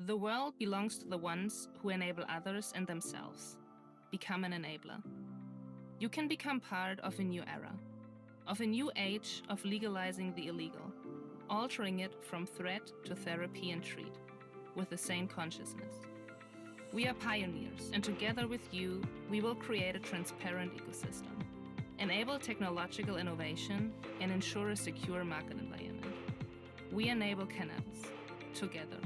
The world belongs to the ones who enable others and themselves. Become an enabler. You can become part of a new era, of a new age of legalizing the illegal, altering it from threat to therapy and treat, with the sane consciousness. We are pioneers, and together with you, we will create a transparent ecosystem, enable technological innovation, and ensure a secure market environment. We enable cannabis, together.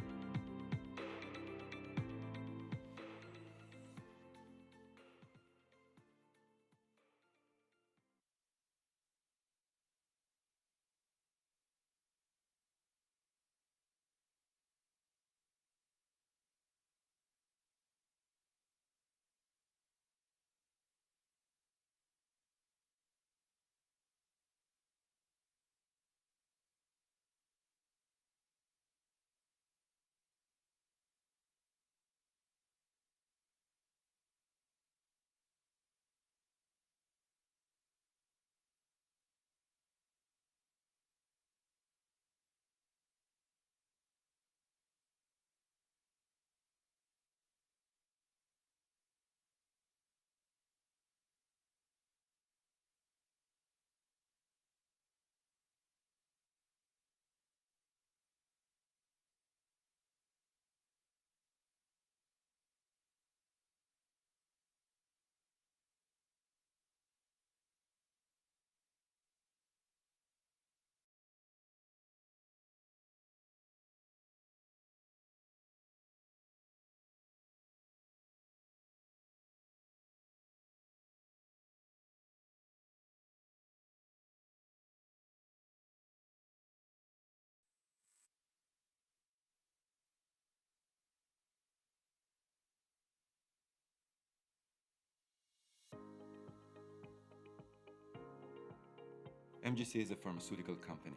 MGC is a pharmaceutical company.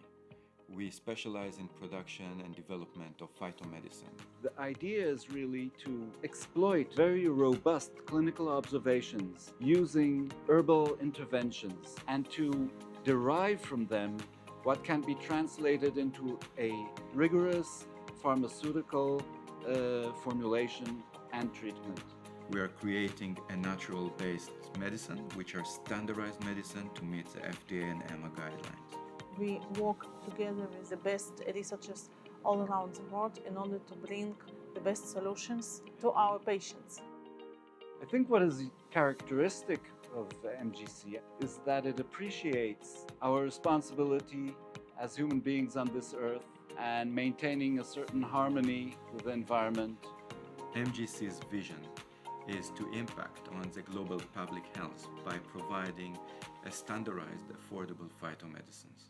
We specialize in production and development of phytomedicine. The idea is really to exploit very robust clinical observations using herbal interventions and to derive from them what can be translated into a rigorous pharmaceutical formulation and treatment. We are creating a natural-based medicine, which are standardized medicine to meet the FDA and EMA guidelines. We work together with the best researchers all around the world in order to bring the best solutions to our patients. I think what is characteristic of MGC is that it appreciates our responsibility as human beings on this earth and maintaining a certain harmony with the environment. MGC's vision is to impact on the global public health by providing a standardized, affordable phytomedicines.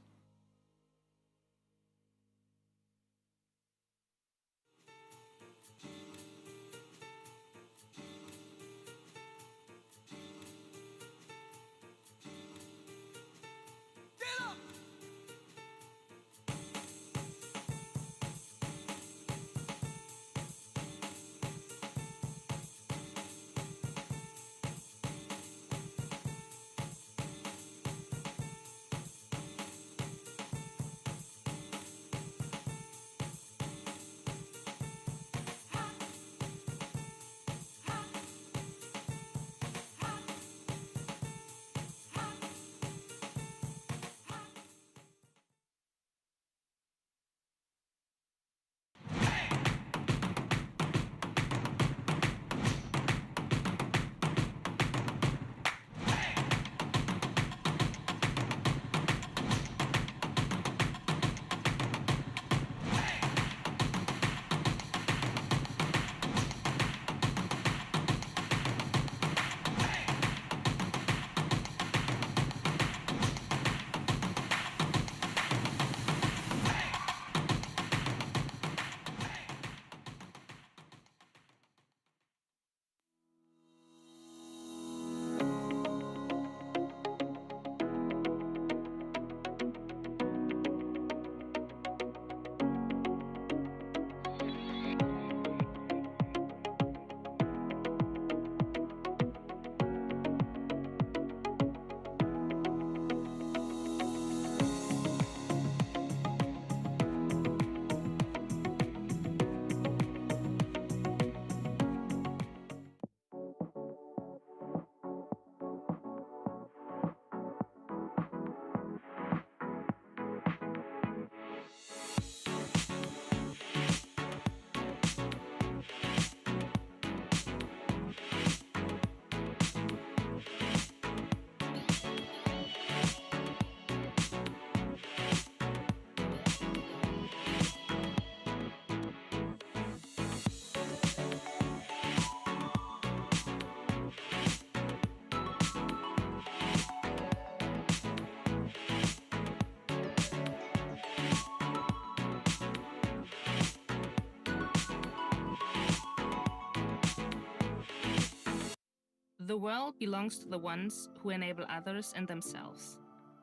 The world belongs to the ones who enable others and themselves.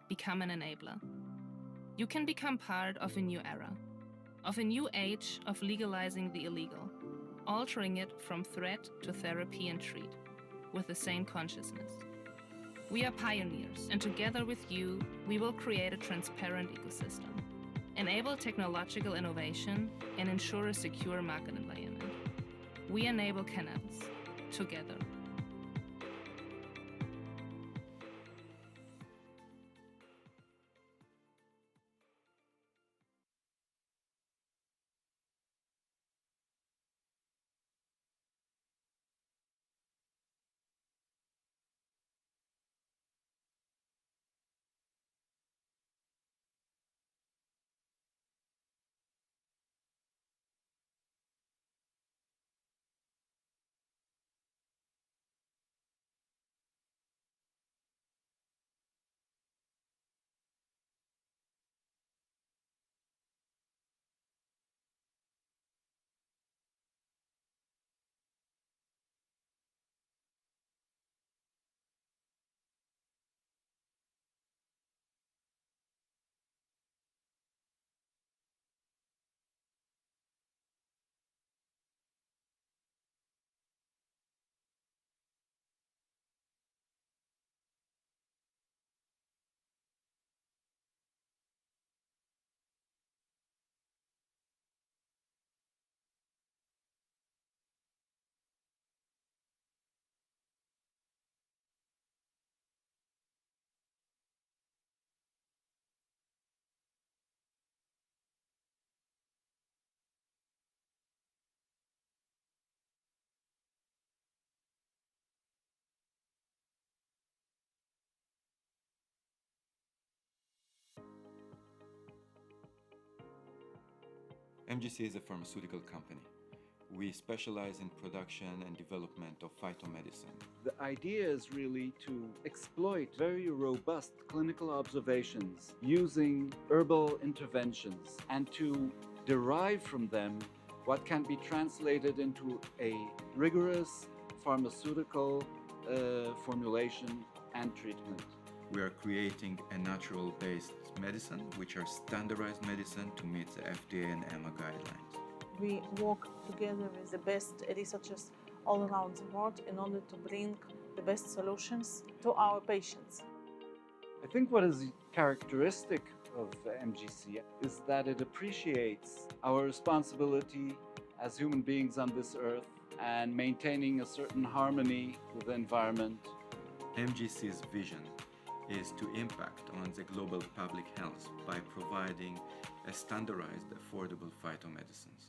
Become an enabler. You can become part of a new era, of a new age of legalizing the illegal, altering it from threat to therapy and treat, with the same consciousness. We are pioneers, and together with you, we will create a transparent ecosystem, enable technological innovation, and ensure a secure market environment. We enable cannabis, together. MGC is a pharmaceutical company. We specialize in production and development of phytomedicine. The idea is really to exploit very robust clinical observations using herbal interventions and to derive from them what can be translated into a rigorous pharmaceutical formulation and treatment. We are creating a natural-based medicine, which are standardized medicine to meet the FDA and EMA guidelines. We work together with the best researchers all around the world in order to bring the best solutions to our patients. I think what is characteristic of MGC is that it appreciates our responsibility as human beings on this earth and maintaining a certain harmony with the environment. MGC's vision is to impact on the global public health by providing a standardized, affordable phytomedicines.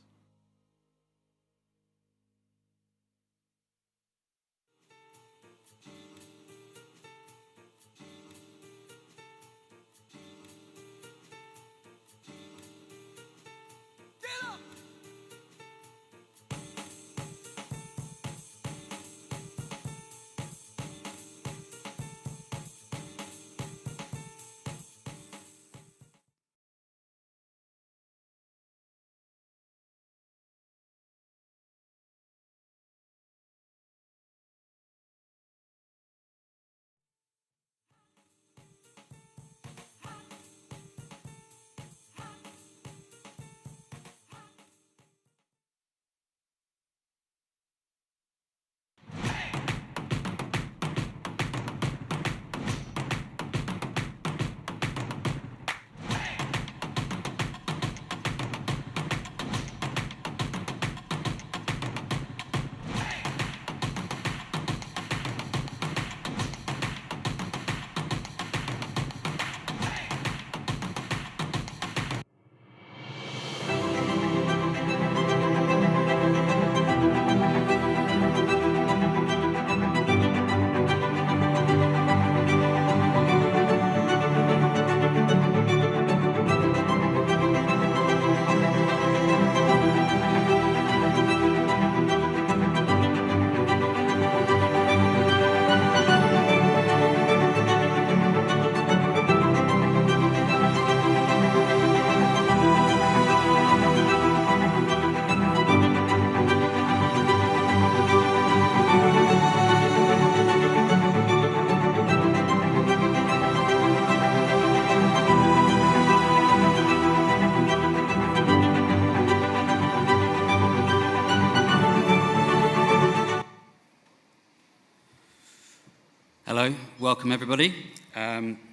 welcome everybody.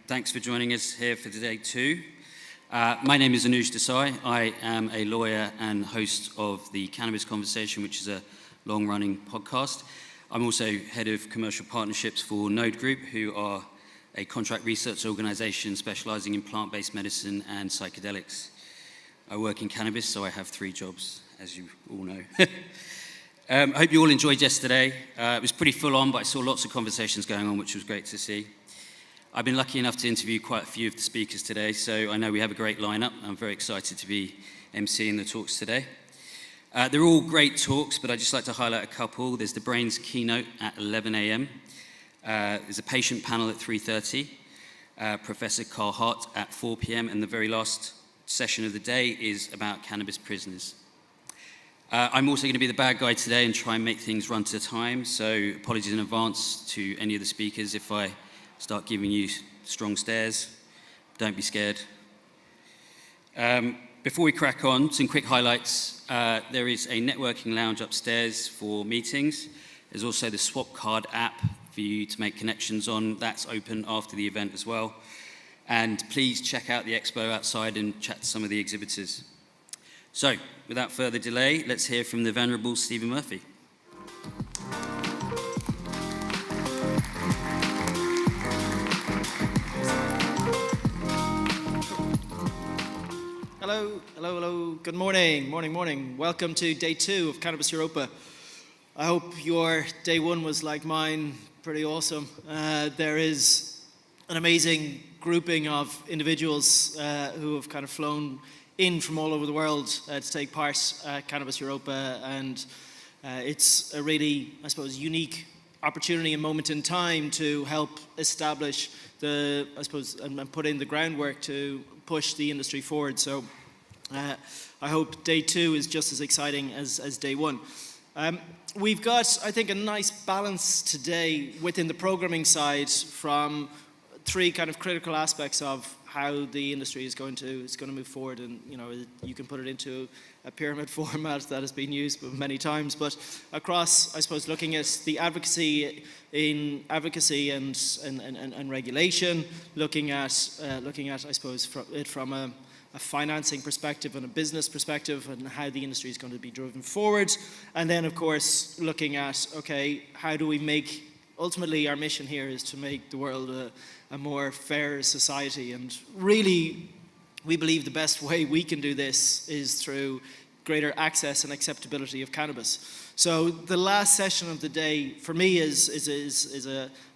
Thanks for joining us here for day 2. My name is Anuj Desai. I am a lawyer and host of the Cannabis Conversation, which is a long-running podcast. I'm also head of commercial partnerships for Node Group, who are a contract research organization specializing in plant-based medicine and psychedelics. I work in cannabis, so I have 3 jobs, as you all know. I hope you all enjoyed yesterday. It was pretty full on, but I saw lots of conversations going on, which was great to see. I've been lucky enough to interview quite a few of the speakers today, so I know we have a great lineup. I'm very excited to be emceeing the talks today. They're all great talks, but I'd just like to highlight a couple. There's the Brains keynote at 11 a.m. There's a patient panel at 3:30, Professor Carl Hart at 4 p.m., and the very last session of the day is about cannabis prisoners. I'm also going to be the bad guy today and try and make things run to time, so apologies in advance to any of the speakers if I start giving you strong stares. Don't be scared. Before we crack on, some quick highlights. There is a networking lounge upstairs for meetings. There's also the Swap Card app for you to make connections on. That's open after the event as well. And please check out the expo outside and chat to some of the exhibitors. So, without further delay, let's hear from the Venerable Stephen Murphy. Hello. Good morning. Welcome to day 2 of Cannabis Europa. I hope your day 1 was like mine, pretty awesome. There is an amazing grouping of individuals who have kind of flown in from all over the world to take part at Cannabis Europa, and it's a really, I suppose, unique opportunity and moment in time to help establish and put in the groundwork to push the industry forward. So I hope day 2 is just as exciting as day 1. We've got, I think, a nice balance today within the programming side from 3 kind of critical aspects of how the industry is going to move forward, and you can put it into a pyramid format that has been used many times, but across, I suppose, looking at the advocacy and regulation, looking at I suppose from a financing perspective and a business perspective, and how the industry is going to be driven forward, and then of course looking at, okay, how do we make, ultimately our mission here is to make the world a more fair society, and really we believe the best way we can do this is through greater access and acceptability of cannabis. So the last session of the day for me is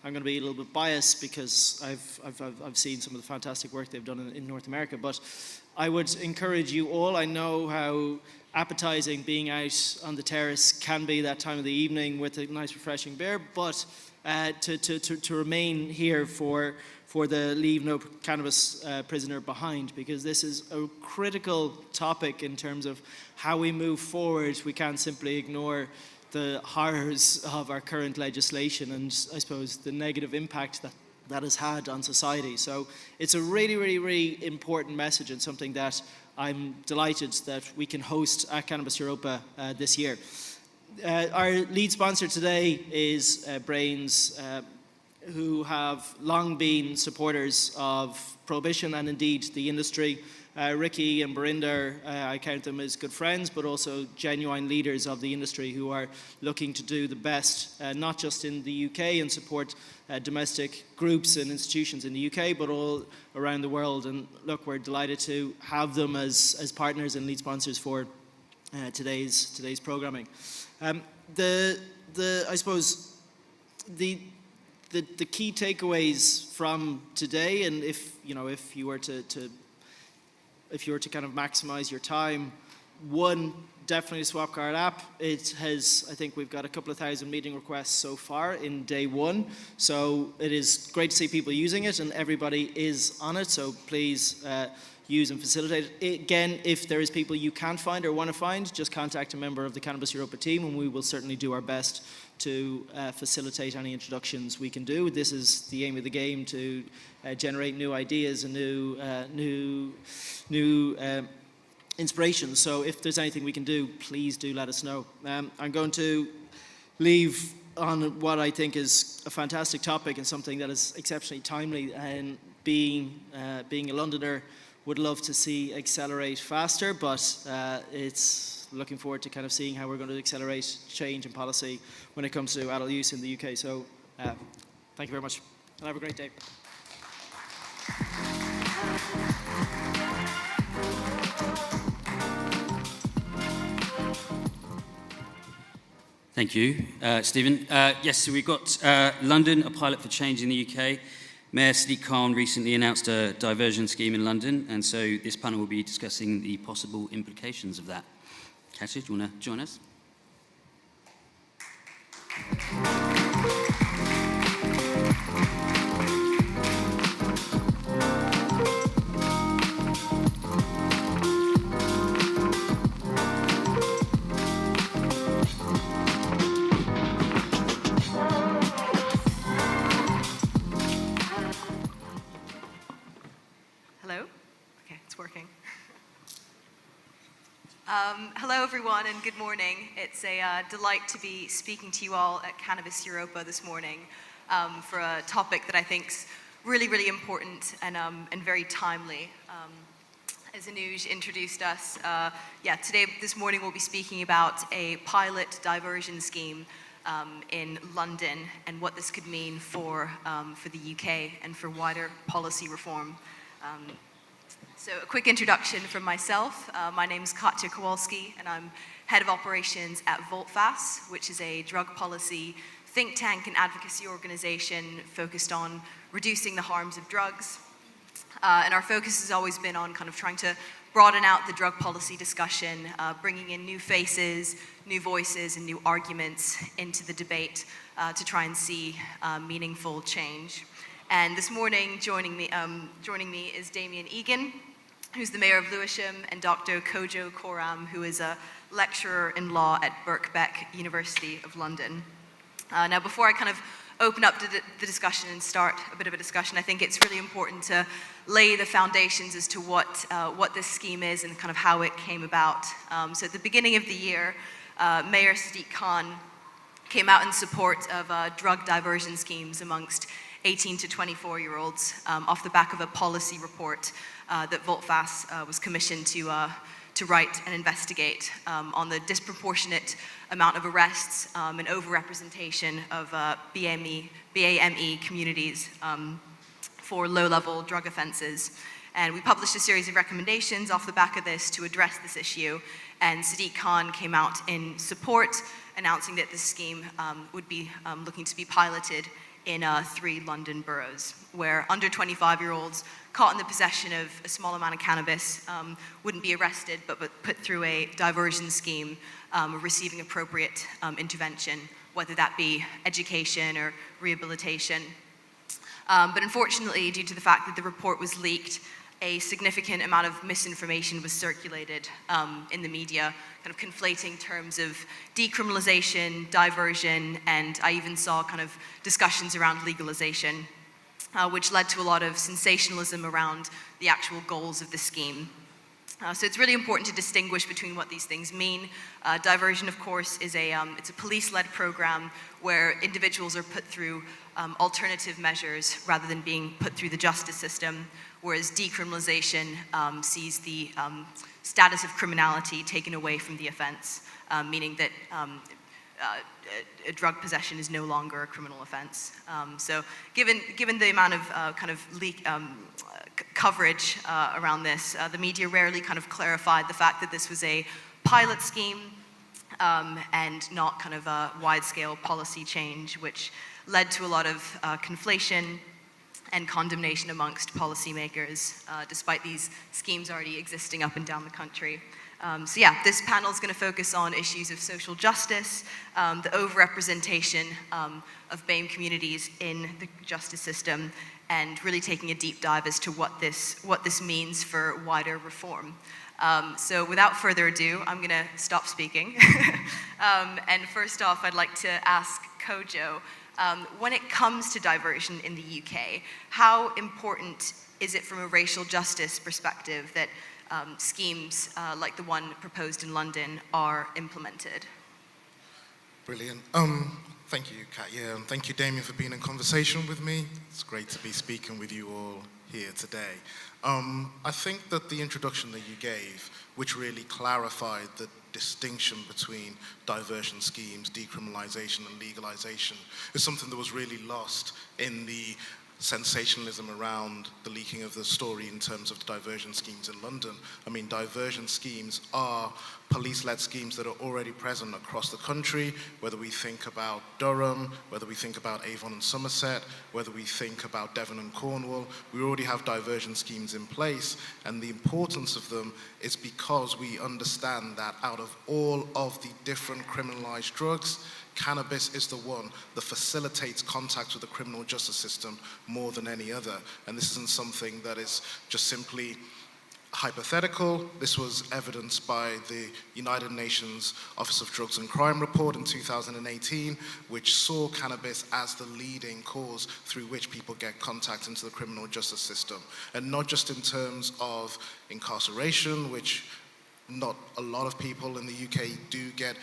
I'm going to be a little bit biased because I've seen some of the fantastic work they've done in North America, but I would encourage you all. I know how appetizing being out on the terrace can be that time of the evening with a nice refreshing beer, but to remain here for the Leave No Cannabis Prisoner Behind, because this is a critical topic in terms of how we move forward. We can't simply ignore the horrors of our current legislation and, I suppose, the negative impact that has had on society. So it's a really, really, really important message, and something that I'm delighted that we can host at Cannabis Europa this year. Our lead sponsor today is Brains, who have long been supporters of prohibition and indeed the industry. Ricky and Barinder, I count them as good friends, but also genuine leaders of the industry who are looking to do the best, not just in the UK and support domestic groups and institutions in the UK, but all around the world. And look, we're delighted to have them as partners and lead sponsors for today's programming. I suppose the key takeaways from today, and if you were to kind of maximize your time, one, definitely the Swap Card app. It has, I think we've got a couple of thousand meeting requests so far in day 1, so it is great to see people using it, and everybody is on it, so please use and facilitate it. Again, if there is people you can't find or want to find, just contact a member of the Cannabis Europa team, and we will certainly do our best to facilitate any introductions we can do. This is the aim of the game, to generate new ideas and new inspiration. So if there's anything we can do, please do let us know. I'm going to leave on what I think is a fantastic topic and something that is exceptionally timely, and being a Londoner, would love to see accelerate faster, but it's looking forward to kind of seeing how we're going to accelerate change and policy when it comes to adult use in the UK. So thank you very much, and have a great day. Thank you, Stephen. Yes, so we've got London, a pilot for change in the UK. Mayor Sadiq Khan recently announced a diversion scheme in London, and so this panel will be discussing the possible implications of that. Kasia, do you want to join us? Hello everyone and good morning. It's a delight to be speaking to you all at Cannabis Europa this morning for a topic that I think is really, really important and very timely. As Anuj introduced us, this morning we'll be speaking about a pilot diversion scheme in London and what this could mean for the UK and for wider policy reform. So a quick introduction from myself. My name is Katja Kowalski, and I'm Head of Operations at VoltFast, which is a drug policy think tank and advocacy organization focused on reducing the harms of drugs. And our focus has always been on kind of trying to broaden out the drug policy discussion, bringing in new faces, new voices, and new arguments into the debate to try and see meaningful change. And this morning, joining me is Damien Egan, who's the Mayor of Lewisham, and Dr. Kojo Koram, who is a lecturer in law at Birkbeck University of London. Now, before I kind of open up to the discussion and start a bit of a discussion, I think it's really important to lay the foundations as to what this scheme is and kind of how it came about. So at the beginning of the year, Mayor Sadiq Khan came out in support of drug diversion schemes amongst 18 to 24-year-olds off the back of a policy report that VoltFast was commissioned to write and investigate on the disproportionate amount of arrests and overrepresentation of BAME communities for low-level drug offenses. And we published a series of recommendations off the back of this to address this issue, and Sadiq Khan came out in support, announcing that this scheme would be looking to be piloted in 3 London boroughs, where under 25-year-olds caught in the possession of a small amount of cannabis wouldn't be arrested, but put through a diversion scheme, receiving appropriate intervention, whether that be education or rehabilitation. But unfortunately, due to the fact that the report was leaked, a significant amount of misinformation was circulated in the media, kind of conflating terms of decriminalization, diversion, and I even saw kind of discussions around legalization, which led to a lot of sensationalism around the actual goals of the scheme. So it's really important to distinguish between what these things mean. Diversion, of course, is it's a police-led program where individuals are put through alternative measures rather than being put through the justice system, whereas decriminalization sees the status of criminality taken away from the offense, meaning that a drug possession is no longer a criminal offense. So given the amount of kind of coverage around this, the media rarely kind of clarified the fact that this was a pilot scheme and not kind of a wide-scale policy change, which led to a lot of conflation and condemnation amongst policymakers, despite these schemes already existing up and down the country. So yeah, this panel is going to focus on issues of social justice, the overrepresentation of BAME communities in the justice system, and really taking a deep dive as to what this means for wider reform. So without further ado, I'm going to stop speaking. And first off, I'd like to ask Kojo, when it comes to diversion in the UK, how important is it from a racial justice perspective that schemes like the one proposed in London are implemented? Brilliant. Thank you, Katya, and thank you, Damien, for being in conversation with me. It's great to be speaking with you all here today. I think that the introduction that you gave, which really clarified the distinction between diversion schemes, decriminalization, and legalization, is something that was really lost in the sensationalism around the leaking of the story in terms of diversion schemes in London. I mean, diversion schemes are police-led schemes that are already present across the country, whether we think about Durham, whether we think about Avon and Somerset, whether we think about Devon and Cornwall. We already have diversion schemes in place, and the importance of them is because we understand that out of all of the different criminalized drugs, cannabis is the one that facilitates contact with the criminal justice system more than any other. And this isn't something that is just simply hypothetical. This was evidenced by the United Nations Office of Drugs and Crime report in 2018, which saw cannabis as the leading cause through which people get contact into the criminal justice system. And not just in terms of incarceration, which not a lot of people in the UK do get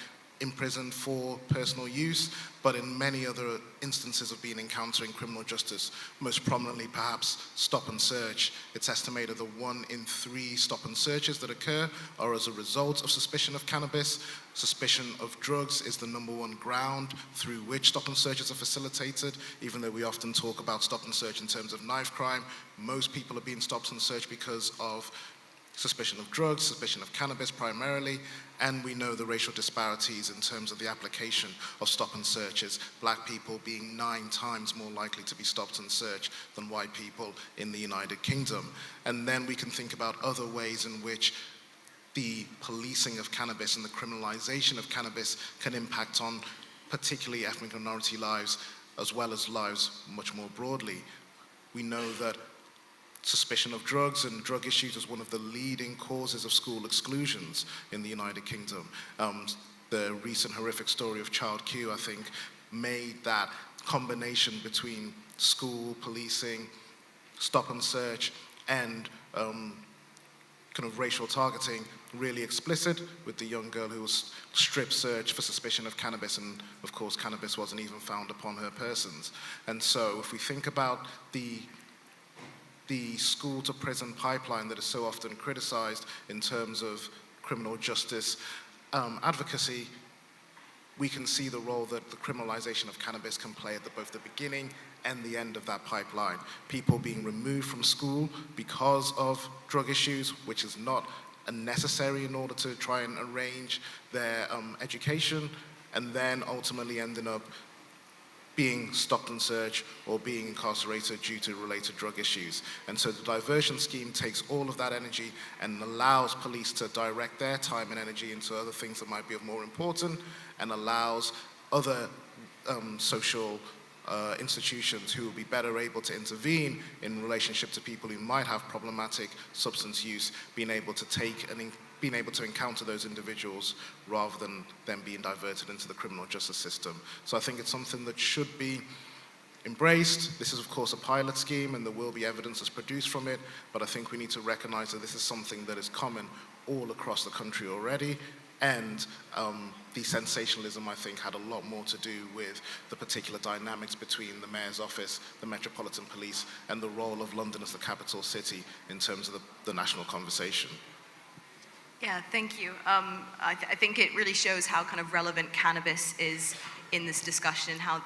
imprisoned for personal use, but in many other instances of being encountering criminal justice, most prominently perhaps stop and search. It's estimated that 1 in 3 stop and searches that occur are as a result of suspicion of cannabis. Suspicion of drugs is the #1 ground through which stop and searches are facilitated. Even though we often talk about stop and search in terms of knife crime, most people are being stopped and searched because of suspicion of drugs, suspicion of cannabis primarily, and we know the racial disparities in terms of the application of stop and searches, black people being 9 times more likely to be stopped and searched than white people in the United Kingdom. And then we can think about other ways in which the policing of cannabis and the criminalization of cannabis can impact on particularly ethnic minority lives, as well as lives much more broadly. We know that suspicion of drugs and drug issues is one of the leading causes of school exclusions in the United Kingdom. The recent horrific story of Child Q, I think, made that combination between school policing, stop and search, and kind of racial targeting really explicit, with the young girl who was strip searched for suspicion of cannabis, and of course cannabis wasn't even found upon her persons. And so if we think about the school to prison pipeline that is so often criticized in terms of criminal justice advocacy, we can see the role that the criminalization of cannabis can play at both the beginning and the end of that pipeline. People being removed from school because of drug issues, which is not necessary in order to try and arrange their education, and then ultimately ending up being stopped and searched or being incarcerated due to related drug issues. And so the diversion scheme takes all of that energy and allows police to direct their time and energy into other things that might be of more importance, and allows other social institutions who will be better able to intervene in relationship to people who might have problematic substance use, being able to encounter those individuals rather than them being diverted into the criminal justice system. So I think it's something that should be embraced. This is of course a pilot scheme and there will be evidence that's produced from it, but I think we need to recognize that this is something that is common all across the country already. And the sensationalism, I think, had a lot more to do with the particular dynamics between the Mayor's Office, the Metropolitan Police, and the role of London as the capital city in terms of the national conversation. Yeah, thank you. I think it really shows how kind of relevant cannabis is in this discussion, how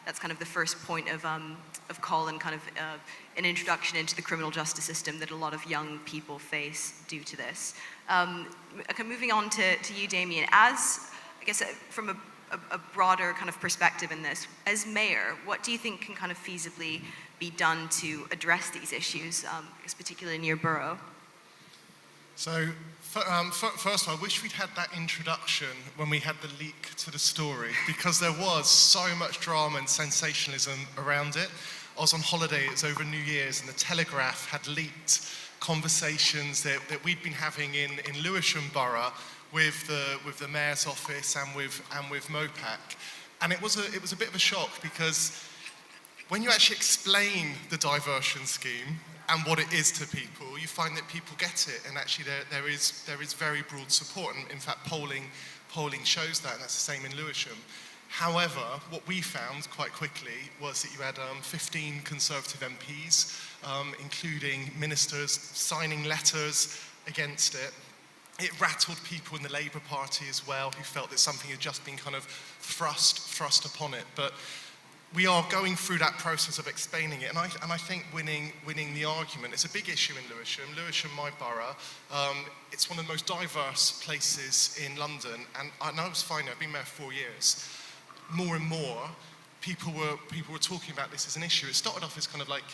that's kind of the first point of call and kind of an introduction into the criminal justice system that a lot of young people face due to this. Okay, moving on to you, Damien, as I guess from a broader kind of perspective in this, as mayor, what do you think can kind of feasibly be done to address these issues, I guess particularly in your borough? So first of all, I wish we'd had that introduction when we had the leak to the story, because there was so much drama and sensationalism around it. I was on holiday, it was over New Year's, and the Telegraph had leaked conversations that we'd been having in Lewisham Borough with the Mayor's Office and with MOPAC. And it was a bit of a shock, because when you actually explain the diversion scheme and what it is to people, you find that people get it, and actually there is very broad support, and in fact polling shows that, and that's the same in Lewisham. However, what we found quite quickly was that you had 15 Conservative MPs, including ministers, signing letters against it. It rattled people in the Labour Party as well, who felt that something had just been kind of thrust upon it. But we are going through that process of explaining it, and I think winning the argument. It's a big issue in Lewisham. Lewisham, my borough, it's one of the most diverse places in London, and I was fine. I've been there 4 years. More and more, people were talking about this as an issue. It started off as kind of like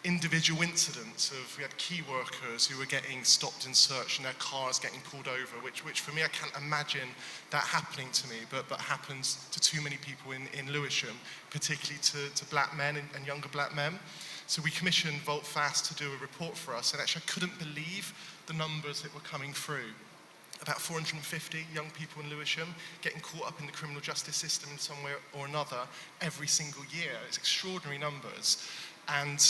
individual incidents of, we had key workers who were getting stopped and searched and their cars getting pulled over, which for me, I can't imagine that happening to me, but happens to too many people in Lewisham, particularly to black men and younger black men. So we commissioned Volt Fast to do a report for us, and actually I couldn't believe the numbers that were coming through. About 450 young people in Lewisham getting caught up in the criminal justice system in some way or another every single year. It's extraordinary numbers. And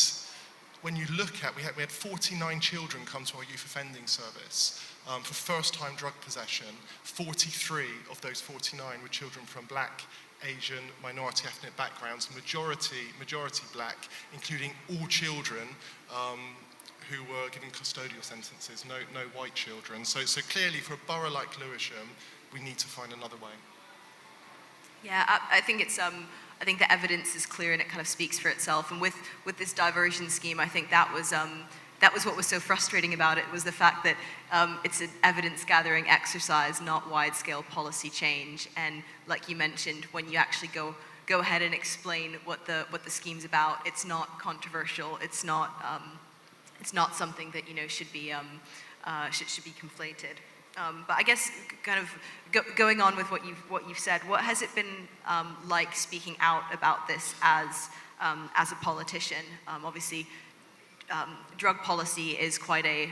when you look at, we had 49 children come to our youth offending service for first-time drug possession. 43 of those 49 were children from black, Asian, minority ethnic backgrounds, majority black, including all children who were given custodial sentences, no white children. So clearly, for a borough like Lewisham, we need to find another way. Yeah, I think it's I think the evidence is clear and it kind of speaks for itself. And with this diversion scheme, I think that was what was so frustrating about it, was the fact that it's an evidence-gathering exercise, not wide-scale policy change. And like you mentioned, when you actually go ahead and explain what the scheme's about, it's not controversial. It's not something that should be conflated. But I guess kind of going on with what you've said, what has it been like speaking out about this as a politician? Obviously, drug policy is quite a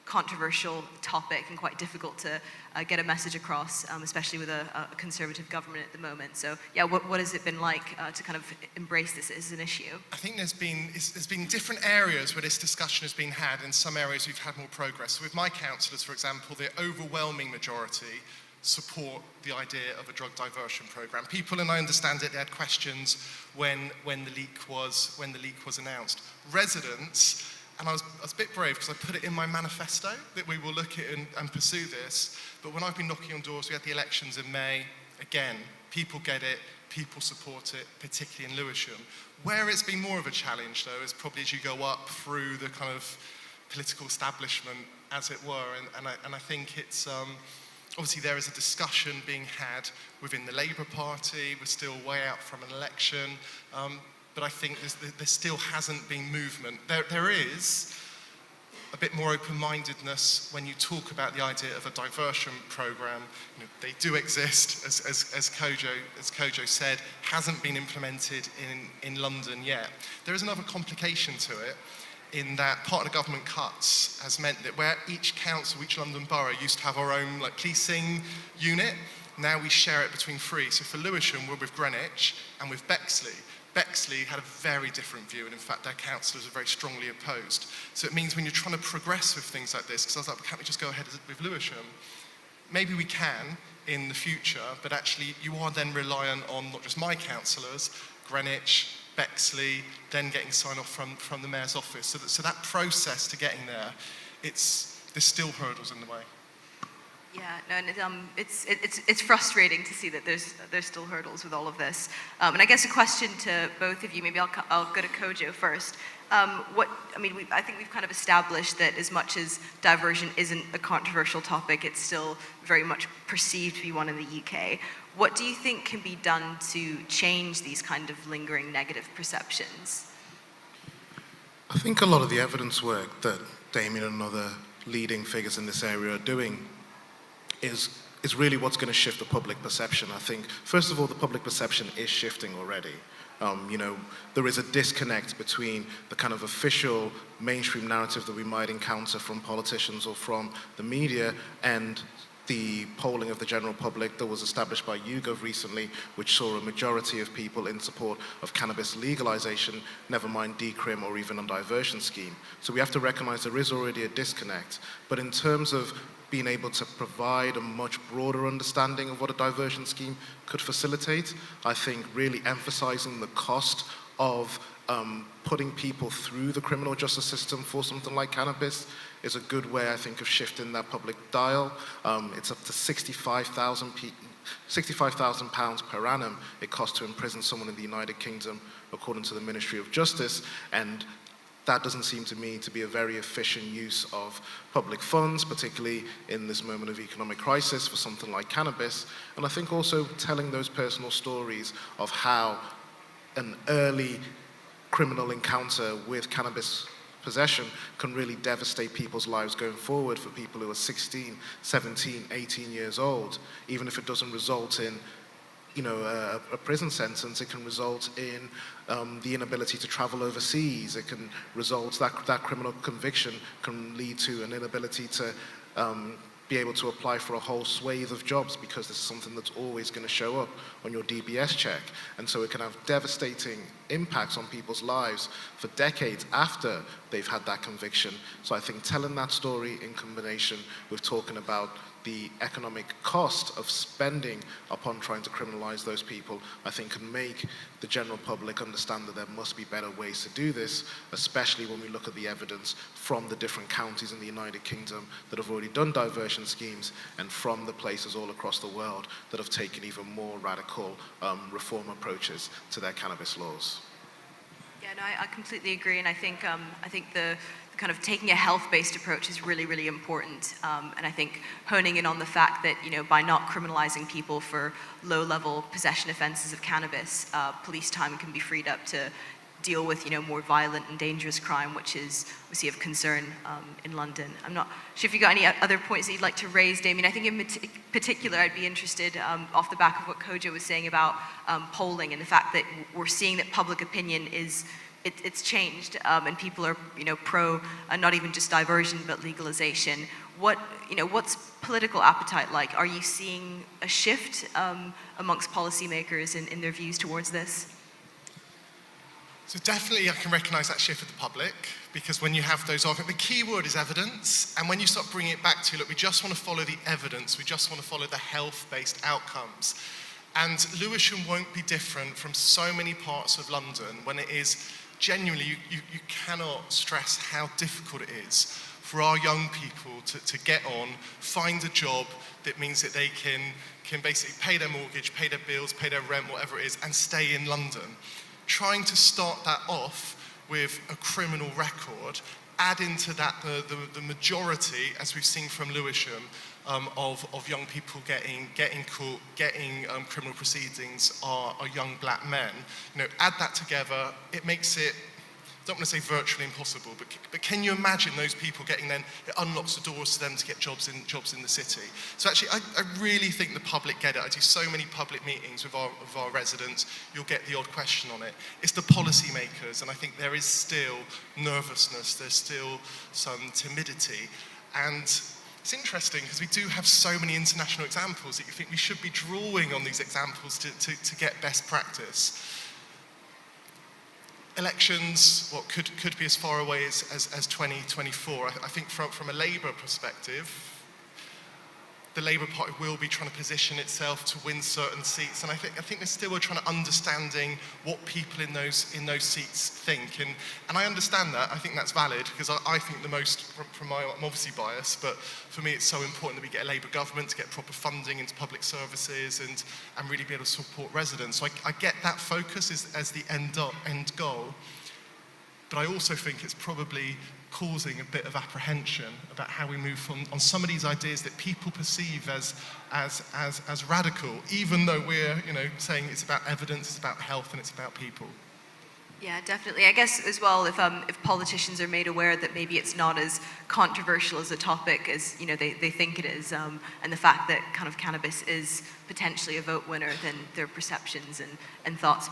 controversial topic and quite difficult to get a message across, especially with a conservative government at the moment. So yeah, what has it been like to kind of embrace this as an issue? I think there's been different areas where this discussion has been had. In some areas we've had more progress. So with my councillors, for example, the overwhelming majority support the idea of a drug diversion programme. People, and I understand it, they had questions when the leak was announced. Residents, and I was a bit brave because I put it in my manifesto that we will look at and pursue this. But when I've been knocking on doors, we had the elections in May. Again, people get it, people support it, particularly in Lewisham. Where it's been more of a challenge, though, is probably as you go up through the kind of political establishment, as it were. And I think it's obviously there is a discussion being had within the Labour Party. We're still way out from an election. But I think there still hasn't been movement. There is a bit more open-mindedness when you talk about the idea of a diversion programme. They do exist, as Kojo said, hasn't been implemented in London yet. There is another complication to it, in that part of the government cuts has meant that where each council, each London borough used to have our own policing unit, now we share it between three. So for Lewisham, we're with Greenwich and with Bexley. Bexley had a very different view, and in fact their councillors are very strongly opposed. So it means when you're trying to progress with things like this, because I was like, can't we just go ahead with Lewisham? Maybe we can in the future, but actually you are then reliant on not just my councillors, Greenwich, Bexley, then getting sign off from the mayor's office. So that process to getting there, there's still hurdles in the way. Yeah, no, and it's frustrating to see that there's still hurdles with all of this. And I guess a question to both of you, maybe I'll go to Kojo first. I think we've kind of established that as much as diversion isn't a controversial topic, it's still very much perceived to be one in the UK. What do you think can be done to change these kind of lingering negative perceptions? I think a lot of the evidence work that Damien and other leading figures in this area are doing is really what's going to shift the public perception. I think, first of all, the public perception is shifting already. There is a disconnect between the kind of official mainstream narrative that we might encounter from politicians or from the media and the polling of the general public that was established by YouGov recently, which saw a majority of people in support of cannabis legalization, never mind decrim or even a diversion scheme. So we have to recognize there is already a disconnect. But in terms of being able to provide a much broader understanding of what a diversion scheme could facilitate, I think really emphasizing the cost of putting people through the criminal justice system for something like cannabis is a good way, I think, of shifting that public dial. It's up to £65,000 per annum it costs to imprison someone in the United Kingdom, according to the Ministry of Justice, and that doesn't seem to me to be a very efficient use of public funds, particularly in this moment of economic crisis for something like cannabis. And I think also telling those personal stories of how an early criminal encounter with cannabis possession can really devastate people's lives going forward for people who are 16, 17, 18 years old. Even if it doesn't result in a prison sentence, it can result in the inability to travel overseas. It can result, that criminal conviction can lead to an inability to be able to apply for a whole swathe of jobs because this is something that's always going to show up on your DBS check. And so it can have devastating impacts on people's lives for decades after they've had that conviction. So I think telling that story in combination with talking about the economic cost of spending upon trying to criminalize those people, I think can make the general public understand that there must be better ways to do this, especially when we look at the evidence from the different counties in the United Kingdom that have already done diversion schemes and from the places all across the world that have taken even more radical reform approaches to their cannabis laws. Yeah, no, I completely agree, and I think the kind of taking a health-based approach is really, really important. And I think honing in on the fact that, by not criminalizing people for low-level possession offenses of cannabis, police time can be freed up to deal with, more violent and dangerous crime, which is obviously of concern in London. I'm not sure if you got any other points that you'd like to raise, Damien. I think in particular, I'd be interested off the back of what Kojo was saying about polling and the fact that we're seeing that public opinion it's changed, and people are, pro not even just diversion but legalization. What's political appetite like? Are you seeing a shift amongst policymakers in their views towards this? So definitely I can recognise that shift of the public, because when you have those arguments, the key word is evidence, and when you start bringing it back to, look, we just want to follow the evidence, we just want to follow the health-based outcomes. And Lewisham won't be different from so many parts of London when it is genuinely, you cannot stress how difficult it is for our young people to get on, find a job that means that they can basically pay their mortgage, pay their bills, pay their rent, whatever it is, and stay in London. Trying to start that off with a criminal record, add into that the majority, as we've seen from Lewisham, of young people getting caught, getting criminal proceedings are young black men. Add that together, it makes it, I don't want to say virtually impossible, but can you imagine those people getting then, it unlocks the doors to them to get jobs in the city. So actually, I really think the public get it. I do so many public meetings with our residents, you'll get the odd question on it. It's the policymakers, and I think there is still nervousness, there's still some timidity, and it's interesting because we do have so many international examples that you think we should be drawing on these examples to get best practice. Elections, what could be as far away as 2024. I think from a Labour perspective, the Labour Party will be trying to position itself to win certain seats, and I think they're still trying to understanding what people in those seats think, and I understand that. I think that's valid because I think the most from my, I'm obviously biased, but for me it's so important that we get a Labour government to get proper funding into public services and really be able to support residents. So I get that focus as the end goal, but I also think it's probably causing a bit of apprehension about how we move on some of these ideas that people perceive as radical, even though we're saying it's about evidence, it's about health, and it's about people. Yeah, definitely. I guess as well, if politicians are made aware that maybe it's not as controversial as a topic as they think it is, and the fact that kind of cannabis is potentially a vote winner, then their perceptions and thoughts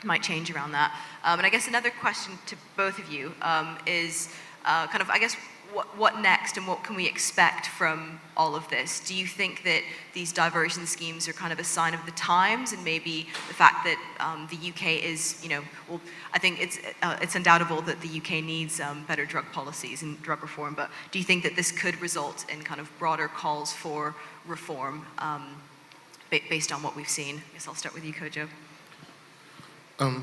might change around that. And I guess another question to both of you is kind of, I guess, what next and what can we expect from all of this? Do you think that these diversion schemes are kind of a sign of the times, and maybe the fact that the UK is, well, I think it's undoubtable that the UK needs better drug policies and drug reform, but do you think that this could result in kind of broader calls for reform based on what we've seen? I guess I'll start with you, Kojo.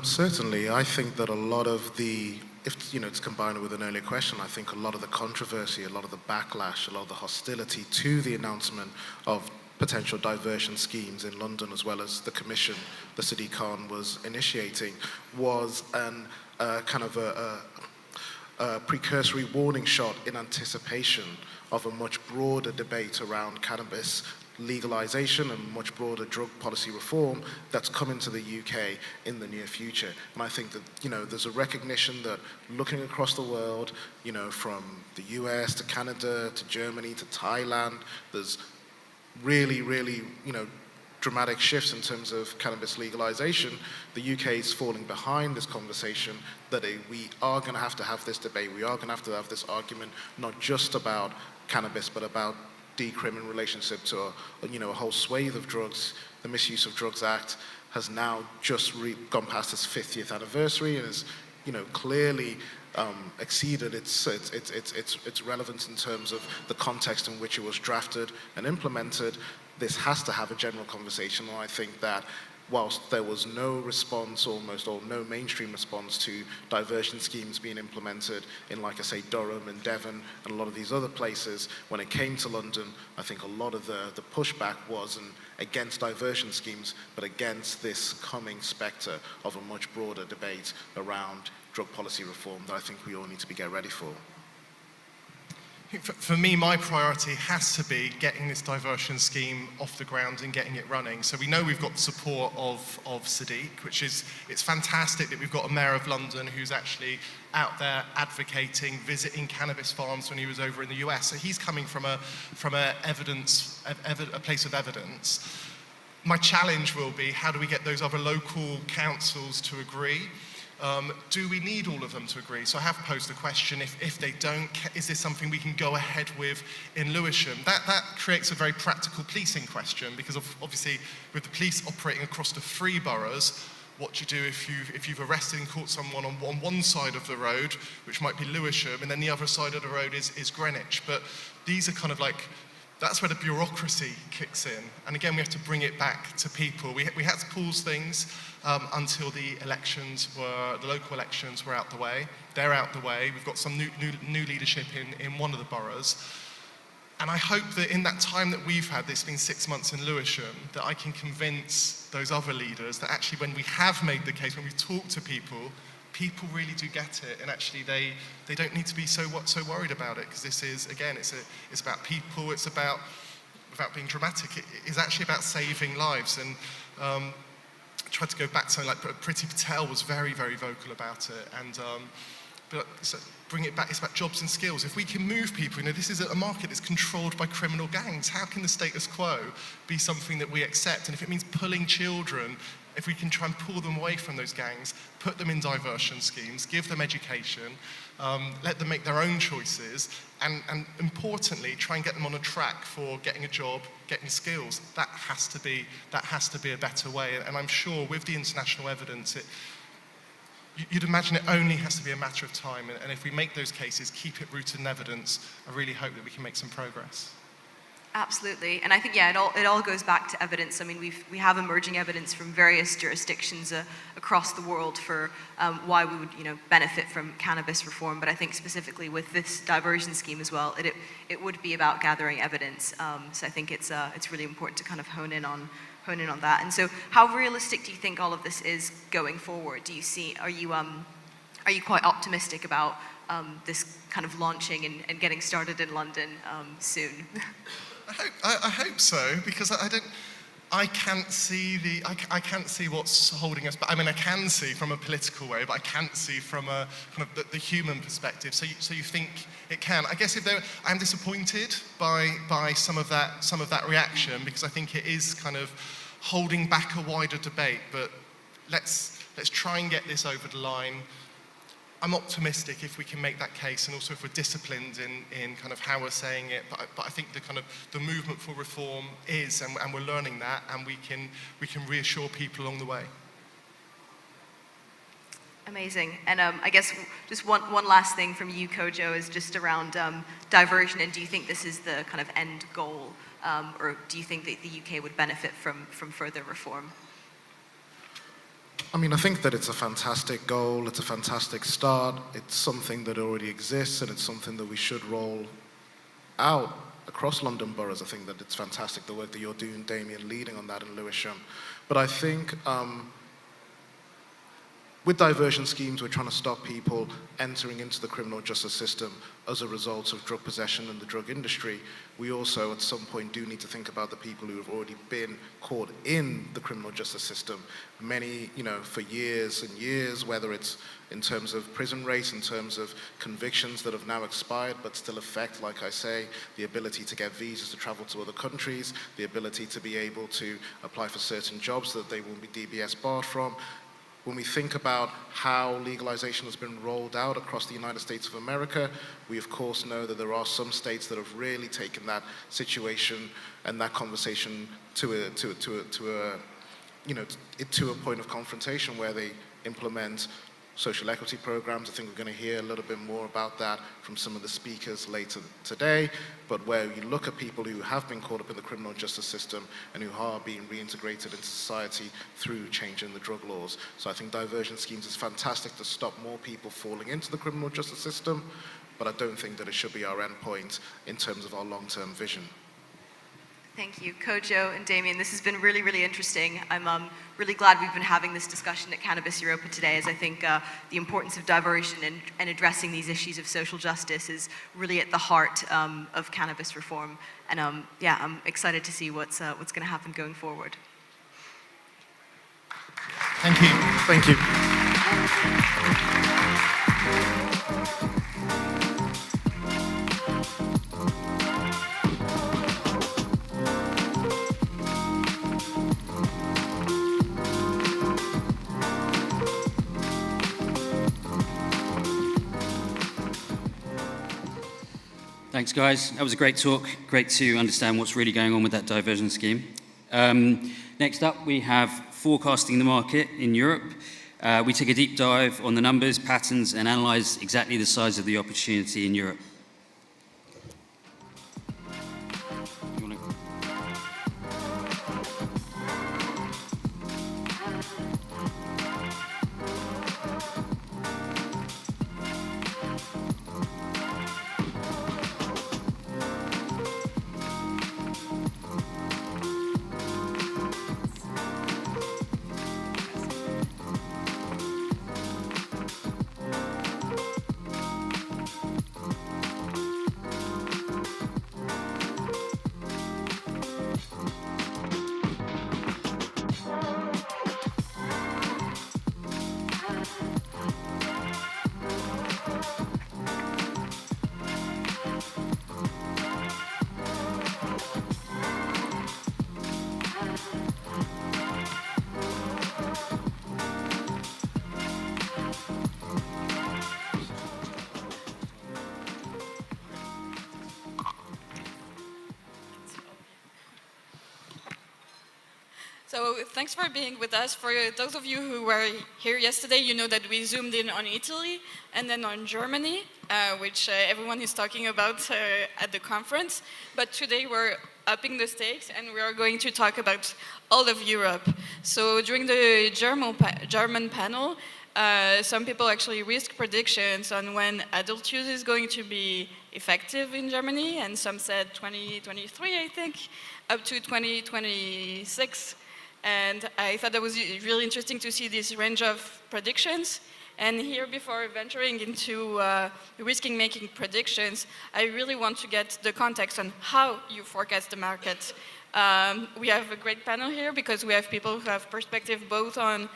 Certainly, I think that a lot of the, if it's combined with an earlier question, I think a lot of the controversy, a lot of the backlash, a lot of the hostility to the announcement of potential diversion schemes in London, as well as the commission the Sadiq Khan was initiating, was kind of a precursory warning shot in anticipation of a much broader debate around cannabis legalization and much broader drug policy reform that's coming to the UK in the near future. And I think that, there's a recognition that looking across the world, from the US to Canada to Germany to Thailand, there's really, really, dramatic shifts in terms of cannabis legalization. The UK is falling behind this conversation, that we are going to have this debate. We are going to have this argument, not just about cannabis, but about decrim in relationship to a whole swathe of drugs. The Misuse of Drugs Act has now just gone past its 50th anniversary and has, clearly exceeded its relevance in terms of the context in which it was drafted and implemented. This has to have a general conversation, and I think that whilst there was no response almost, or no mainstream response to diversion schemes being implemented in, like I say, Durham and Devon and a lot of these other places, when it came to London, I think a lot of the pushback wasn't against diversion schemes, but against this coming spectre of a much broader debate around drug policy reform that I think we all need to get ready for. For me, my priority has to be getting this diversion scheme off the ground and getting it running. So we know we've got the support of Sadiq, it's fantastic that we've got a mayor of London who's actually out there advocating, visiting cannabis farms when he was over in the US. So he's coming from a place of evidence. My challenge will be, how do we get those other local councils to agree? Do we need all of them to agree? So I have posed the question, if they don't, is this something we can go ahead with in Lewisham? That creates a very practical policing question, because obviously with the police operating across the 3 boroughs, what do you do if you've arrested and caught someone on one side of the road, which might be Lewisham, and then the other side of the road is Greenwich? But these are kind of like, that's where the bureaucracy kicks in. And again, we have to bring it back to people. We had to pause things until the local elections were out the way. They're out the way. We've got some new leadership in one of the boroughs. And I hope that in that time that we've had, it's been 6 months in Lewisham, that I can convince those other leaders that actually when we have made the case, when we talk to people really do get it, and actually they don't need to be so worried about it, because this is, again, it's about people, it's about, without being dramatic, it's actually about saving lives. And I tried to go back to something like Priti Patel was very, very vocal about it, and but so bring it back, it's about jobs and skills. If we can move people, this is a market that's controlled by criminal gangs. How can the status quo be something that we accept? And if it means pulling children, if we can try and pull them away from those gangs, put them in diversion schemes, give them education, let them make their own choices, and importantly, try and get them on a track for getting a job, getting skills. That has to be a better way. And I'm sure with the international evidence, you'd imagine it only has to be a matter of time. And if we make those cases, keep it rooted in evidence, I really hope that we can make some progress. Absolutely, and I think, yeah, it all goes back to evidence. I mean, we have emerging evidence from various jurisdictions across the world for why we would, benefit from cannabis reform. But I think specifically with this diversion scheme as well, it would be about gathering evidence. So I think it's really important to kind of hone in on that. And so, how realistic do you think all of this is going forward? Are you quite optimistic about this kind of launching and getting started in London soon? I hope so, because I can't see what's holding us back. I mean, I can see from a political way, but I can't see from a kind of the human perspective. So you think it can? I guess I'm disappointed by some of that reaction, because I think it is kind of holding back a wider debate. But let's try and get this over the line. I'm optimistic if we can make that case, and also if we're disciplined in kind of how we're saying it. But I think the movement for reform is, and we're learning that, and we can reassure people along the way. Amazing. And I guess just one last thing from you, Kojo, is just around diversion. And do you think this is the kind of end goal, or do you think that the UK would benefit from further reform? I mean, I think that it's a fantastic goal, it's a fantastic start, it's something that already exists, and it's something that we should roll out across London boroughs. I think that it's fantastic, the work that you're doing, Damien, leading on that in Lewisham. But I think with diversion schemes, we're trying to stop people entering into the criminal justice system as a result of drug possession and the drug industry. We also, at some point, do need to think about the people who have already been caught in the criminal justice system. Many, for years and years, whether it's in terms of prison rates, in terms of convictions that have now expired but still affect, like I say, the ability to get visas to travel to other countries, the ability to be able to apply for certain jobs that they won't be DBS barred from. When we think about how legalization has been rolled out across the United States of America, we of course know that there are some states that have really taken that situation and that conversation to a point of confrontation where they implement social equity programs. I think we're going to hear a little bit more about that from some of the speakers later today, but where you look at people who have been caught up in the criminal justice system and who are being reintegrated into society through changing the drug laws. So I think diversion schemes is fantastic to stop more people falling into the criminal justice system, but I don't think that it should be our endpoint in terms of our long-term vision. Thank you, Kojo and Damien. This has been really, really interesting. I'm really glad we've been having this discussion at Cannabis Europa today, as I think the importance of diversion and addressing these issues of social justice is really at the heart of cannabis reform. And yeah, I'm excited to see what's going to happen going forward. Thank you. Thank you. Thanks, guys. That was a great talk. Great to understand what's really going on with that diversion scheme. Next up, we have forecasting the market in Europe. We take a deep dive on the numbers, patterns, and analyze exactly the size of the opportunity in Europe. So thanks for being with us. For those of you who were here yesterday, you know that we zoomed in on Italy and then on Germany, which everyone is talking about at the conference. But today we're upping the stakes and we are going to talk about all of Europe. So during the German panel, some people actually risk predictions on when adult use is going to be effective in Germany, and some said 2023, I think, up to 2026. And I thought that was really interesting to see this range of predictions. And here, before venturing into risking making predictions, I really want to get the context on how you forecast the market. We have a great panel here because we have people who have perspective both on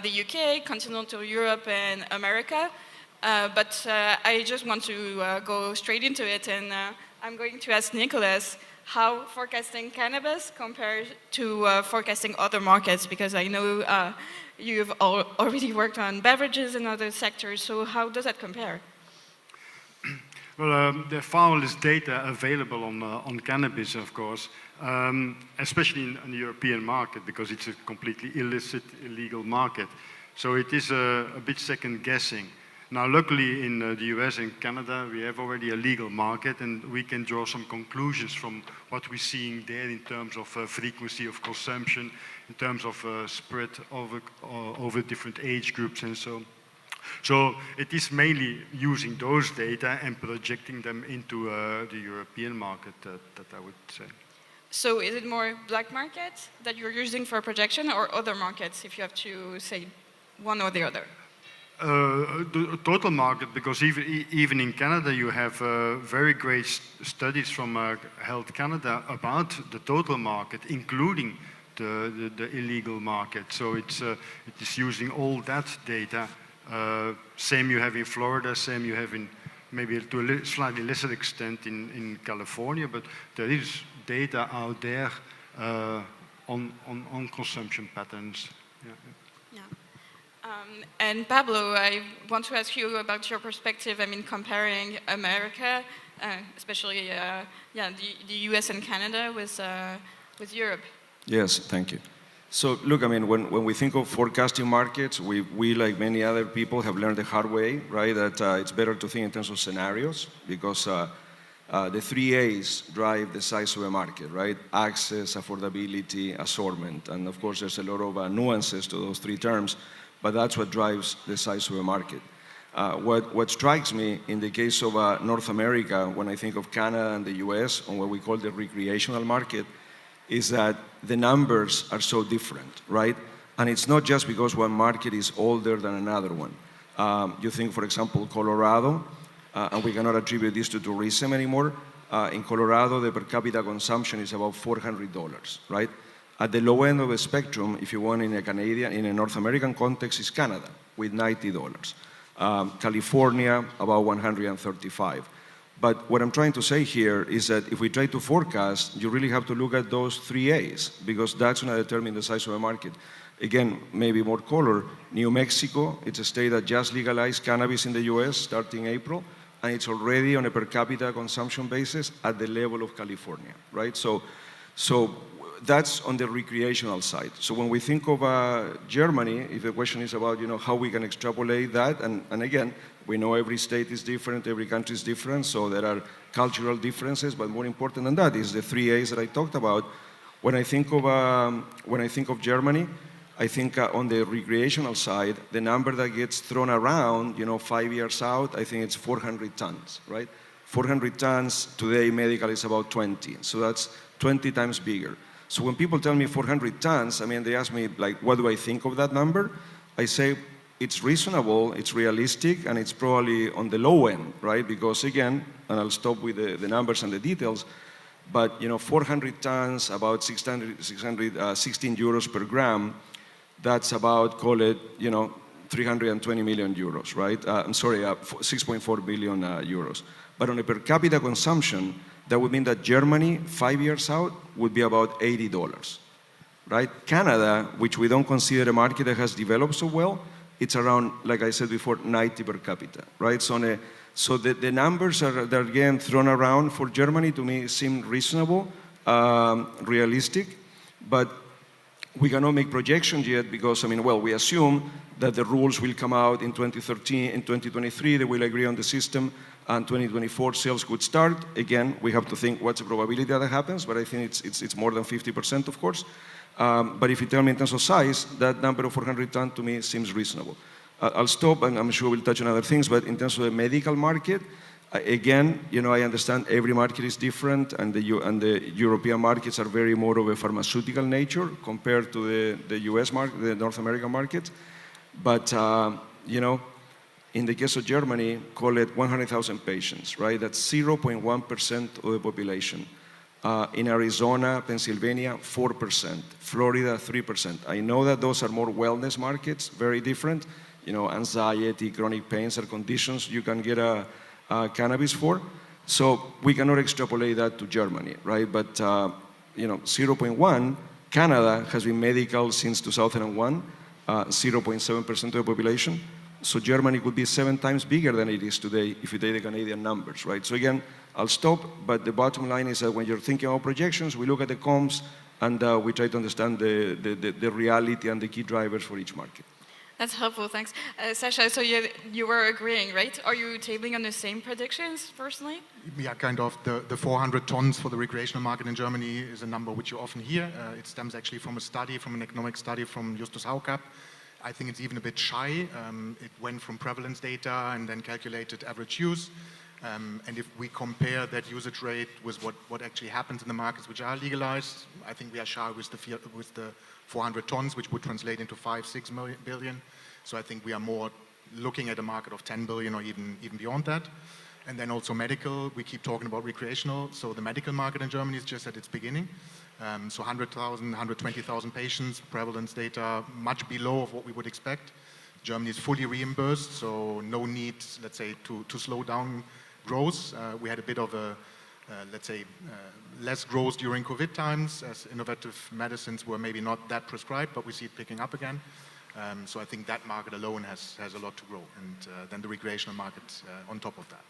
the UK, continental Europe, and America. But I just want to go straight into it, and I'm going to ask Nicholas, how forecasting cannabis compares to forecasting other markets, because I know you've already worked on beverages and other sectors, so how does that compare? Well, there are far less data available on cannabis, of course, especially in the European market, because it's a completely illicit, illegal market. So it is a bit second guessing. Now, luckily in the US and Canada, we have already a legal market, and we can draw some conclusions from what we're seeing there in terms of frequency of consumption, in terms of spread over different age groups and so on. So it is mainly using those data and projecting them into the European market that I would say. So is it more black market that you're using for projection, or other markets, if you have to say one or the other? The total market, because even in Canada you have very great studies from Health Canada about the total market, including the illegal market. So it is using all that data. Same you have in Florida, same you have in maybe to a slightly lesser extent in California, but there is data out there on consumption patterns. Yeah. And Pablo, I want to ask you about your perspective. I mean, comparing America, especially the US and Canada with Europe. Yes, thank you. So look, I mean, when we think of forecasting markets, we like many other people have learned the hard way, right? That it's better to think in terms of scenarios, because the 3 A's drive the size of a market, right? Access, affordability, assortment, and of course there's a lot of nuances to those 3 terms. But that's what drives the size of a market. What strikes me in the case of North America, when I think of Canada and the US, on what we call the recreational market, is that the numbers are so different, right? And it's not just because one market is older than another one. You think, for example, Colorado, and we cannot attribute this to tourism anymore. In Colorado, the per capita consumption is about $400, right? At the low end of the spectrum, if you want in a North American context, is Canada with $90. California, about $135. But what I'm trying to say here is that if we try to forecast, you really have to look at those 3 A's, because that's going to determine the size of a market. Again, maybe more color. New Mexico, it's a state that just legalized cannabis in the US starting April, and it's already on a per capita consumption basis at the level of California, right? So that's on the recreational side. So when we think of Germany, if the question is about how we can extrapolate that, and again, we know every state is different, every country is different, so there are cultural differences, but more important than that is the 3 A's that I talked about. When I think of Germany, I think on the recreational side, the number that gets thrown around, 5 years out, I think it's 400 tons, right? 400 tons today, medical is about 20, so that's 20 times bigger. So when people tell me 400 tons, I mean, they ask me, like, what do I think of that number? I say, it's reasonable, it's realistic, and it's probably on the low end, right? Because again, and I'll stop with the numbers and the details, but 400 tons, about 16 euros per gram, that's about, call it, 320 million euros, right? 6.4 billion euros. But on a per capita consumption, that would mean that Germany, 5 years out, would be about $80, right? Canada, which we don't consider a market that has developed so well, it's around, like I said before, 90 per capita, right? So the numbers that are getting thrown around for Germany, to me, seem reasonable, realistic, but we cannot make projections yet because, we assume that the rules will come out in 2013, in 2023, they will agree on the system, and 2024 sales could start. Again, we have to think what's the probability that happens, but I think it's more than 50%, of course. But if you tell me in terms of size, that number of 400 tons to me seems reasonable. I'll stop, and I'm sure we'll touch on other things, but in terms of the medical market, again, I understand every market is different, and the European markets are very more of a pharmaceutical nature compared to the US market, the North American market. But, in the case of Germany, call it 100,000 patients, right? That's 0.1% of the population. In Arizona, Pennsylvania, 4%. Florida, 3%. I know that those are more wellness markets, very different. Anxiety, chronic pains are conditions you can get cannabis for. So we cannot extrapolate that to Germany, right? But 0.1, Canada has been medical since 2001, 0.7% of the population. So Germany could be 7 times bigger than it is today if you take the Canadian numbers, right? So again, I'll stop, but the bottom line is that when you're thinking about projections, we look at the comps and we try to understand the reality and the key drivers for each market. That's helpful, thanks. Sasha, so you were agreeing, right? Are you tabling on the same predictions, personally? Yeah, kind of. The 400 tons for the recreational market in Germany is a number which you often hear. It stems actually from a study, from an economic study from Justus Haukapp. I think it's even a bit shy. It went from prevalence data and then calculated average use. And if we compare that usage rate with what actually happens in the markets which are legalized, I think we are shy with the 400 tons, which would translate into 5-6 billion. So I think we are more looking at a market of 10 billion or even beyond that. And then also medical, we keep talking about recreational. So the medical market in Germany is just at its beginning. So 100,000, 120,000 patients, prevalence data much below of what we would expect. Germany is fully reimbursed, so no need, let's say, to slow down growth. We had a bit of a, less growth during COVID times, as innovative medicines were maybe not that prescribed, but we see it picking up again. So I think that market alone has a lot to grow, and then the recreational market on top of that.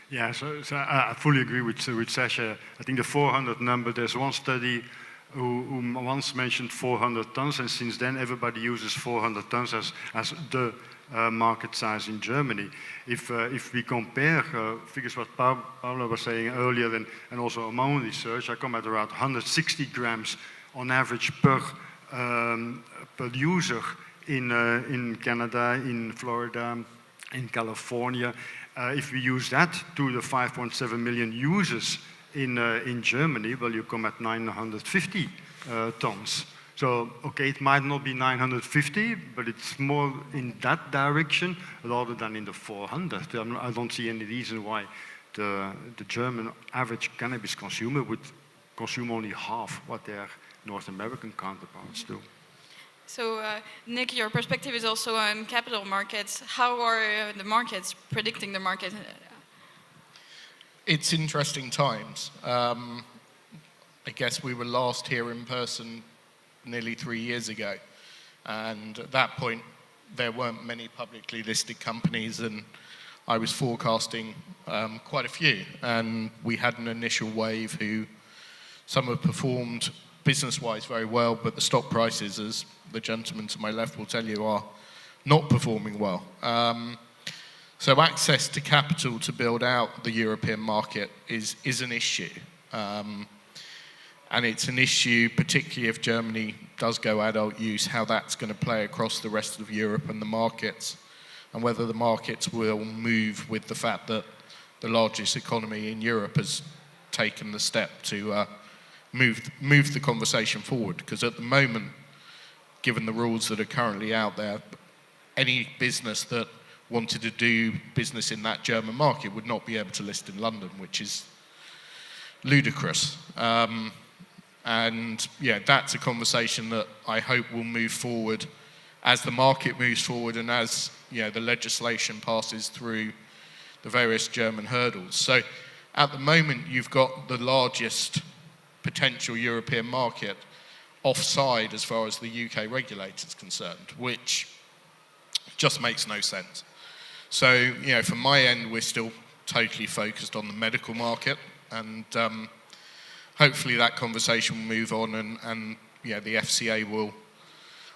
Yeah, so I fully agree with Sasha. I think the 400 number, there's one study who once mentioned 400 tons, and since then everybody uses 400 tons as the market size in Germany. If we compare figures what Paula was saying earlier and also my own research, I come at around 160 grams on average per user in Canada, in Florida, in California. If we use that to the 5.7 million users in Germany, well, you come at 950 tons. So, okay, it might not be 950, but it's more in that direction rather than in the 400. I don't see any reason why the German average cannabis consumer would consume only half what their North American counterparts do. So, Nick, your perspective is also on capital markets. How are the markets predicting the market? It's interesting times. I guess we were last here in person nearly 3 years ago. And at that point, there weren't many publicly listed companies, and I was forecasting quite a few. And we had an initial wave who, some have performed business-wise very well, but the stock prices, as the gentleman to my left will tell you, are not performing well. So access to capital to build out the European market is an issue. And it's an issue, particularly if Germany does go adult use, how that's going to play across the rest of Europe and the markets, and whether the markets will move with the fact that the largest economy in Europe has taken the step to move the conversation forward. Because at the moment, given the rules that are currently out there, any business that wanted to do business in that German market would not be able to list in London, which is ludicrous. And yeah, that's a conversation that I hope will move forward as the market moves forward and as the legislation passes through the various German hurdles. So at the moment, you've got the largest potential European market offside as far as the UK regulator is concerned, which just makes no sense. So, from my end, we're still totally focused on the medical market, and hopefully that conversation will move on and the FCA will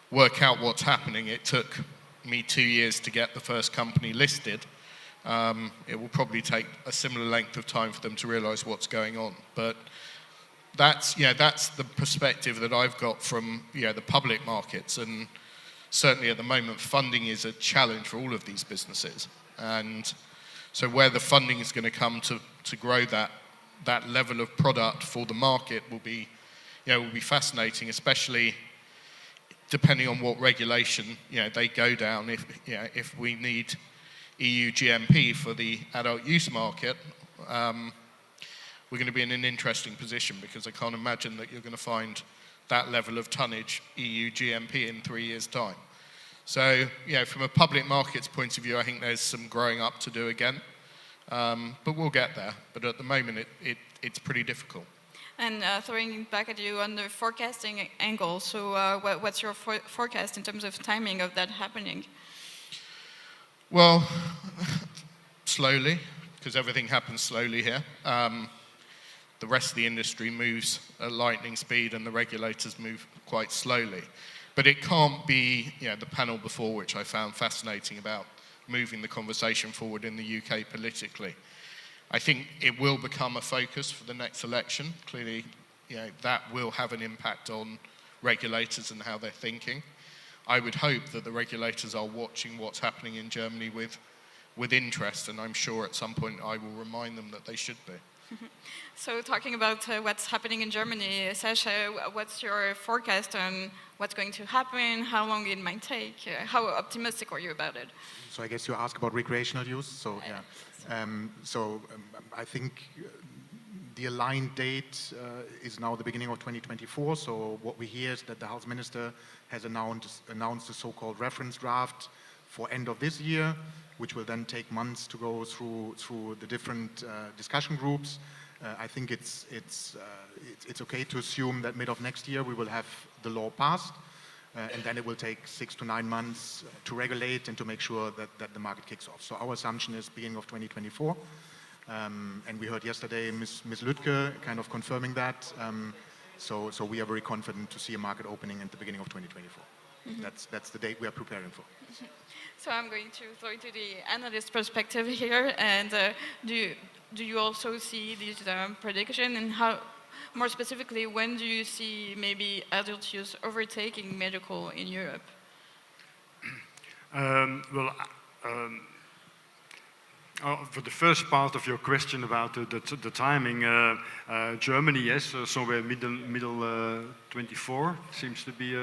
work out what's happening. It took me 2 years to get the first company listed. It will probably take a similar length of time for them to realise what's going on. But that's the perspective that I've got from the public markets, and certainly at the moment funding is a challenge for all of these businesses. And so where the funding is going to come to grow that level of product for the market will be fascinating, especially depending on what regulation they go down. If we need EU GMP for the adult use market, we're going to be in an interesting position, because I can't imagine that you're going to find that level of tonnage EU GMP in 3 years' time. So, from a public markets point of view, I think there's some growing up to do again. But we'll get there. But at the moment, it's pretty difficult. And throwing back at you on the forecasting angle, so what's your forecast in terms of timing of that happening? Well, slowly, because everything happens slowly here. The rest of the industry moves at lightning speed and the regulators move quite slowly. But it can't be, the panel before, which I found fascinating about moving the conversation forward in the UK politically. I think it will become a focus for the next election. Clearly, that will have an impact on regulators and how they're thinking. I would hope that the regulators are watching what's happening in Germany with interest, and I'm sure at some point I will remind them that they should be. So talking about what's happening in Germany, Sasha, what's your forecast on what's going to happen, how long it might take? How optimistic are you about it? So I guess you ask about recreational use. So yeah, I think the aligned date is now the beginning of 2024. So what we hear is that the health minister has announced a so-called reference draft for end of this year, which will then take months to go through the different discussion groups. I think it's okay to assume that mid of next year we will have the law passed, and then it will take 6 to 9 months to regulate and to make sure that the market kicks off. So our assumption is beginning of 2024, and we heard yesterday Ms. Lütke kind of confirming that. So we are very confident to see a market opening at the beginning of 2024. Mm-hmm. That's the date we are preparing for. So I'm going to throw it to the analyst perspective here, and do you also see this prediction, and how, more specifically, when do you see maybe adult use overtaking medical in Europe? For the first part of your question about the timing, Germany, yes, somewhere middle 24 seems to be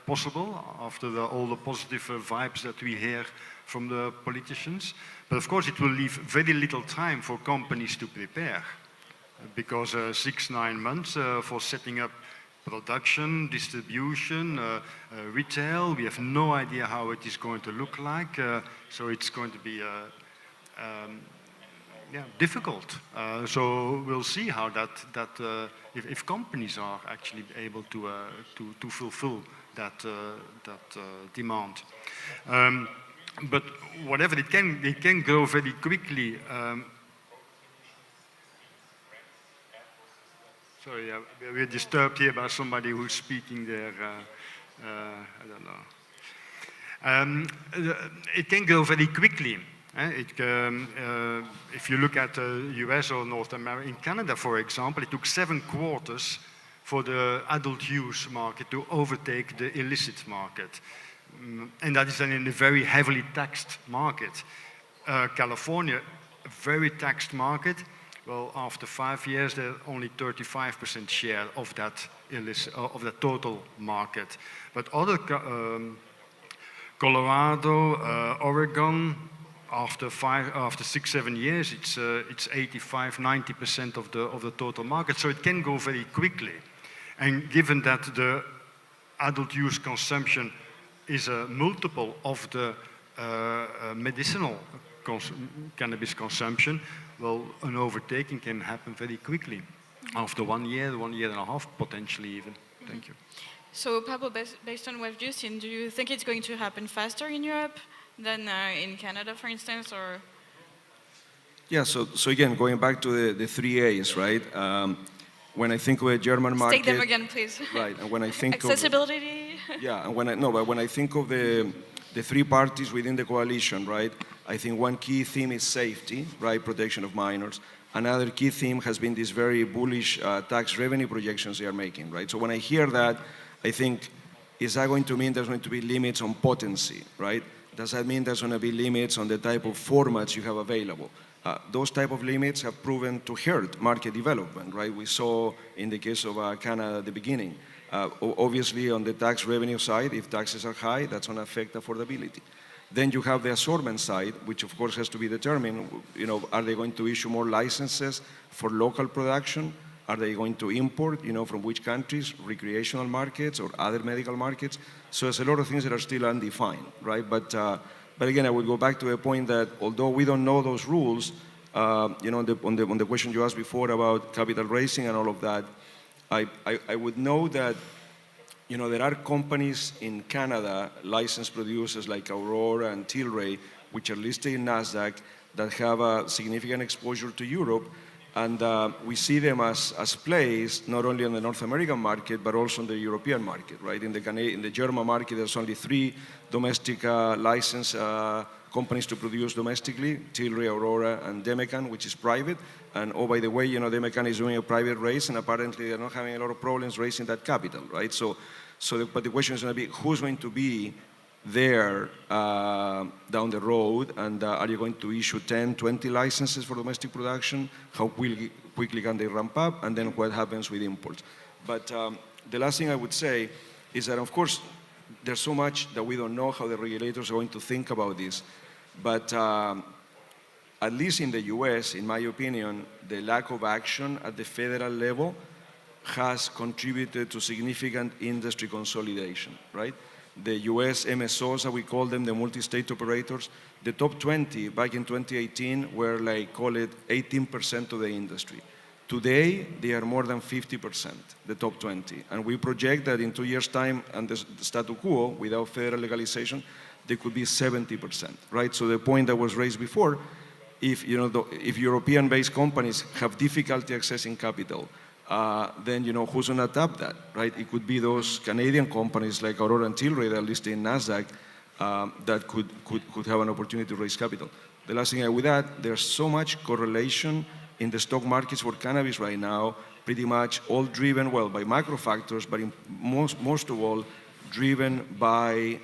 possible after all the positive vibes that we hear from the politicians. But of course it will leave very little time for companies to prepare, because 6-9 months for setting up production, distribution, retail, we have no idea how it is going to look like, so it's going to be difficult. So we'll see how if companies are actually able to fulfill that demand. But whatever, it can grow very quickly. Sorry, we're disturbed here by somebody who's speaking there. I don't know. It can grow very quickly. If you look at the US or North America, in Canada, for example, it took 7 quarters for the adult use market to overtake the illicit market. And that is then in a very heavily taxed market. California, a very taxed market. Well, after 5 years, they're only 35% share of that total market. But other Colorado, Oregon, after 6-7 years, it's 85-90% of the total market. So it can go very quickly. And given that the adult use consumption is a multiple of the medicinal cannabis consumption, well, an overtaking can happen very quickly. After 1 year, 1.5 years, potentially even. Thank you. So, Pablo, based on what you've seen, do you think it's going to happen faster in Europe than in Canada, for instance, or? Yeah, so again, going back to the 3 A's, right? When I think of a German market... Take them again, please. Right, and when I think accessibility. Yeah, and when I think of the 3 parties within the coalition, right? I think one key theme is safety, right? Protection of minors. Another key theme has been these very bullish tax revenue projections they are making, right? So when I hear that, I think, is that going to mean there's going to be limits on potency, right? Does that mean there's going to be limits on the type of formats you have available? Those type of limits have proven to hurt market development, right? We saw in the case of Canada at the beginning. Obviously, on the tax revenue side, if taxes are high, that's going to affect affordability. Then you have the assortment side, which of course has to be determined. Are they going to issue more licenses for local production? Are they going to import, from which countries, recreational markets or other medical markets? So there's a lot of things that are still undefined, right? But again, I would go back to the point that although we don't know those rules, on the question you asked before about capital raising and all of that, I would know that there are companies in Canada, licensed producers like Aurora and Tilray, which are listed in NASDAQ, that have a significant exposure to Europe. And we see them as plays, not only on the North American market, but also in the European market, right? In the German market, there's only 3 domestic licensed companies to produce domestically, Tilray, Aurora, and Demecan, which is private. And oh, by the way, Demecan is doing a private raise, and apparently they're not having a lot of problems raising that capital, right? But the question is going to be, who's going to be there down the road, and are you going to issue 10, 20 licenses for domestic production? How quickly can they ramp up? And then what happens with imports? But the last thing I would say is that, of course, there's so much that we don't know how the regulators are going to think about this. But at least in the US, in my opinion, the lack of action at the federal level has contributed to significant industry consolidation, right? The US MSOs, as we call them, the multi-state operators, the top 20 back in 2018 were call it 18% of the industry. Today, they are more than 50%, the top 20. And we project that in 2 years' time, and the status quo, without federal legalization, they could be 70%, right? So the point that was raised before, if European-based companies have difficulty accessing capital, then who's going to tap that, right? It could be those Canadian companies like Aurora and Tilray that are listed in NASDAQ that could have an opportunity to raise capital. The last thing I would add, there's so much correlation in the stock markets for cannabis right now, pretty much all driven, well, by macro factors, but most of all, driven by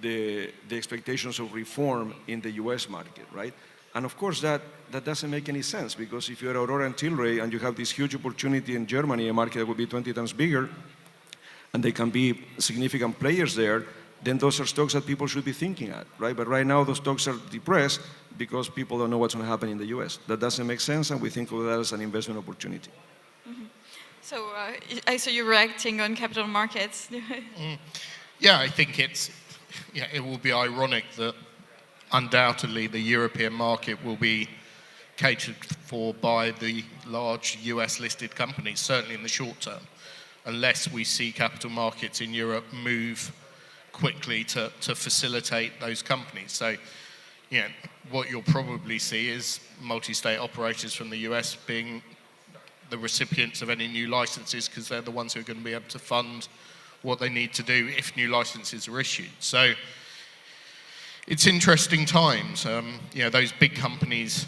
the expectations of reform in the US market, right? And of course, that doesn't make any sense, because if you're Aurora and Tilray and you have this huge opportunity in Germany, a market that would be 20 times bigger, and they can be significant players there, then those are stocks that people should be thinking at, right? But right now, those stocks are depressed because people don't know what's going to happen in the US. That doesn't make sense, and we think of that as an investment opportunity. Mm-hmm. So I saw you reacting on capital markets. Yeah, I think it will be ironic that undoubtedly the European market will be catered for by the large US-listed companies, certainly in the short term, unless we see capital markets in Europe move quickly to facilitate those companies. So, what you'll probably see is multi-state operators from the US being the recipients of any new licenses, because they're the ones who are going to be able to fund what they need to do if new licenses are issued. So it's interesting times. Those big companies,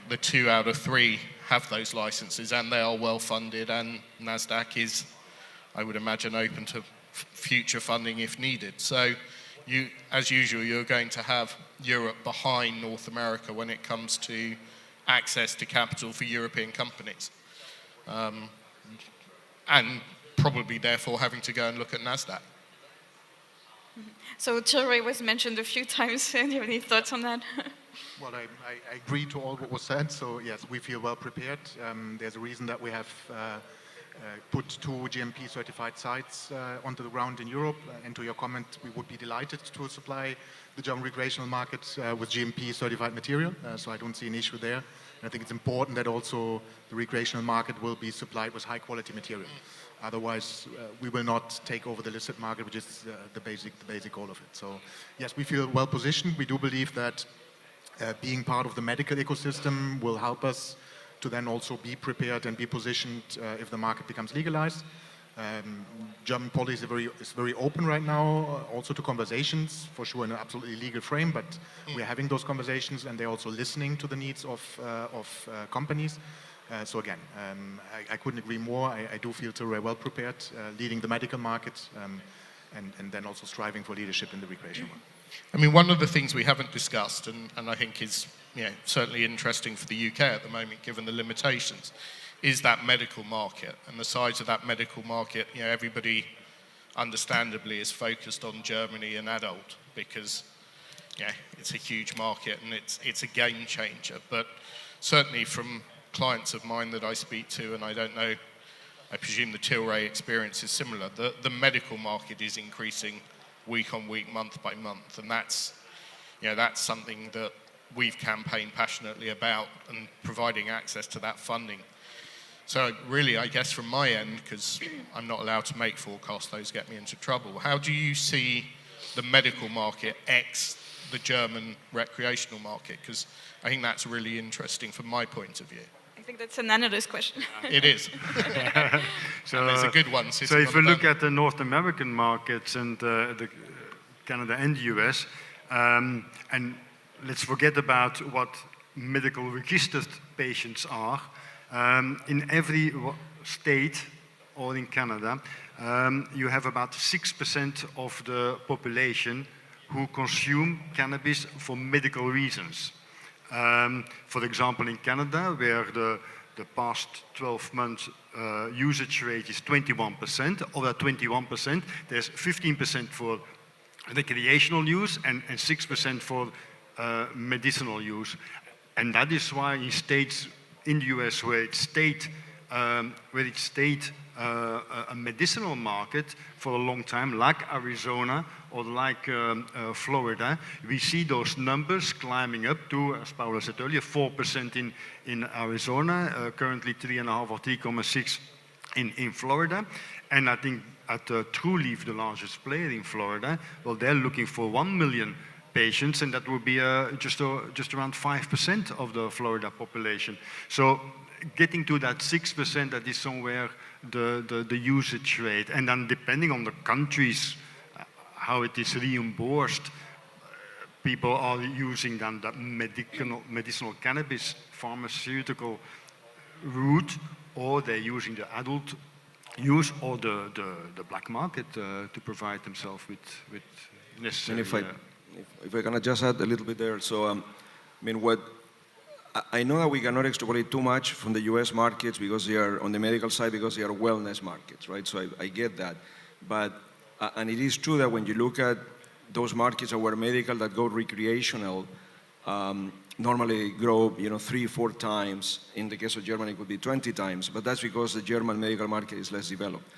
the 2 out of 3 have those licenses, and they are well funded, and NASDAQ is, I would imagine, open to future funding if needed. So as usual, you're going to have Europe behind North America when it comes to access to capital for European companies. And probably therefore having to go and look at NASDAQ. So Tilray was mentioned a few times. Do you have any thoughts on that? Well, I agree to all what was said. So yes, we feel well prepared. There's a reason that we have put 2 GMP certified sites onto the ground in Europe. And to your comment, we would be delighted to supply the German recreational market with GMP certified material. So I don't see an issue there. And I think it's important that also the recreational market will be supplied with high quality material. Otherwise, we will not take over the illicit market, which is the basic goal of it. So yes, we feel well positioned. We do believe that being part of the medical ecosystem will help us to then also be prepared and be positioned if the market becomes legalized. German policy is very open right now, also to conversations, for sure in an absolutely legal frame, but we're having those conversations, and they're also listening to the needs of companies. So again, I couldn't agree more. I do feel Tilray well prepared, leading the medical market, and then also striving for leadership in the recreational one. I mean, one of the things we haven't discussed, and I think is certainly interesting for the UK at the moment, given the limitations, is that medical market and the size of that medical market. Everybody understandably is focused on Germany and adult because it's a huge market and it's a game changer. But certainly from clients of mine that I speak to, and I don't know, I presume the Tilray experience is similar, the medical market is increasing week on week, month by month, and that's something that we've campaigned passionately about and providing access to that funding. So really, I guess from my end, because I'm not allowed to make forecasts, those get me into trouble, how do you see the medical market ex the German recreational market? Because I think that's really interesting from my point of view. I think that's an analyst question. It is. So, and there's a good one. So if we look at the North American markets and the Canada and the US, and let's forget about what medical registered patients are. In every state or in Canada, you have about 6% of the population who consume cannabis for medical reasons. For example, in Canada, where the past 12 months usage rate is 21%, of that 21%, there's 15% for recreational use and 6% for medicinal use. And that is why in states in the US where it stayed a medicinal market for a long time, like Arizona or like Florida, we see those numbers climbing up to, as Paula said earlier, 4% in Arizona, currently 3.5 or 3.6 in Florida. And I think at TrueLeaf, the largest player in Florida, well, they're looking for 1 million patients, and that would be just around 5% of the Florida population. So getting to that 6%, that is somewhere the usage rate. And then depending on the countries, how it is reimbursed, people are using then that medicinal cannabis pharmaceutical route, or they're using the adult use or the black market to provide themselves with necessary... If I can just add a little bit there. So, I mean, I know that we cannot extrapolate too much from the US markets because they are on the medical side, because they are wellness markets, right? So I get that. But, and it is true that when you look at those markets that were medical that go recreational, normally grow, 3-4 times. In the case of Germany, it could be 20 times, but that's because the German medical market is less developed.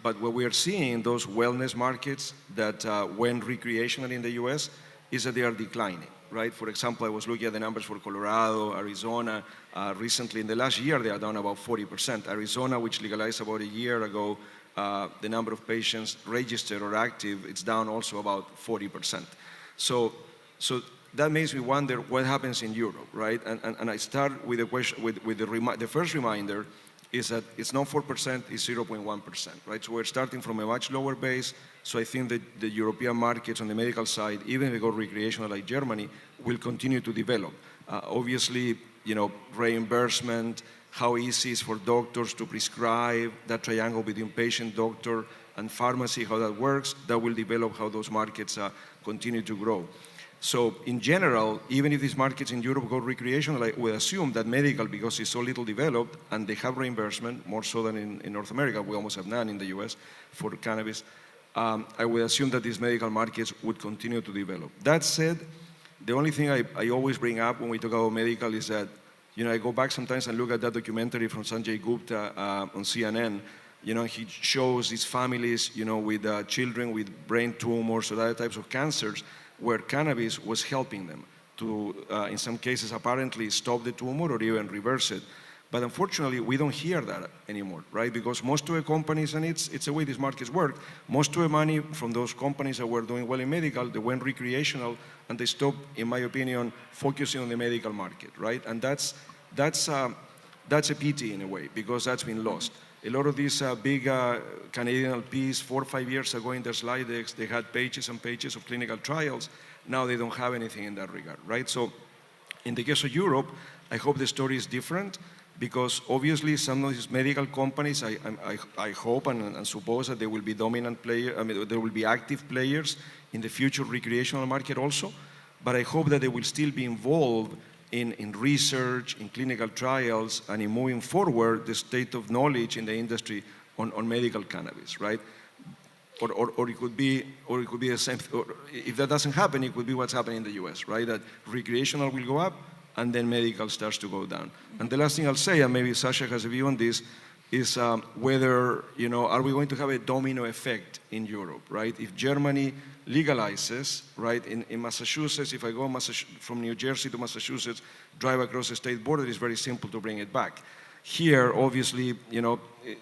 But what we are seeing in those wellness markets that went recreational in the US is that they are declining, right? For example, I was looking at the numbers for Colorado, Arizona. Recently, in the last year, they are down about 40%. Arizona, which legalized about a year ago, the number of patients registered or active, it's down also about 40%. So that makes me wonder what happens in Europe, right? And I start with the question, with the first reminder is that it's not 4%, it's 0.1%, right? So we're starting from a much lower base. So I think that the European markets on the medical side, even if they go recreational like Germany, will continue to develop. Obviously, reimbursement, how easy it is for doctors to prescribe, that triangle between patient, doctor, and pharmacy, how that works, that will develop how those markets continue to grow. So in general, even if these markets in Europe go recreational, I would assume that medical, because it's so little developed and they have reimbursement, more so than in North America, we almost have none in the US for cannabis, I would assume that these medical markets would continue to develop. That said, the only thing I always bring up when we talk about medical is that, I go back sometimes and look at that documentary from Sanjay Gupta on CNN. He shows these families, with children with brain tumors or other types of cancers, where cannabis was helping them to, in some cases, apparently stop the tumor or even reverse it. But unfortunately, we don't hear that anymore, right? Because most of the companies, and it's the way these markets work, most of the money from those companies that were doing well in medical, they went recreational, and they stopped, in my opinion, focusing on the medical market, right? And that's a pity in a way, because that's been lost. A lot of these big Canadian LPs, 4 or 5 years ago in their slide decks, they had pages and pages of clinical trials. Now they don't have anything in that regard, right? So in the case of Europe, I hope the story is different, because obviously some of these medical companies, I hope and suppose that they will be dominant players, there will be active players in the future recreational market also, but I hope that they will still be involved in research, in clinical trials, and in moving forward the state of knowledge in the industry on medical cannabis, right? Or it could be the same. Or if that doesn't happen, it could be what's happening in the US, right? That recreational will go up, and then medical starts to go down. And the last thing I'll say, and maybe Sasha has a view on this, is whether, are we going to have a domino effect in Europe, right? If Germany legalizes, right, in Massachusetts, if I go from New Jersey to Massachusetts, drive across the state border, it's very simple to bring it back. Here, obviously,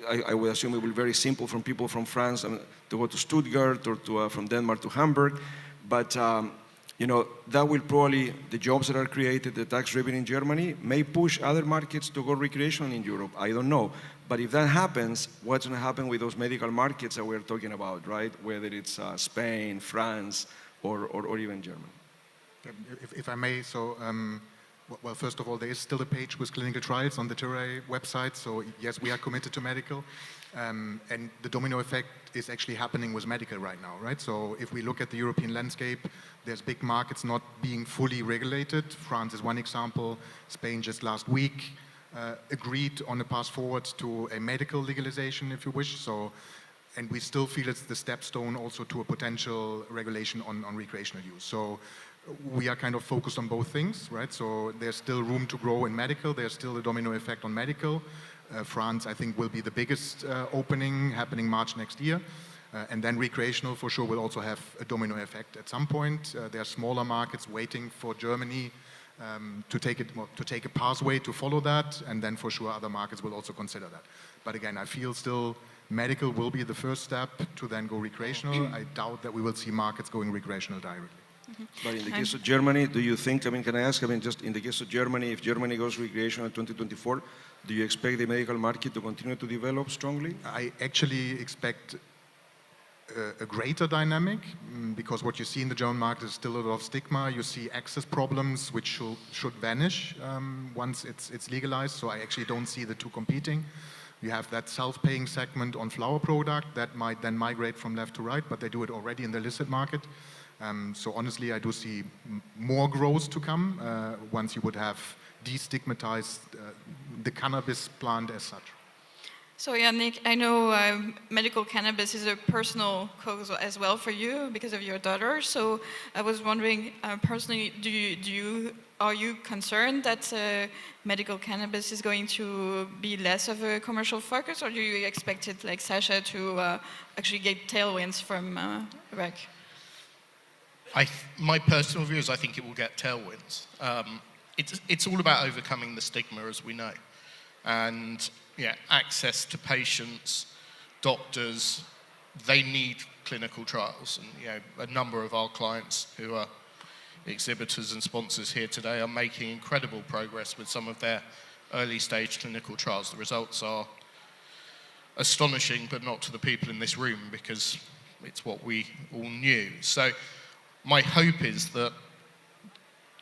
I would assume it will be very simple from people from France to go to Stuttgart or from Denmark to Hamburg, but that will probably, the jobs that are created, the tax revenue in Germany, may push other markets to go recreational in Europe. I don't know. But if that happens, what's going to happen with those medical markets that we're talking about, right? Whether it's Spain, France, or even Germany. If I may, so, well, first of all, there is still a page with clinical trials on the Tilray website. So yes, we are committed to medical. And the domino effect is actually happening with medical right now, right? So if we look at the European landscape, there's big markets not being fully regulated. France is one example. Spain just last week agreed on a path forward to a medical legalization, if you wish. So, and we still feel it's the stepstone also to a potential regulation on recreational use. So we are kind of focused on both things, right? So there's still room to grow in medical. There's still a domino effect on medical. France, I think, will be the biggest opening happening March next year. And then recreational, for sure, will also have a domino effect at some point. There are smaller markets waiting for Germany to take a pathway to follow that, and then for sure other markets will also consider that. But again, I feel still medical will be the first step to then go recreational. I doubt that we will see markets going recreational directly. But in the case of Germany, do you think, can I ask, just in the case of Germany, if Germany goes recreational in 2024, do you expect the medical market to continue to develop strongly? I actually expect a greater dynamic, because what you see in the German market is still a lot of stigma. You see access problems which should vanish once it's legalized, so I actually don't see the two competing. You have that self-paying segment on flower product that might then migrate from left to right, but they do it already in the illicit market. So honestly, I do see more growth to come once you would have destigmatized the cannabis plant as such. So yeah, Nick, I know medical cannabis is a personal cause as well for you because of your daughter. So I was wondering, personally, are you concerned that medical cannabis is going to be less of a commercial focus, or do you expect it, like Sasha, to actually get tailwinds from rec? My personal view is I think it will get tailwinds. It's all about overcoming the stigma, as we know. And yeah, access to patients, doctors, they need clinical trials. And a number of our clients who are exhibitors and sponsors here today are making incredible progress with some of their early stage clinical trials. The results are astonishing, but not to the people in this room, because it's what we all knew. So my hope is that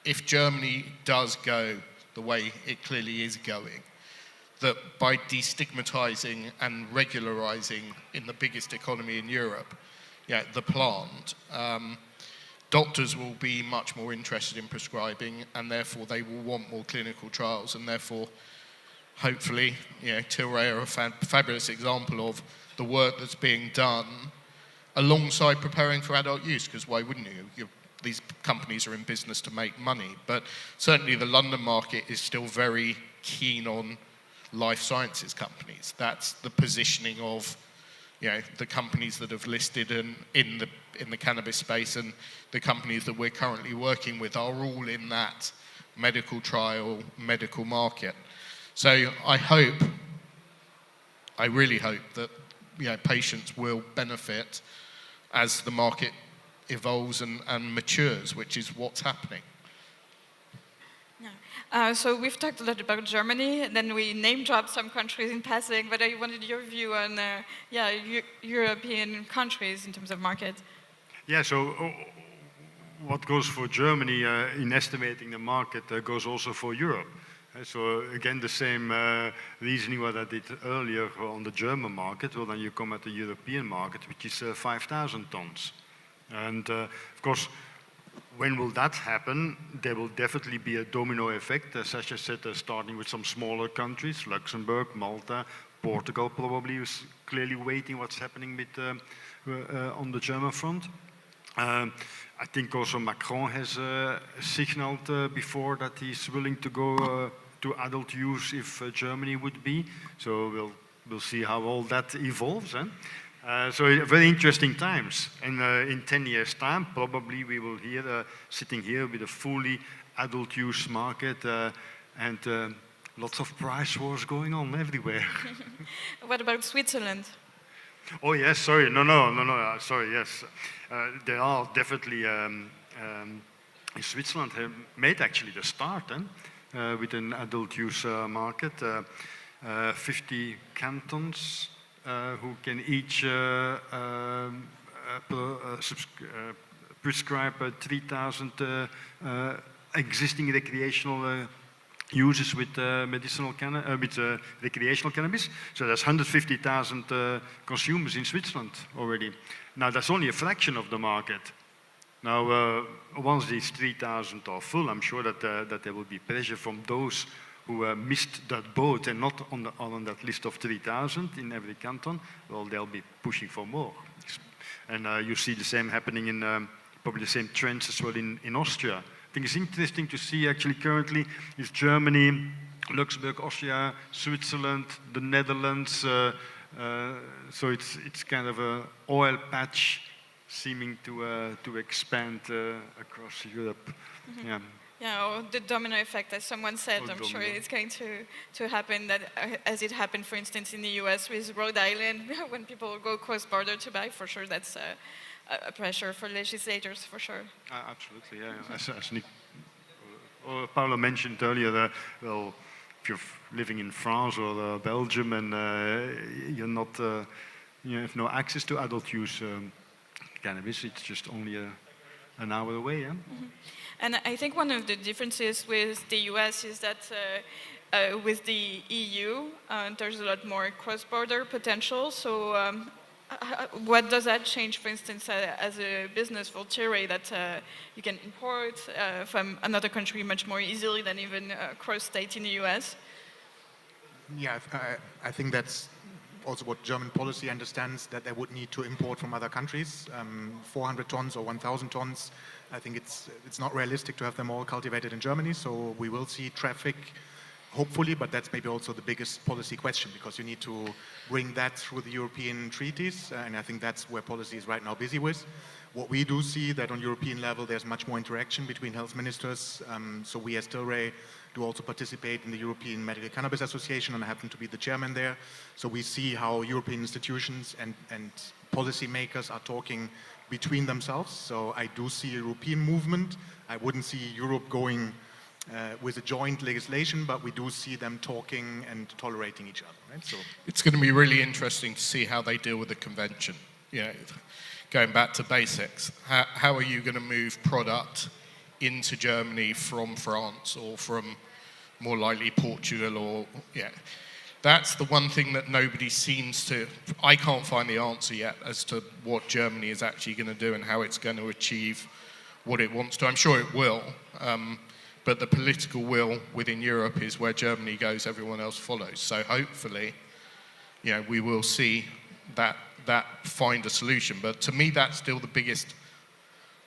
if Germany does go the way it clearly is going, that by destigmatizing and regularizing in the biggest economy in Europe, the plant, doctors will be much more interested in prescribing, and therefore they will want more clinical trials, and therefore, hopefully, Tilray are a fabulous example of the work that's being done alongside preparing for adult use, because why wouldn't you? These companies are in business to make money, but certainly the London market is still very keen on life sciences companies. That's the positioning of, the companies that have listed in the cannabis space, and the companies that we're currently working with are all in that medical trial, medical market. So I really hope that patients will benefit as the market evolves and matures, which is what's happening. So we've talked a lot about Germany, and then we name-dropped some countries in passing, but I wanted your view on European countries in terms of market. Yeah, so what goes for Germany in estimating the market goes also for Europe. So again, the same reasoning what I did earlier on the German market. Well, then you come at the European market, which is 5,000 tons. And of course, when will that happen? There will definitely be a domino effect, as Sasha said, starting with some smaller countries, Luxembourg, Malta, Portugal probably is clearly waiting what's happening with, on the German front. I think also Macron has signaled before that he's willing to go to adult use if Germany would be. So we'll we'll see how all that evolves. So very interesting times. And in 10 years' time, probably we will hear sitting here with a fully adult use market and lots of price wars going on everywhere. What about Switzerland? Oh yes, sorry, no, sorry, yes. They are definitely, in Switzerland have made actually the start with an adult use market. 50 cantons who can each prescribe 3,000 existing recreational users with recreational cannabis. So there's 150,000 consumers in Switzerland already. Now that's only a fraction of the market. Now once these 3,000 are full, I'm sure that there will be pressure from those who missed that boat and not on that list of 3,000 in every canton. Well, they'll be pushing for more. And you see the same happening in probably the same trends as well in Austria. I think it's interesting to see actually currently is Germany, Luxembourg, Austria, Switzerland, the Netherlands. So it's kind of an oil patch seeming to expand across Europe. Mm-hmm. Yeah. Yeah, or the domino effect, as someone said, I'm sure it's going to happen, that as it happened, for instance, in the US with Rhode Island, when people go cross-border to buy, for sure that's a pressure for legislators, for sure. Absolutely, yeah. As Nick, Paolo mentioned earlier, well, if you're living in France or Belgium and you're not, you have no access to adult use cannabis, it's just only an hour away. Yeah? Mm-hmm. And I think one of the differences with the US is that with the EU, there's a lot more cross-border potential. So what does that change, for instance, as a business for Thierry, that you can import from another country much more easily than even cross-state in the US? Yeah, I think that's also what German policy understands, that they would need to import from other countries. 400 tons or 1,000 tons, I think it's not realistic to have them all cultivated in Germany, so we will see traffic, hopefully, but that's maybe also the biggest policy question, because you need to bring that through the European treaties, and I think that's where policy is right now busy with. What we do see that on European level, there's much more interaction between health ministers, so we as Tilray do also participate in the European Medical Cannabis Association, and I happen to be the chairman there. So we see how European institutions and policymakers are talking between themselves. So I do see a European movement. I wouldn't see Europe going with a joint legislation, but we do see them talking and tolerating each other. Right? So it's going to be really interesting to see how they deal with the convention. You know, going back to basics, how are you going to move product into Germany from France or from more likely Portugal or, yeah. That's the one thing that nobody seems to, I can't find the answer yet as to what Germany is actually going to do and how it's going to achieve what it wants to. I'm sure it will, but the political will within Europe is where Germany goes, everyone else follows. So hopefully, you know, we will see that find a solution. But to me, that's still the biggest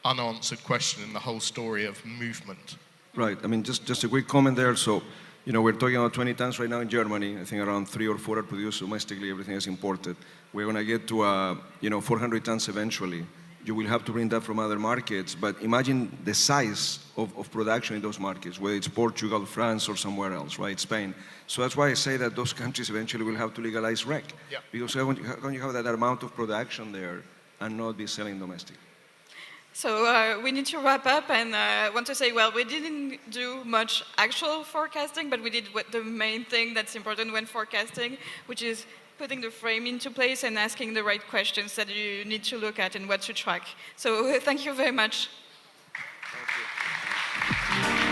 unanswered question in the whole story of movement. Right. I mean, just a quick comment there. So, you know, we're talking about 20 tons right now in Germany. I think around 3 or 4 are produced domestically. Everything is imported. We're going to get to, 400 tons eventually. You will have to bring that from other markets. But imagine the size of production in those markets, whether it's Portugal, France, or somewhere else, right? Spain. So that's why I say that those countries eventually will have to legalize rec. Yeah. Because how can you have that amount of production there and not be selling domestic? So we need to wrap up, and I want to say, well, we didn't do much actual forecasting, but we did the main thing that's important when forecasting, which is putting the frame into place and asking the right questions that you need to look at and what to track. So thank you very much. Thank you.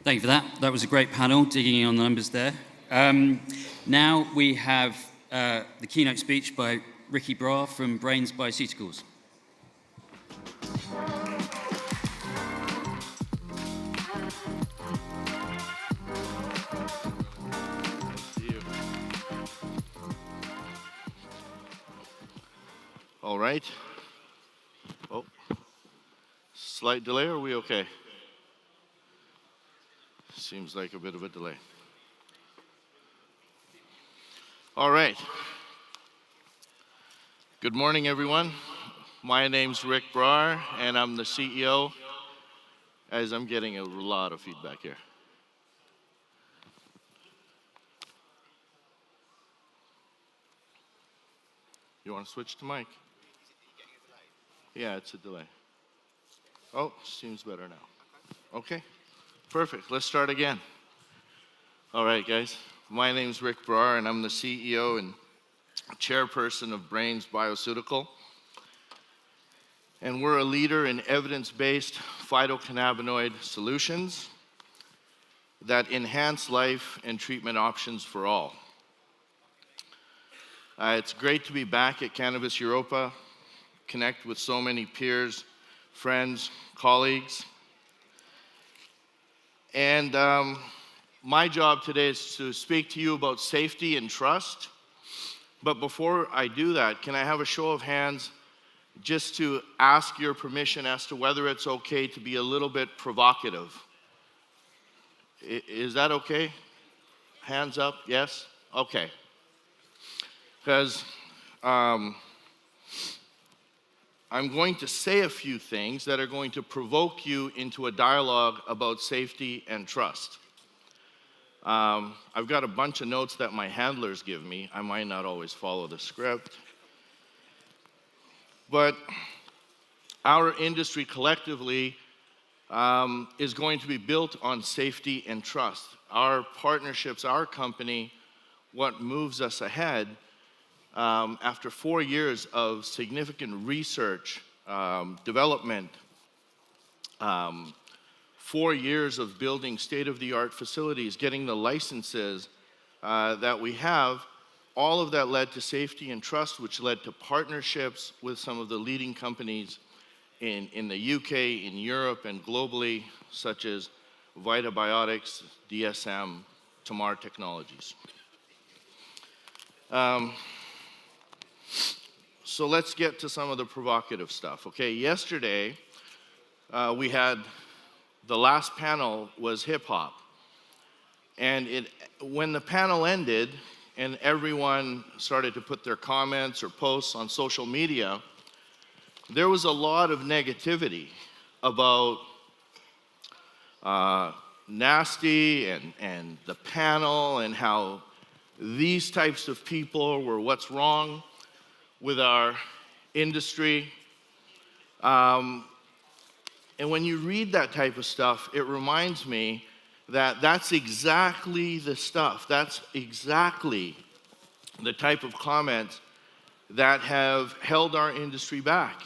Thank you for that. That was a great panel, digging in on the numbers there. Now we have the keynote speech by Ricky Brar from Brains Bioceuticals. All right. Oh, slight delay, or are we okay? Seems like a bit of a delay. All right. Good morning, everyone. My name's Rick Brar, and I'm the CEO, as I'm getting a lot of feedback here. You want to switch to mic? Yeah, it's a delay. Oh, seems better now. Okay, perfect. Let's start again. All right, guys. My name's Rick Brar, and I'm the CEO and chairperson of Brains Bioceutical. And we're a leader in evidence-based phytocannabinoid solutions that enhance life and treatment options for all. It's great to be back at Cannabis Europa, connect with so many peers, friends, colleagues. And my job today is to speak to you about safety and trust. But before I do that, can I have a show of hands just to ask your permission as to whether it's okay to be a little bit provocative? Is that okay? Hands up, yes? Okay. Because I'm going to say a few things that are going to provoke you into a dialogue about safety and trust. I've got a bunch of notes that my handlers give me. I might not always follow the script. But our industry collectively is going to be built on safety and trust. Our partnerships, our company, what moves us ahead after 4 years of significant research, development, 4 years of building state-of-the-art facilities, getting the licenses that we have, all of that led to safety and trust, which led to partnerships with some of the leading companies in the UK, in Europe, and globally, such as Vita Biotics, DSM, Tamar Technologies. So let's get to some of the provocative stuff. Okay, yesterday we had the last panel was hip hop, and when the panel ended and everyone started to put their comments or posts on social media, there was a lot of negativity about Nasty and the panel and how these types of people were what's wrong with our industry. And when you read that type of stuff, it reminds me that that's exactly the stuff, that's exactly the type of comments that have held our industry back.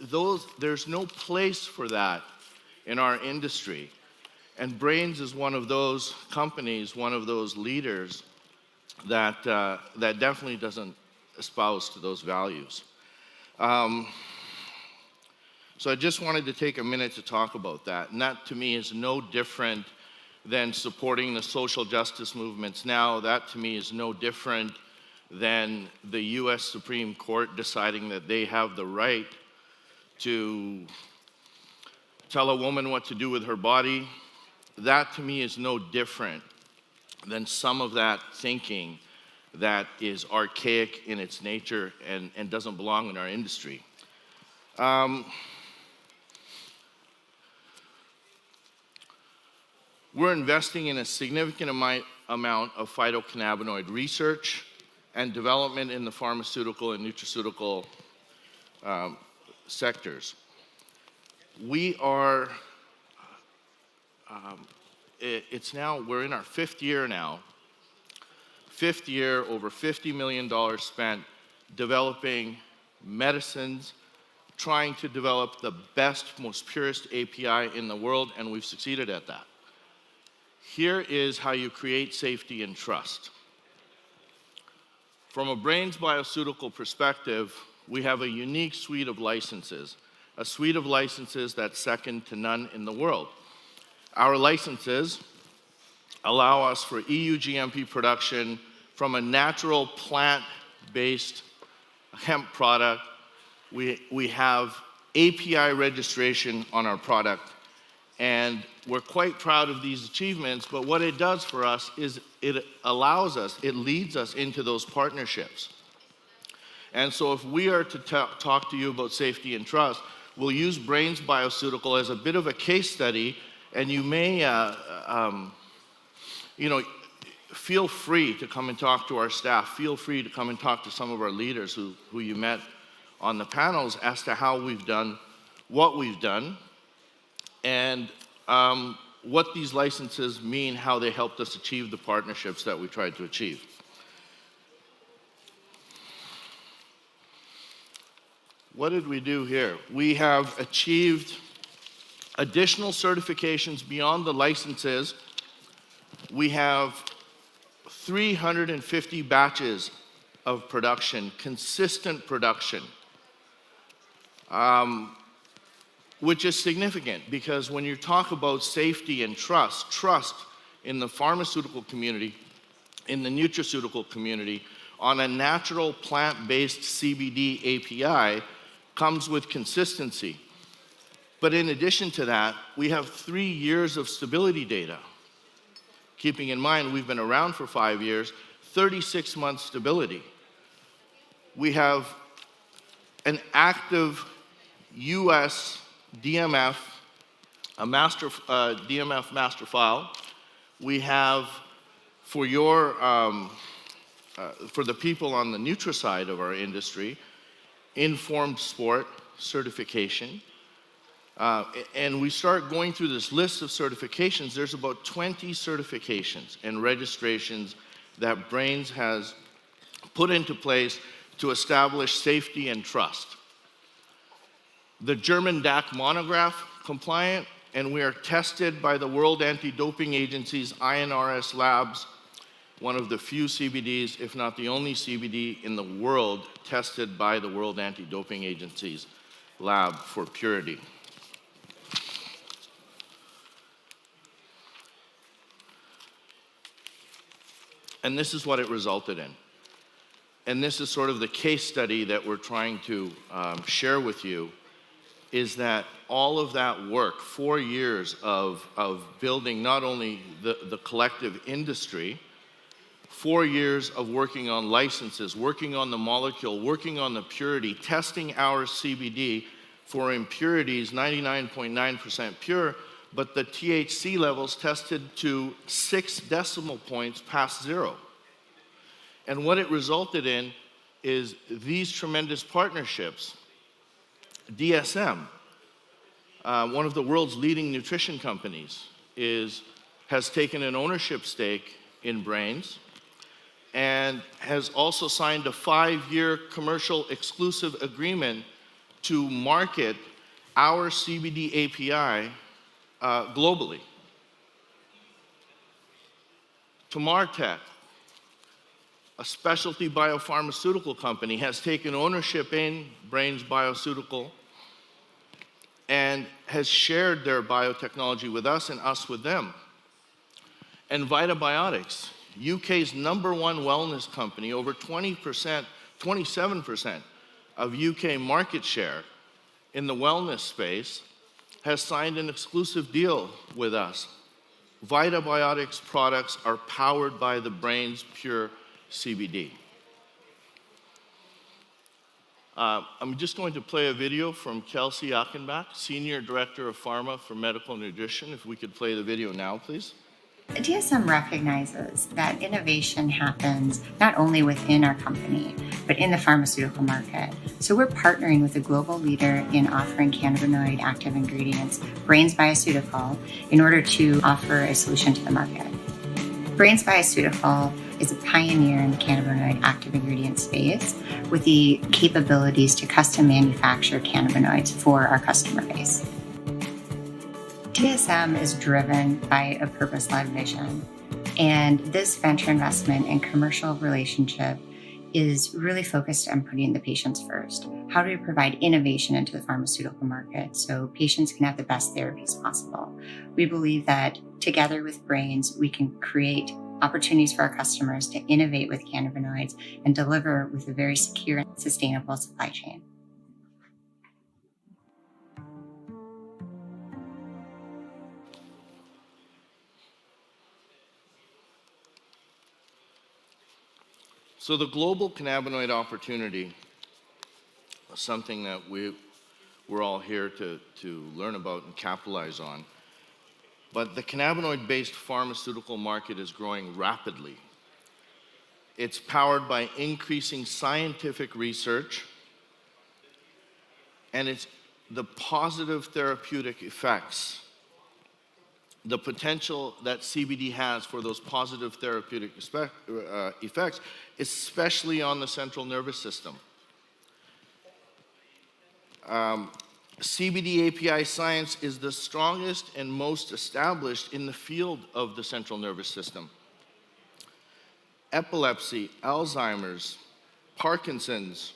There's no place for that in our industry. And Brains is one of those companies, one of those leaders that definitely doesn't espouse to those values. So I just wanted to take a minute to talk about that. And that to me is no different than supporting the social justice movements now. That to me is no different than the US Supreme Court deciding that they have the right to tell a woman what to do with her body. That to me is no different than some of that thinking that is archaic in its nature and doesn't belong in our industry. We're investing in a significant amount of phytocannabinoid research and development in the pharmaceutical and nutraceutical sectors. We are, we're in our 5th year now. 5th year, over $50 million spent developing medicines, trying to develop the best, most purest API in the world, and we've succeeded at that. Here is how you create safety and trust. From a Brains Bioceutical perspective, we have a unique suite of licenses, a suite of licenses that's second to none in the world. Our licenses allow us for EU GMP production from a natural plant-based hemp product. We have API registration on our product, and we're quite proud of these achievements, but what it does for us is it leads us into those partnerships. And so if we are to talk to you about safety and trust, we'll use Brains Bioceutical as a bit of a case study, and you may, feel free to come and talk to our staff. Feel free to come and talk to some of our leaders who you met on the panels as to how we've done what we've done, and what these licenses mean, how they helped us achieve the partnerships that we tried to achieve. What did we do here? We have achieved additional certifications beyond the licenses. We have 350 batches of production, consistent production, which is significant because when you talk about safety and trust in the pharmaceutical community, in the nutraceutical community, on a natural plant-based CBD API comes with consistency. But in addition to that, we have 3 years of stability data. Keeping in mind, we've been around for 5 years, 36 months stability. We have an active US DMF, a DMF master file. We have, for the people on the Nutra side of our industry, informed sport certification. And we start going through this list of certifications. There's about 20 certifications and registrations that Brains has put into place to establish safety and trust. The German DAC monograph compliant, and we are tested by the World Anti-Doping Agency's INRS labs, one of the few CBDs, if not the only CBD in the world, tested by the World Anti-Doping Agency's lab for purity. And this is what it resulted in. And this is sort of the case study that we're trying to share with you, is that all of that work, 4 years of building not only the collective industry, 4 years of working on licenses, working on the molecule, working on the purity, testing our CBD for impurities, 99.9% pure, but the THC levels tested to 6 decimal points past 0. And what it resulted in is these tremendous partnerships. DSM, one of the world's leading nutrition companies, has taken an ownership stake in Brains and has also signed a 5-year commercial exclusive agreement to market our CBD API globally. Tomartech, a specialty biopharmaceutical company, has taken ownership in Brains Bioceutical and has shared their biotechnology with us and us with them. And Vitabiotics, UK's #1 wellness company, over 20%, 27% of UK market share in the wellness space, has signed an exclusive deal with us. Vitabiotics products are powered by the Brains Pure CBD. I'm just going to play a video from Kelsey Achenbach, Senior Director of Pharma for Medical Nutrition. If we could play the video now, please. DSM recognizes that innovation happens not only within our company, but in the pharmaceutical market. So we're partnering with a global leader in offering cannabinoid active ingredients, Brains Bioceutical, in order to offer a solution to the market. Brains Bioceutical is a pioneer in the cannabinoid active ingredient space with the capabilities to custom manufacture cannabinoids for our customer base. TSM is driven by a purpose-led vision, and this venture investment and commercial relationship is really focused on putting the patients first. How do we provide innovation into the pharmaceutical market so patients can have the best therapies possible? We believe that together with Brains, we can create opportunities for our customers to innovate with cannabinoids and deliver with a very secure and sustainable supply chain. So the global cannabinoid opportunity is something that we're all here to learn about and capitalize on. But the cannabinoid-based pharmaceutical market is growing rapidly. It's powered by increasing scientific research, and it's the positive therapeutic effects, the potential that CBD has for those positive therapeutic effects, especially on the central nervous system. CBD API science is the strongest and most established in the field of the central nervous system. Epilepsy, Alzheimer's, Parkinson's,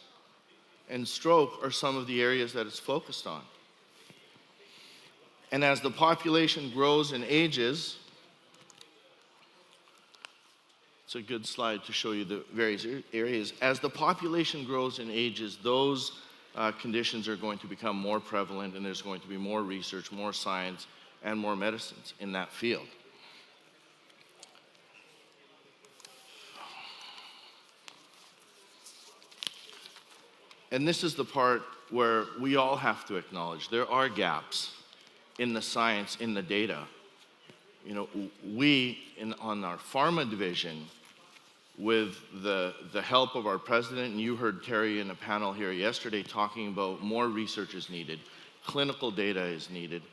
and stroke are some of the areas that it's focused on. And as the population grows and ages, it's a good slide to show you the various areas. As the population grows and ages, those conditions are going to become more prevalent, and there's going to be more research, more science, and more medicines in that field. And this is the part where we all have to acknowledge there are gaps in the science, in the data. You know, on our pharma division, with the help of our president, and you heard Terry in a panel here yesterday talking about more research is needed, clinical data is needed,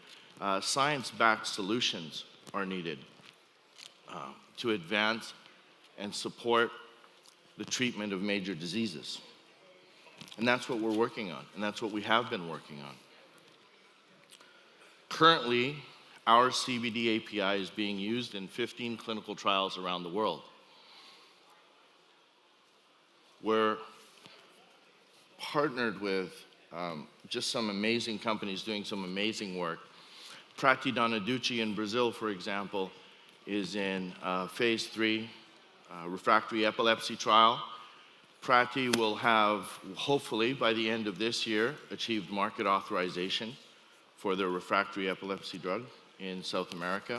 science-backed solutions are needed to advance and support the treatment of major diseases. And that's what we're working on, and that's what we have been working on. Currently, our CBD API is being used in 15 clinical trials around the world. We're partnered with just some amazing companies doing some amazing work. Prati Donaducci in Brazil, for example, is in phase 3 refractory epilepsy trial. Prati will have, hopefully by the end of this year, achieved market authorization for their refractory epilepsy drug in South America.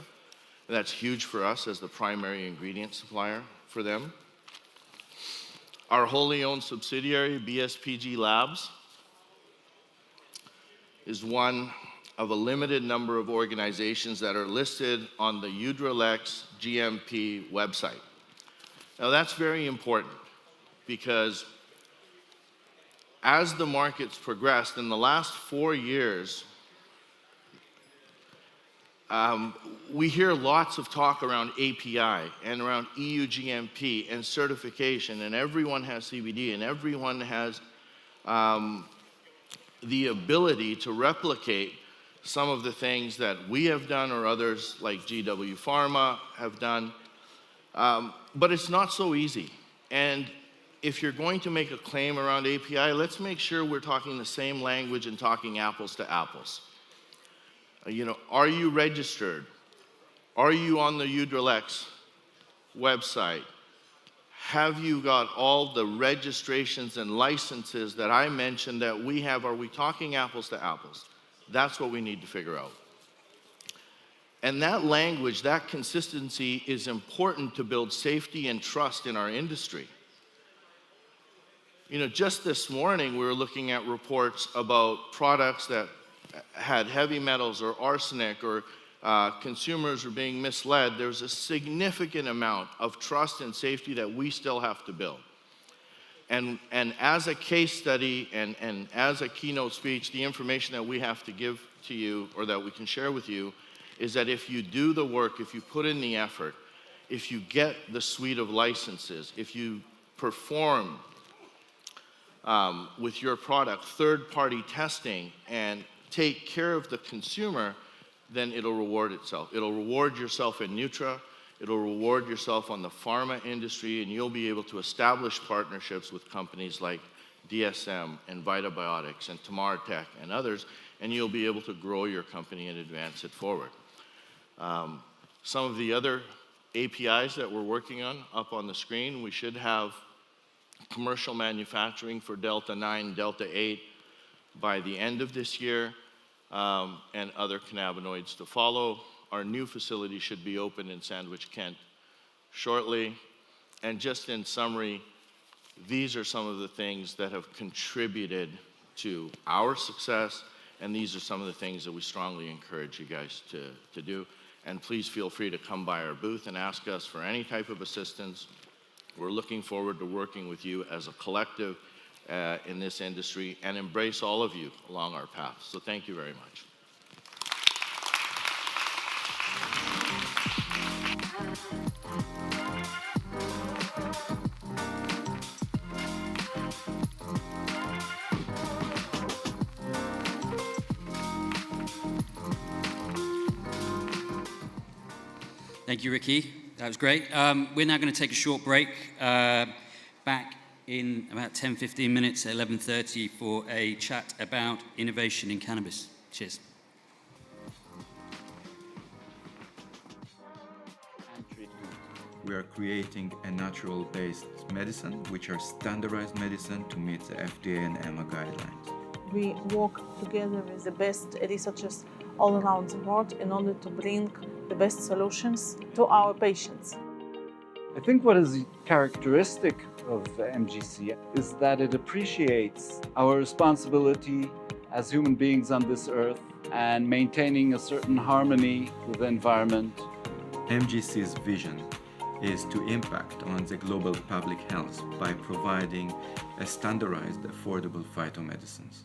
And that's huge for us as the primary ingredient supplier for them. Our wholly owned subsidiary, BSPG Labs, is one of a limited number of organizations that are listed on the Udrelex GMP website. Now that's very important because as the market's progressed in the last 4 years, we hear lots of talk around API and around EU GMP and certification, and everyone has CBD and everyone has the ability to replicate some of the things that we have done or others like GW Pharma have done. But it's not so easy. And if you're going to make a claim around API, let's make sure we're talking the same language and talking apples to apples. You know, are you registered? Are you on the Udrelex website? Have you got all the registrations and licenses that I mentioned that we have? Are we talking apples to apples? That's what we need to figure out. And that language, that consistency is important to build safety and trust in our industry. You know, just this morning we were looking at reports about products that had heavy metals or arsenic, or consumers were being misled. There's a significant amount of trust and safety that we still have to build. And as a case study and as a keynote speech, the information that we have to give to you, or that we can share with you, is that if you do the work, if you put in the effort, if you get the suite of licenses, if you perform with your product third-party testing and take care of the consumer, then it'll reward itself. It'll reward yourself in Nutra, it'll reward yourself on the pharma industry, and you'll be able to establish partnerships with companies like DSM and Vitabiotics and Tamartech and others, and you'll be able to grow your company and advance it forward. Some of the other APIs that we're working on up on the screen, we should have commercial manufacturing for Delta 9, Delta 8 by the end of this year, and other cannabinoids to follow. Our new facility should be open in Sandwich, Kent shortly. And just in summary, these are some of the things that have contributed to our success, and these are some of the things that we strongly encourage you guys to do. And please feel free to come by our booth and ask us for any type of assistance. We're looking forward to working with you as a collective in this industry and embrace all of you along our path. So thank you very much. Thank you, Ricky. That was great. We're now going to take a short break. Back in about 10, 15 minutes at 11:30 for a chat about innovation in cannabis. Cheers. We are creating a natural-based medicine, which are standardized medicine to meet the FDA and EMA guidelines. We work together with the best researchers all around the world in order to bring the best solutions to our patients. I think what is characteristic of MGC is that it appreciates our responsibility as human beings on this earth and maintaining a certain harmony with the environment. MGC's vision is to impact on the global public health by providing a standardized, affordable phytomedicines.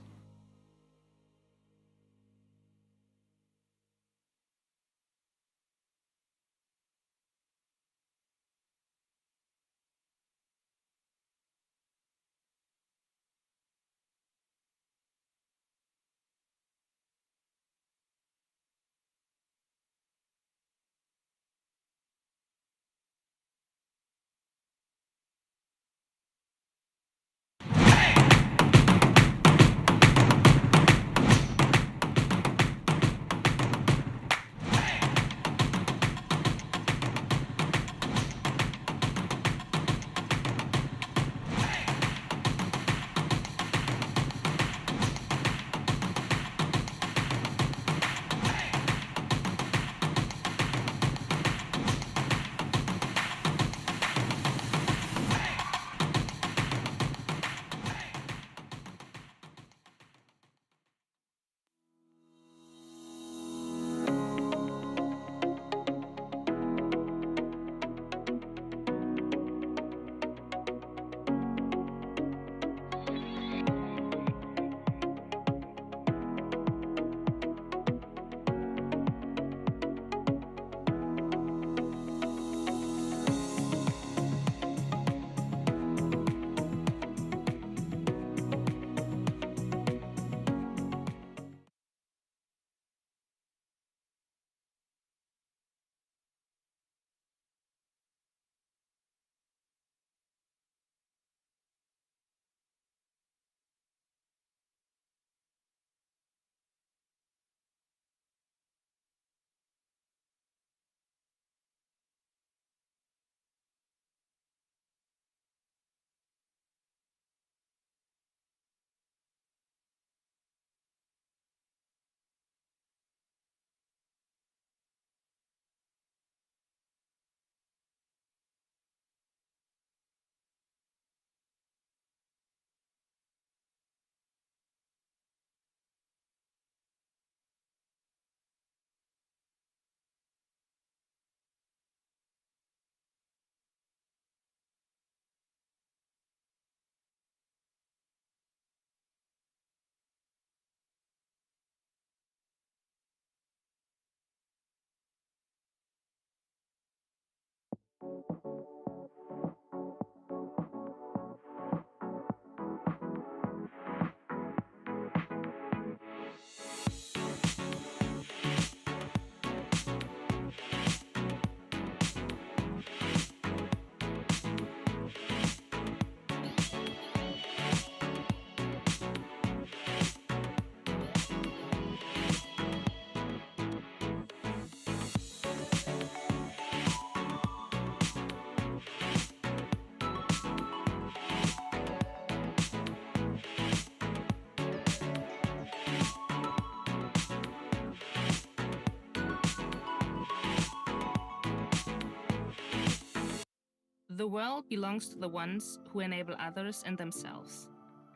The world belongs to the ones who enable others and themselves.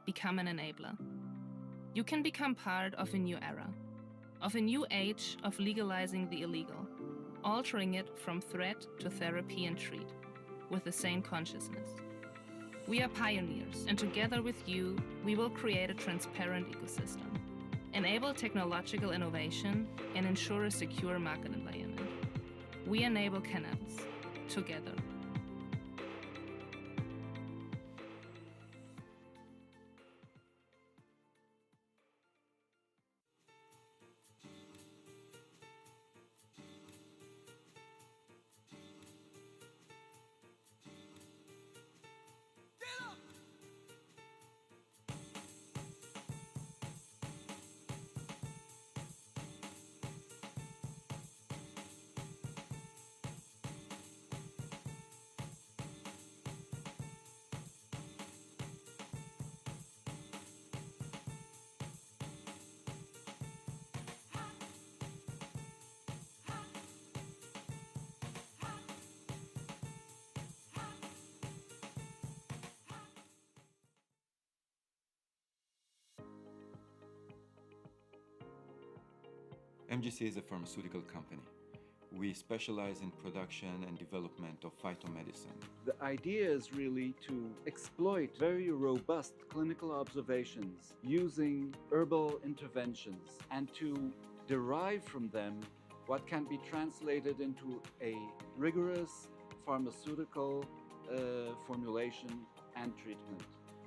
Become an enabler. You can become part of a new era, of a new age of legalizing the illegal, altering it from threat to therapy and treat, with the same consciousness. We are pioneers, and together with you, we will create a transparent ecosystem, enable technological innovation, and ensure a secure market environment. We enable cannabis, together. MGC is a pharmaceutical company. We specialize in production and development of phytomedicine. The idea is really to exploit very robust clinical observations using herbal interventions and to derive from them what can be translated into a rigorous pharmaceutical formulation and treatment.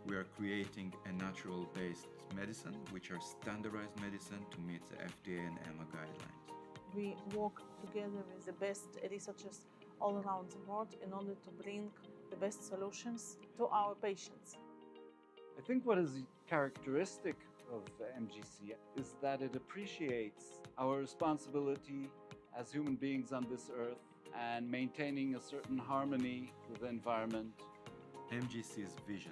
We are creating a natural-based medicine, which are standardized medicine to meet the FDA and EMA guidelines. We work together with the best researchers all around the world in order to bring the best solutions to our patients. I think what is characteristic of MGC is that it appreciates our responsibility as human beings on this earth and maintaining a certain harmony with the environment. MGC's vision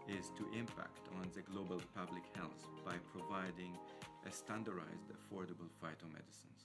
is to impact on the global public health by providing a standardized, affordable phytomedicines.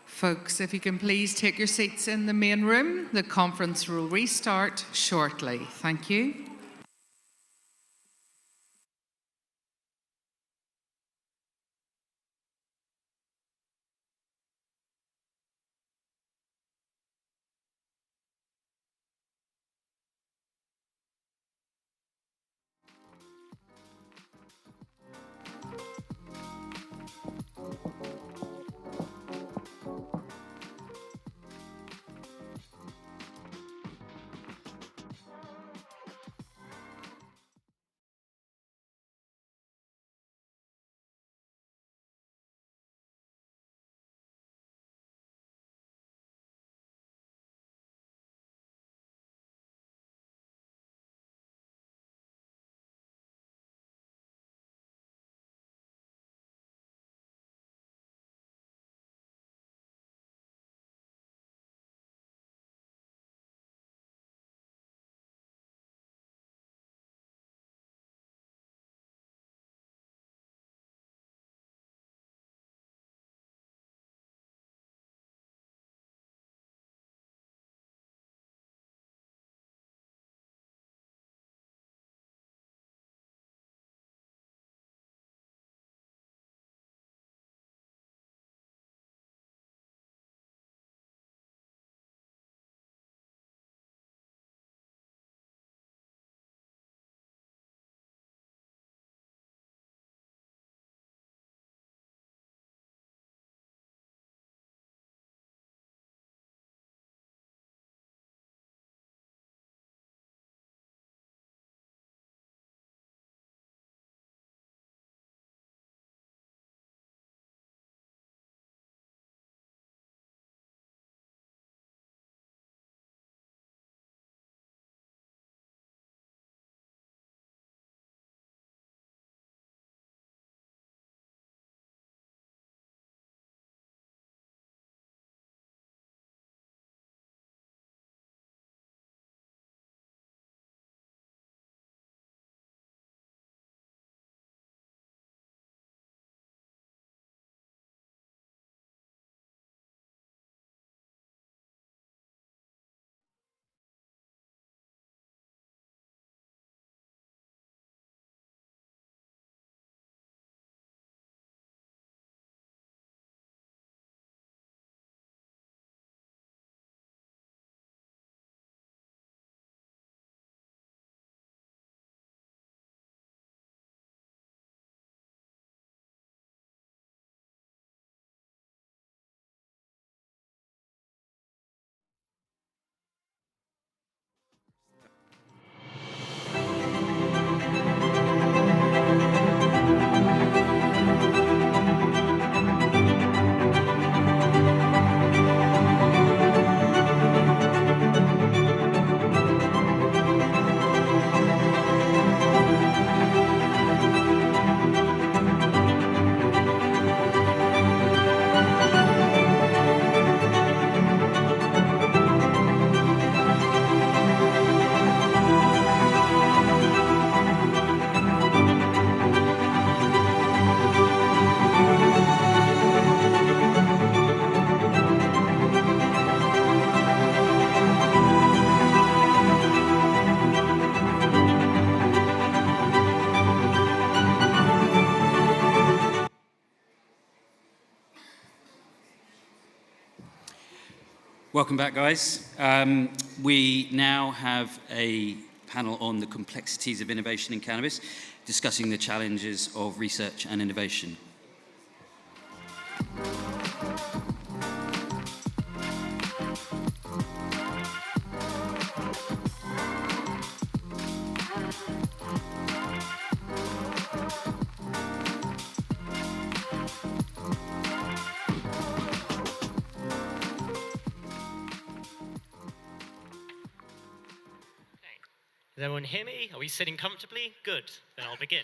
Folks, if you can please take your seats in the main room, the conference will restart shortly. Thank you. Welcome back, guys. We now have a panel on the complexities of innovation in cannabis, discussing the challenges of research and innovation. Does everyone hear me? Are we sitting comfortably? Good, then I'll begin.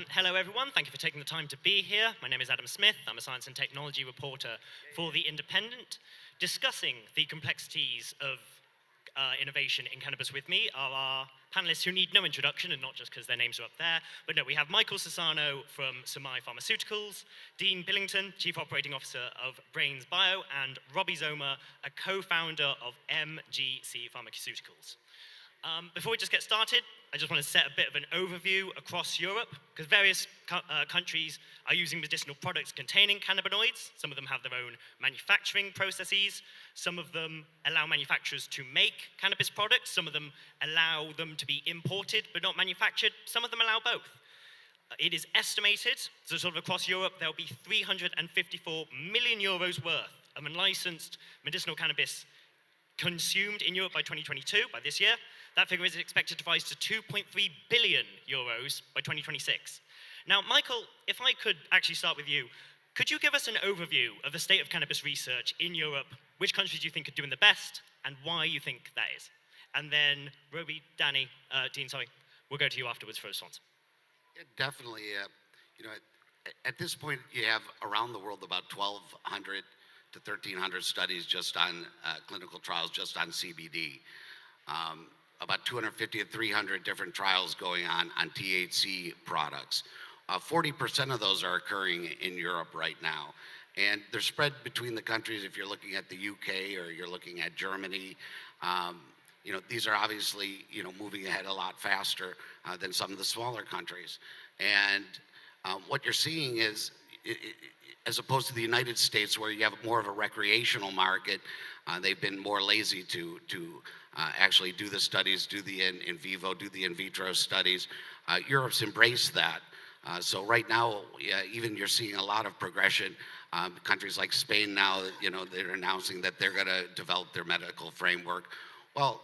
Hello everyone, thank you for taking the time to be here. My name is Adam Smith, I'm a science and technology reporter for The Independent. Discussing the complexities of innovation in cannabis with me are our panelists who need no introduction, and not just because their names are up there, but no, we have Michael Sassano from Somai Pharmaceuticals, Dean Billington, Chief Operating Officer of Brains Bio, and Robbie Zomer, a co-founder of MGC Pharmaceuticals. Before we just get started, I just want to set a bit of an overview across Europe, because various countries are using medicinal products containing cannabinoids. Some of them have their own manufacturing processes. Some of them allow manufacturers to make cannabis products. Some of them allow them to be imported but not manufactured. Some of them allow both. It is estimated, so sort of across Europe, there'll be 354 million euros worth of unlicensed medicinal cannabis consumed in Europe by 2022, by this year. That figure is expected to rise to 2.3 billion euros by 2026. Now, Michael, if I could actually start with you, could you give us an overview of the state of cannabis research in Europe, which countries you think are doing the best, and why you think that is? And then Roby, Danny, Dean, sorry, we'll go to you afterwards for a response. Yeah, definitely. You know, at this point, you have around the world about 1,200 to 1,300 studies just on clinical trials, just on CBD. About 250 to 300 different trials going on THC products. 40% of those are occurring in Europe right now. And they're spread between the countries. If you're looking at the UK or you're looking at Germany, you know, these are obviously, you know, moving ahead a lot faster than some of the smaller countries. And what you're seeing is, as opposed to the United States, where you have more of a recreational market, they've been more lazy to actually do the studies, do the in vivo, do the in vitro studies. Europe's embraced that. So right now, even you're seeing a lot of progression. Countries like Spain now, you know, they're announcing that they're going to develop their medical framework. Well,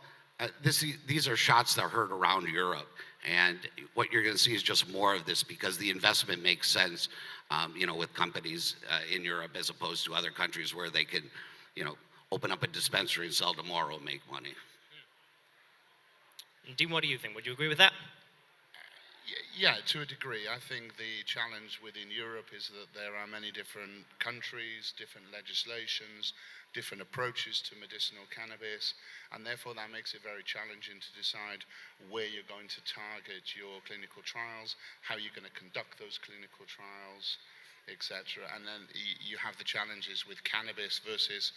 these are shots that are heard around Europe. And what you're going to see is just more of this, because the investment makes sense, you know, with companies in Europe, as opposed to other countries where they can, you know, open up a dispensary and sell tomorrow and make money. Dean, what do you think? Would you agree with that? Yeah, to a degree. I think the challenge within Europe is that there are many different countries, different legislations, different approaches to medicinal cannabis, and therefore that makes it very challenging to decide where you're going to target your clinical trials, how you're going to conduct those clinical trials, etc. And then you have the challenges with cannabis versus,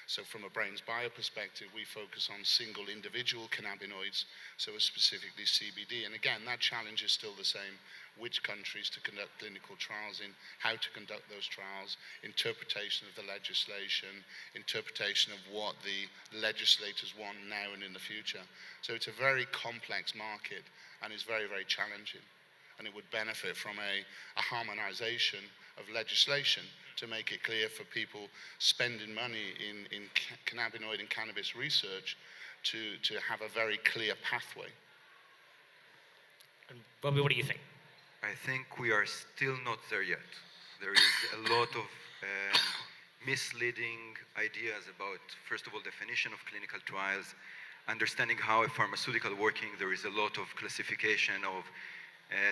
so from a Brains Bio perspective, we focus on single individual cannabinoids, so specifically CBD. And again, that challenge is still the same. Which countries to conduct clinical trials in, how to conduct those trials, interpretation of the legislation, interpretation of what the legislators want now and in the future. So it's a very complex market, and it's very, very challenging. And it would benefit from a harmonization of legislation to make it clear for people spending money in cannabinoid and cannabis research to have a very clear pathway. And Robbie, what do you think? I think we are still not there yet. There is a lot of misleading ideas about, first of all, definition of clinical trials, understanding how a pharmaceutical working. There is a lot of classification of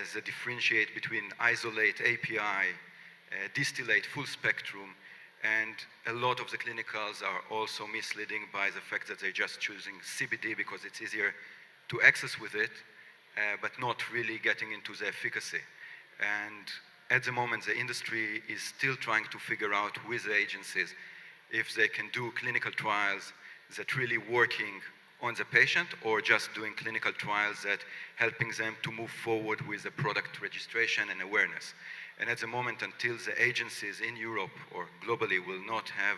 as a differentiate between isolate, API, distillate, full spectrum, and a lot of the clinicals are also misleading by the fact that they're just choosing CBD because it's easier to access with it, but not really getting into the efficacy. And at the moment, the industry is still trying to figure out with the agencies if they can do clinical trials that really working on the patient, or just doing clinical trials that helping them to move forward with the product registration and awareness. And at the moment, until the agencies in Europe or globally will not have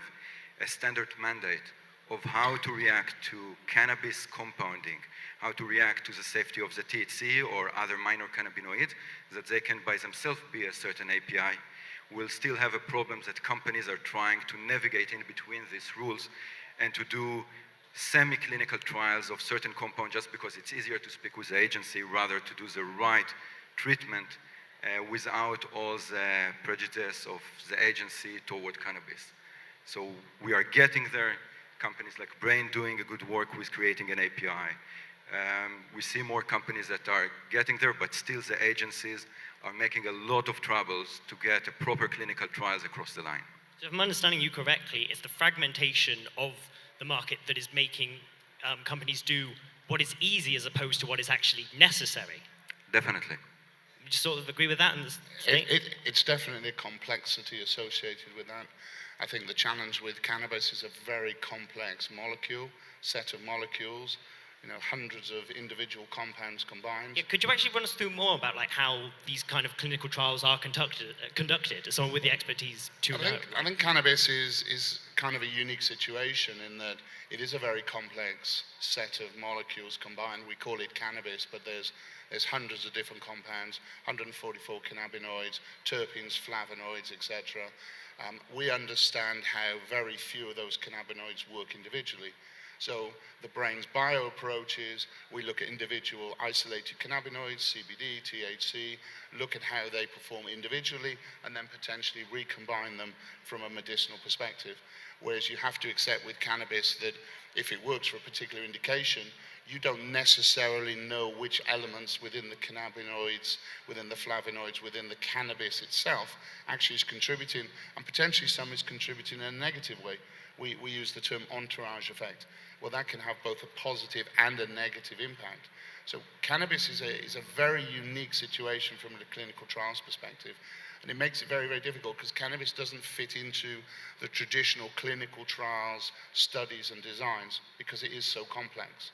a standard mandate of how to react to cannabis compounding, how to react to the safety of the THC or other minor cannabinoids, that they can by themselves be a certain API, we'll still have a problem that companies are trying to navigate in between these rules and to do semi-clinical trials of certain compounds just because it's easier to speak with the agency rather to do the right treatment without all the prejudice of the agency toward cannabis. So we are getting there. Companies like Brain doing a good work with creating an API. We see more companies that are getting there, but still the agencies are making a lot of troubles to get a proper clinical trials across the line. So if I'm understanding you correctly, it's the fragmentation of the market that is making companies do what is easy as opposed to what is actually necessary. Definitely. You just sort of agree with that? It's definitely a complexity associated with that. I think the challenge with cannabis is a very complex set of molecules, hundreds of individual compounds combined. Yeah, could you actually run us through more about how these kind of clinical trials are conducted as someone with the expertise to know? I think cannabis is kind of a unique situation in that it is a very complex set of molecules combined. We call it cannabis, but there's hundreds of different compounds, 144 cannabinoids, terpenes, flavonoids, etc. We understand how very few of those cannabinoids work individually. So the brain's bio approaches, we look at individual isolated cannabinoids, CBD, THC, look at how they perform individually, and then potentially recombine them from a medicinal perspective. Whereas you have to accept with cannabis that if it works for a particular indication, you don't necessarily know which elements within the cannabinoids, within the flavonoids, within the cannabis itself actually is contributing, and potentially some is contributing in a negative way. We use the term entourage effect. Well, that can have both a positive and a negative impact. So cannabis is a very unique situation from the clinical trials perspective. And it makes it very, very difficult because cannabis doesn't fit into the traditional clinical trials, studies and designs because it is so complex.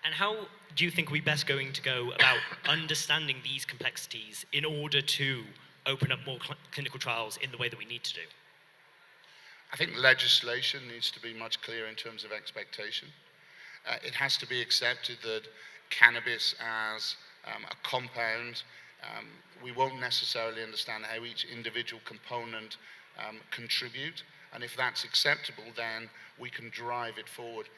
And how do you think we're best going to go about understanding these complexities in order to open up more clinical trials in the way that we need to do? I think legislation needs to be much clearer in terms of expectation. It has to be accepted that cannabis as a compound, we won't necessarily understand how each individual component contribute. And if that's acceptable, then we can drive it forward.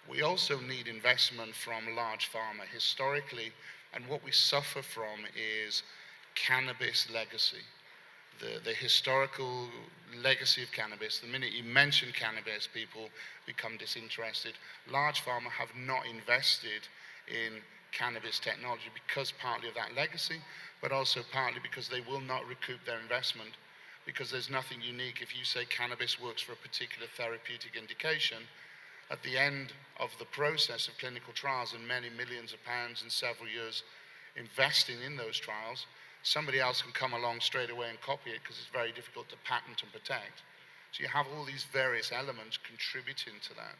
We also need investment from large pharma historically, and what we suffer from is cannabis legacy. The historical legacy of cannabis, the minute you mention cannabis, people become disinterested. Large pharma have not invested in cannabis technology because partly of that legacy, but also partly because they will not recoup their investment, because there's nothing unique. If you say cannabis works for a particular therapeutic indication, at the end of the process of clinical trials and many millions of pounds and several years investing in those trials, somebody else can come along straight away and copy it because it's very difficult to patent and protect. So you have all these various elements contributing to that.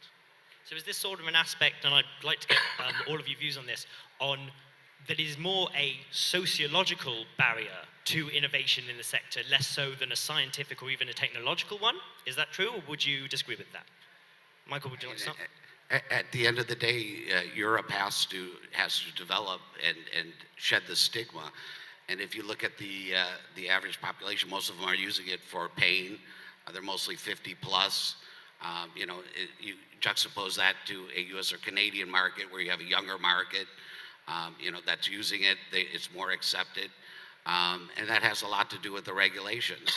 So is this sort of an aspect, and I'd like to get all of your views on this, on that is more a sociological barrier to innovation in the sector, less so than a scientific or even a technological one? Is that true, or would you disagree with that? Michael, would you like to start? At the end of the day, Europe has to develop and shed the stigma. And if you look at the average population, most of them are using it for pain. They're mostly 50 plus. You juxtapose that to a US or Canadian market where you have a younger market, that's using it. It's more accepted. And that has a lot to do with the regulations.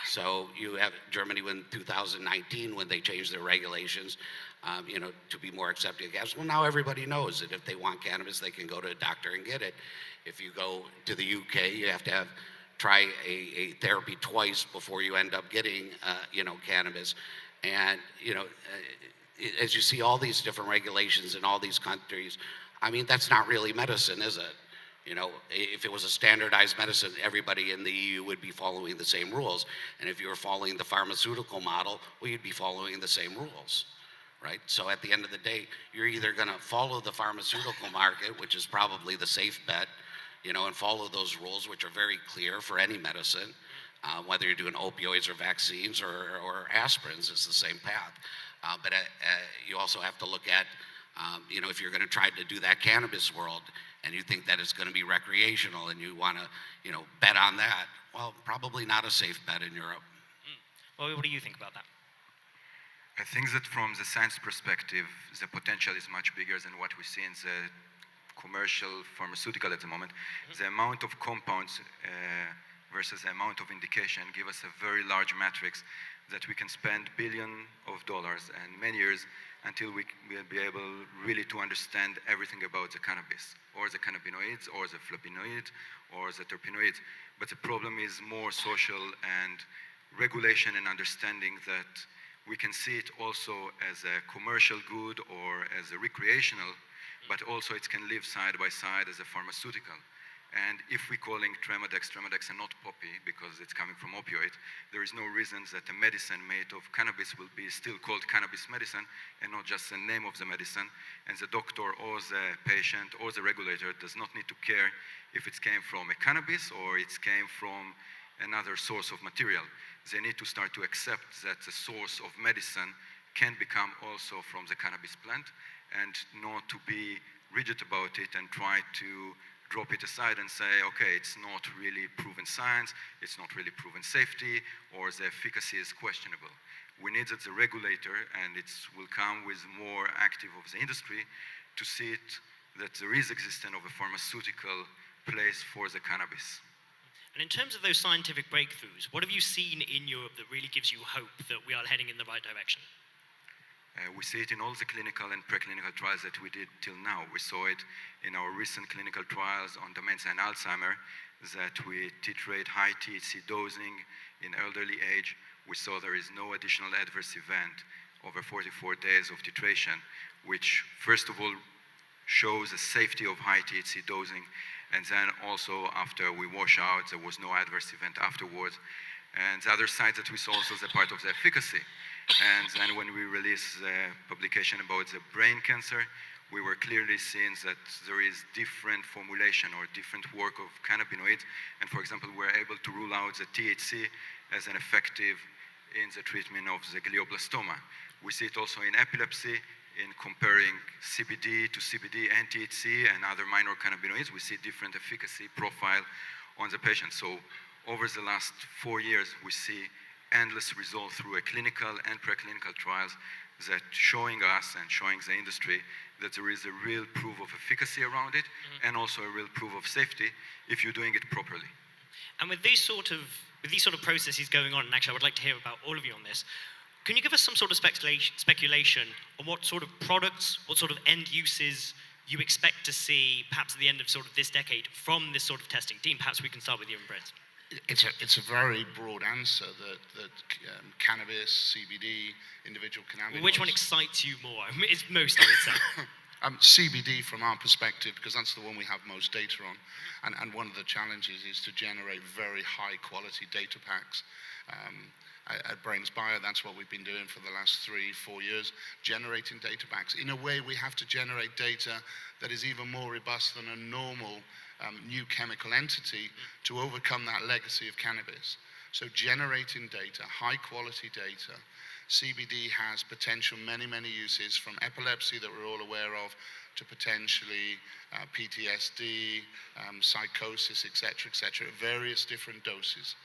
So you have Germany in 2019 when they changed their regulations, to be more accepting of cannabis. Well, now everybody knows that if they want cannabis, they can go to a doctor and get it. If you go to the UK, you have to try a therapy twice before you end up getting, cannabis. And, as you see all these different regulations in all these countries, I mean, that's not really medicine, is it? If it was a standardized medicine, everybody in the EU would be following the same rules. And if you were following the pharmaceutical model, well, you'd be following the same rules, right? So at the end of the day, you're either going to follow the pharmaceutical market, which is probably the safe bet, and follow those rules, which are very clear for any medicine, whether you're doing opioids or vaccines or aspirins, it's the same path. But you also have to look at, if you're going to try to do that cannabis world and you think that it's going to be recreational and you want to, bet on that, well, probably not a safe bet in Europe. Well, what do you think about that? I think that from the science perspective, the potential is much bigger than what we see in the commercial pharmaceutical at the moment. The amount of compounds versus the amount of indication give us a very large matrix that we can spend billions of dollars and many years until we will be able really to understand everything about the cannabis, or the cannabinoids, or the flavonoids, or the terpenoids. But the problem is more social and regulation and understanding that we can see it also as a commercial good or as a recreational, but also it can live side by side as a pharmaceutical. And if we're calling Tremodex and not poppy because it's coming from opioid, there is no reason that a medicine made of cannabis will be still called cannabis medicine and not just the name of the medicine. And the doctor or the patient or the regulator does not need to care if it came from a cannabis or it came from another source of material. They need to start to accept that the source of medicine can become also from the cannabis plant, and not to be rigid about it and try to drop it aside and say, okay, it's not really proven science, it's not really proven safety, or the efficacy is questionable. We need that the regulator, and it will come with more active of the industry, to see it that there is existence of a pharmaceutical place for the cannabis. And in terms of those scientific breakthroughs, what have you seen in Europe that really gives you hope that we are heading in the right direction? We see it in all the clinical and preclinical trials that we did till now. We saw it in our recent clinical trials on dementia and Alzheimer, that we titrate high THC dosing in elderly age. We saw there is no additional adverse event over 44 days of titration, which first of all shows the safety of high THC dosing, and then also after we wash out, there was no adverse event afterwards. And the other side that we saw also is a part of the efficacy. And then when we released the publication about the brain cancer, we were clearly seeing that there is different formulation or different work of cannabinoids. And for example, we're able to rule out the THC as an effective in the treatment of the glioblastoma. We see it also in epilepsy, in comparing CBD to CBD and THC and other minor cannabinoids. We see different efficacy profile on the patient. So over the last 4 years, we see endless results through a clinical and preclinical trials that showing us and showing the industry that there is a real proof of efficacy around it, and also a real proof of safety if you're doing it properly. And with these sort of processes going on, and actually I would like to hear about all of you on this, can you give us some sort of speculation on what sort of products, what sort of end uses you expect to see perhaps at the end of sort of this decade from this sort of testing? Dean, perhaps we can start with you and Brent. It's a very broad answer that cannabis, CBD, individual cannabinoids. Which one excites you more? It's most, I would say. CBD from our perspective, because that's the one we have most data on. And one of the challenges is to generate very high quality data packs. At Brains Bio, that's what we've been doing for the last 3-4 years, generating data packs. In a way, we have to generate data that is even more robust than a normal new chemical entity to overcome that legacy of cannabis. So generating data, high quality data. CBD has potential many uses, from epilepsy that we're all aware of to potentially PTSD, psychosis, etc., at various different doses.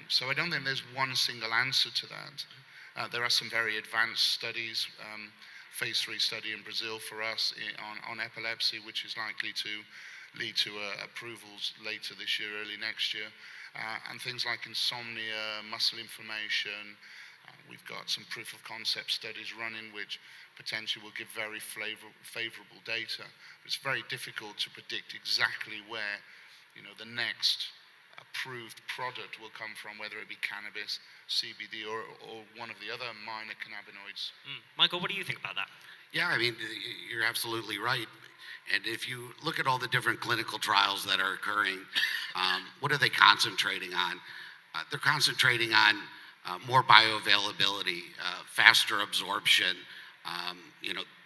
So I don't think there's one single answer to that. There are some very advanced studies, phase 3 study in Brazil for us on epilepsy, which is likely to lead to approvals later this year, early next year. And things like insomnia, muscle inflammation. We've got some proof of concept studies running which potentially will give very favorable data. But it's very difficult to predict exactly where the next approved product will come from, whether it be cannabis, CBD, or one of the other minor cannabinoids. Michael, what do you think about that? Yeah, I mean, you're absolutely right. And if you look at all the different clinical trials that are occurring, what are they concentrating on? They're concentrating on more bioavailability, faster absorption.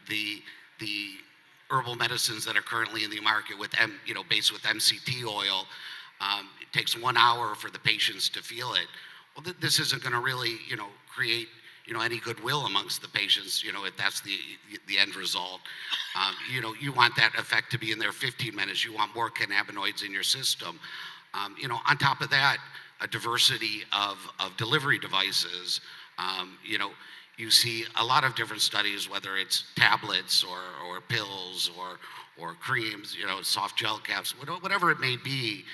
The herbal medicines that are currently in the market with based with MCT oil, it takes 1 hour for the patients to feel it. Well, this isn't going to really, create, any goodwill amongst the patients, if that's the end result. You want that effect to be in there 15 minutes. You want more cannabinoids in your system. On top of that, a diversity of delivery devices. You see a lot of different studies, whether it's tablets or pills or creams, soft gel caps, whatever it may be.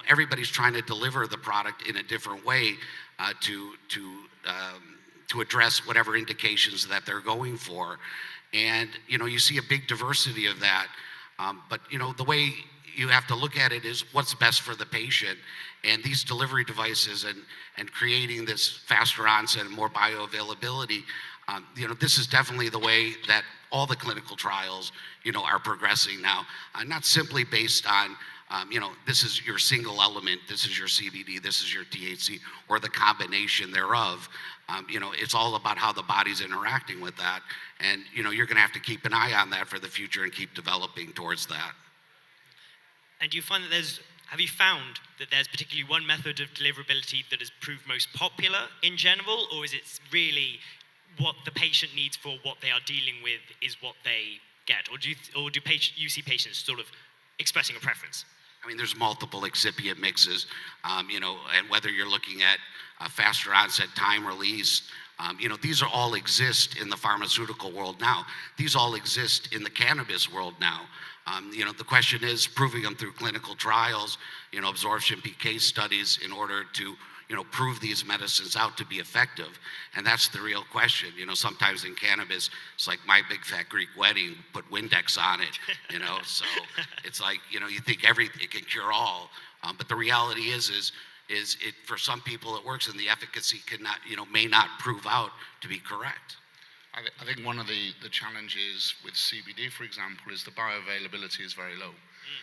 Everybody's trying to deliver the product in a different way to address whatever indications that they're going for. And, you see a big diversity of that. But, the way you have to look at it is what's best for the patient. And these delivery devices and creating this faster onset and more bioavailability, this is definitely the way that all the clinical trials, are progressing now. Not simply based on, this is your single element, this is your CBD, this is your THC, or the combination thereof. It's all about how the body's interacting with that. And, you're going to have to keep an eye on that for the future and keep developing towards that. And do you find that have you found that there's particularly one method of deliverability that has proved most popular in general, or is it really what the patient needs for what they are dealing with is what they get? Or do you see patients sort of expressing a preference? I mean, there's multiple excipient mixes, and whether you're looking at faster onset, time release, these are all exist in the pharmaceutical world now. These all exist in the cannabis world now. The question is proving them through clinical trials, absorption PK studies in order to, prove these medicines out to be effective. And that's the real question. Sometimes in cannabis, it's like my big fat Greek wedding, put Windex on it, so it's like, you think it can cure all. But the reality is it, for some people it works and the efficacy cannot, may not prove out to be correct. I think one of the challenges with CBD, for example, is the bioavailability is very low,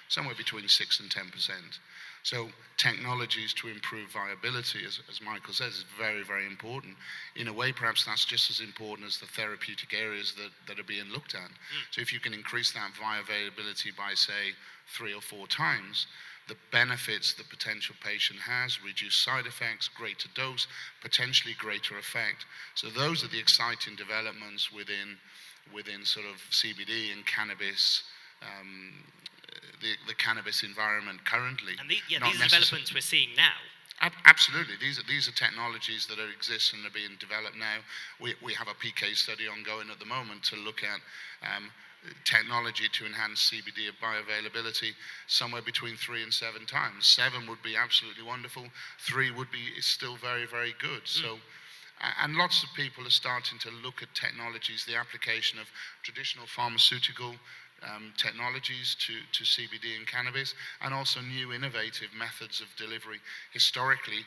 somewhere between 6 and 10%. So technologies to improve viability, as Michael says, is very, very important. In a way, perhaps that's just as important as the therapeutic areas that are being looked at. So if you can increase that bioavailability by, say, 3 or 4 times, the benefits the potential patient has, reduced side effects, greater dose, potentially greater effect. So those are the exciting developments within sort of CBD and cannabis, the cannabis environment currently. And these are developments we're seeing now. Absolutely, these are technologies that exist and are being developed now. We have a PK study ongoing at the moment to look at technology to enhance CBD bioavailability somewhere between 3 and 7 times. 7 would be absolutely wonderful. 3 is still very, very good. So, and lots of people are starting to look at technologies, the application of traditional pharmaceutical technologies to CBD and cannabis, and also new innovative methods of delivery. Historically,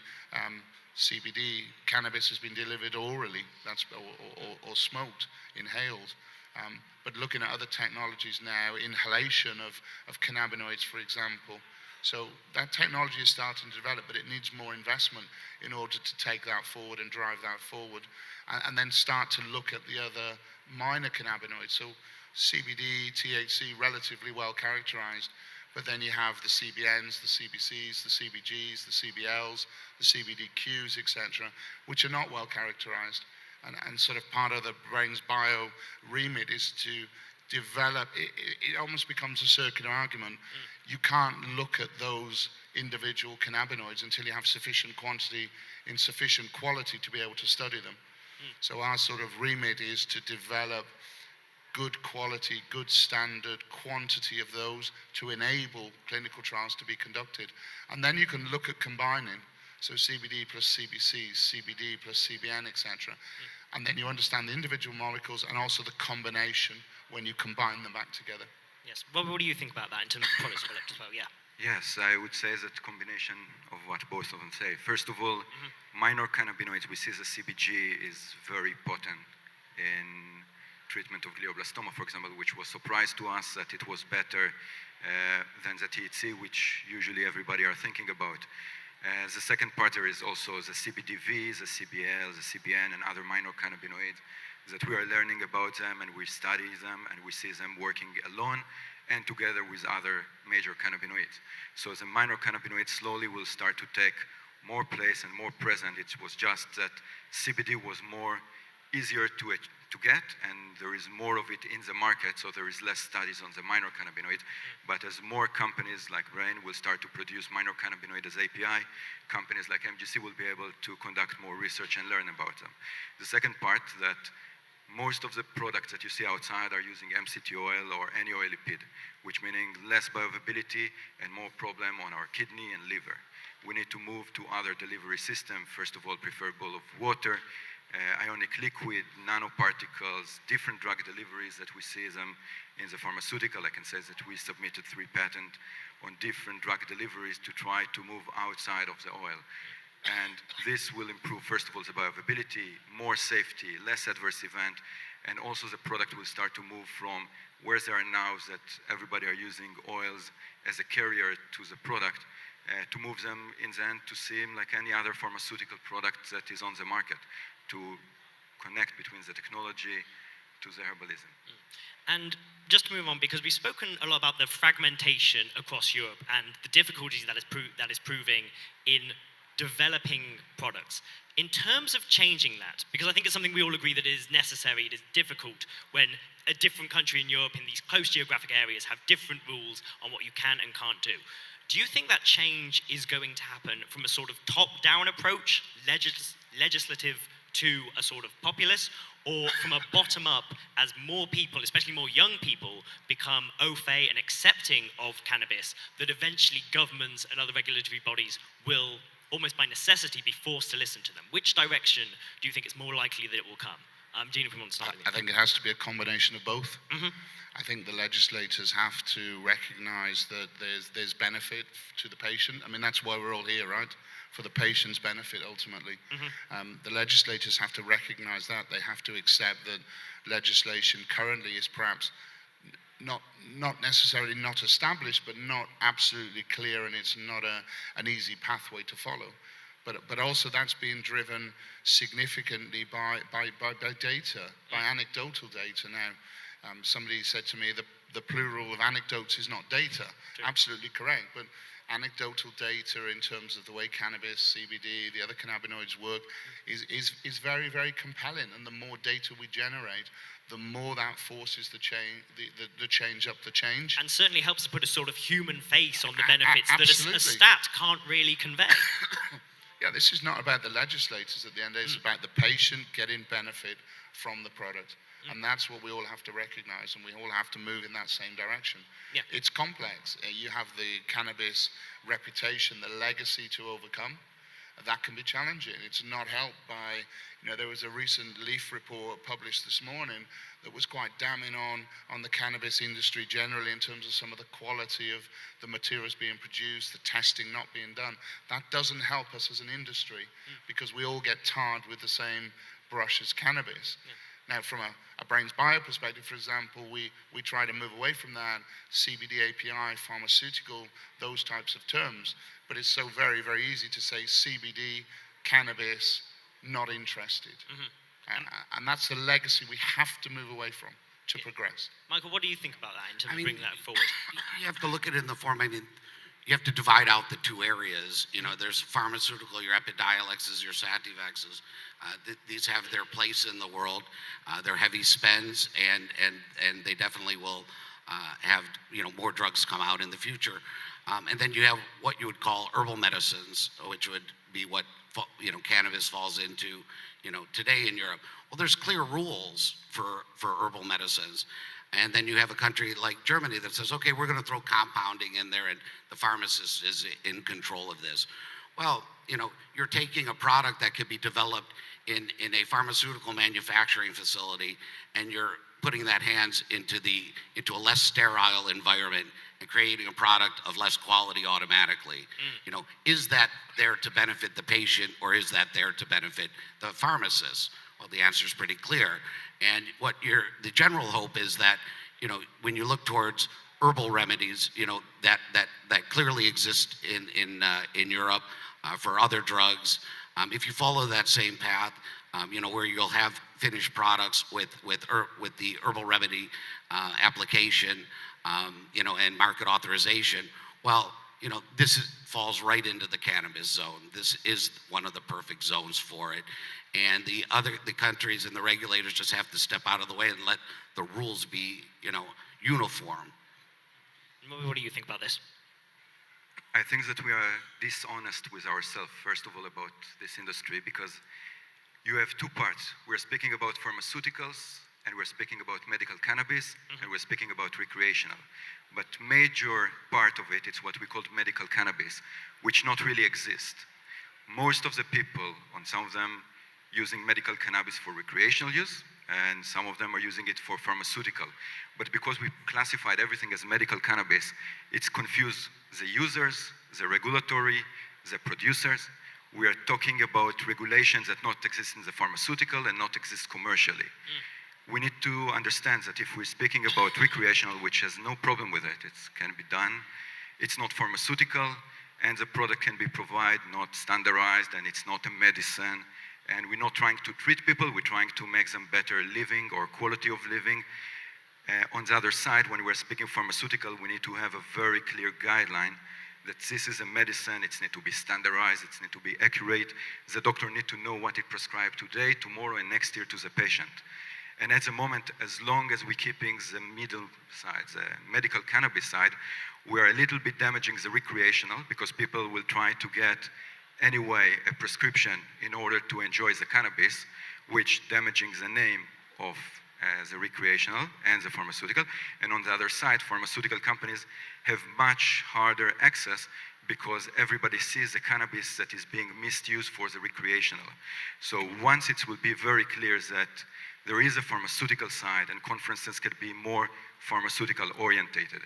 CBD cannabis has been delivered orally, or smoked, inhaled. But looking at other technologies now, inhalation of cannabinoids, for example. So that technology is starting to develop, but it needs more investment in order to take that forward and drive that forward. And then start to look at the other minor cannabinoids. So CBD, THC, relatively well characterized. But then you have the CBNs, the CBCs, the CBGs, the CBLs, the CBDQs, etc., which are not well characterized. And sort of part of the brain's bio remit is to develop, it almost becomes a circular argument. You can't look at those individual cannabinoids until you have sufficient quantity in sufficient quality to be able to study them. So our sort of remit is to develop good quality, good standard quantity of those to enable clinical trials to be conducted. And then you can look at combining. So CBD plus CBC, CBD plus CBN, etc. And then you understand the individual molecules and also the combination when you combine them back together. Yes. What do you think about that in terms of products developed as well? Yeah. Yes, I would say that combination of what both of them say. First of all, minor cannabinoids, we see the CBG is very potent in treatment of glioblastoma, for example, which was surprise to us that it was better than the THC, which usually everybody are thinking about. The second part there is also the CBDV, the CBL, the CBN, and other minor cannabinoids that we are learning about them, and we study them, and we see them working alone and together with other major cannabinoids. So the minor cannabinoids slowly will start to take more place and more present. It was just that CBD was more easier to get, and there is more of it in the market, so there is less studies on the minor cannabinoid. But as more companies like Rain will start to produce minor cannabinoid as API, companies like MGC will be able to conduct more research and learn about them. The second part, that most of the products that you see outside are using MCT oil or any oil lipid, which meaning less bioavailability and more problem on our kidney and liver. We need to move to other delivery system, first of all, preferable of water, ionic liquid, nanoparticles, different drug deliveries that we see them in the pharmaceutical. I can say that we submitted 3 patents on different drug deliveries to try to move outside of the oil. And this will improve, first of all, the bioavailability, more safety, less adverse event, and also the product will start to move from where there are now that everybody are using oils as a carrier to the product, to move them in the end to seem like any other pharmaceutical product that is on the market, to connect between the technology to the herbalism. And just to move on, because we've spoken a lot about the fragmentation across Europe and the difficulties that is proving in developing products. In terms of changing that, because I think it's something we all agree that it is necessary, it is difficult when a different country in Europe in these close geographic areas have different rules on what you can and can't do. Do you think that change is going to happen from a sort of top-down approach, legislative to a sort of populace, or from a bottom-up as more people, especially more young people, become au fait and accepting of cannabis, that eventually governments and other regulatory bodies will, almost by necessity, be forced to listen to them? Which direction do you think it's more likely that it will come? Gina, if we want to start with you. I think it has to be a combination of both. I think the legislators have to recognize that there's benefit to the patient. I mean, that's why we're all here, right? For the patient's benefit, ultimately. The legislators have to recognize that. They have to accept that legislation currently is perhaps not necessarily not established, but not absolutely clear, and it's not an easy pathway to follow. But also that's being driven significantly by data, by anecdotal data. Now, somebody said to me the plural of anecdotes is not data. True. Absolutely correct, but anecdotal data in terms of the way cannabis, CBD, the other cannabinoids work is very, very compelling. And the more data we generate, the more that forces the change up the change. And certainly helps to put a sort of human face on the benefits that a stat can't really convey. Yeah, this is not about the legislators at the end. It's about the patient getting benefit from the product. And that's what we all have to recognize, and we all have to move in that same direction. Yeah. It's complex. You have the cannabis reputation, the legacy to overcome. That can be challenging. It's not helped by, there was a recent Leaf report published this morning that was quite damning on the cannabis industry generally in terms of some of the quality of the materials being produced, the testing not being done. That doesn't help us as an industry because we all get tarred with the same brush as cannabis. Yeah. Now, from a Brains Bio perspective, for example, we try to move away from that CBD API, pharmaceutical, those types of terms. But it's so very, very easy to say CBD, cannabis, not interested. And that's the legacy we have to move away from to progress. Michael, what do you think about that in terms of bringing that forward? You have to look at it in the form, you have to divide out the two areas. There's pharmaceutical, your Epidiolex, your Sativexes. These have their place in the world. They're heavy spends, and they definitely will have more drugs come out in the future. And then you have what you would call herbal medicines, which would be what cannabis falls into today in Europe. Well, there's clear rules for herbal medicines. And then you have a country like Germany that says, okay, we're going to throw compounding in there, and the pharmacist is in control of this. Well, you're taking a product that could be developed in a pharmaceutical manufacturing facility, and you're putting that hands into a less sterile environment and creating a product of less quality automatically. Is that there to benefit the patient, or is that there to benefit the pharmacist? Well, the answer is pretty clear. And the general hope is that, when you look towards herbal remedies, that clearly exist in Europe for other drugs. If you follow that same path, where you'll have finished products with the herbal remedy application, and market authorization, well, falls right into the cannabis zone. This is one of the perfect zones for it. And the countries and the regulators just have to step out of the way and let the rules be, uniform. What do you think about this? I think that we are dishonest with ourselves, first of all, about this industry, because you have two parts. We're speaking about pharmaceuticals, and we're speaking about medical cannabis, and we're speaking about recreational. But major part of it is what we call medical cannabis, which not really exist. Most of the people, on some of them, using medical cannabis for recreational use, and some of them are using it for pharmaceutical. But because we classified everything as medical cannabis, it's confused the users, the regulatory, the producers. We are talking about regulations that not exist in the pharmaceutical and not exist commercially. We need to understand that if we're speaking about recreational, which has no problem with it, it can be done, it's not pharmaceutical, and the product can be provided, not standardized, and it's not a medicine. And we're not trying to treat people, we're trying to make them better living or quality of living. On the other side, when we're speaking pharmaceutical, we need to have a very clear guideline that this is a medicine, it needs to be standardized, it needs to be accurate. The doctor needs to know what it prescribed today, tomorrow, and next year to the patient. And at the moment, as long as we're keeping the middle side, the medical cannabis side, we are a little bit damaging the recreational, because people will try to get anyway a prescription in order to enjoy the cannabis, which damaging the name of the recreational and the pharmaceutical. And on the other side, pharmaceutical companies have much harder access because everybody sees the cannabis that is being misused for the recreational. So once it will be very clear that there is a pharmaceutical side, and conferences can be more pharmaceutical orientated.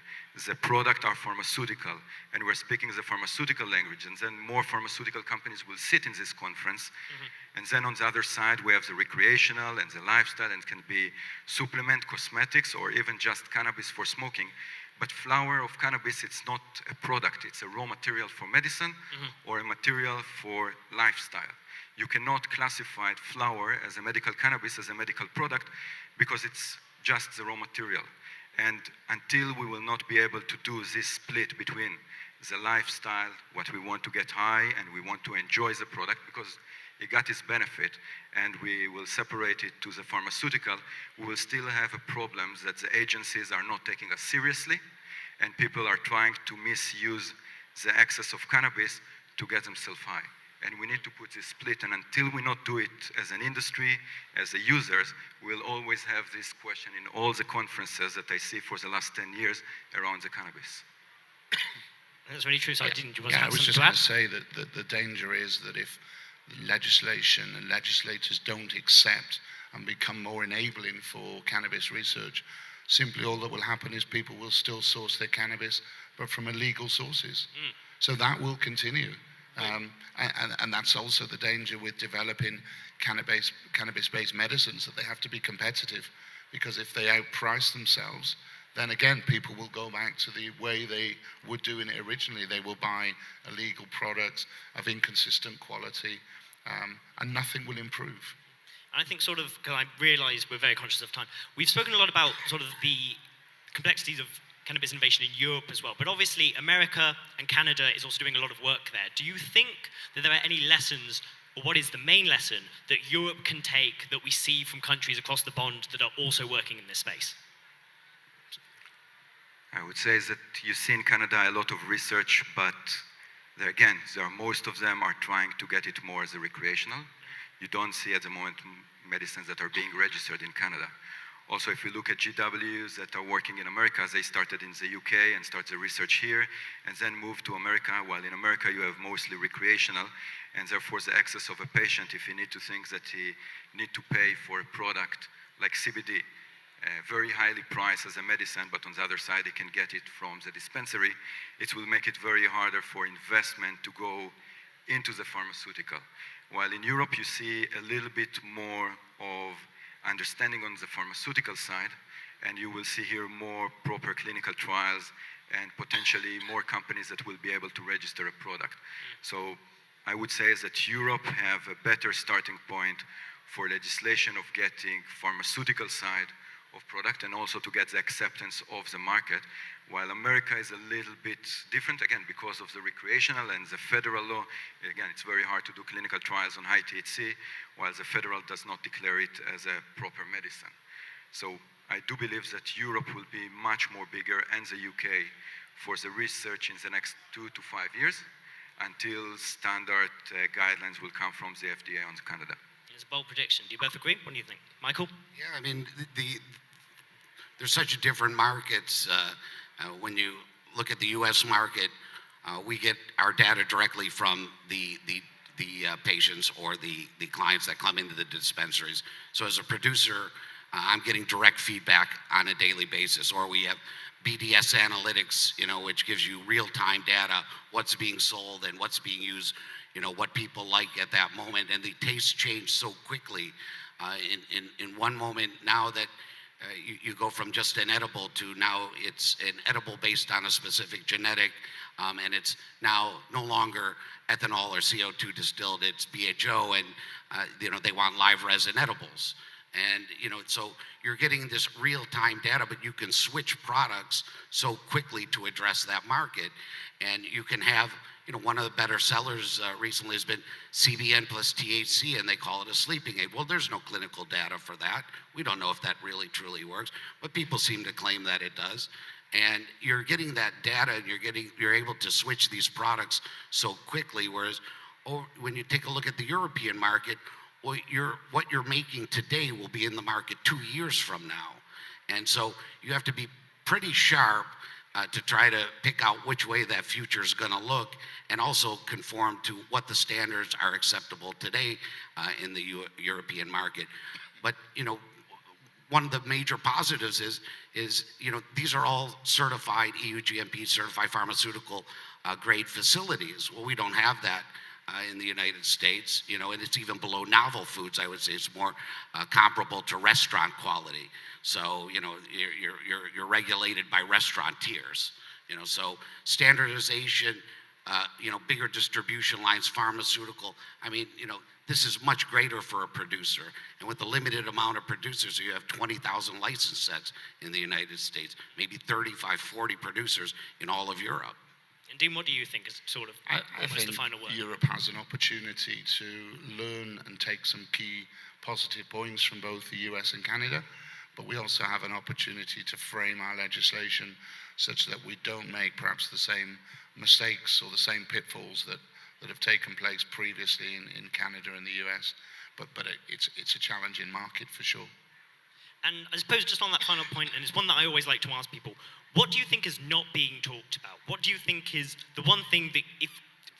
The product are pharmaceutical, and we're speaking the pharmaceutical language, and then more pharmaceutical companies will sit in this conference. And then on the other side, we have the recreational and the lifestyle, and it can be supplement, cosmetics, or even just cannabis for smoking. But flower of cannabis, it's not a product, it's a raw material for medicine or a material for lifestyle. You cannot classify flower as a medical cannabis, as a medical product, because it's just the raw material. And until we will not be able to do this split between the lifestyle, what we want to get high, and we want to enjoy the product, because it got its benefit, and we will separate it to the pharmaceutical, we will still have a problem that the agencies are not taking us seriously, and people are trying to misuse the excess of cannabis to get themselves high. And we need to put this split, and until we not do it as an industry, as the users, we'll always have this question in all the conferences that I see for the last 10 years around the cannabis. That's really true. So I was just going to say that the danger is that if legislation and legislators don't accept and become more enabling for cannabis research, simply all that will happen is people will still source their cannabis, but from illegal sources. So that will continue. And that's also the danger with developing cannabis-based medicines, that they have to be competitive, because if they outprice themselves, then again, people will go back to the way they were doing it originally. They will buy illegal products of inconsistent quality, and nothing will improve. I think because I realise we're very conscious of time, we've spoken a lot about sort of the complexities of cannabis innovation in Europe as well, but obviously America and Canada is also doing a lot of work there. Do you think that there are any lessons, or what is the main lesson that Europe can take that we see from countries across the pond that are also working in this space? I would say that you see in Canada a lot of research, but most of them are trying to get it more as a recreational. You don't see at the moment medicines that are being registered in Canada. Also, if you look at GWs that are working in America, they started in the UK and started the research here, and then moved to America, while in America you have mostly recreational, and therefore the access of a patient, if you need to think that he need to pay for a product like CBD, very highly priced as a medicine, but on the other side he can get it from the dispensary, it will make it very harder for investment to go into the pharmaceutical. While in Europe you see a little bit more of understanding on the pharmaceutical side, and you will see here more proper clinical trials and potentially more companies that will be able to register a product. So I would say that Europe have a better starting point for legislation of getting pharmaceutical side product and also to get the acceptance of the market, while America is a little bit different, again, because of the recreational and the federal law. Again, it's very hard to do clinical trials on high THC, while the federal does not declare it as a proper medicine. So I do believe that Europe will be much more bigger, and the UK, for the research in the next 2 to 5 years, until standard guidelines will come from the FDA on Canada. It's a bold prediction. Do you both agree? What do you think? Michael? Yeah, I mean, there's such different markets. When you look at the U.S. market, we get our data directly from the patients or the clients that come into the dispensaries. So as a producer, I'm getting direct feedback on a daily basis. Or we have BDS analytics, which gives you real-time data, what's being sold and what's being used, what people like at that moment. And the tastes change so quickly. In one moment now that you go from just an edible to now it's an edible based on a specific genetic, and it's now no longer ethanol or CO2 distilled, it's BHO, and they want live resin edibles. And so you're getting this real-time data, but you can switch products so quickly to address that market. And you can have, one of the better sellers recently has been CBN plus THC, and they call it a sleeping aid. Well, there's no clinical data for that. We don't know if that really truly works, but people seem to claim that it does. And you're getting that data, and you're able to switch these products so quickly. Whereas, when you take a look at the European market, what you're making today will be in the market 2 years from now. And so you have to be pretty sharp to try to pick out which way that future is going to look, and also conform to what the standards are acceptable today in the European market. But one of the major positives is these are all certified EU GMP certified pharmaceutical grade facilities. Well, we don't have that in the United States, and it's even below novel foods. I would say it's more comparable to restaurant quality. So, you're regulated by restaurateurs. So standardization, bigger distribution lines, pharmaceutical. I mean, this is much greater for a producer. And with the limited amount of producers, you have 20,000 license sets in the United States, maybe 35, 40 producers in all of Europe. And Dean, what do you think is sort of almost the final word? Europe has an opportunity to learn and take some key positive points from both the US and Canada, but we also have an opportunity to frame our legislation such that we don't make perhaps the same mistakes or the same pitfalls that have taken place previously in Canada and the US. But it's a challenging market for sure. And I suppose just on that final point, and it's one that I always like to ask people, what do you think is not being talked about? What do you think is the one thing that, if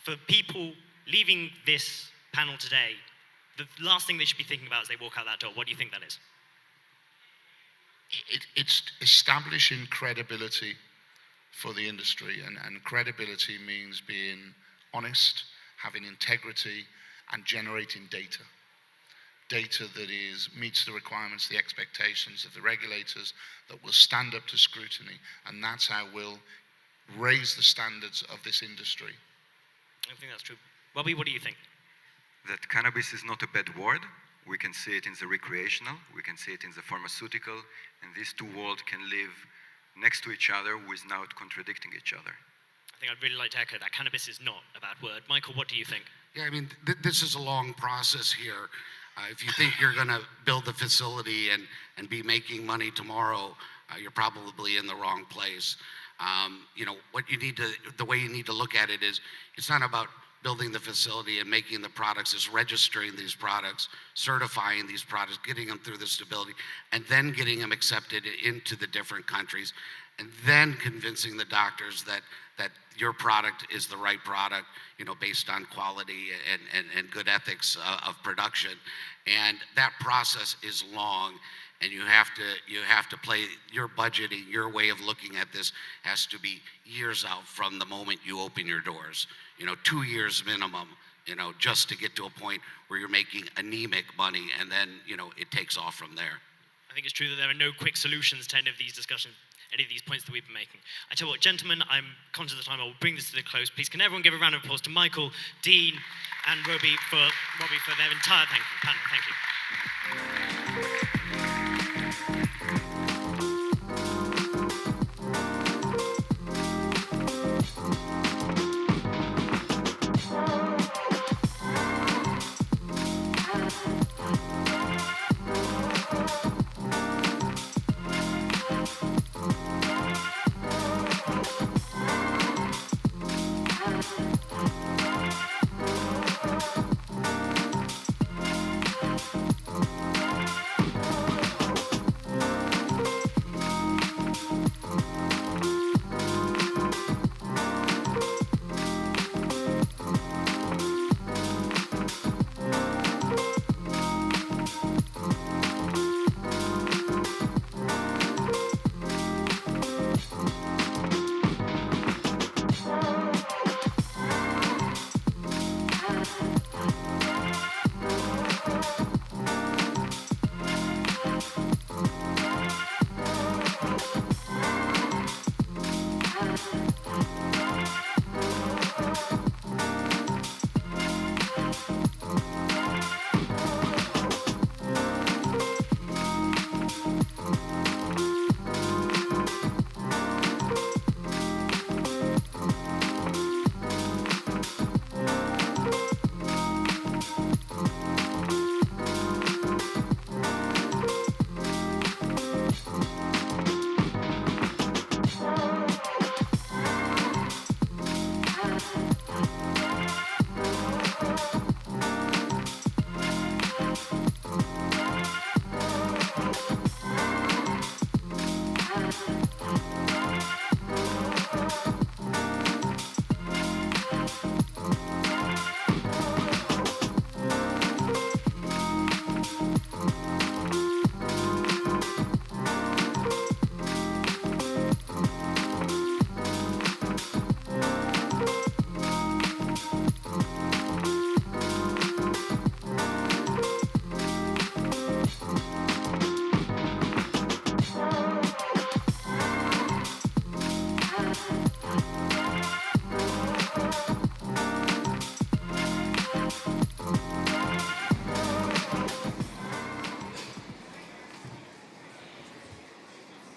for people leaving this panel today, the last thing they should be thinking about as they walk out that door? What do you think that is? It's establishing credibility for the industry, and credibility means being honest, having integrity, and generating data. Data that meets the requirements, the expectations of the regulators, that will stand up to scrutiny, and that's how we'll raise the standards of this industry. I think that's true. Bobby, what do you think? That cannabis is not a bad word. We can see it in the recreational, we can see it in the pharmaceutical, and these two worlds can live next to each other without contradicting each other. I think I'd really like to echo that. Cannabis is not a bad word. Michael, what do you think? Yeah, I mean, this is a long process here. If you think you're going to build the facility and be making money tomorrow, you're probably in the wrong place. What you need to, the way you need to look at it is, it's not about building the facility and making the products, it's registering these products, certifying these products, getting them through the stability, and then getting them accepted into the different countries, and then convincing the doctors that your product is the right product, based on quality and good ethics of production. And that process is long, and you have to play your budgeting, your way of looking at this has to be years out from the moment you open your doors. 2 years minimum, just to get to a point where you're making anemic money, and then, it takes off from there. I think it's true that there are no quick solutions to any of these discussions, any of these points that we've been making. I tell you what, gentlemen, I'm conscious of the time. I will bring this to the close. Please, can everyone give a round of applause to Michael, Dean, and Robbie for their entire panel. Thank you.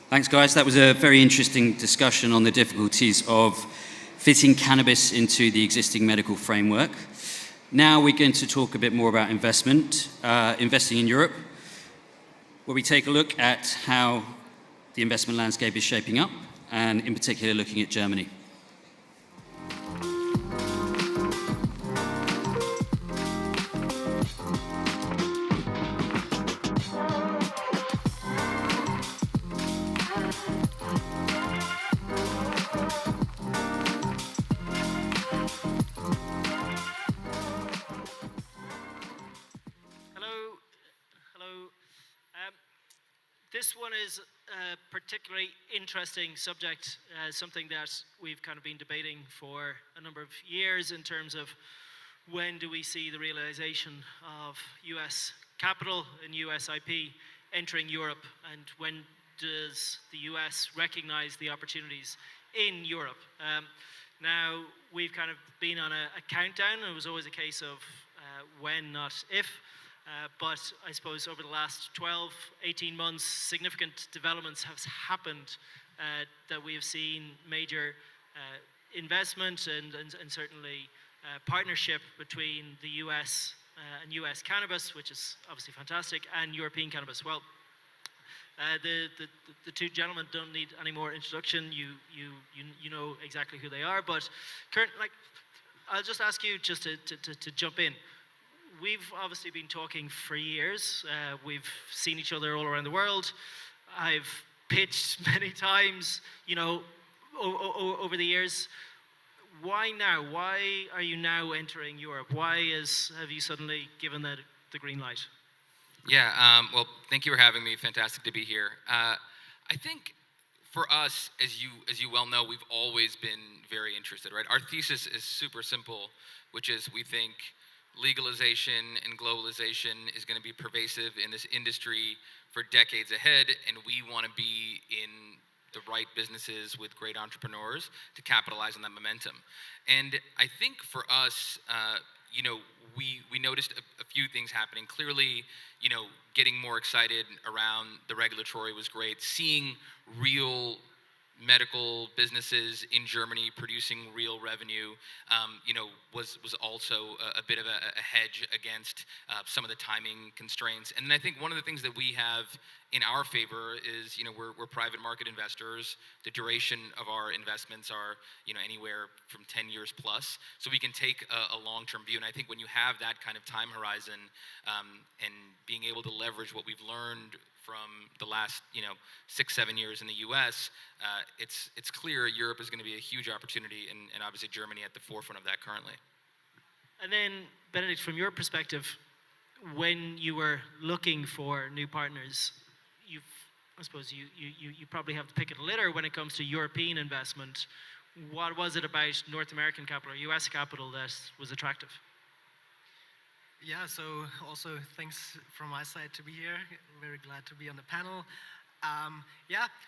Thanks, guys. That was a very interesting discussion on the difficulties of fitting cannabis into the existing medical framework. Now we're going to talk a bit more about investing in Europe, where we take a look at how the investment landscape is shaping up, and in particular looking at Germany. This one is a particularly interesting subject, something that we've kind of been debating for a number of years in terms of when do we see the realization of US capital and US IP entering Europe, and when does the US recognize the opportunities in Europe? Now, we've kind of been on a countdown. It was always a case of when, not if. But I suppose over the last 12, 18 months, significant developments have happened that we have seen major investment and certainly partnership between the US and US cannabis, which is obviously fantastic, and European cannabis. Well, the two gentlemen don't need any more introduction. You know exactly who they are. But I'll just ask you just to jump in. We've obviously been talking for years. We've seen each other all around the world. I've pitched many times, over the years. Why now? Why are you now entering Europe? Why have you suddenly given the green light? Yeah, well, thank you for having me. Fantastic to be here. I think for us, as you well know, we've always been very interested, right? Our thesis is super simple, which is we think legalization and globalization is going to be pervasive in this industry for decades ahead, and we want to be in the right businesses with great entrepreneurs to capitalize on that momentum. And I think for us, we noticed a few things happening. Clearly, getting more excited around the regulatory was great. Seeing real medical businesses in Germany producing real revenue, was also a bit of a hedge against some of the timing constraints. And then I think one of the things that we have in our favor is, we're private market investors. The duration of our investments are, anywhere from 10 years plus. So we can take a long-term view. And I think when you have that kind of time horizon, and being able to leverage what we've learned from the last 6-7 years in the US, it's clear Europe is going to be a huge opportunity, and obviously Germany at the forefront of that currently. And then, Benedict, from your perspective, when you were looking for new partners, I suppose you probably have the pick of the litter when it comes to European investment. What was it about North American capital or US capital that was attractive? Yeah, so also thanks from my side to be here. Very glad to be on the panel.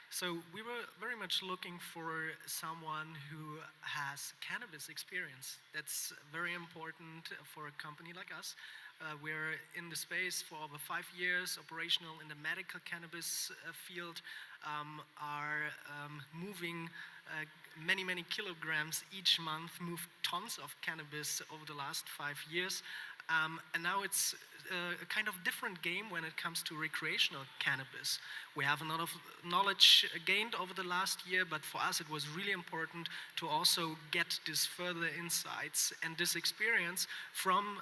So we were very much looking for someone who has cannabis experience. That's very important for a company like us. We're in the space for over 5 years, operational in the medical cannabis field, are moving many kilograms each month, moved tons of cannabis over the last 5 years. And now it's a kind of different game when it comes to recreational cannabis. We have a lot of knowledge gained over the last year, but for us it was really important to also get this further insights and this experience from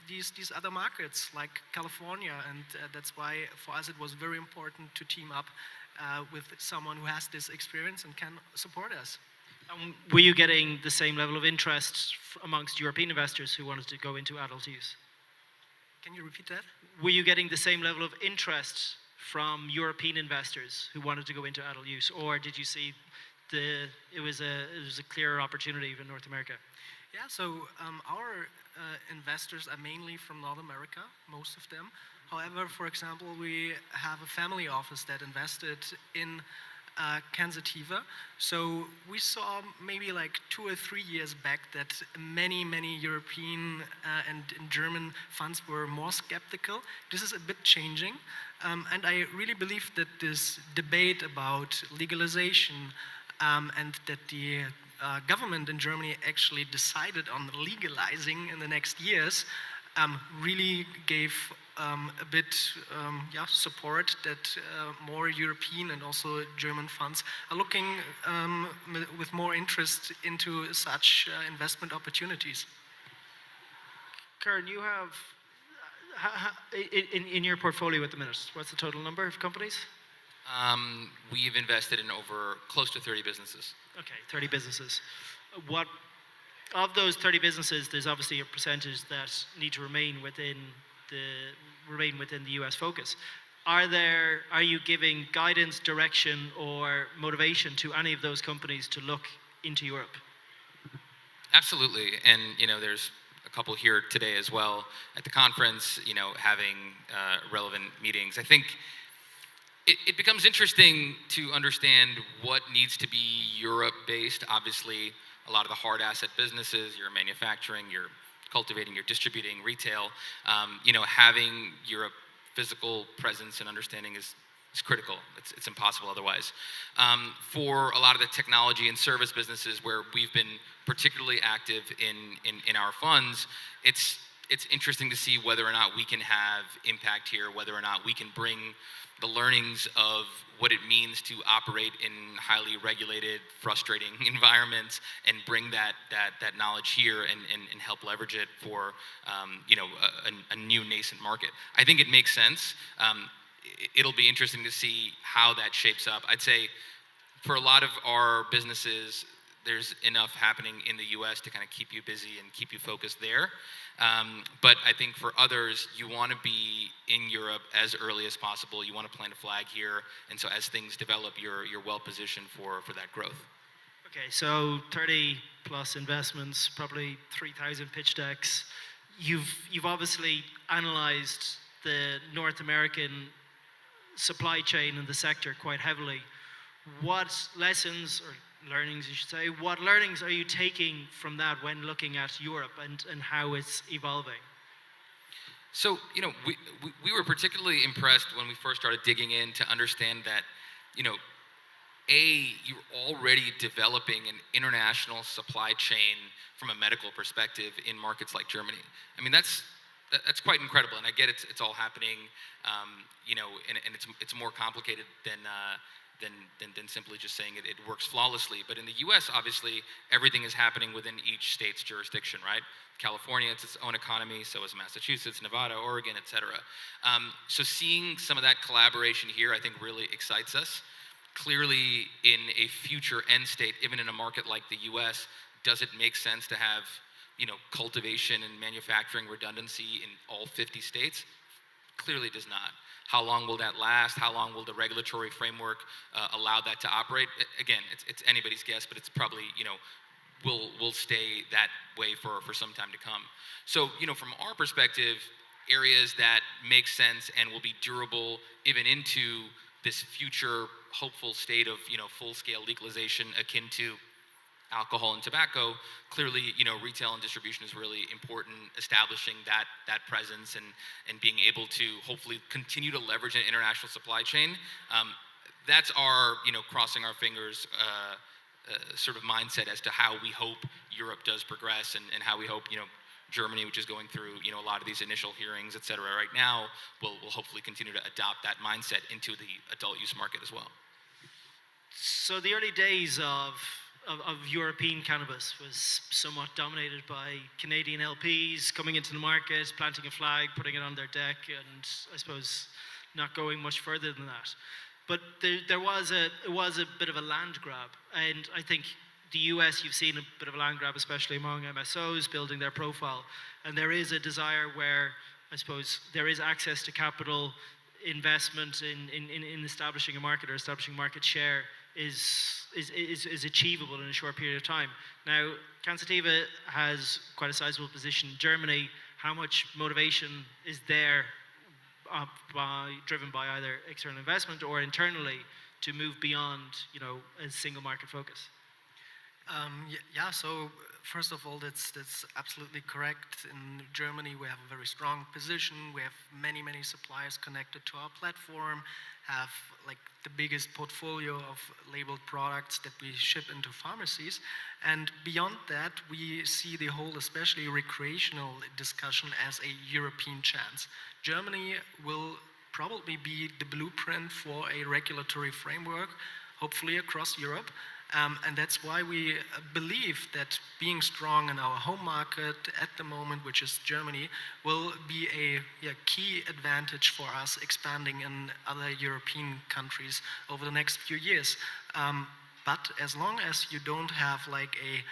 these other markets like California, and that's why for us it was very important to team up with someone who has this experience and can support us. Were you getting the same level of interest amongst European investors who wanted to go into adult use? Can you repeat that? Were you getting the same level of interest from European investors who wanted to go into adult use, or did you see it was a clearer opportunity in North America? Yeah, so our investors are mainly from North America, most of them. However, for example, we have a family office that invested in Cansativa. So we saw maybe like 2 or 3 years back that many European and German funds were more skeptical. This is a bit changing. And I really believe that this debate about legalization and that the government in Germany actually decided on legalizing in the next years really gave a bit support that more European and also German funds are looking with more interest into such investment opportunities. Karen, you have, in your portfolio at the minute, what's the total number of companies? We've invested in over close to 30 businesses. Okay, 30 businesses. What of those 30 businesses, there's obviously a percentage that need to remain within the US focus. Are you giving guidance, direction, or motivation to any of those companies to look into Europe? Absolutely, and there's a couple here today as well at the conference, having relevant meetings. I think it becomes interesting to understand what needs to be Europe-based. Obviously, a lot of the hard asset businesses, you're manufacturing, you're cultivating, you're distributing, retail, having Europe physical presence and understanding is critical. It's impossible otherwise. For a lot of the technology and service businesses where we've been particularly active in our funds, it's interesting to see whether or not we can have impact here, whether or not we can bring the learnings of what it means to operate in highly regulated, frustrating environments and bring that knowledge here and help leverage it for a new nascent market. I think it makes sense. It'll be interesting to see how that shapes up. I'd say for a lot of our businesses, there's enough happening in the US to kind of keep you busy and keep you focused there. But I think for others, you want to be in Europe as early as possible. You want to plant a flag here. And so as things develop, you're well positioned for that growth. Okay, so 30 plus investments, probably 3,000 pitch decks. You've obviously analyzed the North American supply chain and the sector quite heavily. What lessons or learnings, you should say, what learnings are you taking from that when looking at Europe and how it's evolving? So, we were particularly impressed when we first started digging in to understand that, you're already developing an international supply chain from a medical perspective in markets like Germany. I mean, that's quite incredible, and I get it's all happening, and it's more complicated than simply just saying it works flawlessly. But in the US, obviously, everything is happening within each state's jurisdiction, right? California, it's its own economy, so is Massachusetts, Nevada, Oregon, et cetera. So seeing some of that collaboration here, I think really excites us. Clearly, in a future end state, even in a market like the US, does it make sense to have, cultivation and manufacturing redundancy in all 50 states? Clearly does not. How long will that last? How long will the regulatory framework allow that to operate? Again, it's anybody's guess, but it's probably, will stay that way for some time to come. So, from our perspective, areas that make sense and will be durable even into this future hopeful state of, full-scale legalization akin to alcohol and tobacco, clearly, retail and distribution is really important, establishing that presence and being able to hopefully continue to leverage an international supply chain. That's our, crossing our fingers, sort of mindset as to how we hope Europe does progress, and how we hope, Germany, which is going through, a lot of these initial hearings, et cetera, right now, will hopefully continue to adopt that mindset into the adult use market as well. So the early days of European cannabis was somewhat dominated by Canadian LPs coming into the market, planting a flag, putting it on their deck, and I suppose not going much further than that. But it was a bit of a land grab, and I think the US, you've seen a bit of a land grab, especially among MSOs building their profile, and there is a desire where I suppose there is access to capital, investment in establishing a market or establishing market share is achievable in a short period of time. Now, Cansativa has quite a sizable position in Germany. How much motivation is there driven by either external investment or internally to move beyond, a single market focus? Yeah, so first of all, that's absolutely correct. In Germany, we have a very strong position. We have many suppliers connected to our platform, have like the biggest portfolio of labeled products that we ship into pharmacies. And beyond that, we see the whole, especially recreational discussion as a European chance. Germany will probably be the blueprint for a regulatory framework, hopefully across Europe. And that's why we believe that being strong in our home market at the moment, which is Germany, will be a key advantage for us expanding in other European countries over the next few years. But as long as you don't have like a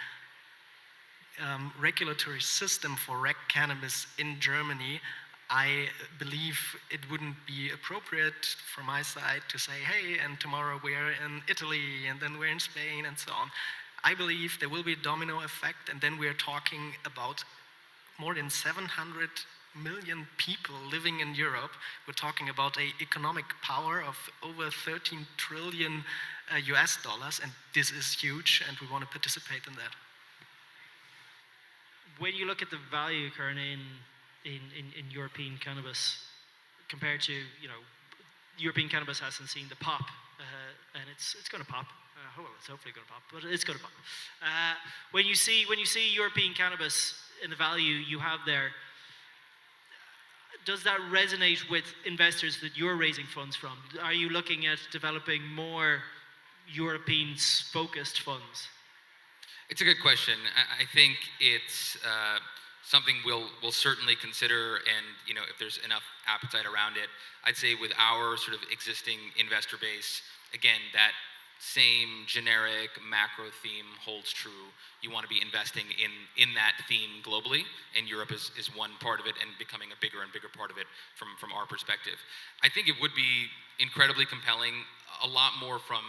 regulatory system for rec cannabis in Germany, I believe it wouldn't be appropriate from my side to say, hey, and tomorrow we're in Italy, and then we're in Spain, and so on. I believe there will be a domino effect, and then we're talking about more than 700 million people living in Europe. We're talking about an economic power of over 13 trillion US dollars, and this is huge, and we want to participate in that. When you look at the value current in European cannabis compared to, European cannabis hasn't seen the pop, and it's going to pop. Well, it's hopefully going to pop, but it's going to pop. When you see European cannabis and the value you have there, does that resonate with investors that you're raising funds from? Are you looking at developing more European-focused funds? It's a good question. I think it's something we'll certainly consider, and if there's enough appetite around it. I'd say with our sort of existing investor base, again, that same generic macro theme holds true. You want to be investing in that theme globally, and Europe is one part of it and becoming a bigger and bigger part of it from our perspective. I think it would be incredibly compelling, a lot more from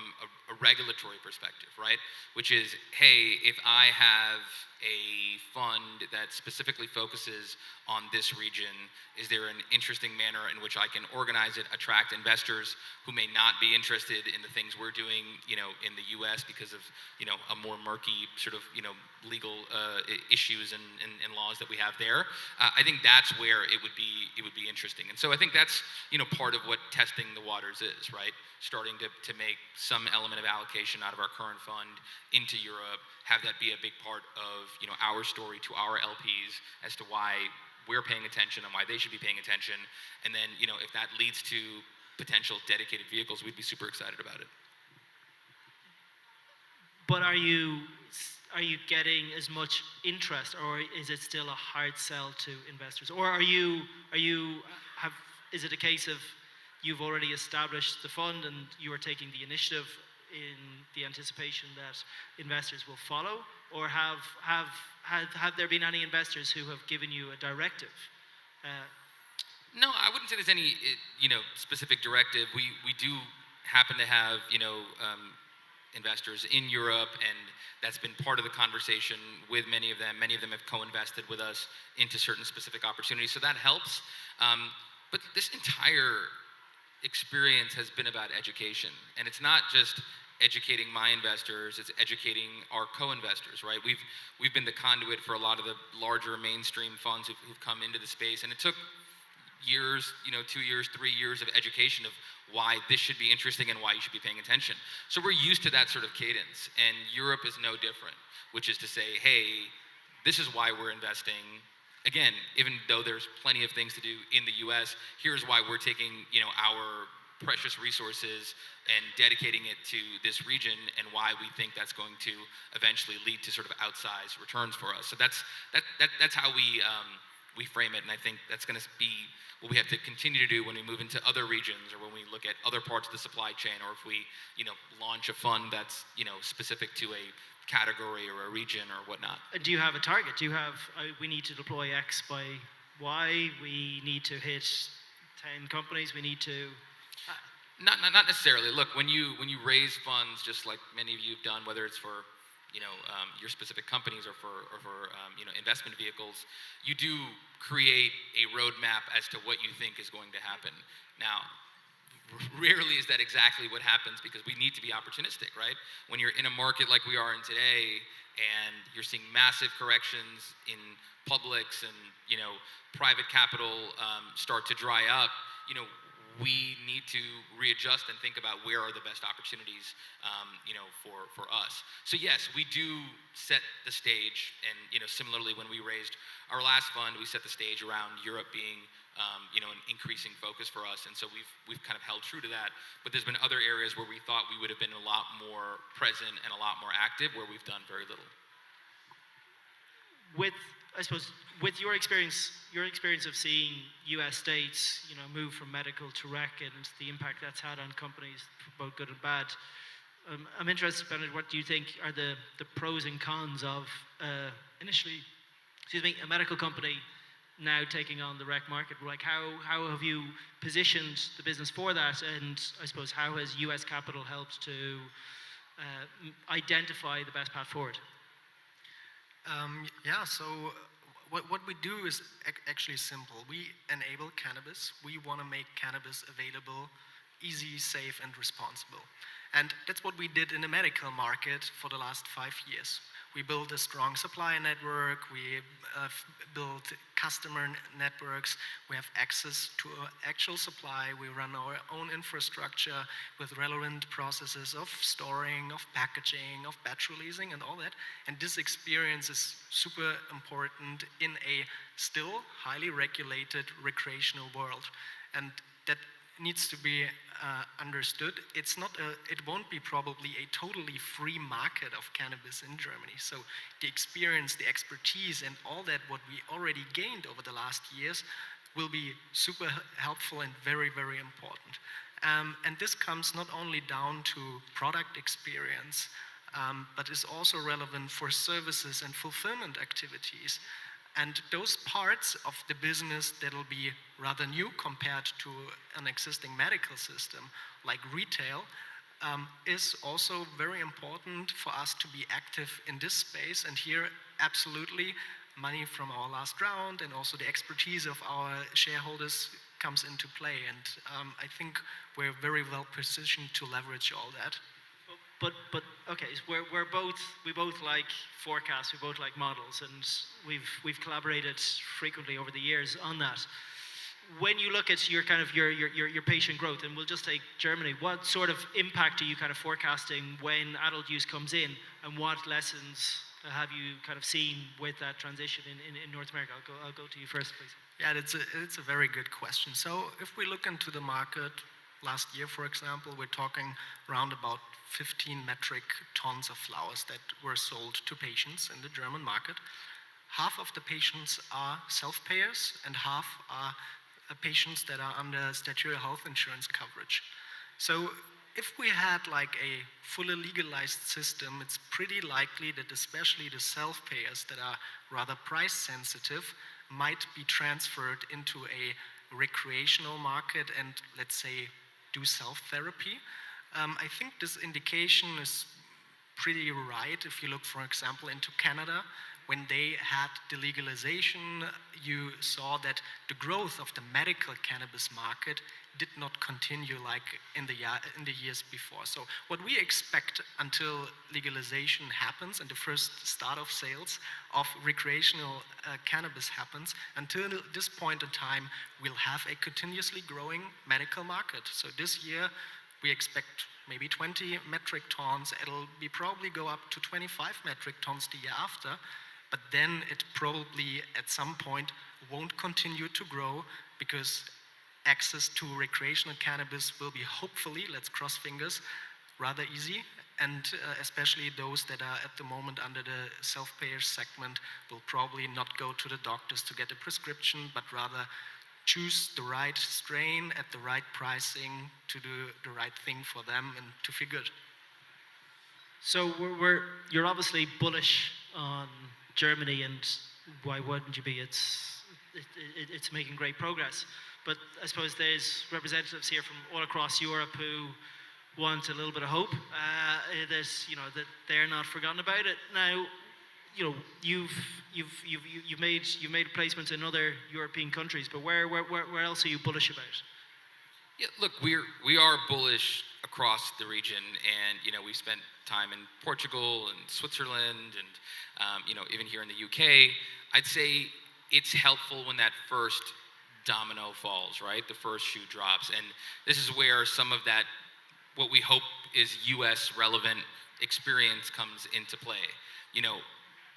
a regulatory perspective, right? Which is, hey, if I have a fund that specifically focuses on this region, is there an interesting manner in which I can organize it, attract investors who may not be interested in the things we're doing, in the US because of, a more murky sort of, legal issues and laws that we have there. I think that's where it would be interesting. And so I think that's, part of what testing the waters is, right? Starting to make some element of allocation out of our current fund into Europe, have that be a big part of, our story to our LPs as to why we're paying attention and why they should be paying attention. And then, if that leads to potential dedicated vehicles, we'd be super excited about it. But are you getting as much interest, or is it still a hard sell to investors? Or is it a case of you've already established the fund and you are taking the initiative in the anticipation that investors will follow? Or have there been any investors who have given you a directive? No, I wouldn't say there's any, specific directive. We do happen to have, investors in Europe, and that's been part of the conversation with many of them. Many of them have co-invested with us into certain specific opportunities, so that helps. But this entire experience has been about education, and it's not just educating my investors, it's educating our co-investors, right? We've been the conduit for a lot of the larger mainstream funds who've come into the space, and it took years, 2 years, 3 years of education of why this should be interesting and why you should be paying attention. So we're used to that sort of cadence, and Europe is no different, which is to say, hey, this is why we're investing. Again, even though there's plenty of things to do in the US, here's why we're taking, our precious resources and dedicating it to this region, and why we think that's going to eventually lead to sort of outsized returns for us. So that's how we frame it, and I think that's going to be what we have to continue to do when we move into other regions, or when we look at other parts of the supply chain, or if we, launch a fund that's, specific to a category or a region or whatnot. Do you have a target? Do you have, we need to deploy X by Y, we need to hit 10 companies, we need to... Not necessarily. Look, when you raise funds, just like many of you have done, whether it's for your specific companies or for investment vehicles, you do create a roadmap as to what you think is going to happen. Now, rarely is that exactly what happens, because we need to be opportunistic, right? When you're in a market like we are in today, and you're seeing massive corrections in publics, and private capital start to dry up, we need to readjust and think about where are the best opportunities, for us. So yes, we do set the stage, and similarly, when we raised our last fund, we set the stage around Europe being, an increasing focus for us, and so we've kind of held true to that. But there's been other areas where we thought we would have been a lot more present and a lot more active, where we've done very little. With your experience of seeing U.S. states, move from medical to rec, and the impact that's had on companies, both good and bad, I'm interested, Bernard, what do you think are the pros and cons of initially, a medical company now taking on the rec market? Like, how have you positioned the business for that, and I suppose how has U.S. capital helped to identify the best path forward? So what we do is actually simple. We enable cannabis. We want to make cannabis available, easy, safe, and responsible. And that's what we did in the medical market for the last 5 years. We built a strong supply network. We built customer networks. We have access to actual supply. We run our own infrastructure with relevant processes of storing, of packaging, of batch releasing, and all that. And this experience is super important in a still highly regulated recreational world. And that needs to be understood. It won't be probably a totally free market of cannabis in Germany. So the experience, the expertise, and all that what we already gained over the last years will be super helpful and very, very important. And this comes not only down to product experience, but is also relevant for services and fulfillment activities. And those parts of the business that'll be rather new compared to an existing medical system, like retail, is also very important for us to be active in this space. And here, absolutely, money from our last round and also the expertise of our shareholders comes into play. And I think we're very well positioned to leverage all that. But okay, so we both like forecasts, we both like models, and we've collaborated frequently over the years on that. When you look at your kind of your patient growth, and we'll just take Germany, what sort of impact are you kind of forecasting when adult use comes in, and what lessons have you kind of seen with that transition in North America? I'll go to you first, please. Yeah, it's a very good question. So if we look into the market, last year, for example, we're talking around about 15 metric tons of flowers that were sold to patients in the German market. Half of the patients are self-payers, and half are patients that are under statutory health insurance coverage. So if we had like a fully legalized system, it's pretty likely that especially the self-payers that are rather price sensitive might be transferred into a recreational market and, let's say, do self-therapy. I think this indication is pretty right if you look, for example, into Canada, when they had the legalization, you saw that the growth of the medical cannabis market did not continue like in the years before. So what we expect until legalization happens and the first start of sales of recreational cannabis happens, until this point in time, we'll have a continuously growing medical market. So this year, we expect maybe 20 metric tons. It'll be probably go up to 25 metric tons the year after, but then it probably at some point won't continue to grow because access to recreational cannabis will be hopefully, let's cross fingers, rather easy. And especially those that are at the moment under the self-payer segment will probably not go to the doctors to get a prescription, but rather choose the right strain at the right pricing to do the right thing for them and to feel good. So you're obviously bullish on Germany, and why wouldn't you be? It's making great progress. But I suppose there's representatives here from all across Europe who want a little bit of hope. That they're not forgotten about it. Now, you've made placements in other European countries, but where else are you bullish about? Yeah, look, we are bullish across the region, and we spent time in Portugal and Switzerland, and even here in the UK. I'd say it's helpful when that first domino falls, right? The first shoe drops, and this is where some of that, what we hope is U.S. relevant experience comes into play.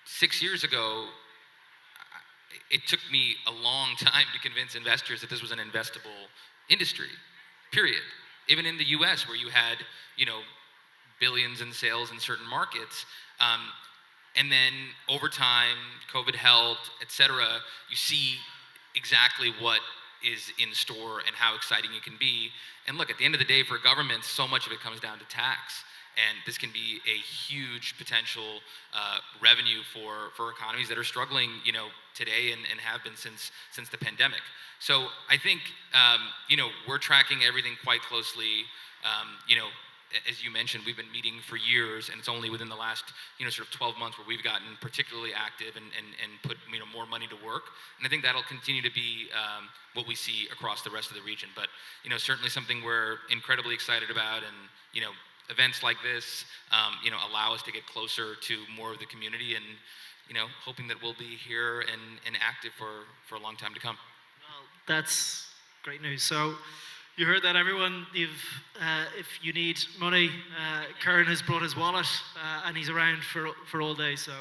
6 years ago, it took me a long time to convince investors that this was an investable industry, period. Even in the US, where you had, billions in sales in certain markets, and then over time, COVID helped, et cetera, you see exactly what is in store and how exciting it can be. And look, at the end of the day, for governments, so much of it comes down to tax. And this can be a huge potential revenue for economies that are struggling, today and have been since the pandemic. So I think, we're tracking everything quite closely. As you mentioned, we've been meeting for years, and it's only within the last, sort of 12 months where we've gotten particularly active and put, more money to work. And I think that'll continue to be what we see across the rest of the region. But, certainly something we're incredibly excited about, and, events like this, allow us to get closer to more of the community, and, hoping that we'll be here and active for a long time to come. Well, that's great news. So you heard that, everyone. If you need money, Karen has brought his wallet, and he's around for all day. So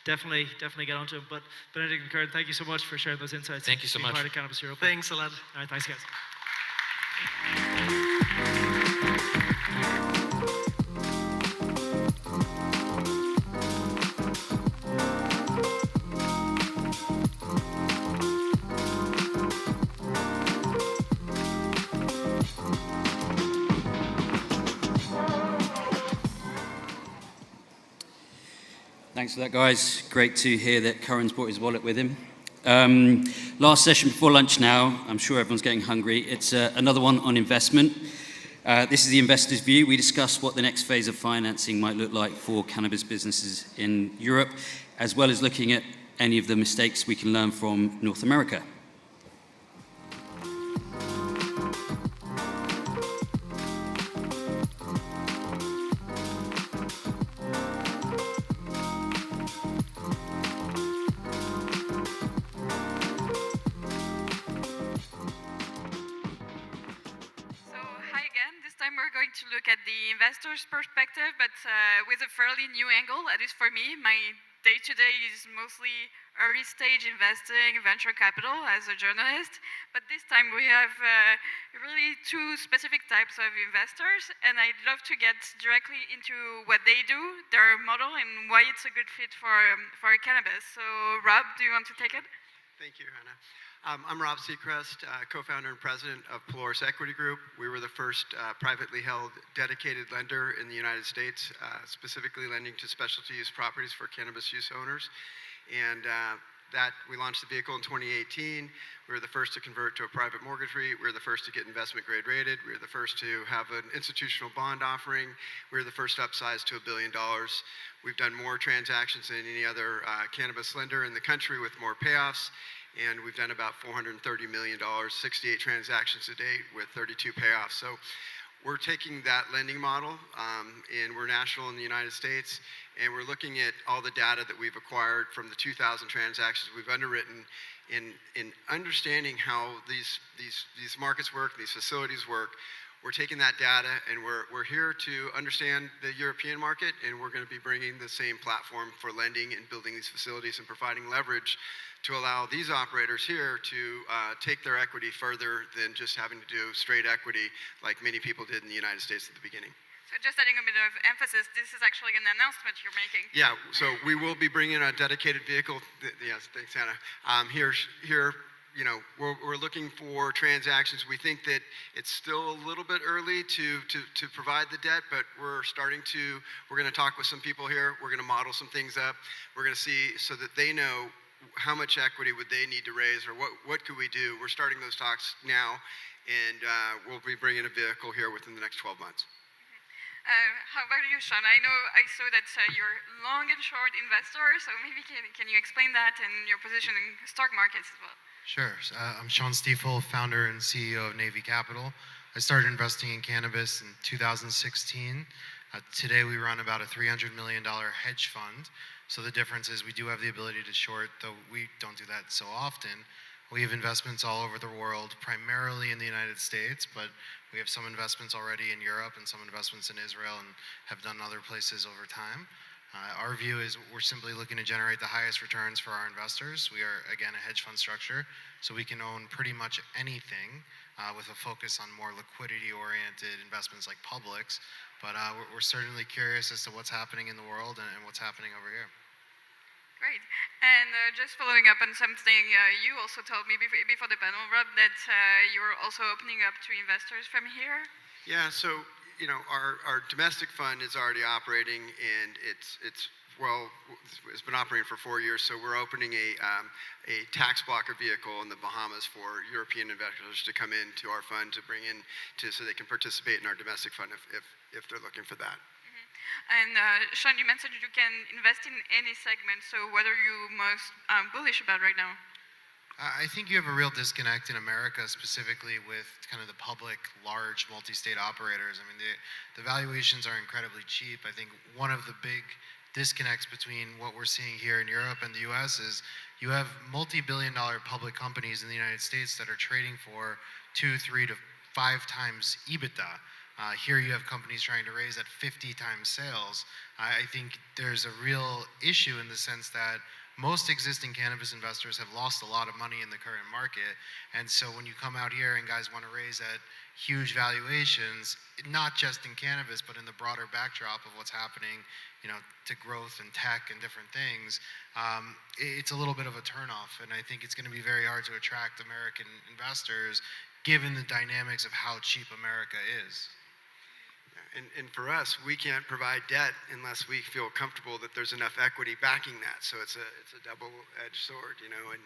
definitely get onto him. But Benedict and Karen, thank you so much for sharing those insights. Thank you so much. Part of Cannabis Europa. Thanks a lot. All right, thanks, guys. Thanks for that, guys. Great to hear that Curran's brought his wallet with him. Last session before lunch now. I'm sure everyone's getting hungry. It's another one on investment. This is the investor's view. We discuss what the next phase of financing might look like for cannabis businesses in Europe, as well as looking at any of the mistakes we can learn from North America. To look at the investor's perspective, but with a fairly new angle, at least for me. My day-to-day is mostly early stage investing, venture capital as a journalist, but this time we have really two specific types of investors, and I'd love to get directly into what they do, their model, and why it's a good fit for cannabis. So Rob, do you want to take it? Thank you, Hannah. I'm Rob Seacrest, co-founder and president of Polaris Equity Group. We were the first privately held dedicated lender in the United States, specifically lending to specialty use properties for cannabis use owners. And we launched the vehicle in 2018. We were the first to convert to a private mortgage REIT. We were the first to get investment grade rated. We were the first to have an institutional bond offering. We were the first to upsize to $1 billion. We've done more transactions than any other cannabis lender in the country with more payoffs. And we've done about $430 million, 68 transactions to date with 32 payoffs. So we're taking that lending model, and we're national in the United States, and we're looking at all the data that we've acquired from the 2,000 transactions we've underwritten in understanding how these markets work, these facilities work. We're taking that data, and we're here to understand the European market, and we're going to be bringing the same platform for lending and building these facilities and providing leverage to allow these operators here to take their equity further than just having to do straight equity like many people did in the United States at the beginning. So just adding a bit of emphasis, this is actually an announcement you're making. Yeah, so we will be bringing a dedicated vehicle. Yes, thanks, Hannah. Here, you know, we're looking for transactions. We think that it's still a little bit early to provide the debt, but we're going to talk with some people here. We're going to model some things up. We're going to see so that they know how much equity would they need to raise, or what could we do. We're starting those talks now, and we'll be bringing a vehicle here within the next 12 months. How about you, Sean? I saw that you're long and short investor, so maybe can you explain that and your position in stock markets as well? Sure. I'm Sean Stiefel, founder and CEO of Navy Capital. I started investing in cannabis in 2016. Today we run about a $300 million hedge fund. So the difference is we do have the ability to short, though we don't do that so often. We have investments all over the world, primarily in the United States, but we have some investments already in Europe and some investments in Israel and have done other places over time. Our view is we're simply looking to generate the highest returns for our investors. We are, again, a hedge fund structure, so we can own pretty much anything with a focus on more liquidity-oriented investments like publics. But we're certainly curious as to what's happening in the world and what's happening over here. Great. And just following up on something you also told me before the panel, Rob, that you were also opening up to investors from here. Yeah, so you know, our domestic fund is already operating, and it's been operating for 4 years. So we're opening a tax blocker vehicle in the Bahamas for European investors to come into our fund to bring in so they can participate in our domestic fund if they're looking for that. And Sean, you mentioned you can invest in any segment. So what are you most bullish about right now? I think you have a real disconnect in America, specifically with kind of the public, large, multi-state operators. I mean, the valuations are incredibly cheap. I think one of the big disconnects between what we're seeing here in Europe and the US is you have multi-billion-dollar public companies in the United States that are trading for 2, 3 to 5 times EBITDA. Here you have companies trying to raise at 50 times sales. I think there's a real issue in the sense that most existing cannabis investors have lost a lot of money in the current market. And so when you come out here and guys want to raise at huge valuations, not just in cannabis, but in the broader backdrop of what's happening, you know, to growth and tech and different things, it's a little bit of a turnoff. And I think it's going to be very hard to attract American investors given the dynamics of how cheap America is. And for us, we can't provide debt unless we feel comfortable that there's enough equity backing that. So it's a double-edged sword, you know. And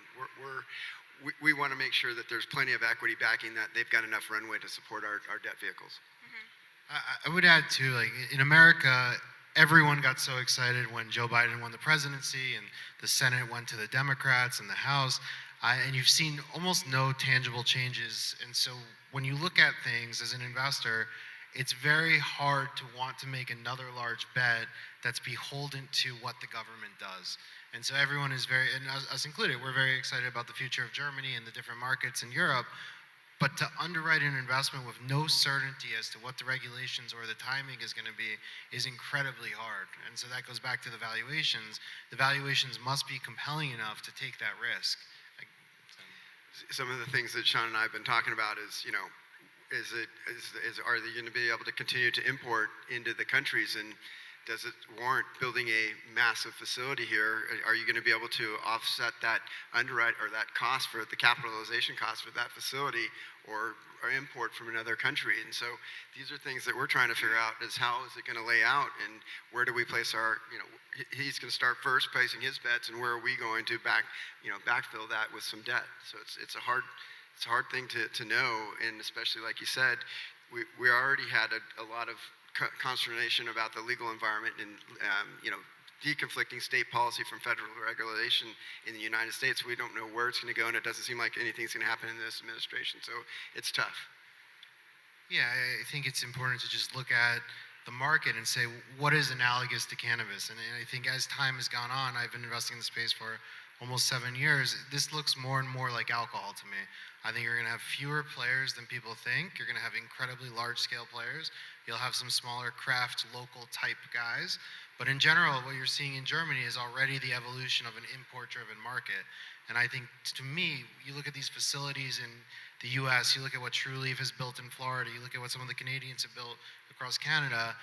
we want to make sure that there's plenty of equity backing that. They've got enough runway to support our debt vehicles. I would add too, like in America, everyone got so excited when Joe Biden won the presidency and the Senate went to the Democrats and the House, and you've seen almost no tangible changes. And so when you look at things as an investor, it's very hard to want to make another large bet that's beholden to what the government does. And so everyone is and us included, we're very excited about the future of Germany and the different markets in Europe. But to underwrite an investment with no certainty as to what the regulations or the timing is going to be is incredibly hard. And so that goes back to the valuations. The valuations must be compelling enough to take that risk. Some of the things that Sean and I have been talking about is, you know, are they going to be able to continue to import into the countries? And Does it warrant building a massive facility here? Are you going to be able to offset that underwrite or that cost for the capitalization cost for that facility, or import from another country? And so these are things that we're trying to figure out, is how is it going to lay out, and where do we place our, he's going to start first placing his bets, and where are we going to backfill that with some debt? So it's a hard thing to know, and especially like you said, we already had a lot of consternation about the legal environment and deconflicting state policy from federal regulation in the United States. We don't know where it's going to go, and it doesn't seem like anything's going to happen in this administration. So it's tough. Yeah, I think it's important to just look at the market and say, what is analogous to cannabis? And I think as time has gone on, I've been investing in the space for almost 7 years, this looks more and more like alcohol to me. I think you're going to have fewer players than people think. You're going to have incredibly large-scale players. You'll have some smaller craft, local-type guys. But in general, what you're seeing in Germany is already the evolution of an import-driven market. And I think, to me, you look at these facilities in the US, you look at what Trulieve has built in Florida, you look at what some of the Canadians have built across Canada,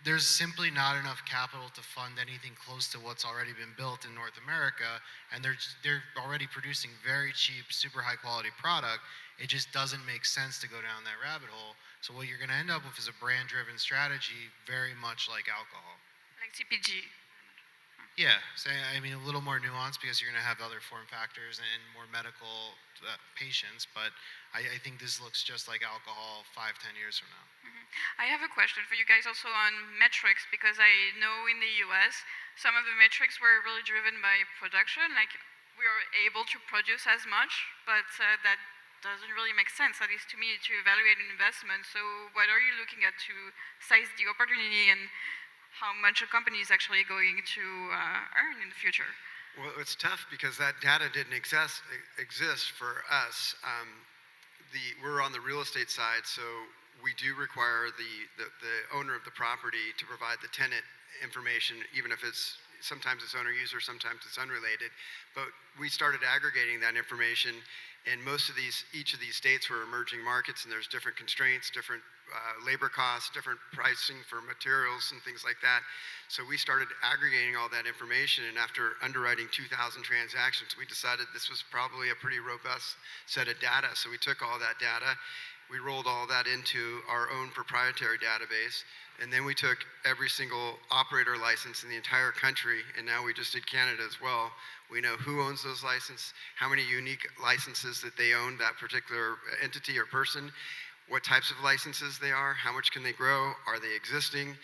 there's simply not enough capital to fund anything close to what's already been built in North America, and they're already producing very cheap, super high quality product. It just doesn't make sense to go down that rabbit hole. So what you're going to end up with is a brand-driven strategy, very much like alcohol. Like CPG. Yeah, so I mean a little more nuanced because you're going to have other form factors and more medical patients, but I think this looks just like alcohol 5-10 years from now. I have a question for you guys also on metrics, because I know in the US some of the metrics were really driven by production, like we were able to produce as much, but that doesn't really make sense, at least to me, to evaluate an investment. So what are you looking at to size the opportunity and how much a company is actually going to earn in the future? Well, it's tough because that data didn't exist for us. We're on the real estate side, so we do require the owner of the property to provide the tenant information, even if sometimes it's owner user, sometimes it's unrelated. But we started aggregating that information, and each of these states were emerging markets, and there's different constraints, different labor costs, different pricing for materials and things like that. So we started aggregating all that information, and after underwriting 2,000 transactions, we decided this was probably a pretty robust set of data. So we took all that data, we rolled all that into our own proprietary database, and then we took every single operator license in the entire country, and now we just did Canada as well. We know who owns those licenses, how many unique licenses that they own, that particular entity or person, what types of licenses they are, how much can they grow, are they existing,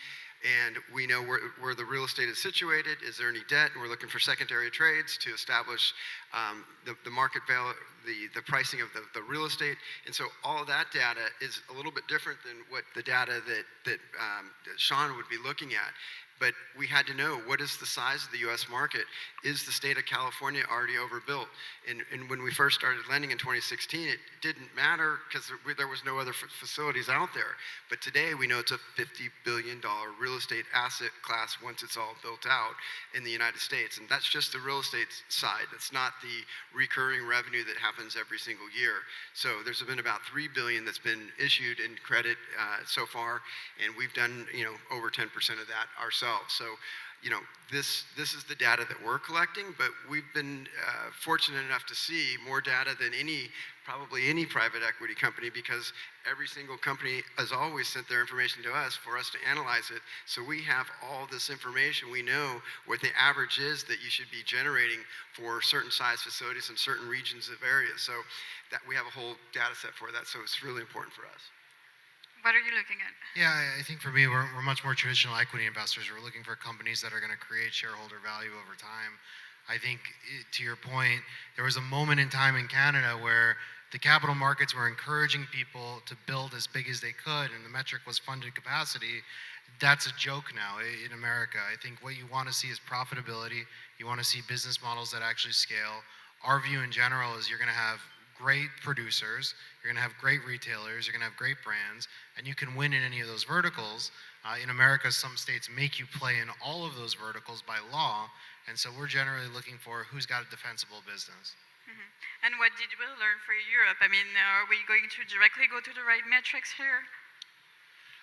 and we know where the real estate is situated, is there any debt, and we're looking for secondary trades to establish the market value, the pricing of the real estate. And so all of that data is a little bit different than what the data that Sean would be looking at. But we had to know, what is the size of the US market? Is the state of California already overbuilt? And when we first started lending in 2016, it didn't matter because there was no other facilities out there. But today we know it's a $50 billion real estate asset class once it's all built out in the United States. And that's just the real estate side. It's not the recurring revenue that happens every single year. So there's been about $3 billion that's been issued in credit so far, and we've done over 10% of that ourselves. So, this is the data that we're collecting, but we've been fortunate enough to see more data than probably any private equity company, because every single company has always sent their information to us for us to analyze it. So we have all this information. We know what the average is that you should be generating for certain size facilities in certain regions of areas. So that we have a whole data set for that. So it's really important for us. What are you looking at? Yeah, I think for me, we're much more traditional equity investors. We're looking for companies that are going to create shareholder value over time. I think, to your point, there was a moment in time in Canada where the capital markets were encouraging people to build as big as they could, and the metric was funded capacity. That's a joke now in America. I think what you want to see is profitability. You want to see business models that actually scale. Our view in general is you're going to have great producers, you're going to have great retailers, you're going to have great brands, and you can win in any of those verticals. In America, some states make you play in all of those verticals by law, and so we're generally looking for who's got a defensible business. And what did we learn for Europe? I mean, are we going to directly go to the right metrics here?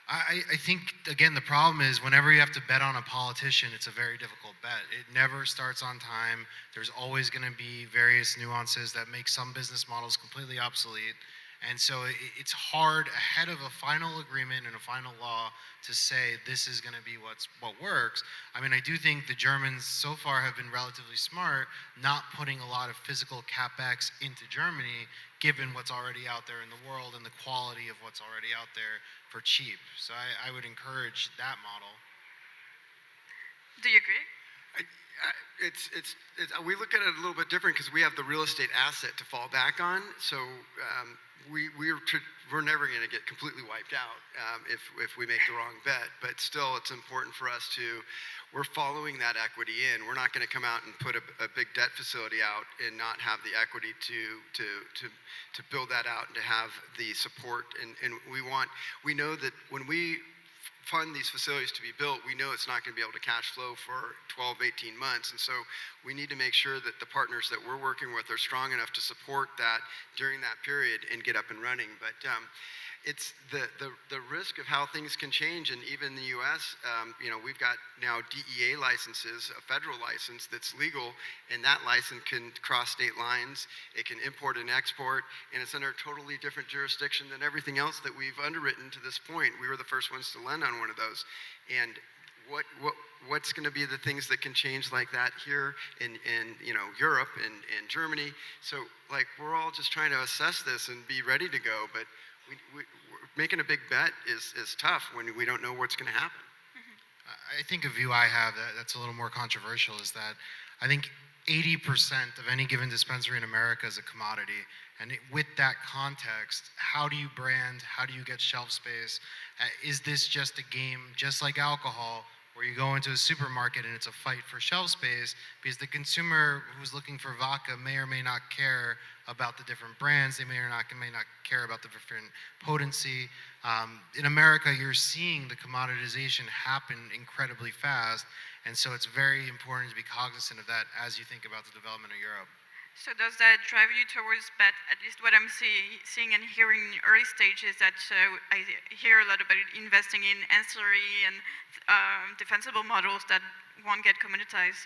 I think, again, the problem is whenever you have to bet on a politician, it's a very difficult bet. It never starts on time. There's always going to be various nuances that make some business models completely obsolete. And so it's hard ahead of a final agreement and a final law to say this is going to be what works. I mean, I do think the Germans so far have been relatively smart, not putting a lot of physical capex into Germany, given what's already out there in the world and the quality of what's already out there for cheap. So I would encourage that model. Do you agree? We look at it a little bit different because we have the real estate asset to fall back on. So we're never going to get completely wiped out if we make the wrong bet. But still, it's important for us we're following that equity in. We're not going to come out and put a big debt facility out and not have the equity to build that out and to have the support. And we know that when we fund these facilities to be built, we know it's not going to be able to cash flow for 12, 18 months. And so we need to make sure that the partners that we're working with are strong enough to support that during that period and get up and running. But it's the risk of how things can change. And even in the US, we've got now DEA licenses, a federal license that's legal, and that license can cross state lines. It can import and export, and it's under a totally different jurisdiction than everything else that we've underwritten to this point. We were the first ones to lend on one of those. And what's going to be the things that can change like that here in Europe and Germany? So we're all just trying to assess this and be ready to go, but we're making a big bet is tough when we don't know what's going to happen. I think a view I have that's a little more controversial is that I think 80% of any given dispensary in America is a commodity. And with that context, how do you brand? How do you get shelf space? Is this just a game, just like alcohol, where you go into a supermarket and it's a fight for shelf space because the consumer who's looking for vodka may or may not care about the different brands, they may not care about the different potency. In America, you're seeing the commoditization happen incredibly fast, and so it's very important to be cognizant of that as you think about the development of Europe. So does that drive you towards bet? At least what I'm seeing and hearing in early stages that I hear a lot about investing in ancillary and defensible models that won't get commoditized.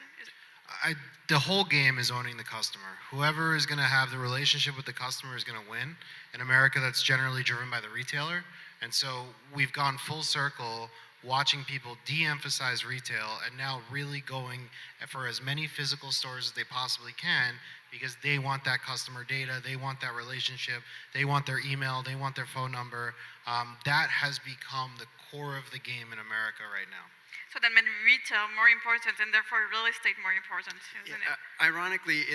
The whole game is owning the customer. Whoever is going to have the relationship with the customer is going to win. In America, that's generally driven by the retailer. And so we've gone full circle watching people de-emphasize retail and now really going for as many physical stores as they possibly can because they want that customer data, they want that relationship, they want their email, they want their phone number. That has become the core of the game in America right now. So that made retail more important and therefore real estate more important, isn't it? Ironically,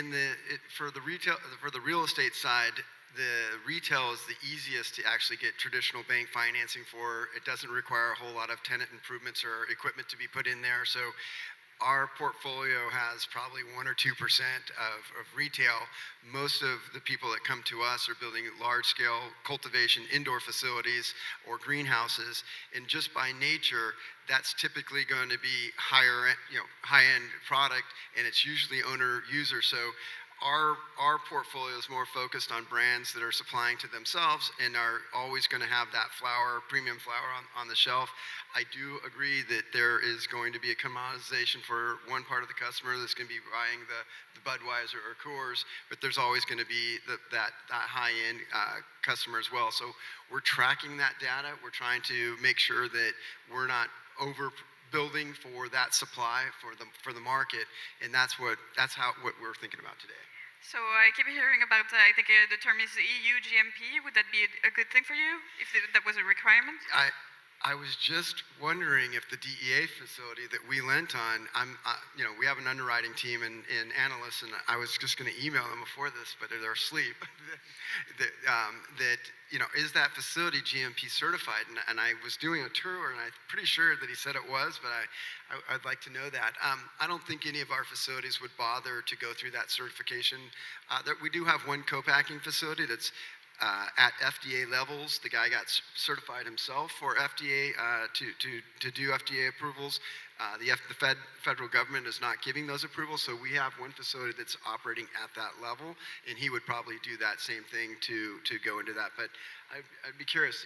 for the real estate side, the retail is the easiest to actually get traditional bank financing for. It doesn't require a whole lot of tenant improvements or equipment to be put in there. So our portfolio has probably 1 or 2% of retail. Most of the people that come to us are building large-scale cultivation indoor facilities or greenhouses, and just by nature, that's typically going to be high-end product, and it's usually owner-user. So our portfolio is more focused on brands that are supplying to themselves and are always going to have that premium flower on the shelf. I do agree that there is going to be a commoditization for one part of the customer that's going to be buying the Budweiser or Coors, but there's always going to be that high-end customer as well. So we're tracking that data. We're trying to make sure that we're not overbuilding for that supply for the market, and that's what we're thinking about today. So I keep hearing about, I think the term is EU GMP. Would that be a good thing for you if that was a requirement? I was just wondering if the DEA facility that we lent on, we have an underwriting team and analysts, and I was just going to email them before this, but they're asleep. Is that facility GMP certified? And I was doing a tour, and I'm pretty sure that he said it was, but I'd like to know that. I don't think any of our facilities would bother to go through that certification. We do have one co-packing facility that's at FDA levels. The guy got certified himself for FDA to do FDA approvals. The federal government is not giving those approvals, so we have one facility that's operating at that level, and he would probably do that same thing to go into that. But I'd be curious.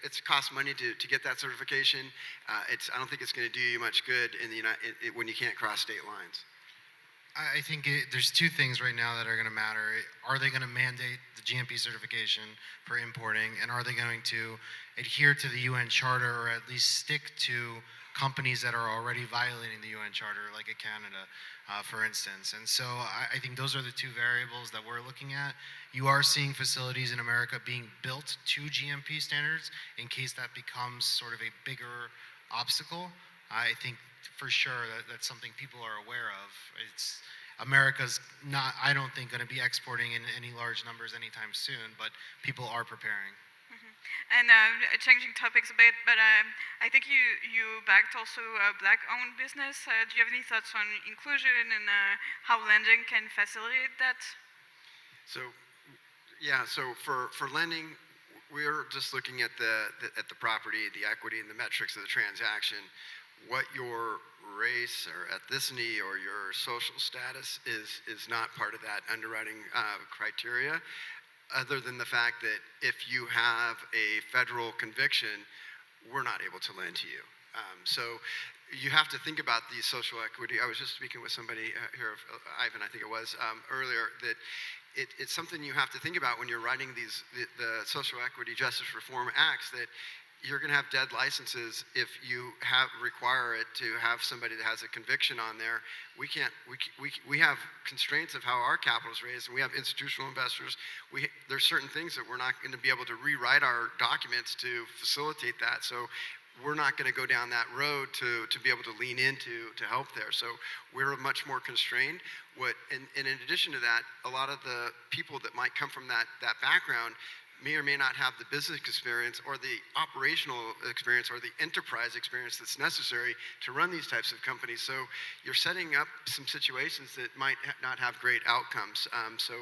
It's cost money to get that certification. I don't think it's going to do you much good when you can't cross state lines. I think there's two things right now that are going to matter. Are they going to mandate the GMP certification for importing, and are they going to adhere to the UN Charter, or at least stick to companies that are already violating the UN Charter, like in Canada, for instance? And so I think those are the two variables that we're looking at. You are seeing facilities in America being built to GMP standards in case that becomes sort of a bigger obstacle. I think for sure that's something people are aware of. America's not, I don't think, going to be exporting in any large numbers anytime soon, but people are preparing. And changing topics a bit, but I think you backed also a Black-owned business. Do you have any thoughts on inclusion and how lending can facilitate that? So, yeah. So for lending, we're just looking at the property, the equity, and the metrics of the transaction. What your race or ethnicity or your social status is not part of that underwriting criteria, other than the fact that if you have a federal conviction, we're not able to lend to you. So you have to think about the social equity. I was just speaking with somebody here, Ivan, I think it was, earlier, that it's something you have to think about when you're writing the Social Equity Justice Reform Acts, that you're going to have dead licenses if you require it to have somebody that has a conviction on there. We have constraints of how our capital is raised, and we have institutional investors. There's certain things that we're not going to be able to rewrite our documents to facilitate that. So we're not going to go down that road to be able to lean into to help there. So we're much more constrained. And in addition to that, a lot of the people that might come from that background may or may not have the business experience or the operational experience or the enterprise experience that's necessary to run these types of companies. So you're setting up some situations that might not have great outcomes. So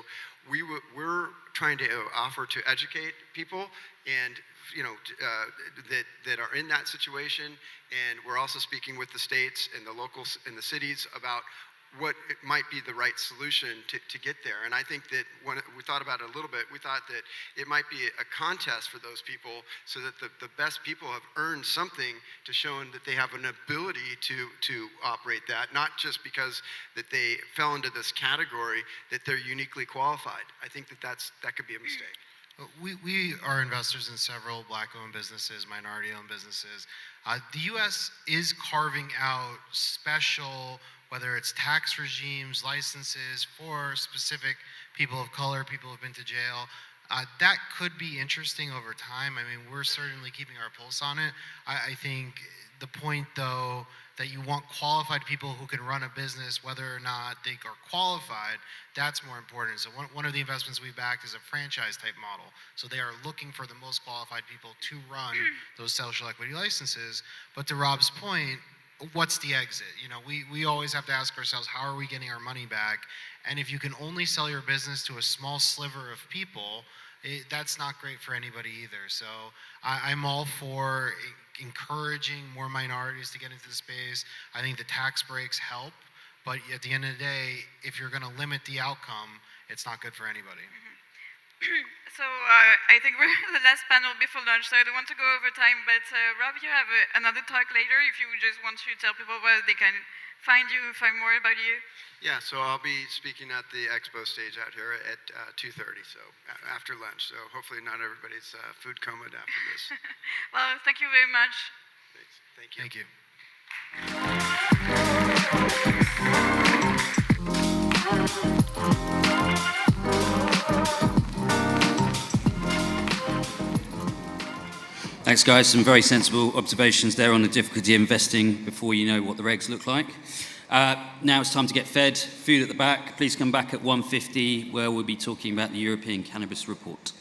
we're trying to offer to educate people and that are in that situation, and we're also speaking with the states and the locals and the cities about what it might be the right solution to get there. And I think that when we thought about it a little bit, we thought that it might be a contest for those people, so that the best people have earned something to show that they have an ability to operate that, not just because that they fell into this category, that they're uniquely qualified. I think that could be a mistake. We are investors in several Black-owned businesses, minority-owned businesses. The U.S. is carving out special, whether it's tax regimes, licenses for specific people of color, people who've been to jail. That could be interesting over time. I mean, we're certainly keeping our pulse on it. I think the point, though, that you want qualified people who can run a business, whether or not they are qualified, that's more important. So one of the investments we backed is a franchise type model. So they are looking for the most qualified people to run those social equity licenses. But to Rob's point, what's the exit? We always have to ask ourselves, how are we getting our money back? And if you can only sell your business to a small sliver of people, that's not great for anybody either. So I'm all for encouraging more minorities to get into the space. I think the tax breaks help, but at the end of the day, if you're going to limit the outcome, it's not good for anybody. So I think we're the last panel before lunch, so I don't want to go over time, but Rob, you have another talk later if you just want to tell people where they can find you, find more about you. Yeah, so I'll be speaking at the expo stage out here at 2:30, so after lunch. So hopefully not everybody's food comaed after this. Well, thank you very much. Thanks. Thank you. Thanks, guys. Some very sensible observations there on the difficulty of investing before you know what the regs look like. Now it's time to get fed. Food at the back. Please come back at 1:50, where we'll be talking about the European Cannabis Report.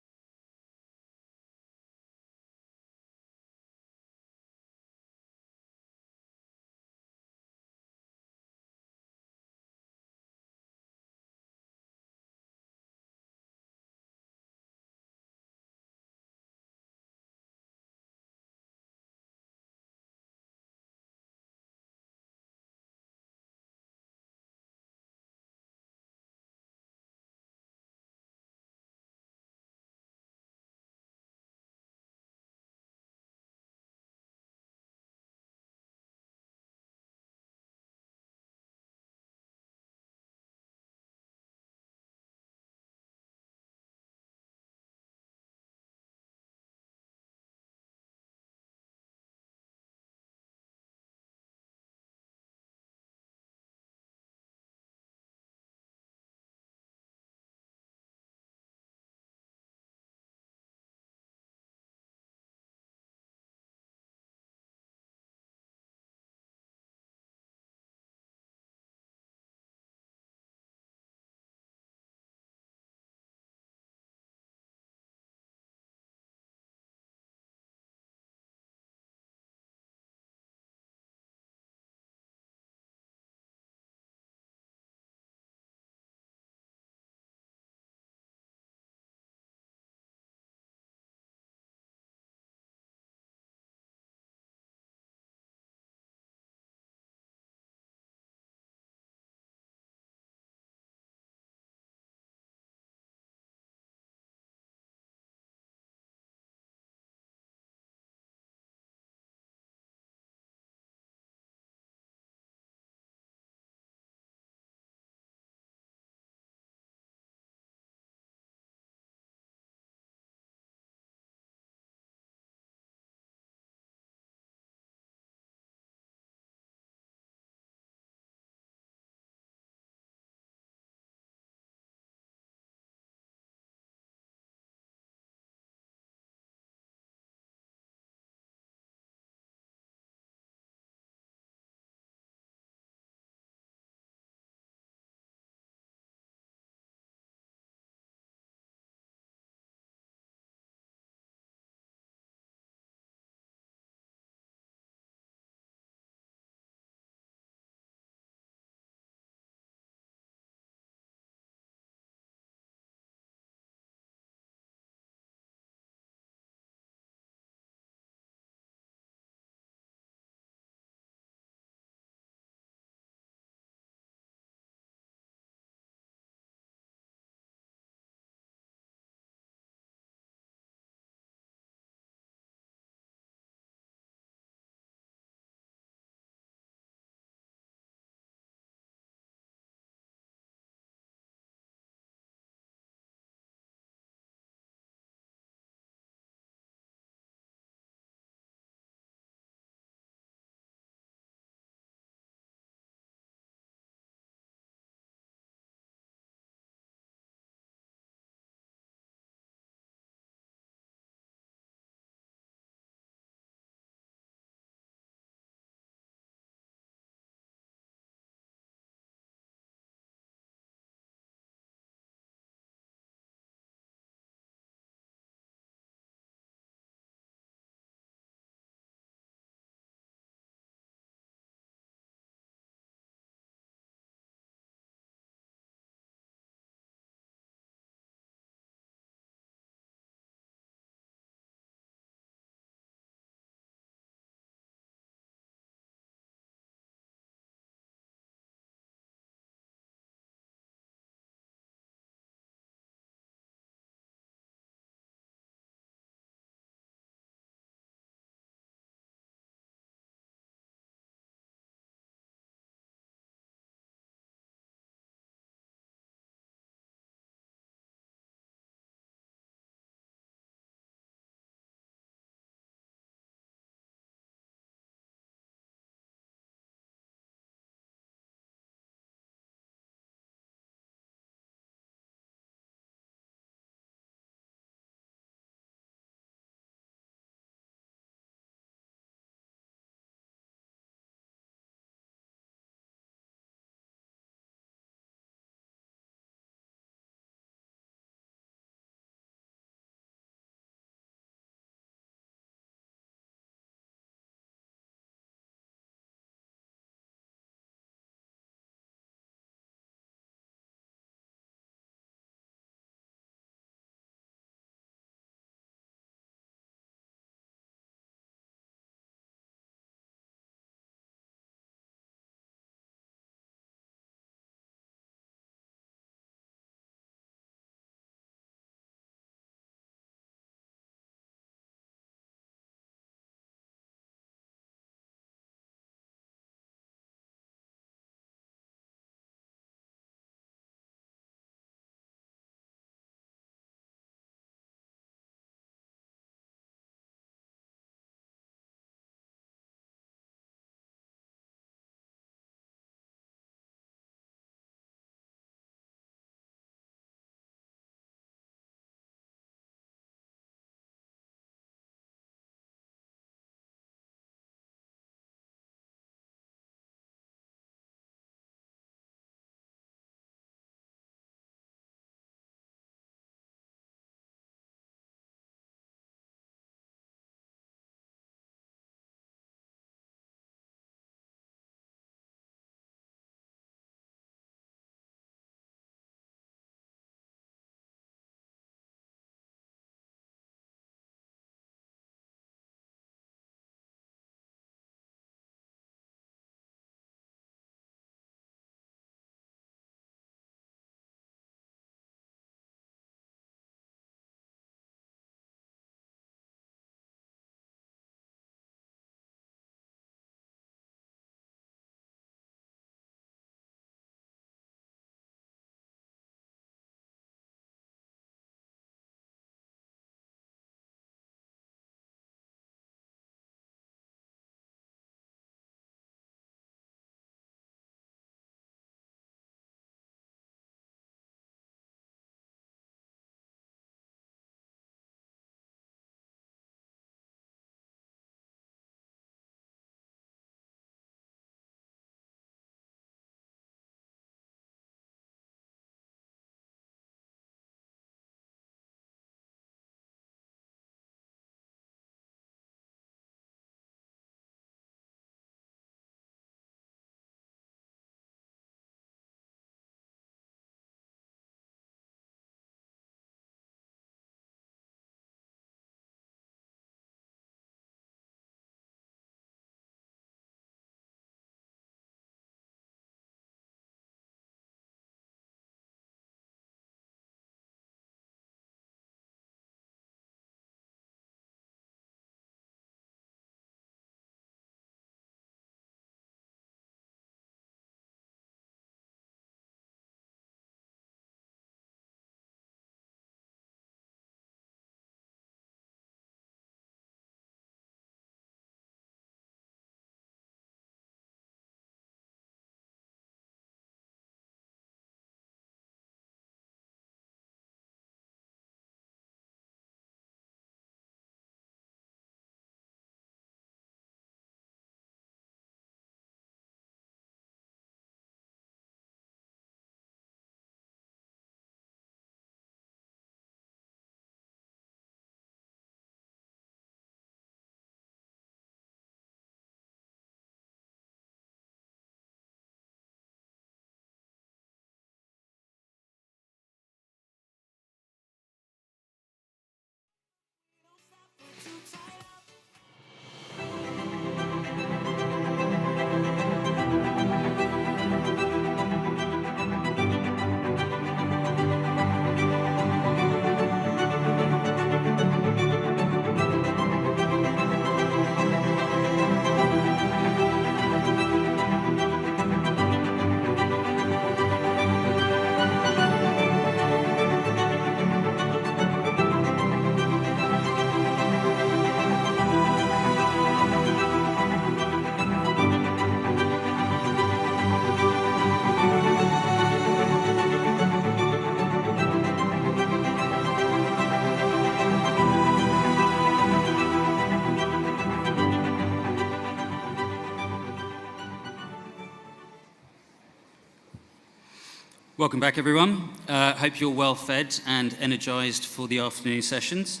Welcome back, everyone. Hope you're well fed and energized for the afternoon sessions.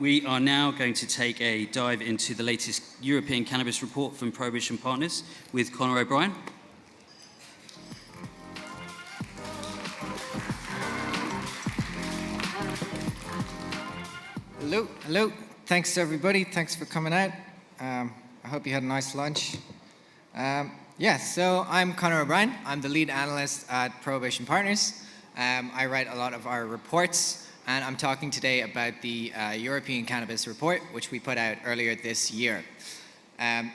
We are now going to take a dive into the latest European Cannabis Report from Prohibition Partners with Conor O'Brien. Hello. Thanks, everybody. Thanks for coming out. I hope you had a nice lunch. So I'm Conor O'Brien. I'm the lead analyst at Prohibition Partners. I write a lot of our reports, and I'm talking today about the European Cannabis Report, which we put out earlier this year. I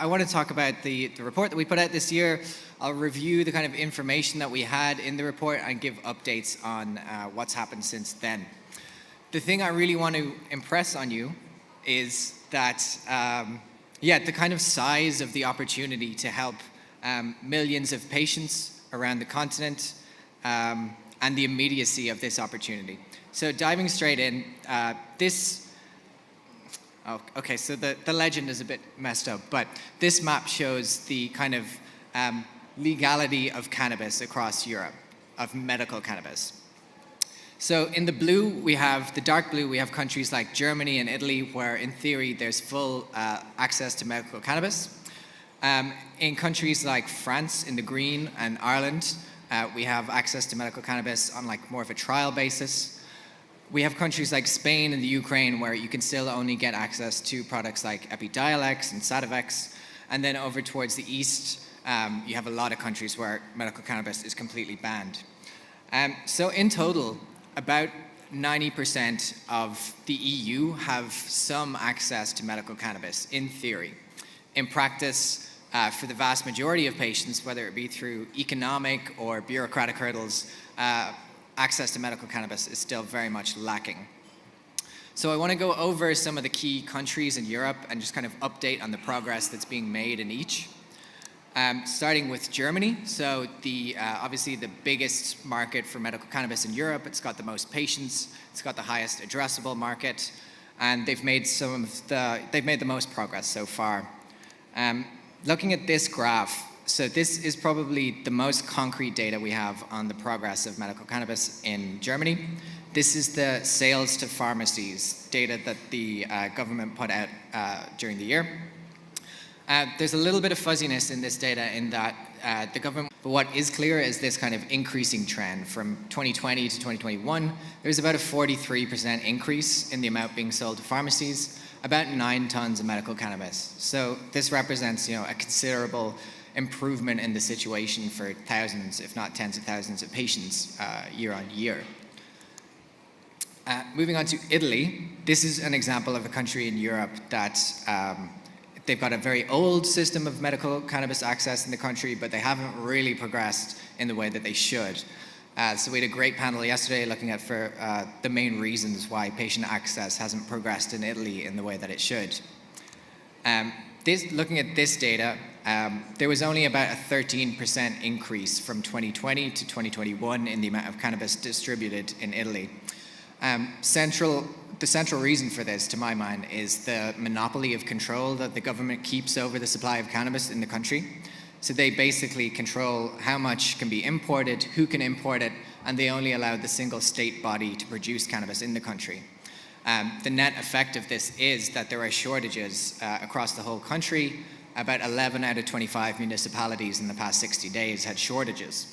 want to talk about the report that we put out this year. I'll review the kind of information that we had in the report and give updates on what's happened since then. The thing I really want to impress on you is that, the kind of size of the opportunity to help millions of patients around the continent and the immediacy of this opportunity. So diving straight in, the legend is a bit messed up, but this map shows the kind of legality of cannabis across Europe, of medical cannabis. So in the dark blue, we have countries like Germany and Italy, where in theory there's full access to medical cannabis. In countries like France in the green and Ireland, we have access to medical cannabis on more of a trial basis. We have countries like Spain and the Ukraine where you can still only get access to products like Epidiolex and Sativex. And then over towards the east, you have a lot of countries where medical cannabis is completely banned. So in total, about 90% of the EU have some access to medical cannabis, in theory. In practice, for the vast majority of patients, whether it be through economic or bureaucratic hurdles, access to medical cannabis is still very much lacking. So I want to go over some of the key countries in Europe and just kind of update on the progress that's being made in each. Starting with Germany, so obviously the biggest market for medical cannabis in Europe. It's got the most patients, it's got the highest addressable market, and they've made the most progress so far. Looking at this graph, so this is probably the most concrete data we have on the progress of medical cannabis in Germany. This is the sales to pharmacies data that the government put out during the year. There's a little bit of fuzziness in this data in that the government, but what is clear is this kind of increasing trend from 2020 to 2021. There's about a 43% increase in the amount being sold to pharmacies, about 9 tons of medical cannabis. So this represents, a considerable improvement in the situation for thousands, if not tens of thousands of patients year on year. Moving on to Italy, this is an example of a country in Europe that they've got a very old system of medical cannabis access in the country, but they haven't really progressed in the way that they should. So we had a great panel yesterday looking at the main reasons why patient access hasn't progressed in Italy in the way that it should. Looking at this data, there was only about a 13% increase from 2020 to 2021 in the amount of cannabis distributed in Italy. The central reason for this, to my mind, is the monopoly of control that the government keeps over the supply of cannabis in the country. So they basically control how much can be imported, who can import it, and they only allow the single state body to produce cannabis in the country. The net effect of this is that there are shortages across the whole country. About 11 out of 25 municipalities in the past 60 days had shortages.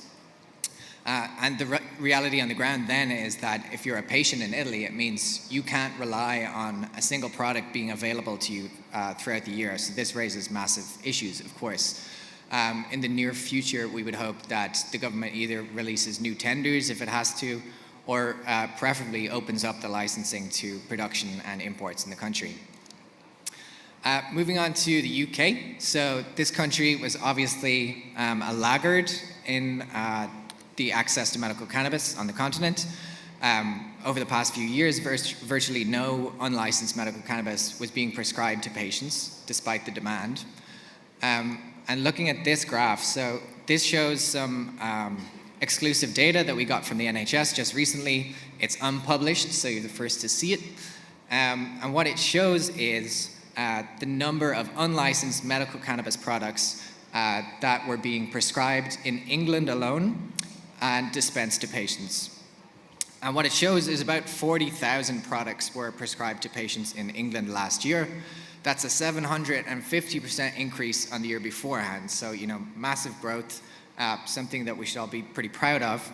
And the reality on the ground then is that if you're a patient in Italy, it means you can't rely on a single product being available to you throughout the year. So this raises massive issues, of course. In the near future, we would hope that the government either releases new tenders if it has to, or preferably opens up the licensing to production and imports in the country. Moving on to the UK. So this country was obviously a laggard in the access to medical cannabis on the continent. Over the past few years, virtually no unlicensed medical cannabis was being prescribed to patients, despite the demand. And looking at this graph, so this shows some exclusive data that we got from the NHS just recently. It's unpublished, so you're the first to see it. And what it shows is the number of unlicensed medical cannabis products that were being prescribed in England alone and dispensed to patients. And what it shows is about 40,000 products were prescribed to patients in England last year. That's a 750% increase on the year beforehand. So, you know, massive growth, something that we should all be pretty proud of.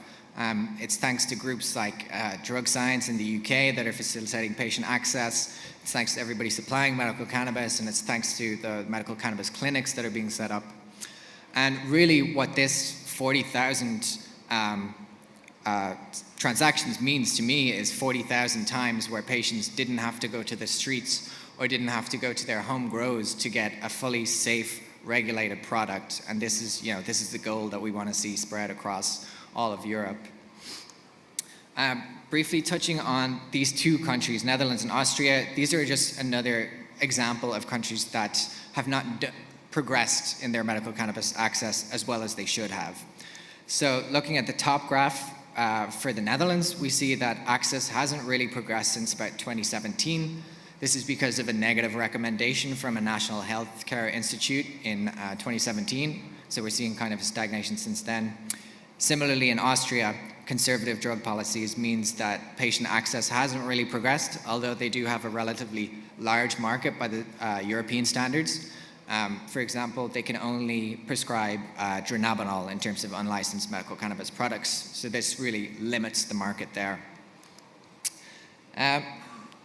It's thanks to groups like Drug Science in the UK that are facilitating patient access. It's thanks to everybody supplying medical cannabis, and it's thanks to the medical cannabis clinics that are being set up. And really what this 40,000 transactions means to me is 40,000 times where patients didn't have to go to the streets or didn't have to go to their home grows to get a fully safe, regulated product. And this is, you know, this is the goal that we want to see spread across all of Europe. Briefly touching on these two countries, Netherlands and Austria, these are just another example of countries that have not progressed in their medical cannabis access as well as they should have. So looking at the top graph for the Netherlands, we see that access hasn't really progressed since about 2017. This is because of a negative recommendation from a National Healthcare Institute in 2017. So we're seeing kind of a stagnation since then. Similarly, in Austria, conservative drug policies means that patient access hasn't really progressed, although they do have a relatively large market by the European standards. For example, they can only prescribe dronabinol in terms of unlicensed medical cannabis products. So this really limits the market there.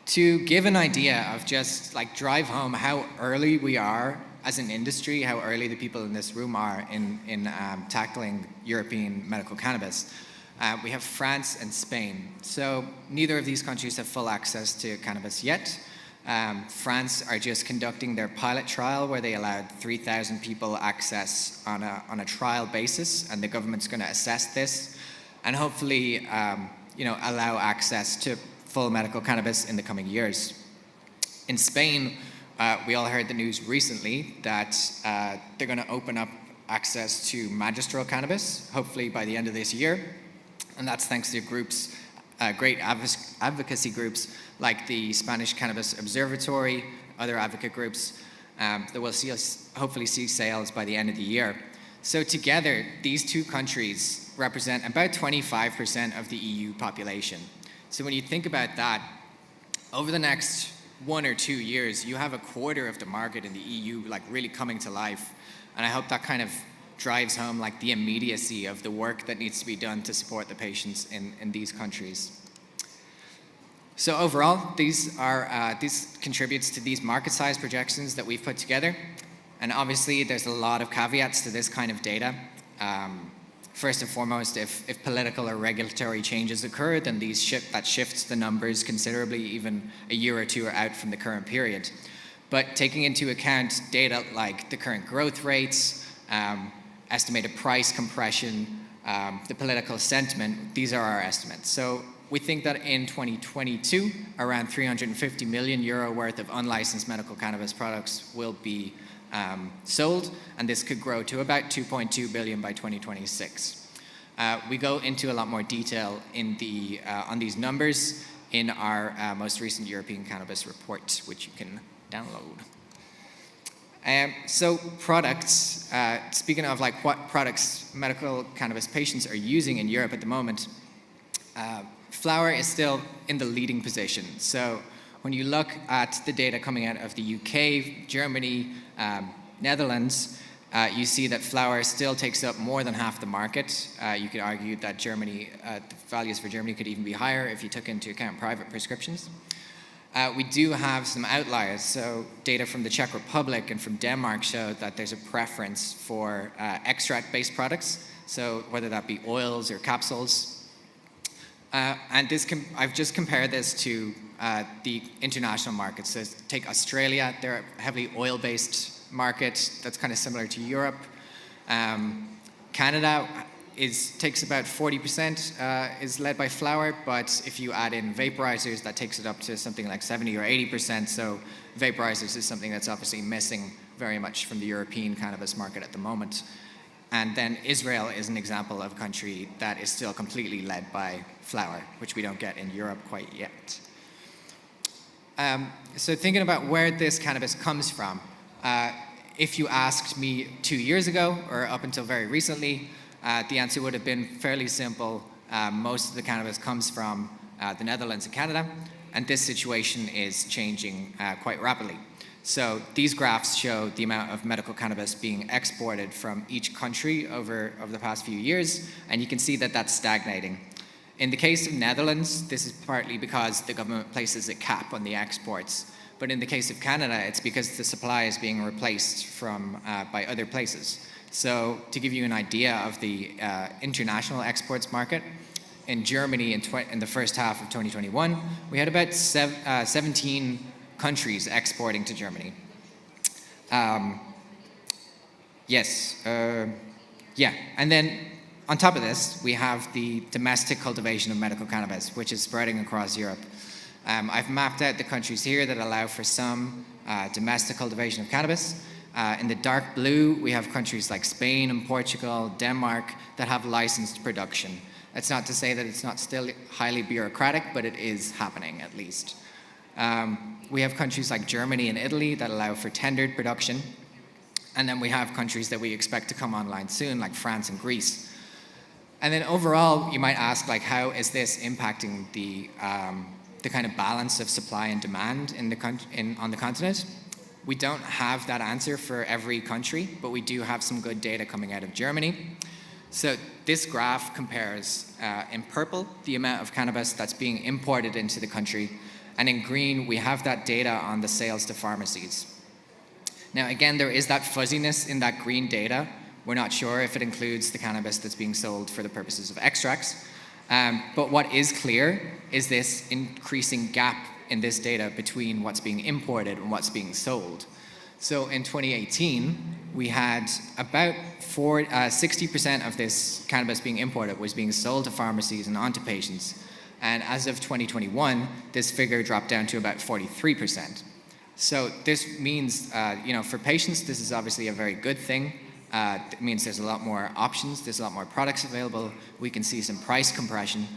To give an idea of just like drive home how early we are as an industry, how early the people in this room are in tackling European medical cannabis, we have France and Spain. So neither of these countries have full access to cannabis yet. France are just conducting their pilot trial where they allowed 3,000 people access on a trial basis, and the government's going to assess this and hopefully allow access to full medical cannabis in the coming years. In Spain, we all heard the news recently that they're going to open up access to magistral cannabis, hopefully by the end of this year. And that's thanks to groups, great advocacy groups like the Spanish Cannabis Observatory, other advocate groups that will hopefully see sales by the end of the year. So together, these two countries represent about 25% of the EU population. So when you think about that, over the next 1 or 2 years, you have a quarter of the market in the EU like really coming to life. And I hope that kind of drives home like the immediacy of the work that needs to be done to support the patients in these countries. So overall, this contributes to these market size projections that we've put together. And obviously, there's a lot of caveats to this kind of data. First and foremost, if political or regulatory changes occur, then that shifts the numbers considerably, even a year or two out from the current period. But taking into account data like the current growth rates, estimated price compression, the political sentiment, these are our estimates. So we think that in 2022, around 350 million euro worth of unlicensed medical cannabis products will be sold, and this could grow to about 2.2 billion by 2026. We go into a lot more detail on these numbers in our most recent European cannabis report, which you can download. So products, speaking of like what products medical cannabis patients are using in Europe at the moment, flower is still in the leading position. So when you look at the data coming out of the UK, Germany, Netherlands, you see that flower still takes up more than half the market. You could argue that Germany, the values for Germany could even be higher if you took into account private prescriptions. We do have some outliers. So data from the Czech Republic and from Denmark show that there's a preference for extract-based products. So whether that be oils or capsules. And I've just compared this to the international markets. So take Australia, they're a heavily oil-based market that's kind of similar to Europe. Canada takes about 40%, is led by flower, but if you add in vaporizers, that takes it up to something like 70 or 80%. So vaporizers is something that's obviously missing very much from the European cannabis market at the moment. And then Israel is an example of a country that is still completely led by flower, which we don't get in Europe quite yet. So thinking about where this cannabis comes from, if you asked me 2 years ago or up until very recently, the answer would have been fairly simple. Most of the cannabis comes from the Netherlands and Canada, and this situation is changing quite rapidly. So these graphs show the amount of medical cannabis being exported from each country over the past few years, and you can see that that's stagnating. In the case of Netherlands, this is partly because the government places a cap on the exports. But in the case of Canada, it's because the supply is being replaced by other places. So to give you an idea of the international exports market, in Germany in the first half of 2021, we had about 17 countries exporting to Germany. And then on top of this, we have the domestic cultivation of medical cannabis, which is spreading across Europe. I've mapped out the countries here that allow for some domestic cultivation of cannabis. In the dark blue, we have countries like Spain and Portugal, Denmark, that have licensed production. That's not to say that it's not still highly bureaucratic, but it is happening at least. We have countries like Germany and Italy that allow for tendered production. And then we have countries that we expect to come online soon, like France and Greece. And then overall, you might ask, like, how is this impacting the kind of balance of supply and demand on the continent? We don't have that answer for every country, but we do have some good data coming out of Germany. So this graph compares, in purple, the amount of cannabis that's being imported into the country, and in green, we have that data on the sales to pharmacies. Now, again, there is that fuzziness in that green data. We're not sure if it includes the cannabis that's being sold for the purposes of extracts. But what is clear is this increasing gap in this data between what's being imported and what's being sold. So in 2018, we had about 60% of this cannabis being imported was being sold to pharmacies and onto patients. And as of 2021, this figure dropped down to about 43%. So this means, for patients, this is obviously a very good thing. It means there's a lot more options, there's a lot more products available, we can see some price compression,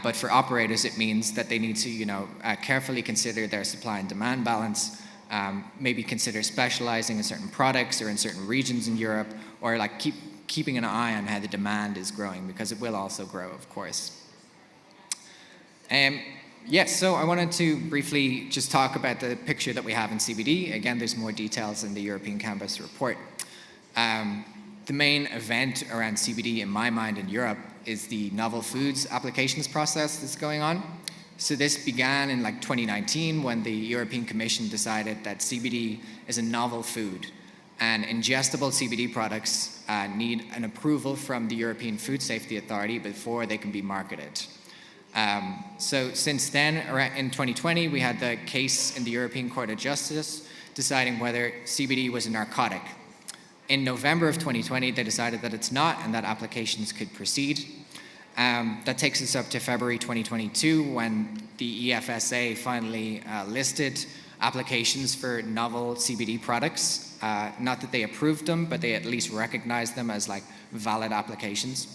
but for operators it means that they need to carefully consider their supply and demand balance, maybe consider specializing in certain products or in certain regions in Europe, or like keeping an eye on how the demand is growing, because it will also grow, of course. So I wanted to briefly just talk about the picture that we have in CBD. Again, there's more details in the European Cannabis Report. The main event around CBD in my mind in Europe is the novel foods applications process that's going on. So this began in 2019 when the European Commission decided that CBD is a novel food, and ingestible CBD products need an approval from the European Food Safety Authority before they can be marketed. So since then, in 2020, we had the case in the European Court of Justice deciding whether CBD was a narcotic. In November of 2020, they decided that it's not and that applications could proceed. That takes us up to February 2022 when the EFSA finally listed applications for novel CBD products. Not that they approved them, but they at least recognized them as valid applications.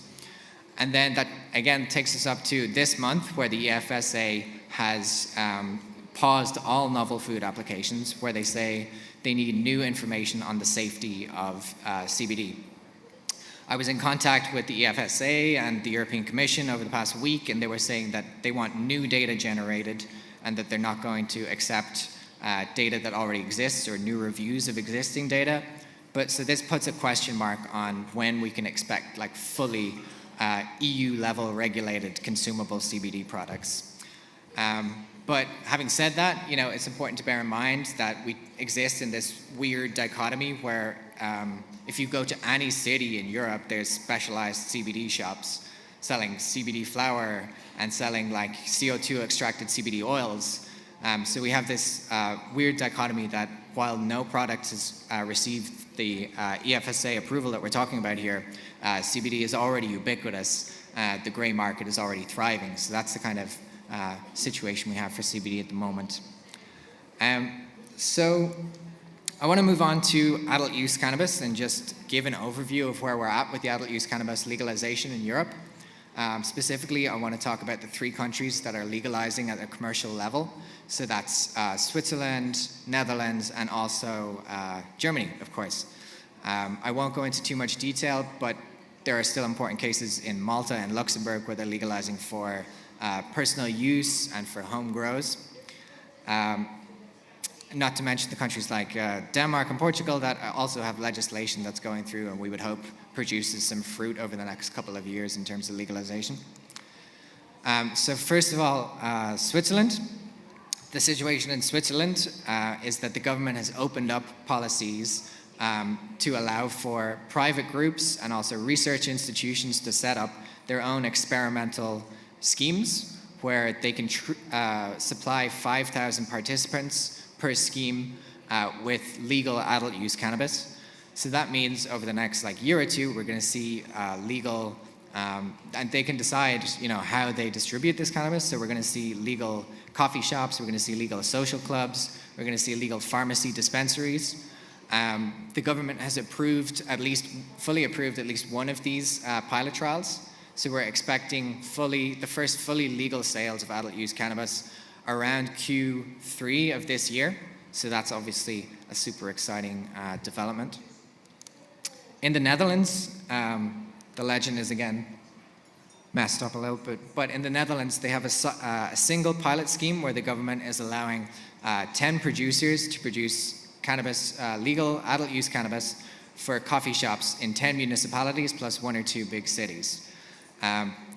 And then that again takes us up to this month where the EFSA has paused all novel food applications, where they say they need new information on the safety of CBD. I was in contact with the EFSA and the European Commission over the past week, and they were saying that they want new data generated and that they're not going to accept data that already exists or new reviews of existing data. So this puts a question mark on when we can expect fully EU-level regulated consumable CBD products. But having said that, it's important to bear in mind that we exist in this weird dichotomy where if you go to any city in Europe, there's specialized CBD shops selling CBD flower and selling CO2 extracted CBD oils. So we have this weird dichotomy that while no product has received the EFSA approval that we're talking about here, CBD is already ubiquitous. The gray market is already thriving. So that's the kind of situation we have for CBD at the moment. So I want to move on to adult use cannabis and just give an overview of where we're at with the adult use cannabis legalization in Europe. Specifically, I want to talk about the 3 countries that are legalizing at a commercial level. So that's Switzerland, Netherlands, and also Germany, of course. I won't go into too much detail, but there are still important cases in Malta and Luxembourg where they're legalizing for personal use and for home grows. Not to mention the countries like Denmark and Portugal that also have legislation that's going through, and we would hope produces some fruit over the next couple of years in terms of legalization. So first of all, Switzerland. The situation in Switzerland is that the government has opened up policies to allow for private groups and also research institutions to set up their own experimental schemes where they can supply 5,000 participants per scheme with legal adult use cannabis. So that means over the next year or two, we're going to see legal, and they can decide, how they distribute this cannabis. So we're going to see legal coffee shops, we're going to see legal social clubs, we're going to see legal pharmacy dispensaries. The government has fully approved at least one of these pilot trials. So we're expecting the first fully legal sales of adult use cannabis around Q3 of this year. So that's obviously a super exciting development. In the Netherlands, the legend is again messed up a little bit, but in the Netherlands they have a single pilot scheme where the government is allowing 10 producers to produce cannabis, legal adult use cannabis for coffee shops in 10 municipalities plus 1 or 2 big cities.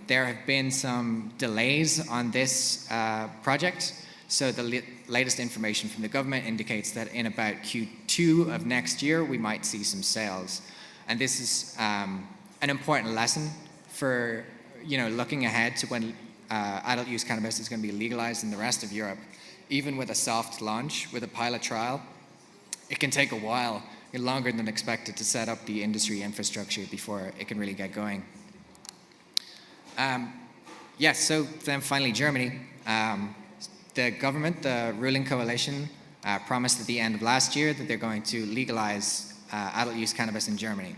There have been some delays on this project. So the latest information from the government indicates that in about Q2 of next year, we might see some sales. And this is an important lesson for, looking ahead to when adult use cannabis is going to be legalized in the rest of Europe. Even with a soft launch, with a pilot trial, it can take a while, longer than expected, to set up the industry infrastructure before it can really get going. So then finally Germany. The government, the ruling coalition, promised at the end of last year that they're going to legalize adult use cannabis in Germany.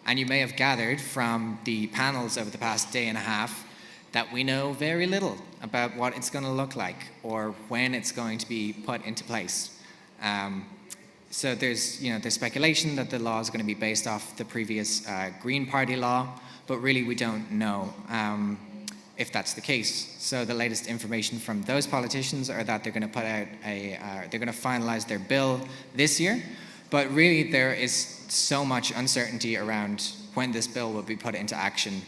And you may have gathered from the panels over the past day and a half that we know very little about what it's going to look like or when it's going to be put into place. So there's speculation that the law is going to be based off the previous Green Party law, but really we don't know if that's the case. So the latest information from those politicians are that they're going to put out they're going to finalize their bill this year, but really there is so much uncertainty around when this bill will be put into action.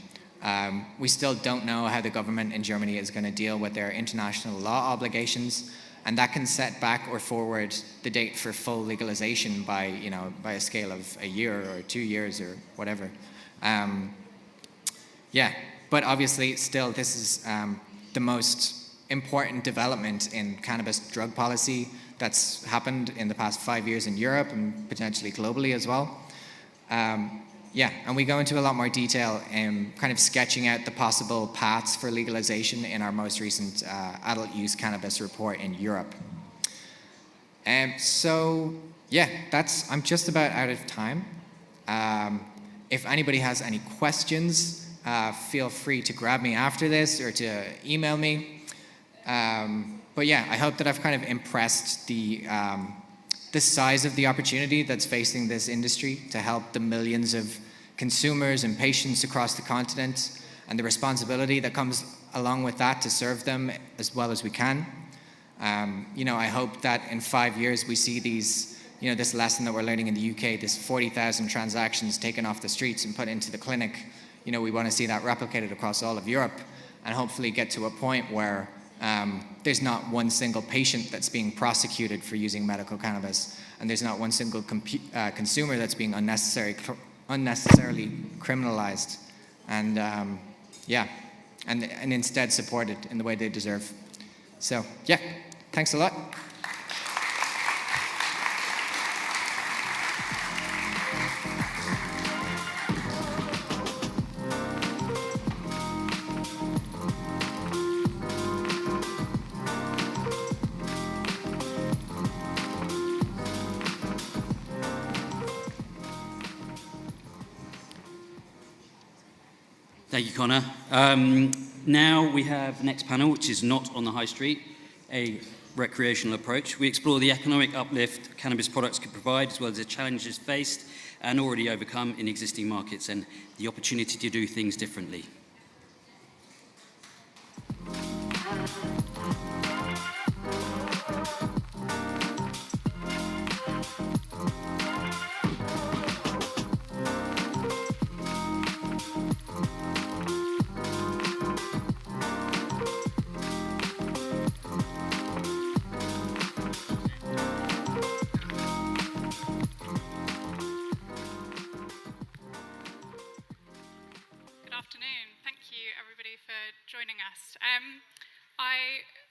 We still don't know how the government in Germany is going to deal with their international law obligations, and that can set back or forward the date for full legalization by a scale of a year or 2 years or whatever. But obviously still this is the most important development in cannabis drug policy that's happened in the past 5 years in Europe and potentially globally as well. And we go into a lot more detail in kind of sketching out the possible paths for legalization in our most recent adult use cannabis report in Europe. I'm just about out of time. If anybody has any questions, feel free to grab me after this or to email me. I hope that I've kind of impressed the size of the opportunity that's facing this industry to help the millions of consumers and patients across the continent, and the responsibility that comes along with that to serve them as well as we can. I hope that in 5 years we see this lesson that we're learning in the UK, this 40,000 transactions taken off the streets and put into the clinic. We want to see that replicated across all of Europe and hopefully get to a point where there's not one single patient that's being prosecuted for using medical cannabis, and there's not one single consumer that's being unnecessarily criminalized, and instead supported in the way they deserve. So thanks a lot. Thank you, Connor. Now we have the next panel, which is not on the high street, a recreational approach. We explore the economic uplift cannabis products could provide, as well as the challenges faced and already overcome in existing markets, and the opportunity to do things differently. Good afternoon. Thank you, everybody, for joining us.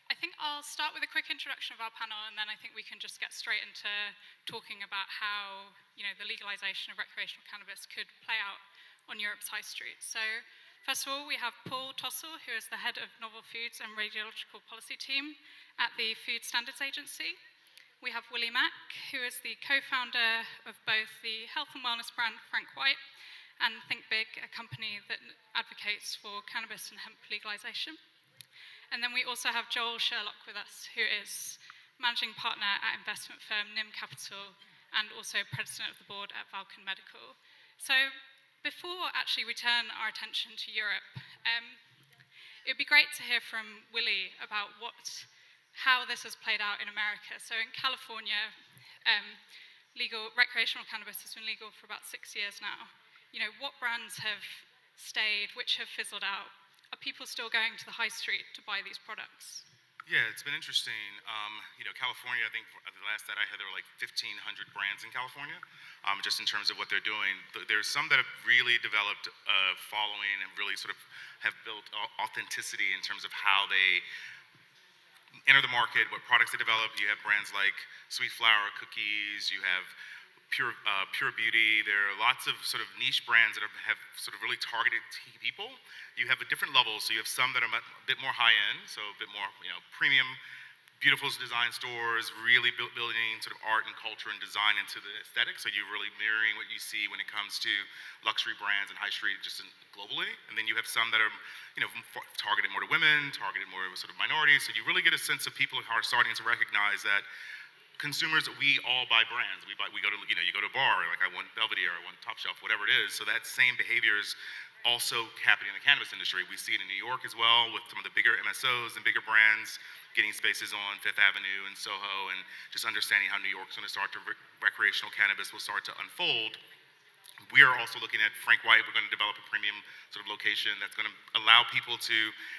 I think I'll start with a quick introduction of our panel, and then I think we can just get straight into talking about how, the legalization of recreational cannabis could play out on Europe's high street. So, first of all, we have Paul Tossell, who is the head of Novel Foods and Radiological Policy Team at the Food Standards Agency. We have Willie Mack, who is the co-founder of both the health and wellness brand Frank White and Think Big, a company that advocates for cannabis and hemp legalization. And then we also have Joel Sherlock with us, who is managing partner at investment firm NIM Capital and also president of the board at Vulcan Medical. So before actually we turn our attention to Europe, it would be great to hear from Willie about how this has played out in America. So in California, recreational cannabis has been legal for about 6 years now. What brands have stayed, which have fizzled out? Are people still going to the high street to buy these products? Yeah, it's been interesting. California, I think the last that I had, there were like 1,500 brands in California, just in terms of what they're doing. There's some that have really developed a following and really sort of have built authenticity in terms of how they enter the market, what products they develop. You have brands like Sweet Flower Cookies, you have Pure Beauty. There are lots of sort of niche brands that have sort of really targeted people. You have a different level, so you have some that are a bit more high-end, so a bit more premium, beautiful design stores, really building sort of art and culture and design into the aesthetic, so you're really mirroring what you see when it comes to luxury brands and high street just globally. And then you have some that are targeted more to women, targeted more to sort of minorities, so you really get a sense of people who are starting to recognize that consumers, we all buy brands. We go to, you go to a bar, like I want Belvedere, I want Top Shelf, whatever it is. So that same behavior is also happening in the cannabis industry. We see it in New York as well, with some of the bigger MSOs and bigger brands getting spaces on Fifth Avenue and Soho, and just understanding how New York's going to start to recreational cannabis will start to unfold. We are also looking at Frank White. We're going to develop a premium sort of location that's going to allow people to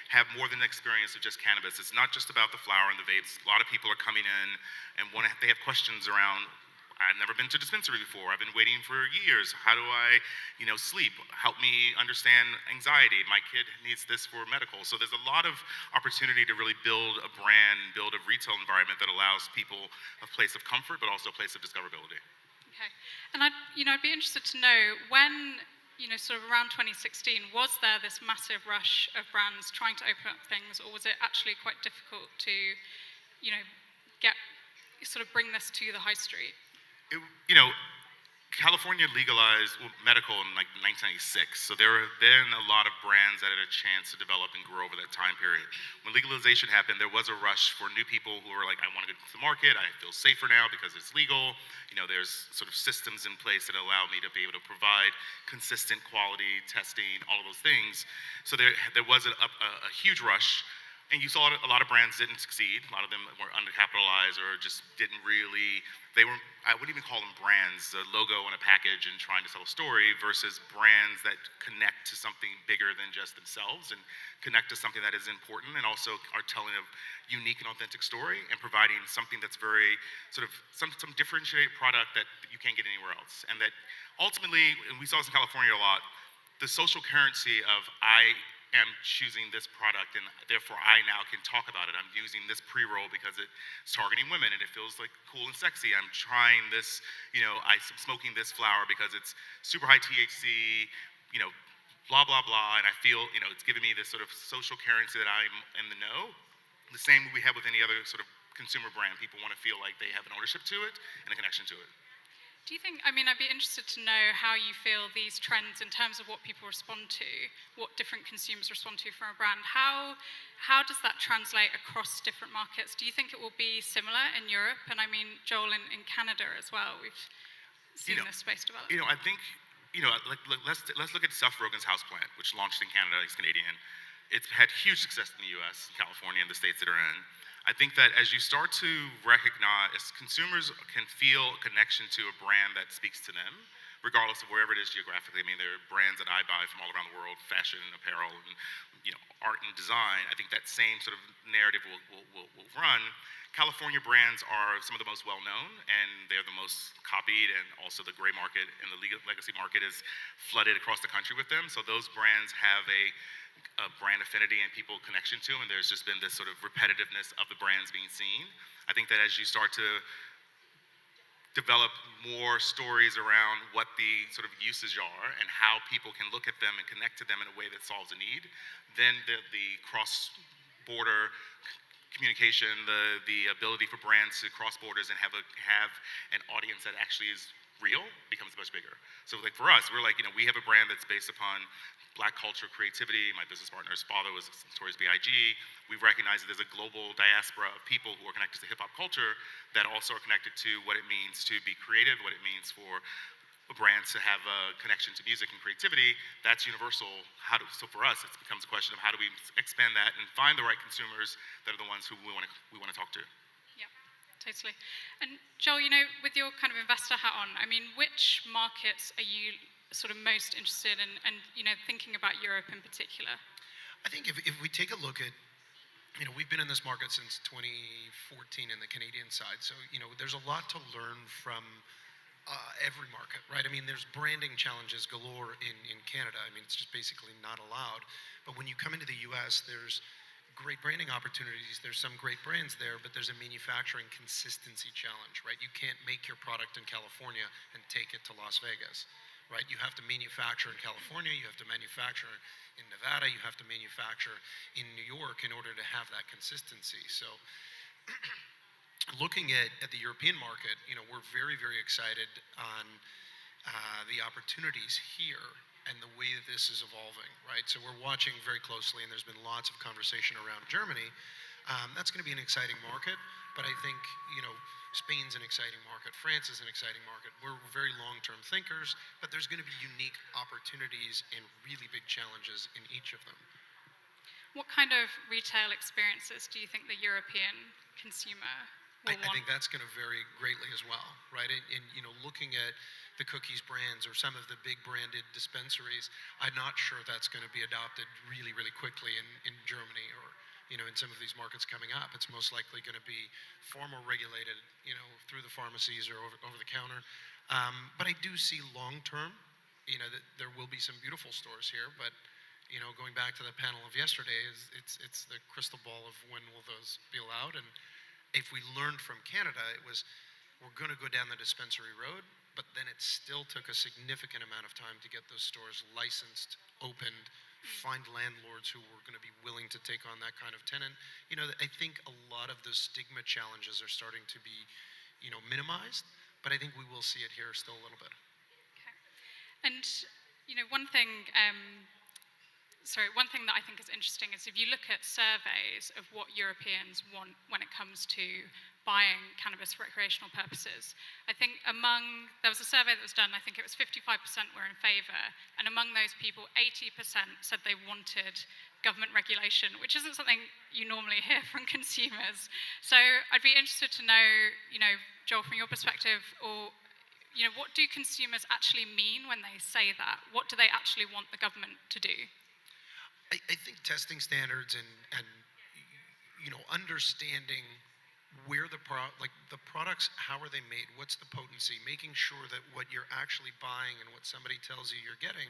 have more than an experience of just cannabis. It's not just about the flower and the vapes. A lot of people are coming in and they have questions around, I've never been to a dispensary before. I've been waiting for years. How do I, sleep? Help me understand anxiety. My kid needs this for medical. So there's a lot of opportunity to really build a brand, build a retail environment that allows people a place of comfort, but also a place of discoverability. Okay, and I'd be interested to know when, sort of around 2016, was there this massive rush of brands trying to open up things, or was it actually quite difficult to, bring this to the high street? California legalized medical in like 1996, so there have been a lot of brands that had a chance to develop and grow over that time period. When legalization happened, there was a rush for new people who were like, I want to get into the market, I feel safer now because it's legal. There's sort of systems in place that allow me to be able to provide consistent quality testing, all of those things. So there was a huge rush. And you saw a lot of brands didn't succeed. A lot of them were undercapitalized or just didn't really, I wouldn't even call them brands, the logo on a package and trying to tell a story, versus brands that connect to something bigger than just themselves and connect to something that is important and also are telling a unique and authentic story and providing something that's very sort of some differentiated product that you can't get anywhere else. And that ultimately, and we saw this in California a lot, the social currency of I am choosing this product and therefore I now can talk about it. I'm using this pre-roll because it's targeting women and it feels like cool and sexy. I'm trying this, I'm smoking this flower because it's super high THC, blah, blah, blah. And I feel, it's giving me this sort of social currency that I'm in the know. The same we have with any other sort of consumer brand. People want to feel like they have an ownership to it and a connection to it. Do you think, I mean, I'd be interested to know how you feel these trends in terms of what people respond to, what different consumers respond to from a brand. How does that translate across different markets? Do you think it will be similar in Europe? And I mean, Joel, in Canada as well, we've seen this space develop. I think, let's look at Seth Rogen's houseplant, which launched in Canada. He's Canadian. It's had huge success in the US, California, and the states that are in. I think that as you start to recognize, as consumers can feel a connection to a brand that speaks to them, regardless of wherever it is geographically. I mean, there are brands that I buy from all around the world, fashion, apparel, and art and design. I think that same sort of narrative will run. California brands are some of the most well-known, and they're the most copied, and also the gray market and the legacy market is flooded across the country with them. So those brands have a brand affinity and people connection to, and there's just been this sort of repetitiveness of the brands being seen. I think that as you start to develop more stories around what the sort of usage are and how people can look at them and connect to them in a way that solves a need, then the cross-border communication, the ability for brands to cross borders and have an audience that actually is real becomes much bigger. So like for us, we're like, we have a brand that's based upon Black culture, creativity. My business partner's father was Notorious B.I.G. We recognize that there's a global diaspora of people who are connected to hip hop culture that also are connected to what it means to be creative, what it means for brands to have a connection to music and creativity. That's universal. So for us, it becomes a question of how do we expand that and find the right consumers that are the ones who we want to talk to. Yeah, totally. And Joel, with your kind of investor hat on, I mean, which markets are you sort of most interested in, and thinking about Europe in particular? I think if we take a look at, we've been in this market since 2014 in the Canadian side, so there's a lot to learn from every market, right? I mean, there's branding challenges galore in Canada. I mean, it's just basically not allowed. But when you come into the US, there's great branding opportunities. There's some great brands there, but there's a manufacturing consistency challenge, right? You can't make your product in California and take it to Las Vegas. Right? You have to manufacture in California, you have to manufacture in Nevada, you have to manufacture in New York in order to have that consistency. So looking at the European market, we're very, very excited on the opportunities here and the way that this is evolving, right? So we're watching very closely, and there's been lots of conversation around Germany. That's going to be an exciting market, but I think, Spain's an exciting market. France is an exciting market. We're very long-term thinkers, but there's going to be unique opportunities and really big challenges in each of them. What kind of retail experiences do you think the European consumer will want? I think that's going to vary greatly as well, right? And looking at the Cookies brands or some of the big branded dispensaries, I'm not sure that's going to be adopted really, really quickly in Germany or in some of these markets coming up. It's most likely going to be far more regulated, through the pharmacies or over the counter. But I do see long term, that there will be some beautiful stores here. But going back to the panel of yesterday, it's the crystal ball of when will those be allowed. And if we learned from Canada, it was we're going to go down the dispensary road, but then it still took a significant amount of time to get those stores licensed, opened, find landlords who were going to be willing to take on that kind of tenant. I think a lot of the stigma challenges are starting to be, minimized, but I think we will see it here still a little bit. Okay. And, one thing that I think is interesting is if you look at surveys of what Europeans want when it comes to buying cannabis for recreational purposes, I think there was a survey that was done, I think it was 55% were in favor, and among those people, 80% said they wanted government regulation, which isn't something you normally hear from consumers. So I'd be interested to know, Joel, from your perspective, or what do consumers actually mean when they say that? What do they actually want the government to do? I think testing standards and understanding where the products, how are they made, what's the potency, making sure that what you're actually buying and what somebody tells you you're getting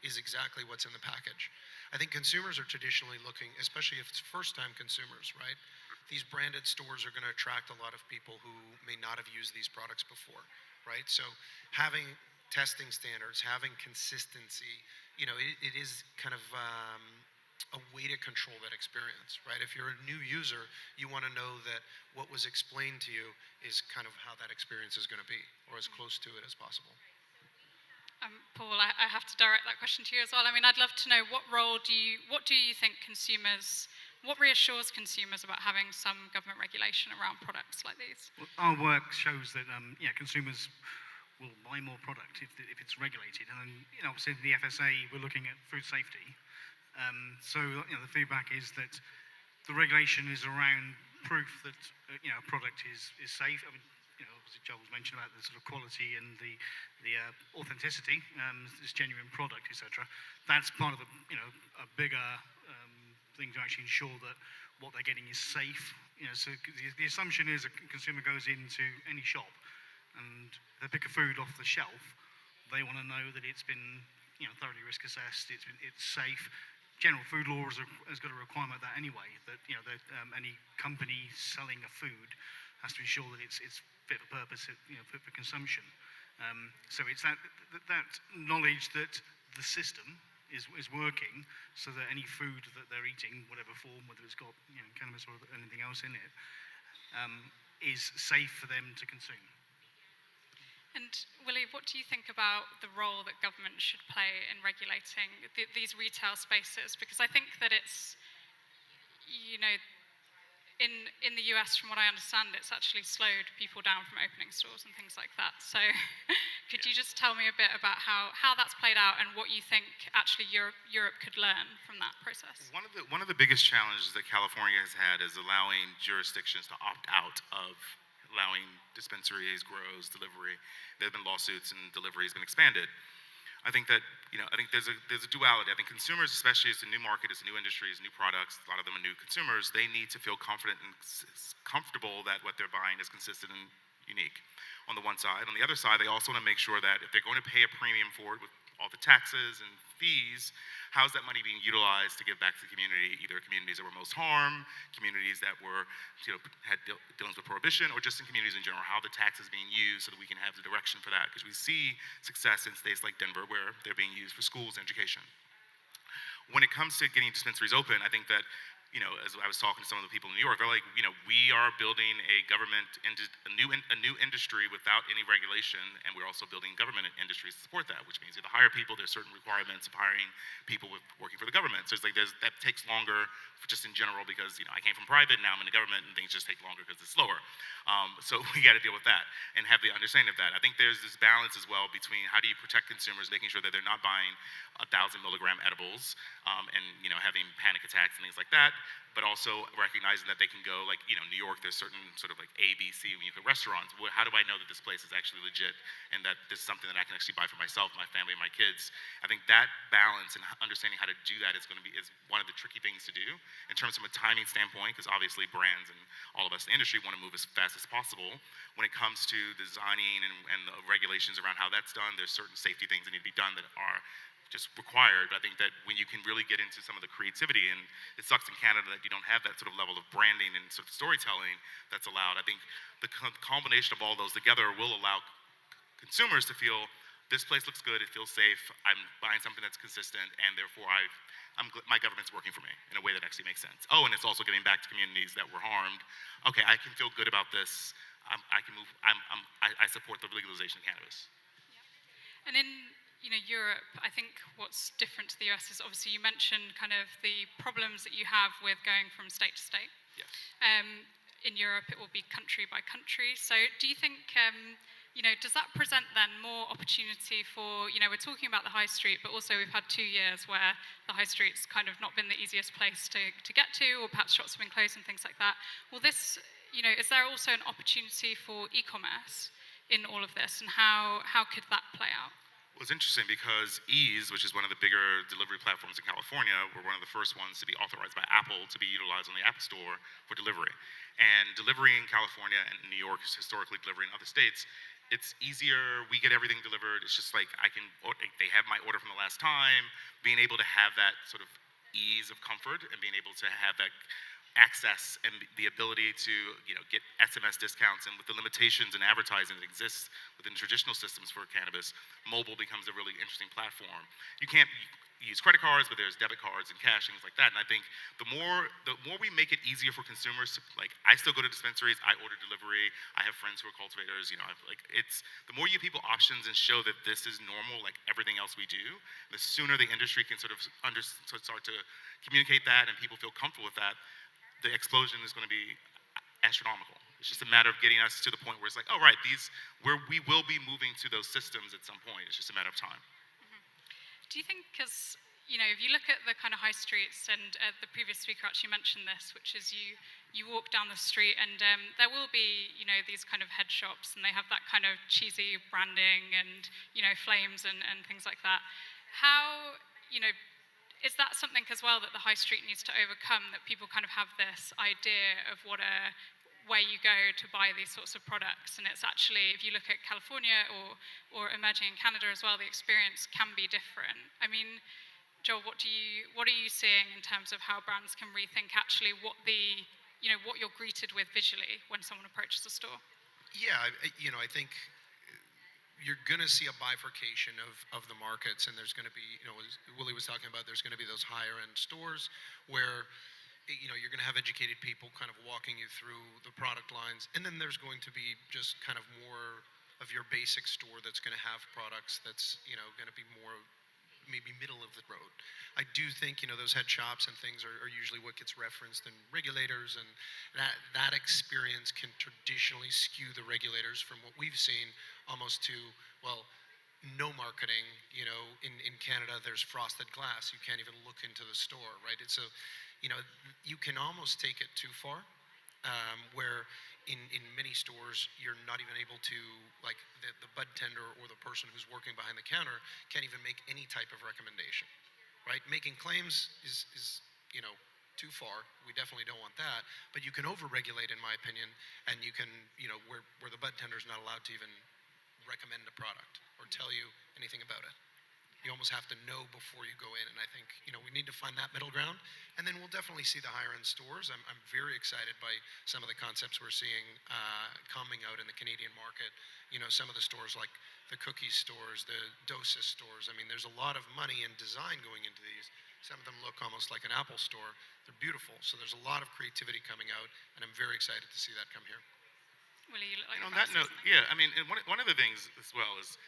is exactly what's in the package. I think consumers are traditionally looking, especially if it's first-time consumers, right? These branded stores are going to attract a lot of people who may not have used these products before, right? So having testing standards, having consistency, it is kind of a way to control that experience, right? If you're a new user, you want to know that what was explained to you is kind of how that experience is going to be, or as close to it as possible. Paul, I have to direct that question to you as well. I mean, I'd love to know what do you think what reassures consumers about having some government regulation around products like these? Well, our work shows that consumers will buy more product if it's regulated. And then, obviously in the FSA, we're looking at food safety. So the feedback is that the regulation is around proof that a product is safe. I mean, obviously Joel's mentioned about the sort of quality and the authenticity, this genuine product, etc. That's part of a bigger thing to actually ensure that what they're getting is safe. So the assumption is a consumer goes into any shop and they pick a food off the shelf. They want to know that it's been thoroughly risk assessed. It's safe. General food law has got a requirement of that anyway. That any company selling a food has to ensure that it's fit for purpose, fit for consumption. So it's that knowledge that the system is working, so that any food that they're eating, whatever form, whether it's got cannabis or anything else in it, is safe for them to consume. And Willie, what do you think about the role that government should play in regulating these retail spaces? Because I think that it's, in the US, from what I understand, it's actually slowed people down from opening stores and things like that. So could you just tell me a bit about how that's played out and what you think actually Europe could learn from that process? One of the biggest challenges that California has had is allowing jurisdictions to opt out of allowing dispensaries, grows, delivery. There have been lawsuits and delivery has been expanded. I think that, there's a duality. I think consumers, especially as a new market, as a new industry, as new products, a lot of them are new consumers, they need to feel confident and comfortable that what they're buying is consistent and unique on the one side. On the other side, they also want to make sure that if they're going to pay a premium for it with all the taxes and fees, how's that money being utilized to give back to the community, either communities that were most harmed, communities that were, had dealings with prohibition, or just in communities in general, how the tax is being used so that we can have the direction for that. Because we see success in states like Denver where they're being used for schools and education. When it comes to getting dispensaries open, I think that, as I was talking to some of the people in New York, they're like, we are building a government, a new industry without any regulation, and we're also building government industries to support that, which means you have to hire people. There's certain requirements of hiring people working for the government. So it's like that takes longer, just in general, because I came from private, now I'm in the government, and things just take longer because it's slower. So we got to deal with that and have the understanding of that. I think there's this balance as well between how do you protect consumers, making sure that they're not buying 1,000 milligram edibles and having panic attacks and things like that, but also recognizing that they can go, like, New York, there's certain sort of like A, B, C, when you go to restaurants, how do I know that this place is actually legit and that this is something that I can actually buy for myself, my family, and my kids? I think that balance and understanding how to do that is one of the tricky things to do in terms of a timing standpoint, because obviously brands and all of us in the industry want to move as fast as possible. When it comes to designing and the regulations around how that's done, there's certain safety things that need to be done that are just required. But I think that when you can really get into some of the creativity, and it sucks in Canada that you don't have that sort of level of branding and sort of storytelling that's allowed. I think the combination of all those together will allow consumers to feel this place looks good, it feels safe, I'm buying something that's consistent, and therefore my government's working for me in a way that actually makes sense. Oh, and it's also giving back to communities that were harmed. Okay, I can feel good about this. I can move. I support the legalization of cannabis. And in Europe, I think what's different to the US is obviously you mentioned kind of the problems that you have with going from state to state. Yes. In Europe, it will be country by country. So do you think, does that present then more opportunity for, we're talking about the high street, but also we've had 2 years where the high street's kind of not been the easiest place to get to, or perhaps shops have been closed and things like that. Will this, is there also an opportunity for e-commerce in all of this, and how could that play out? Well, it's interesting because Ease, which is one of the bigger delivery platforms in California, were one of the first ones to be authorized by Apple to be utilized on the App Store for delivery. And delivery in California and New York is historically delivery in other states. It's easier, we get everything delivered. It's just like they have my order from the last time. Being able to have that sort of ease of comfort and being able to have that access and the ability to get SMS discounts, and with the limitations in advertising that exists within traditional systems for cannabis, mobile becomes a really interesting platform. use credit cards, but there's debit cards and cash, things like that. And I think the more we make it easier for consumers to, like, I still go to dispensaries, I order delivery, I have friends who are cultivators, you know, it's the more you give people options and show that this is normal, like everything else we do, the sooner the industry can sort of start to communicate that and people feel comfortable with that, the explosion is going to be astronomical. It's just a matter of getting us to the point where it's like, oh, right, we will be moving to those systems at some point. It's just a matter of time. Do you think, because, you know, if you look at the kind of high streets, and the previous speaker actually mentioned this, which is you walk down the street and there will be, you know, these kind of head shops and they have that kind of cheesy branding and, you know, flames and things like that. How, you know, is that something as well that the high street needs to overcome, that people kind of have this idea of where you go to buy these sorts of products, and it's actually, if you look at California or emerging in Canada as well, the experience can be different. I mean, Joel, what are you seeing in terms of how brands can rethink actually what you're greeted with visually when someone approaches a store? Yeah, I think you're going to see a bifurcation of the markets, and there's going to be, you know, as Willie was talking about, there's going to be those higher end stores where, you know, you're going to have educated people kind of walking you through the product lines, and then there's going to be just kind of more of your basic store that's going to have products that's, you know, going to be more maybe middle of the road. I do think, you know, those head shops and things are usually what gets referenced in regulators, and that experience can traditionally skew the regulators from what we've seen almost to, well, no marketing. You know, in Canada there's frosted glass, you can't even look into the store, right? It's a, you know, you can almost take it too far, where in many stores you're not even able to, like, the bud tender or the person who's working behind the counter can't even make any type of recommendation, right? Making claims is you know, too far. We definitely don't want that, but you can over-regulate, in my opinion, and you can, you know, where the bud tender is not allowed to even recommend a product or tell you anything about it. You almost have to know before you go in, and I think, you know, we need to find that middle ground, and then we'll definitely see the higher end stores. I'm very excited by some of the concepts we're seeing coming out in the Canadian market. You know, some of the stores like the cookie stores, the dosis stores. I mean, there's a lot of money and design going into these. Some of them look almost like an Apple store. They're beautiful, so there's a lot of creativity coming out, and I'm very excited to see that come here. Willie, you look like And on that note, yeah, I mean, one of the things as well is,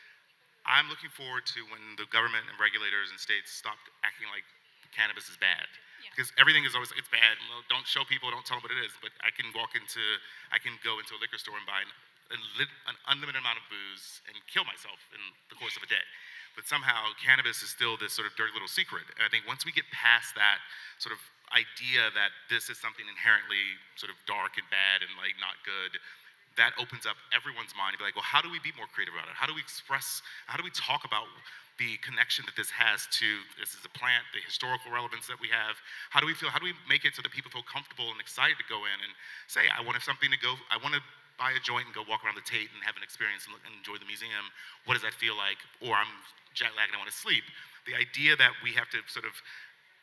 I'm looking forward to when the government and regulators and states stopped acting like cannabis is bad. Yeah. Because everything is always, it's bad. Well, don't show people, don't tell them what it is. But I can go into a liquor store and buy an unlimited amount of booze and kill myself in the course of a day. But somehow cannabis is still this sort of dirty little secret. And I think once we get past that sort of idea that this is something inherently sort of dark and bad and like not good, that opens up everyone's mind to be like, well, how do we be more creative about it? How do we talk about the connection that this has to, this is a plant, the historical relevance that we have? How do we make it so that people feel comfortable and excited to go in and say, I want to buy a joint and go walk around the Tate and have an experience and enjoy the museum. What does that feel like? Or I'm jet lagged and I want to sleep. The idea that we have to sort of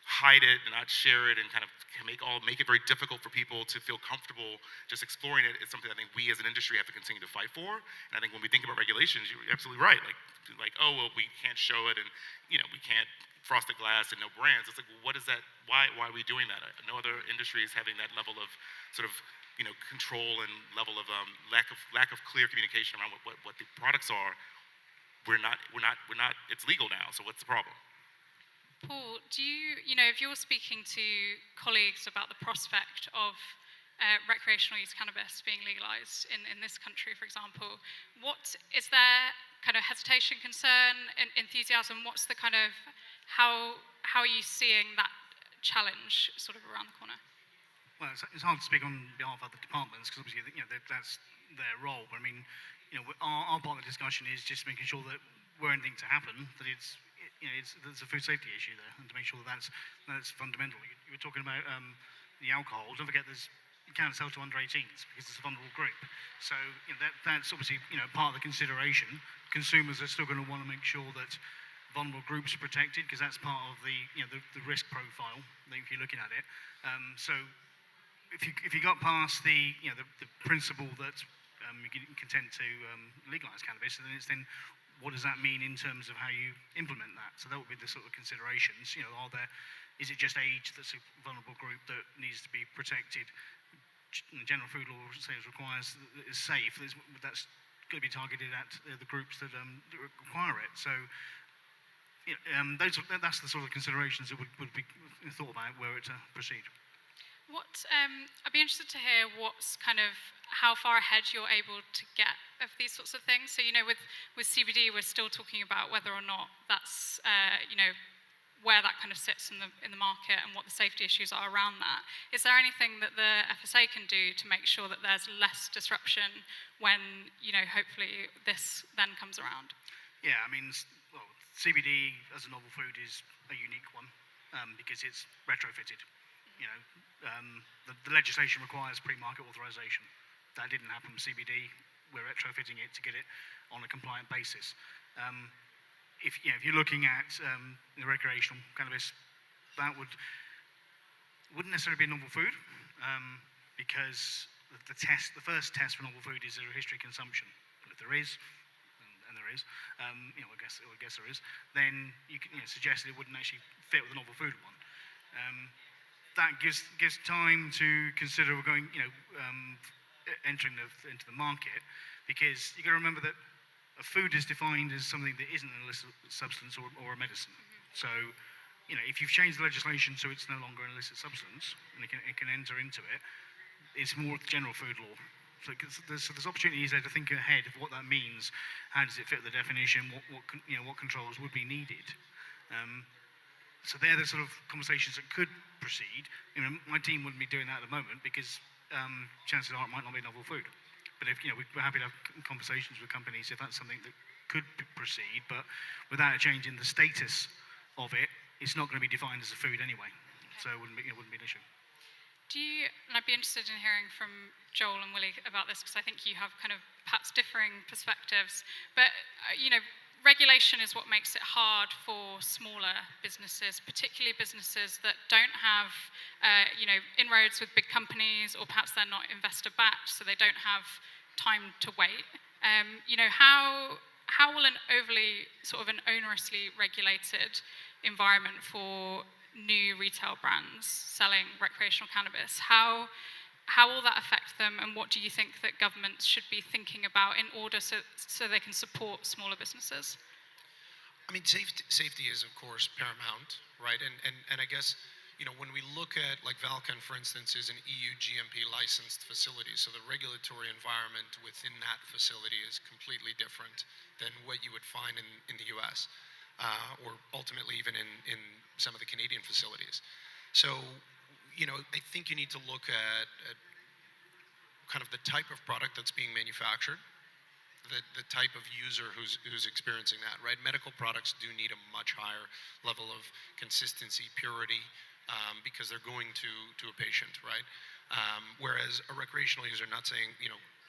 hide it and not share it and kind of make it very difficult for people to feel comfortable just exploring it is something I think we as an industry have to continue to fight for. And I think when we think about regulations, you're absolutely right. Like, oh, well, we can't show it, and, you know, we can't frosted glass and no brands. It's like, well, what is that? Why are we doing that? No other industry is having that level of sort of, you know, control and level of lack of clear communication around what the products are. We're not. It's legal now. So what's the problem? Paul, do you know, if you're speaking to colleagues about the prospect of recreational use cannabis being legalized in this country, for example, what is there kind of hesitation, concern, and enthusiasm? What's the kind of, how are you seeing that challenge sort of around the corner? Well, it's hard to speak on behalf of other departments because obviously, you know, that's their role. But I mean, you know, our part of the discussion is just making sure that were anything to happen, that it's, you know, there's a food safety issue there, and to make sure that that's fundamental. You were talking about the alcohol. Don't forget, you can't sell to under 18s because it's a vulnerable group. So, you know, that's obviously, you know, part of the consideration. Consumers are still going to want to make sure that vulnerable groups are protected because that's part of the, you know, the risk profile if you're looking at it. So, if you got past the, you know, the principle that you can tend to legalize cannabis, then it's then what does that mean in terms of how you implement that? So that would be the sort of considerations. Is it just age that's a vulnerable group that needs to be protected? General food law says requires is safe. That's going to be targeted at the groups that require it. So that's the sort of considerations that would be thought about were it to proceed. I'd be interested to hear how far ahead you're able to get of these sorts of things. So, with CBD, we're still talking about whether or not that's, where that kind of sits in the market and what the safety issues are around that. Is there anything that the FSA can do to make sure that there's less disruption when, hopefully this then comes around? Yeah, CBD as a novel food is a unique one because it's retrofitted. The legislation requires pre-market authorization. That didn't happen with CBD. We're retrofitting it to get it on a compliant basis. If you're looking at the recreational cannabis, that wouldn't necessarily be a novel food because the first test for novel food is a history of consumption. But if there is, and there is, I guess there is, then you can suggest that it wouldn't actually fit with the novel food one. That gives time to consider going, entering into the market, because you got to remember that a food is defined as something that isn't an illicit substance or a medicine. So, if you've changed the legislation so it's no longer an illicit substance and it can enter into it, it's more general food law. So there's opportunities there to think ahead of what that means. How does it fit the definition? What controls would be needed? So they're the sort of conversations that could proceed. My team wouldn't be doing that at the moment because chances are it might not be novel food. But if we're happy to have conversations with companies if that's something that could proceed, but without a change in the status of it, it's not going to be defined as a food anyway. Okay. So it wouldn't be an issue. And I'd be interested in hearing from Joel and Willie about this, because I think you have kind of perhaps differing perspectives. But, regulation is what makes it hard for smaller businesses, particularly businesses that don't have, inroads with big companies, or perhaps they're not investor backed, so they don't have time to wait. How will an overly sort of an onerously regulated environment for new retail brands selling recreational cannabis, how will that affect them, and what do you think that governments should be thinking about in order so they can support smaller businesses? Safety is, of course, paramount, right? And I guess, when we look at, like, Valken, for instance, is an EU GMP licensed facility, so the regulatory environment within that facility is completely different than what you would find in the US, or ultimately even in some of the Canadian facilities. So, I think you need to look at kind of the type of product that's being manufactured, the type of user who's experiencing that, right? Medical products do need a much higher level of consistency, purity, because they're going to a patient, right? Whereas a recreational user, not saying,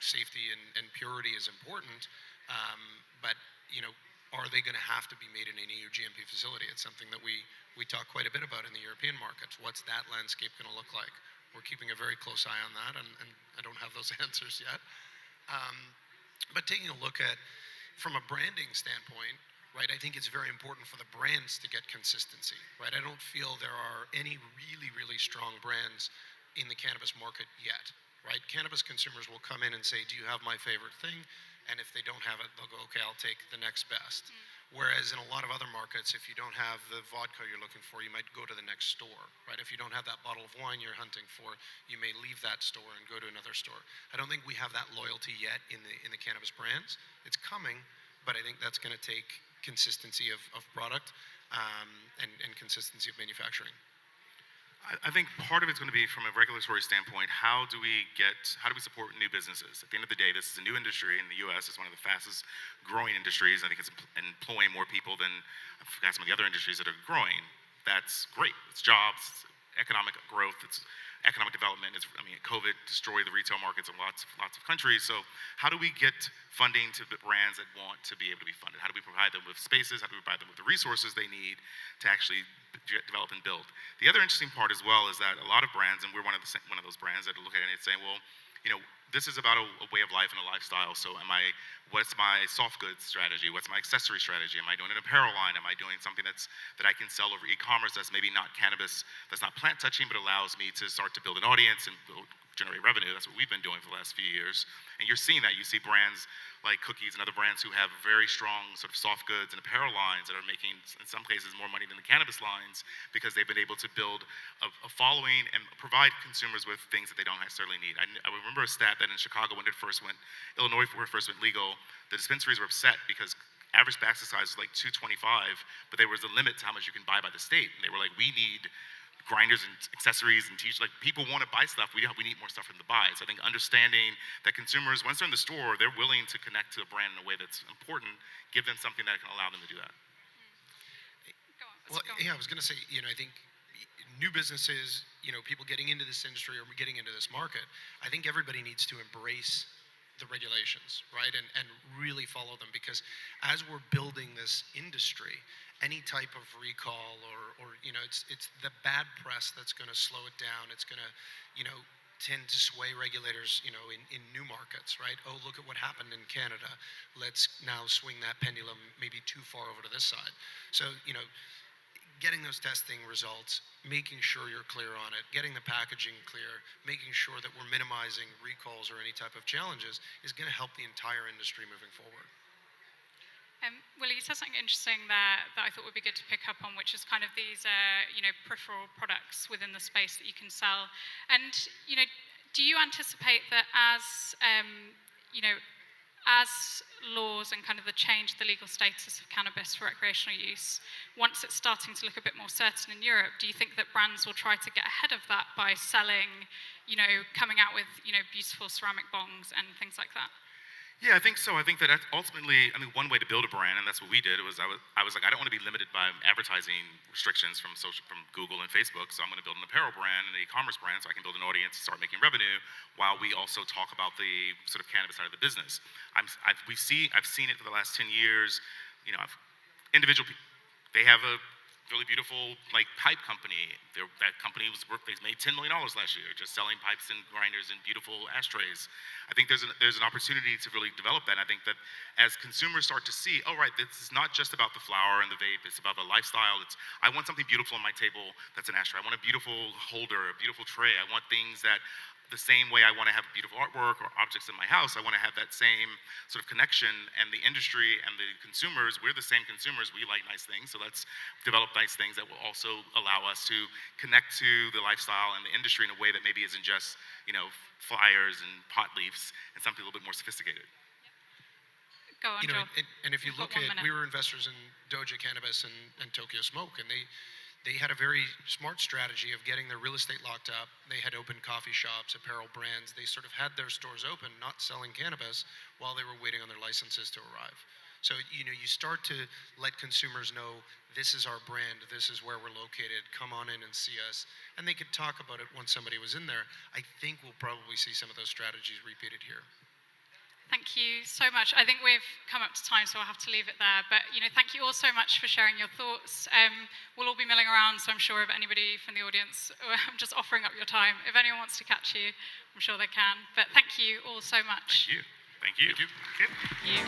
safety and purity is important, but, are they going to have to be made in an EU GMP facility? It's something that we talk quite a bit about in the European markets. What's that landscape going to look like? We're keeping a very close eye on that, and I don't have those answers yet. But taking a look at, from a branding standpoint, right, I think it's very important for the brands to get consistency, right? I don't feel there are any really, really strong brands in the cannabis market yet, right? Cannabis consumers will come in and say, do you have my favorite thing? And if they don't have it, they'll go, okay, I'll take the next best. Whereas in a lot of other markets, if you don't have the vodka you're looking for, you might go to the next store, right? If you don't have that bottle of wine you're hunting for, you may leave that store and go to another store. I don't think we have that loyalty yet in the cannabis brands. It's coming, but I think that's going to take consistency of product and consistency of manufacturing. I think part of it's going to be, from a regulatory standpoint, how do we support new businesses? At the end of the day, this is a new industry in the U.S. It's one of the fastest growing industries. I think it's employing more people than, I forgot some of the other industries that are growing. That's great. It's jobs, it's economic growth, it's economic development. COVID destroyed the retail markets in lots of countries. So how do we get funding to the brands that want to be able to be funded? How do we provide them with spaces? How do we provide them with the resources they need to actually develop and build? The other interesting part as well is that a lot of brands, and we're one of those brands that look at it and say, well, this is about a way of life and a lifestyle. So what's my soft goods strategy? What's my accessory strategy? Am I doing an apparel line? Am I doing something that I can sell over e-commerce that's maybe not cannabis, that's not plant touching, but allows me to start to build an audience and generate revenue? That's what we've been doing for the last few years. And you're seeing that. You see brands like Cookies and other brands who have very strong sort of soft goods and apparel lines that are making, in some cases, more money than the cannabis lines because they've been able to build a following and provide consumers with things that they don't necessarily need. I remember a stat that in Chicago when Illinois first went legal, the dispensaries were upset because average basket size was like $225, but there was a limit to how much you can buy by the state. And they were like, we need grinders and accessories and t-shirts. Like, people want to buy stuff. We need more stuff for them to buy. So I think understanding that consumers, once they're in the store, they're willing to connect to a brand in a way that's important, give them something that can allow them to do that. Well, yeah, I was going to say, I think new businesses, people getting into this industry or getting into this market, I think everybody needs to embrace the regulations, right? And really follow them, because as we're building this industry, any type of recall or it's the bad press that's going to slow it down. It's going to, tend to sway regulators, in new markets, right? Oh, look at what happened in Canada. Let's now swing that pendulum maybe too far over to this side. So, getting those testing results, making sure you're clear on it, getting the packaging clear, making sure that we're minimizing recalls or any type of challenges is going to help the entire industry moving forward. Willie, you said something interesting there that I thought would be good to pick up on, which is kind of these, peripheral products within the space that you can sell. And, do you anticipate that as laws and kind of the change, the legal status of cannabis for recreational use, once it's starting to look a bit more certain in Europe, do you think that brands will try to get ahead of that by selling, coming out with, beautiful ceramic bongs and things like that? Yeah, I think so. I think that ultimately, one way to build a brand, and that's what we did, was I was like, I don't want to be limited by advertising restrictions from Google and Facebook, so I'm going to build an apparel brand and an e-commerce brand so I can build an audience and start making revenue while we also talk about the sort of cannabis side of the business. I've seen it for the last 10 years. Individual people, they have a really beautiful pipe company. That company they made $10 million last year just selling pipes and grinders and beautiful ashtrays. I think there's an opportunity to really develop that. And I think that as consumers start to see, oh right, this is not just about the flower and the vape, it's about the lifestyle. I want something beautiful on my table that's an ashtray. I want a beautiful holder, a beautiful tray. I want things that the same way I want to have beautiful artwork or objects in my house, I want to have that same sort of connection. And the industry and the consumers, we're the same consumers. We like nice things, so let's develop nice things that will also allow us to connect to the lifestyle and the industry in a way that maybe isn't just, flyers and pot leaves and something a little bit more sophisticated. Go on, Joel. And if you look at, we were investors in Doja Cannabis and Tokyo Smoke, and they had a very smart strategy of getting their real estate locked up. They had opened coffee shops, apparel brands. They sort of had their stores open, not selling cannabis, while they were waiting on their licenses to arrive. So, you start to let consumers know, this is our brand, this is where we're located, come on in and see us. And they could talk about it once somebody was in there. I think we'll probably see some of those strategies repeated here. Thank you so much. I think we've come up to time, so I'll have to leave it there. But, thank you all so much for sharing your thoughts. We'll all be milling around, so I'm sure if anybody from the audience, I'm just offering up your time. If anyone wants to catch you, I'm sure they can. But thank you all so much. Thank you. Thank you. Thank you.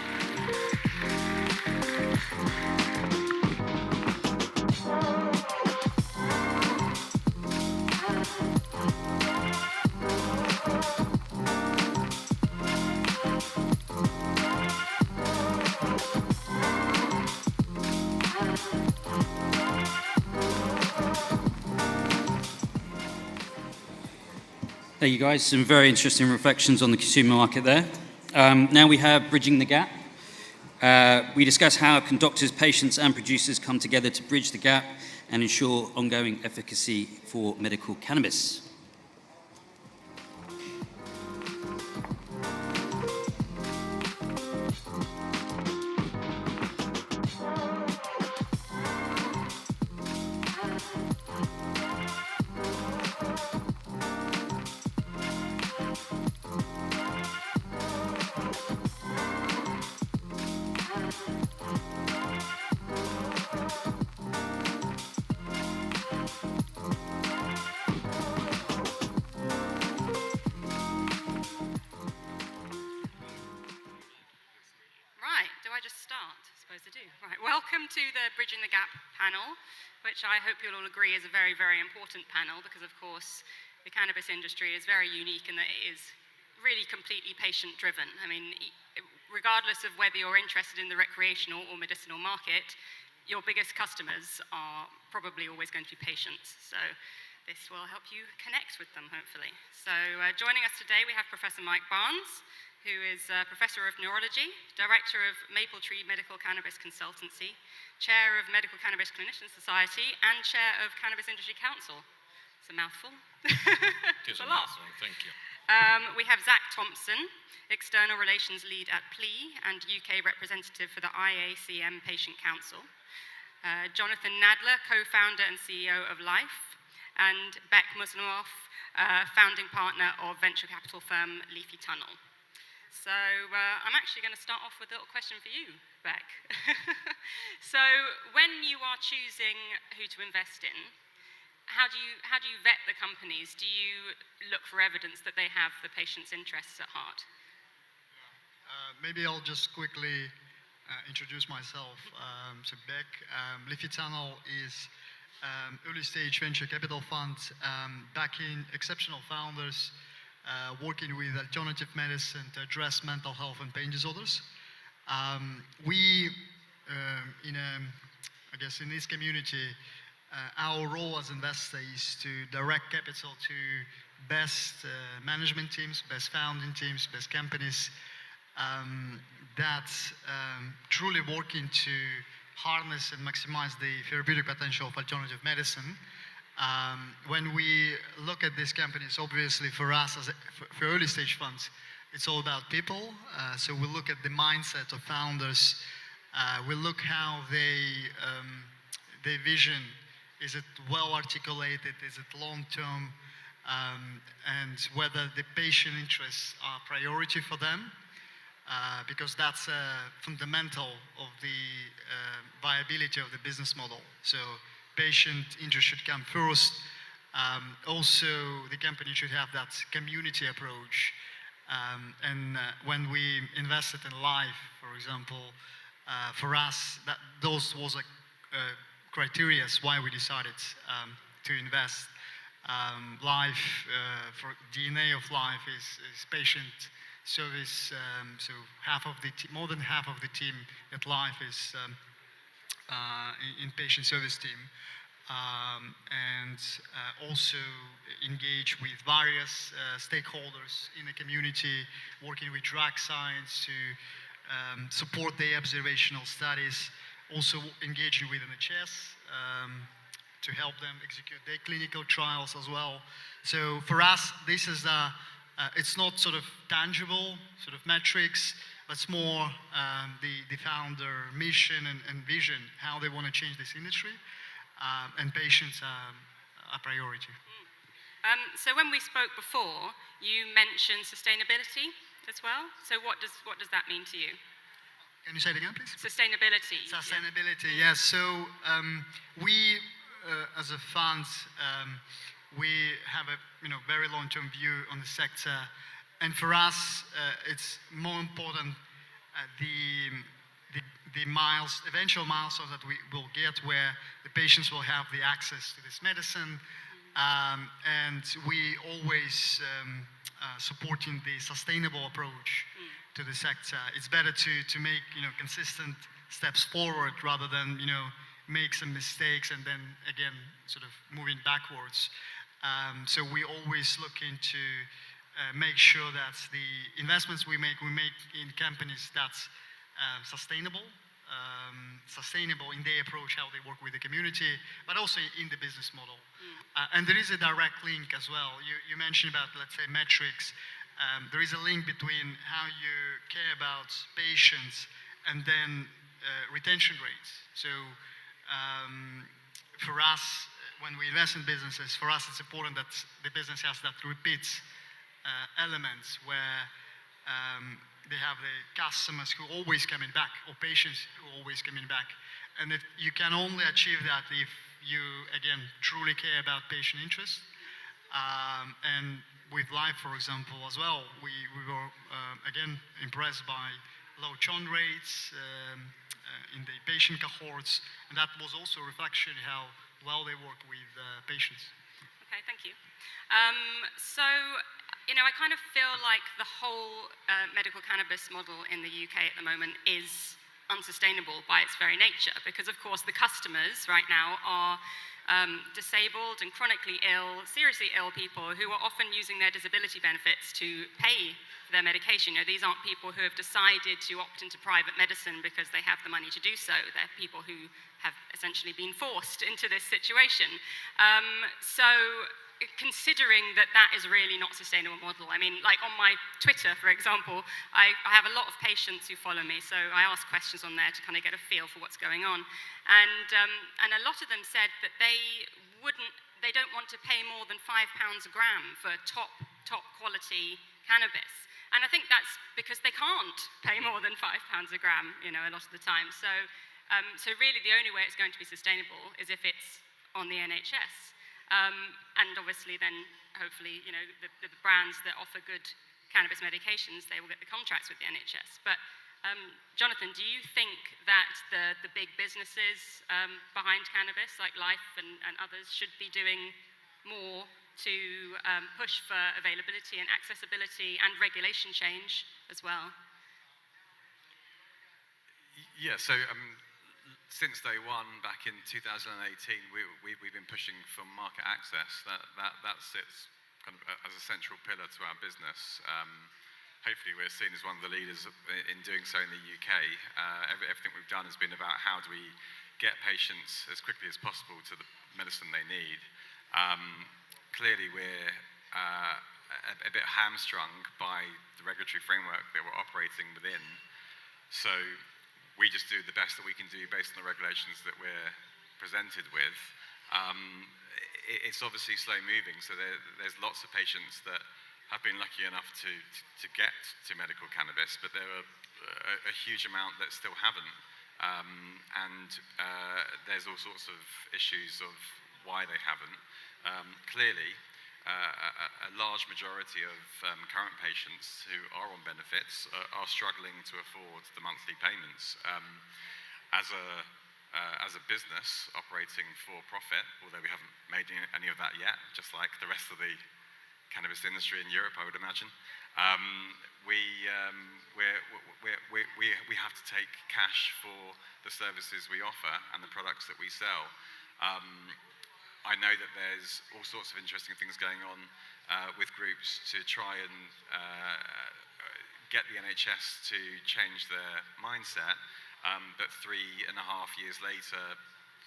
There you guys, some very interesting reflections on the consumer market there. Now we have Bridging the Gap. We discuss how can doctors, patients and producers come together to bridge the gap and ensure ongoing efficacy for medical cannabis. supposed to do. Right, welcome to the Bridging the Gap panel, which I hope you'll all agree is a very, very important panel because, of course, the cannabis industry is very unique in that it is really completely patient-driven. I mean, regardless of whether you're interested in the recreational or medicinal market, your biggest customers are probably always going to be patients. So this will help you connect with them, hopefully. So joining us today, we have Professor Mike Barnes, who is Professor of Neurology, Director of Maple Tree Medical Cannabis Consultancy, Chair of Medical Cannabis Clinician Society, and Chair of Cannabis Industry Council. It's a mouthful. It is It's a a lot. mouthful, thank you. We have Zach Thompson, External Relations Lead at PLEA and UK representative for the IACM Patient Council. Jonathan Nadler, co-founder and CEO of Life, and Beck Muslimov, founding partner of venture capital firm Leafy Tunnel. So I'm actually going to start off with a little question for you, Beck. So when you are choosing who to invest in, how do you vet the companies? Do you look for evidence that they have the patient's interests at heart? Maybe I'll just quickly introduce myself. So Beck, Leafy Tunnel is early stage venture capital fund backing exceptional founders working with alternative medicine to address mental health and pain disorders. We, I guess in this community, our role as investors is to direct capital to best management teams, best founding teams, best companies that truly working to harness and maximize the therapeutic potential of alternative medicine. When we look at these companies, obviously for us, for early stage funds, it's all about people. So we look at the mindset of founders. We look how their vision, is it well articulated, is it long-term, and whether the patient interests are priority for them, because that's fundamental of the viability of the business model. So patient interest should come first. Also, the company should have that community approach. And when we invested in Life, for example, for us, those was a criteria why we decided to invest. Life, for DNA of Life is patient service. So more than half of the team at Life is in patient service team. And also engage with various stakeholders in the community, working with drug science to support their observational studies, also engaging with NHS to help them execute their clinical trials as well. So for us, this is it's not sort of tangible sort of metrics, but it's more the founder mission and vision, how they want to change this industry, and patients are a priority. So when we spoke before, you mentioned sustainability as well. So what does that mean to you? Can you say it again, please? Sustainability. Sustainability, yes. So we, as a fund, we have a very long-term view on the sector, and for us, it's more important the eventual milestones that we will get, where the patients will have the access to this medicine, and we always supporting the sustainable approach to the sector. It's better to make consistent steps forward rather than make some mistakes and then again sort of moving backwards. So we always looking to make sure that the investments we make in companies that's sustainable in their approach, how they work with the community, but also in the business model. And there is a direct link as well. You mentioned about, let's say, metrics. There is a link between how you care about patients and then retention rates. So for us, when we invest in businesses, for us it's important that the business has that repeat elements where they have the customers who are always coming back, or patients who are always coming back. And if you can only achieve that if you, again, truly care about patient interest. And with Life, for example, as well, we were, again, impressed by low churn rates, in the patient cohorts, and that was also a reflection how well they work with patients. Okay, thank you. So, I kind of feel like the whole medical cannabis model in the UK at the moment is unsustainable by its very nature, because of course the customers right now are disabled and chronically ill, seriously ill people who are often using their disability benefits to pay for their medication. These aren't people who have decided to opt into private medicine because they have the money to do so. They're people who have essentially been forced into this situation. So considering that that is really not a sustainable model. I mean, like on my Twitter, for example, I have a lot of patients who follow me, so I ask questions on there to kind of get a feel for what's going on. And a lot of them said that they don't want to pay more than £5 a gram for top quality cannabis. And I think that's because they can't pay more than £5 a gram, a lot of the time. So really the only way it's going to be sustainable is if it's on the NHS. And obviously then, hopefully, the brands that offer good cannabis medications, they will get the contracts with the NHS. But Jonathan, do you think that the big businesses behind cannabis, like Life and others, should be doing more to push for availability and accessibility and regulation change as well? Yeah, so since day one, back in 2018, we've been pushing for market access. That sits kind of as a central pillar to our business. Hopefully we're seen as one of the leaders in doing so in the UK. Everything we've done has been about how do we get patients as quickly as possible to the medicine they need. Clearly we're a bit hamstrung by the regulatory framework that we're operating within. So we just do the best that we can do based on the regulations that we're presented with. It's obviously slow moving, so there's lots of patients that have been lucky enough to get to medical cannabis, but there are a huge amount that still haven't. There's all sorts of issues of why they haven't. Clearly, a large majority of current patients who are on benefits are struggling to afford the monthly payments. As a business operating for profit, although we haven't made any of that yet, just like the rest of the cannabis industry in Europe, I would imagine, we have to take cash for the services we offer and the products that we sell. I know that there's all sorts of interesting things going on with groups to try and get the NHS to change their mindset, but 3.5 years later,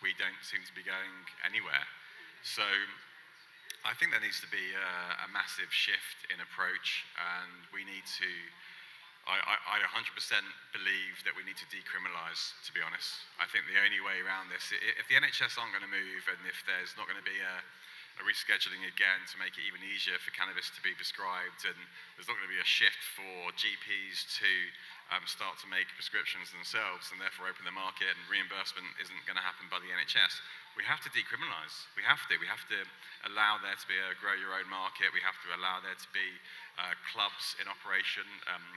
we don't seem to be going anywhere. So I think there needs to be a massive shift in approach, and we need to, I 100% believe that we need to decriminalise, to be honest. I think the only way around this, if the NHS aren't going to move, and if there's not going to be a rescheduling again to make it even easier for cannabis to be prescribed, and there's not going to be a shift for GPs to start to make prescriptions themselves and therefore open the market, and reimbursement isn't going to happen by the NHS, we have to decriminalise. We have to allow there to be a grow your own market. We have to allow there to be clubs in operation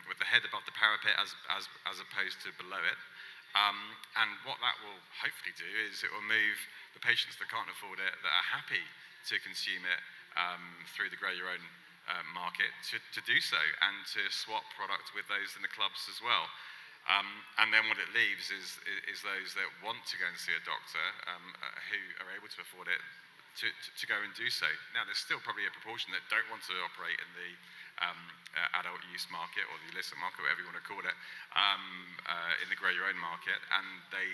with the head above the parapet as opposed to below it. And what that will hopefully do is it will move the patients that can't afford it, that are happy to consume it through the grow your own market, to do so, and to swap product with those in the clubs as well. And then what it leaves is those that want to go and see a doctor who are able to afford it to go and do so. Now, there's still probably a proportion that don't want to operate in the adult use market or the illicit market, whatever you want to call it, in the grow your own market, and they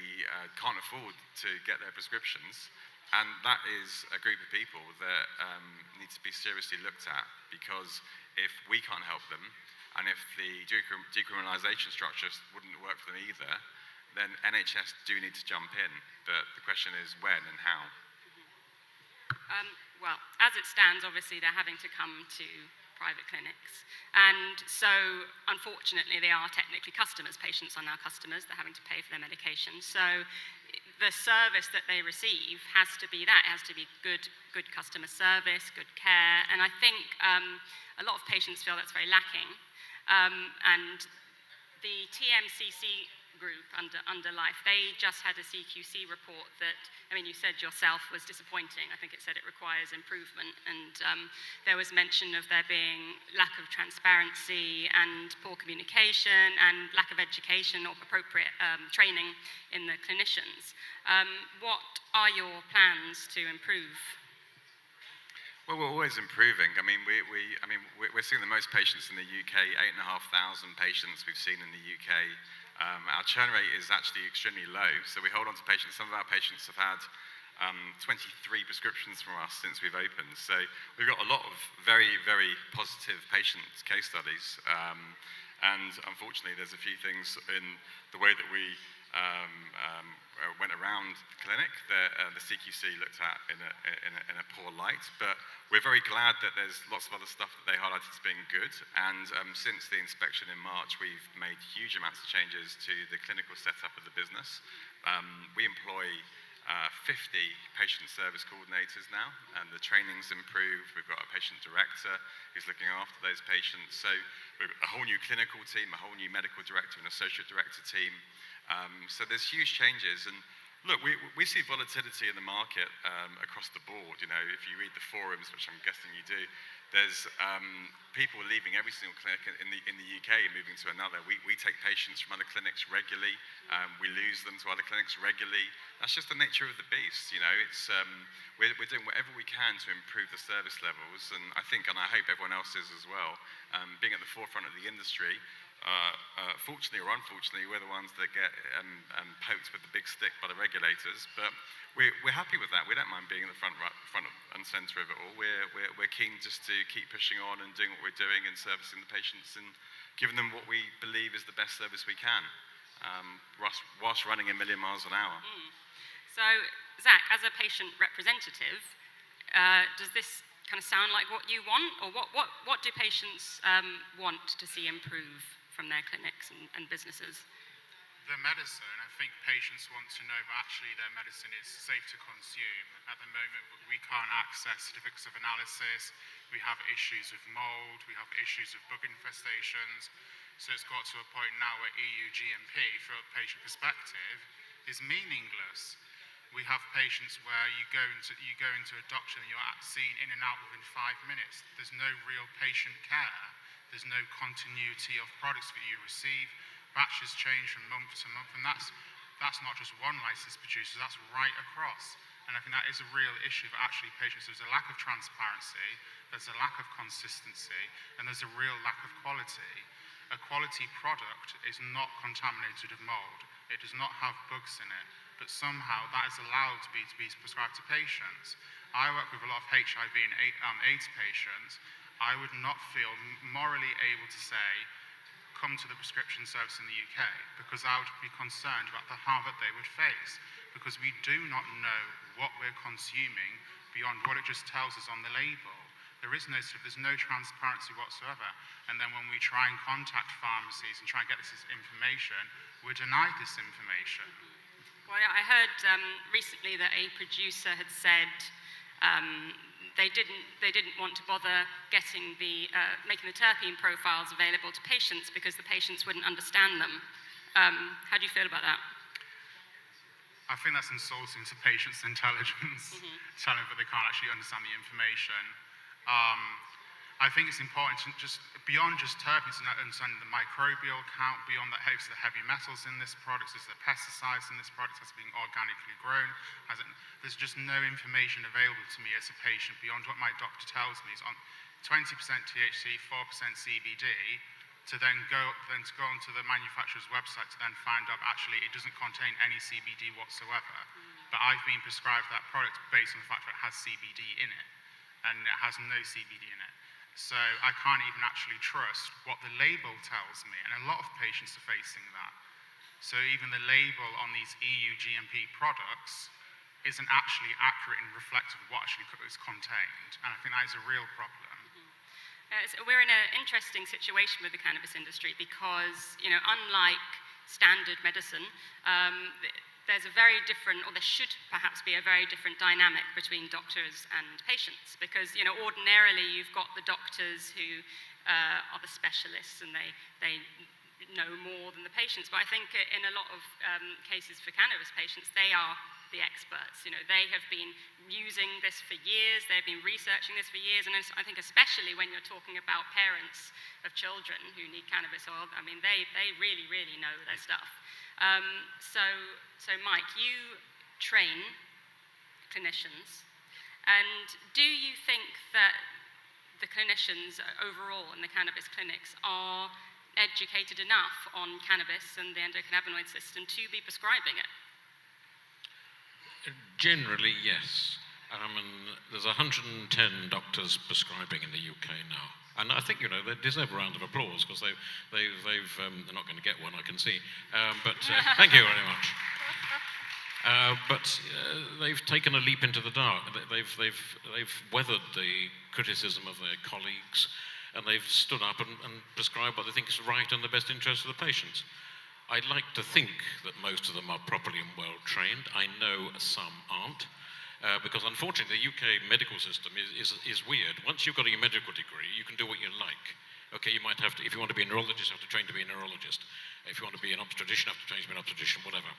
can't afford to get their prescriptions. And that is a group of people that need to be seriously looked at, because if we can't help them, and if the decriminalisation structure wouldn't work for them either, then NHS do need to jump in. But the question is when and how. Well, as it stands, obviously they're having to come to private clinics. And so, unfortunately, they are technically customers. Patients are now customers. They're having to pay for their medication. So the service that they receive has to be that. It has to be good customer service, good care. And I think a lot of patients feel that's very lacking. And the TMCC group under Life. They just had a CQC report that, I mean, you said yourself was disappointing. I think it said it requires improvement, and there was mention of there being lack of transparency and poor communication and lack of education or appropriate training in the clinicians. What are your plans to improve? Well, we're always improving. I mean, we're seeing the most patients in the UK, 8,500 patients we've seen in the UK. Our churn rate is actually extremely low, so we hold on to patients. Some of our patients have had 23 prescriptions from us since we've opened. So we've got a lot of very, very positive patient case studies. And unfortunately, there's a few things in the way that we went around the clinic that the CQC looked at in a poor light. But we're very glad that there's lots of other stuff that they highlighted as being good. And since the inspection in March, we've made huge amounts of changes to the clinical setup of the business. We employ 50 patient service coordinators now, and the training's improved. We've got a patient director who's looking after those patients. So we've got a whole new clinical team, a whole new medical director and associate director team. So there's huge changes. And look, we see volatility in the market across the board. You know, if you read the forums, which I'm guessing you do, there's people leaving every single clinic in the UK and moving to another. We take patients from other clinics regularly. We lose them to other clinics regularly. That's just the nature of the beast. You know, it's we're doing whatever we can to improve the service levels, and I think, and I hope everyone else is as well. Being at the forefront of the industry, fortunately or unfortunately, we're the ones that get poked with the big stick by the regulators, but we're happy with that. We don't mind being in the front and centre of it all. We're keen just to keep pushing on and doing what we're doing and servicing the patients and giving them what we believe is the best service we can, whilst running a million miles an hour. So, Zach, as a patient representative, does this kind of sound like what you want, or what do patients want to see improve from their clinics and businesses? The medicine, I think patients want to know that actually their medicine is safe to consume. At the moment, we can't access certificates of analysis. We have issues with mold. We have issues with bug infestations. So it's got to a point now where EU GMP, from a patient perspective, is meaningless. We have patients where you go into a doctor and you're seen in and out within 5 minutes. There's no real patient care. There's no continuity of products that you receive. Batches change from month to month, and that's not just one licensed producer, that's right across. And I think that is a real issue for actually patients. There's a lack of transparency, there's a lack of consistency, and there's a real lack of quality. A quality product is not contaminated with mold. It does not have bugs in it, but somehow that is allowed to be prescribed to patients. I work with a lot of HIV and AIDS patients. I would not feel morally able to say, come to the prescription service in the UK, because I would be concerned about the harm that they would face, because we do not know what we're consuming beyond what it just tells us on the label. There's no transparency whatsoever. And then when we try and contact pharmacies and try and get this information, we're denied this information. Well, I heard recently that a producer had said they didn't want to bother making the terpene profiles available to patients because the patients wouldn't understand them. How do you feel about that? I think that's insulting to patients' intelligence, telling them that they can't actually understand the information. I think it's important to just, beyond just terpenes, and understanding the microbial count, beyond that, the heavy metals in this product, is the pesticides in this product that's being organically grown. There's just no information available to me as a patient beyond what my doctor tells me is on 20% THC, 4% CBD, to then go onto the manufacturer's website to then find out actually it doesn't contain any CBD whatsoever. But I've been prescribed that product based on the fact that it has CBD in it, and it has no CBD in it. So I can't even actually trust what the label tells me, and a lot of patients are facing that. So even the label on these EU GMP products isn't actually accurate and reflective of what actually is contained, and I think that is a real problem. So we're in an interesting situation with the cannabis industry because, you know, unlike standard medicine, there's a very different, or there should perhaps be a very different dynamic between doctors and patients, because, you know, ordinarily you've got the doctors who are the specialists and they know more than the patients. But I think in a lot of cases for cannabis patients, they are the experts. You know, they have been using this for years, they've been researching this for years, and I think especially when you're talking about parents of children who need cannabis oil, I mean, they really, really know their stuff. So Mike, you train clinicians, and do you think that the clinicians overall in the cannabis clinics are educated enough on cannabis and the endocannabinoid system to be prescribing it? Generally, yes. And there's 110 doctors prescribing in the UK now. And I think, you know, they deserve a round of applause because they're not going to get one, I can see. But thank you very much. But they've taken a leap into the dark. They've weathered the criticism of their colleagues, and they've stood up and prescribed what they think is right in the best interest of the patients. I'd like to think that most of them are properly and well trained. I know some aren't, because unfortunately the UK medical system is weird. Once you've got a medical degree, you can do what you like. Okay, you might have to, if you want to be a neurologist, you have to train to be a neurologist. If you want to be an obstetrician, you have to train to be an obstetrician, whatever.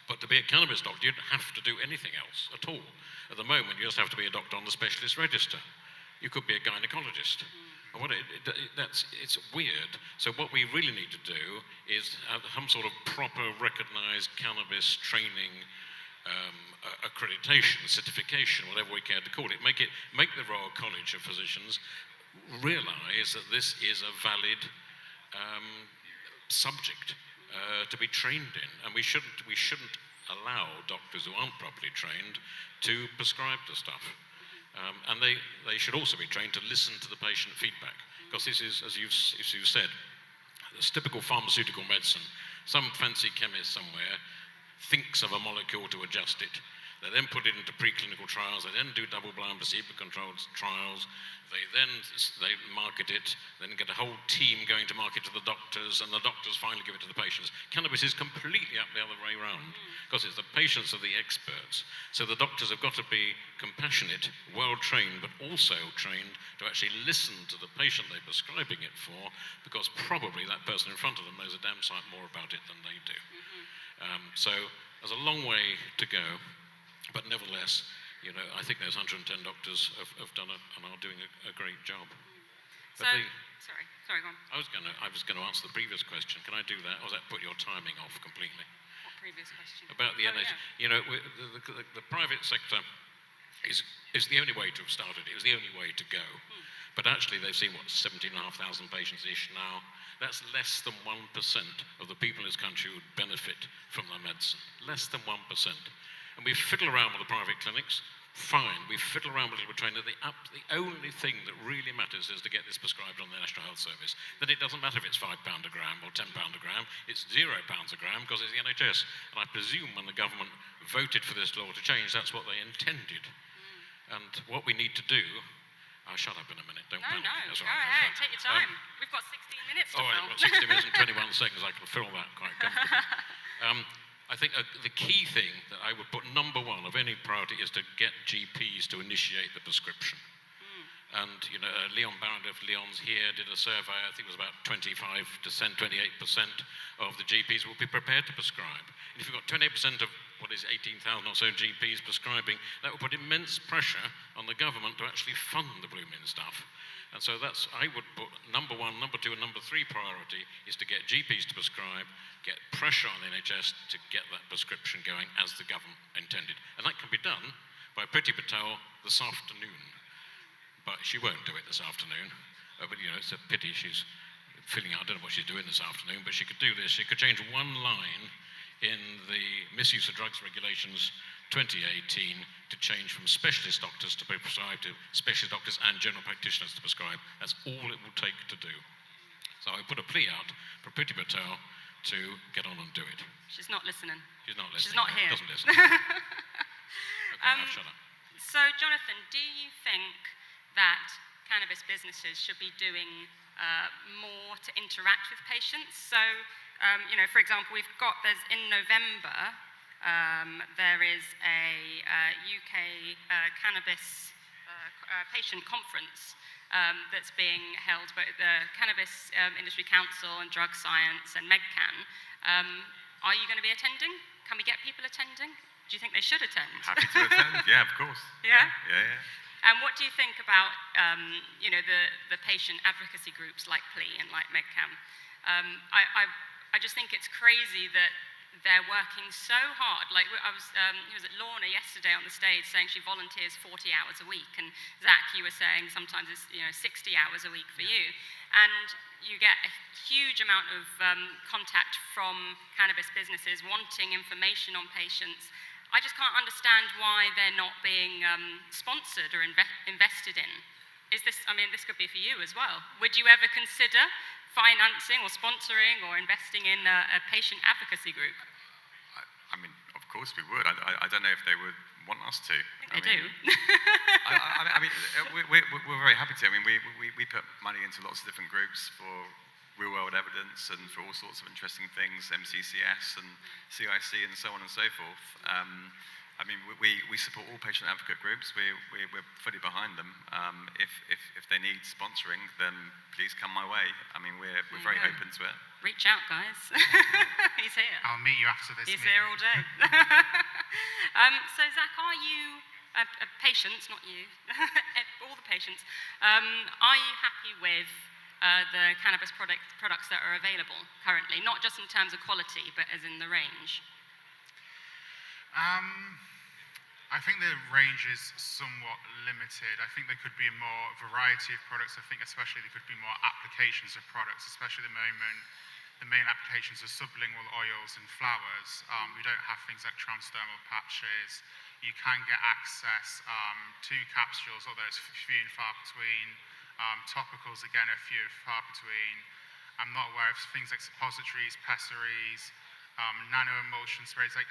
But to be a cannabis doctor, you don't have to do anything else at all. At the moment, you just have to be a doctor on the specialist register. You could be a gynecologist. It's weird. So what we really need to do is have some sort of proper recognized cannabis training accreditation, certification, whatever we care to call it. Make the Royal College of Physicians realize that this is a valid subject to be trained in, and we shouldn't allow doctors who aren't properly trained to prescribe the stuff. And they should also be trained to listen to the patient feedback, because this is, as you've said, it's typical pharmaceutical medicine. Some fancy chemist somewhere thinks of a molecule to adjust it. They then put it into preclinical trials. They then do double-blind placebo-controlled trials. They market it, then get a whole team going to market to the doctors, and the doctors finally give it to the patients. Cannabis is completely up the other way around, because it's the patients are the experts. So the doctors have got to be compassionate, well-trained, but also trained to actually listen to the patient they're prescribing it for, because probably that person in front of them knows a damn sight more about it than they do. So there's a long way to go. But nevertheless, you know, I think those 110 doctors have done and are doing a great job. Sorry, go on. I was going to answer the previous question. Can I do that, or does that put your timing off completely? What previous question? About the NHS. Yeah. You know, the private sector is the only way to have started it. It was the only way to go. But actually, they've seen, 17,500 patients-ish now. That's less than 1% of the people in this country who would benefit from their medicine. Less than 1%. And we fiddle around with the private clinics, fine. We fiddle around with it with training. The only thing that really matters is to get this prescribed on the National Health Service. Then it doesn't matter if it's £5 a gram or £10 a gram. It's £0 a gram because it's the NHS. And I presume when the government voted for this law to change, that's what they intended. And what we need to do... I'll shut up in a minute. Don't panic. No, That's go ahead. Take your time. We've got 16 minutes to fill. All right, well, 60 minutes and 21 seconds. I can fill that quite comfortably. I think the key thing that I would put number one of any priority is to get GPs to initiate the prescription. And, you know, Leon Barrett of Lyon's here did a survey, I think it was about 25%, 28% of the GPs will be prepared to prescribe. And if you've got 28% of what is 18,000 or so GPs prescribing, that will put immense pressure on the government to actually fund the blooming stuff. And so I would put number one, number two, and number three priority is to get GPs to prescribe, get pressure on the NHS to get that prescription going as the government intended. And that can be done by Priti Patel this afternoon. But she won't do it this afternoon. But, you know, it's a pity she's filling out, I don't know what she's doing this afternoon, but she could do this. She could change one line in the Misuse of Drugs Regulations 2018 to change from specialist doctors to be prescribed to specialist doctors and general practitioners to prescribe. That's all it will take to do. So I put a plea out for Priti Patel to get on and do it. She's not listening. She's not listening. She's not here. Doesn't listen. Okay, I'll shut up. So, Jonathan, do you think that cannabis businesses should be doing more to interact with patients? So, you know, for example, there's in November, there is a UK cannabis patient conference that's being held by the Cannabis Industry Council and Drug Science and MedCan. Are you going to be attending? Can we get people attending? Do you think they should attend? Happy to attend. Yeah, of course. Yeah? Yeah. And what do you think about, the patient advocacy groups like PLE and like MedCam? I just think it's crazy that they're working so hard. Like I was at Lorna yesterday on the stage saying she volunteers 40 hours a week, and Zach, you were saying sometimes it's 60 hours a week for you, and you get a huge amount of contact from cannabis businesses wanting information on patients. I just can't understand why they're not being sponsored or invested in. This could be for you as well. Would you ever consider financing or sponsoring or investing in a patient advocacy group? I mean, of course we would. I don't know if they would want us to. They do. We're very happy to. I mean, we put money into lots of different groups for real-world evidence and for all sorts of interesting things, MCCS and CIC and so on and so forth. We support all patient advocate groups. We're fully behind them. If they need sponsoring, then please come my way. I mean, we're very open to it. Reach out, guys. He's here. I'll meet you after this He's meeting. here all day. So Zach, are you, patients, not you, all the patients, are you happy with the cannabis products that are available currently, not just in terms of quality, but as in the range? I think the range is somewhat limited. I think there could be more variety of products. I think especially there could be more applications of products, especially at the moment. The main applications are sublingual oils and flowers. We don't have things like transdermal patches. You can get access to capsules, although it's few and far between. Topicals, again, are few and far between. I'm not aware of things like suppositories, pessaries, nano-emulsion sprays. I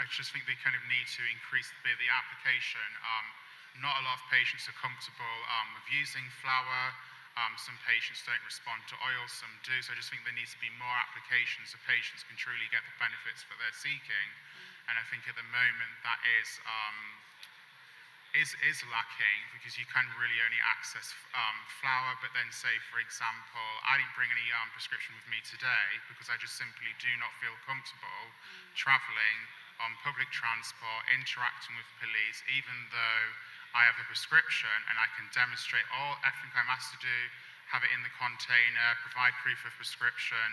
just think they kind of need to increase the application. Not a lot of patients are comfortable with using flour. Some patients don't respond to oil, some do. So I just think there needs to be more applications so patients can truly get the benefits that they're seeking. And I think at the moment that is lacking because you can really only access flour. But then say, for example, I didn't bring any prescription with me today because I just simply do not feel comfortable traveling on public transport, interacting with police, even though I have a prescription and I can demonstrate all everything I'm asked to do, have it in the container, provide proof of prescription.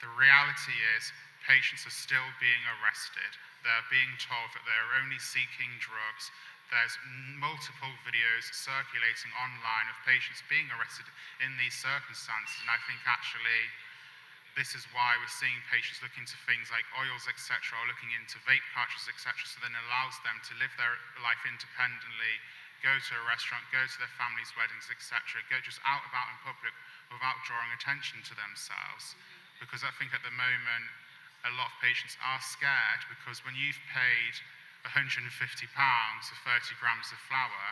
The reality is patients are still being arrested. They're being told that they're only seeking drugs. There's multiple videos circulating online of patients being arrested in these circumstances, and I think actually this is why we're seeing patients look into things like oils, etc., or looking into vape pouches, etc., so then it allows them to live their life independently, go to a restaurant, go to their family's weddings, etc., go just out about in public without drawing attention to themselves. Because I think at the moment, a lot of patients are scared because when you've paid £150 for 30 grams of flour,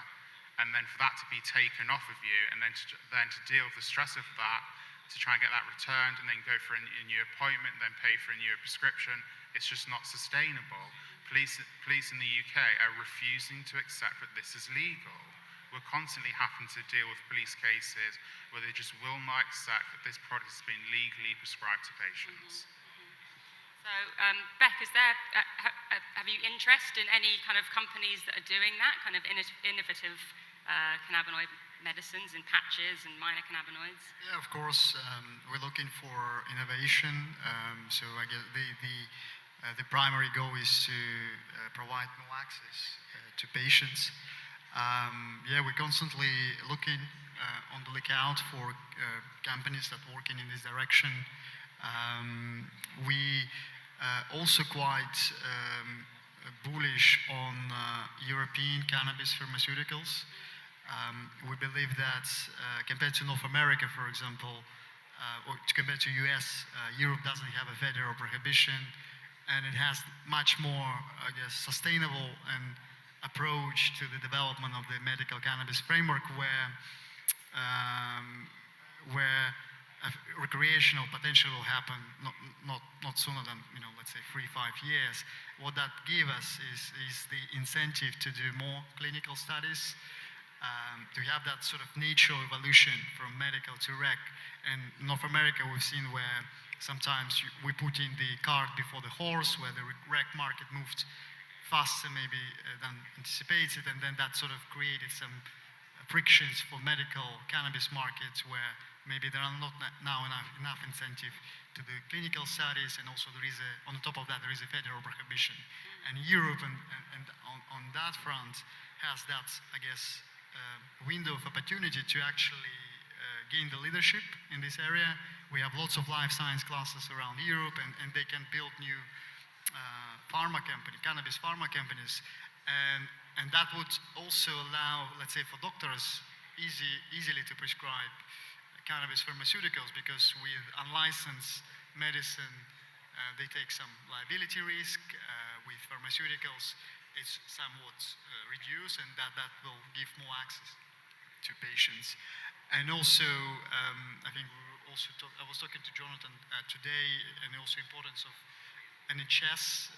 and then for that to be taken off of you, and then to deal with the stress of that, to try and get that returned, and then go for a new appointment, then pay for a new prescription, it's just not sustainable. Police in the UK are refusing to accept that this is legal. We're constantly having to deal with police cases where they just will not accept that this product has been legally prescribed to patients. So, Beck, have you interest in any kind of companies that are doing that, kind of innovative cannabinoid medicines in patches and minor cannabinoids? Yeah, of course. We're looking for innovation. So I guess the primary goal is to provide more access to patients. We're constantly looking on the lookout for companies that are working in this direction. We also quite bullish on European cannabis pharmaceuticals. We believe that compared to North America, for example, or compared to US, Europe doesn't have a federal prohibition, and it has much more, I guess, sustainable and approach to the development of the medical cannabis framework where recreational potential will happen not sooner than, let's say 3-5 years. What that gives us is the incentive to do more clinical studies to have that sort of natural evolution from medical to rec. And in North America, we've seen where sometimes we put in the cart before the horse, where the rec market moved faster maybe than anticipated, and then that sort of created some frictions for medical cannabis markets where maybe there are not now enough incentive to do clinical studies, and also there is on the top of that there is a federal prohibition. And Europe and on that front has that, I guess, window of opportunity to actually gain the leadership in this area. We have lots of life science classes around Europe, and they can build new cannabis pharma companies, and that would also allow, let's say, for doctors easily to prescribe cannabis pharmaceuticals, because with unlicensed medicine they take some liability risk. With pharmaceuticals it's somewhat reduced, and that will give more access to patients. And also I think I was talking to Jonathan today, and also importance of NHS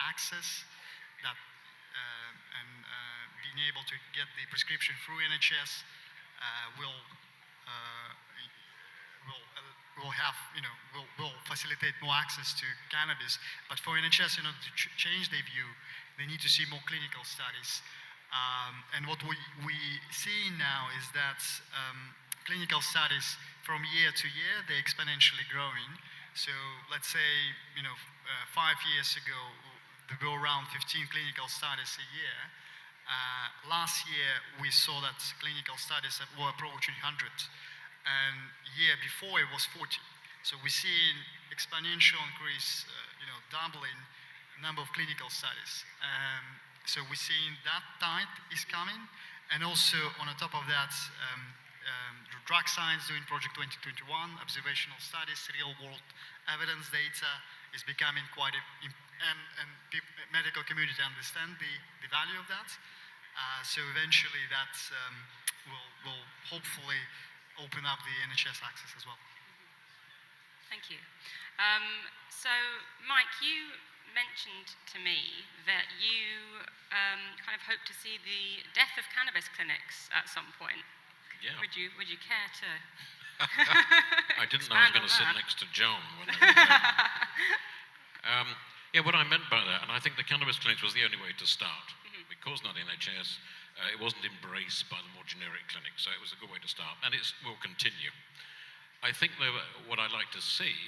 access, that and being able to get the prescription through NHS will facilitate more access to cannabis. But for NHS, in order to change their view, they need to see more clinical studies. And what we see now is that clinical studies from year to year, they're exponentially growing. So let's say, 5 years ago, there were around 15 clinical studies a year. Last year, we saw that clinical studies were approaching 100. And year before, it was 40. So we're seeing exponential increase, doubling number of clinical studies. So we're seeing that tide is coming. And also, on the top of that, drug science doing Project 2021, observational studies, real-world evidence data is becoming quite and medical community understand the value of that. So eventually that will hopefully open up the NHS access as well. Thank you. So Mike, you mentioned to me that you kind of hope to see the death of cannabis clinics at some point. Yeah. Would you care to? I didn't know I was going to sit next to John. What I meant by that, and I think the cannabis clinics was the only way to start. Because not NHS, it wasn't embraced by the more generic clinics, so it was a good way to start, and it will continue. I think, though, what I'd like to see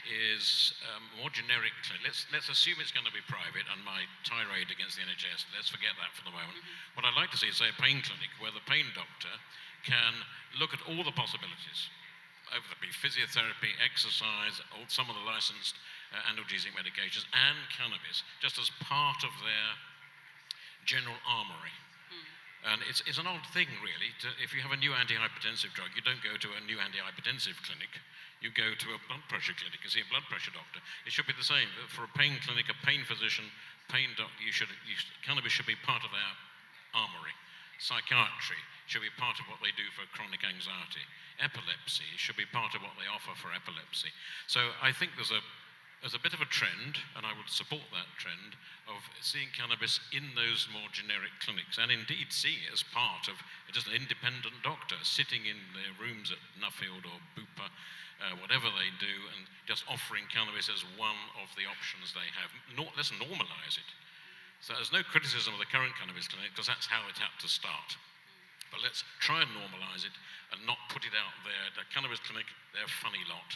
is more generic clinics. Let's assume it's going to be private, and my tirade against the NHS, let's forget that for the moment. What I'd like to see is, say, a pain clinic where the pain doctor can look at all the possibilities, whether it be physiotherapy, exercise, or some of the licensed analgesic medications, and cannabis, just as part of their general armory. And it's an odd thing, really. If you have a new antihypertensive drug, you don't go to a new antihypertensive clinic. You go to a blood pressure clinic and see a blood pressure doctor. It should be the same. For a pain clinic, a pain physician, pain doctor, cannabis should be part of their armory. Psychiatry should be part of what they do for chronic anxiety. Epilepsy should be part of what they offer for epilepsy. So I think there's a bit of a trend, and I would support that trend, of seeing cannabis in those more generic clinics, and indeed seeing it as part of just an independent doctor sitting in their rooms at Nuffield or Bupa, whatever they do, and just offering cannabis as one of the options they have. Let's normalize it. So there's no criticism of the current cannabis clinic, because that's how it had to start. But let's try and normalize it and not put it out there. The cannabis clinic, they're a funny lot.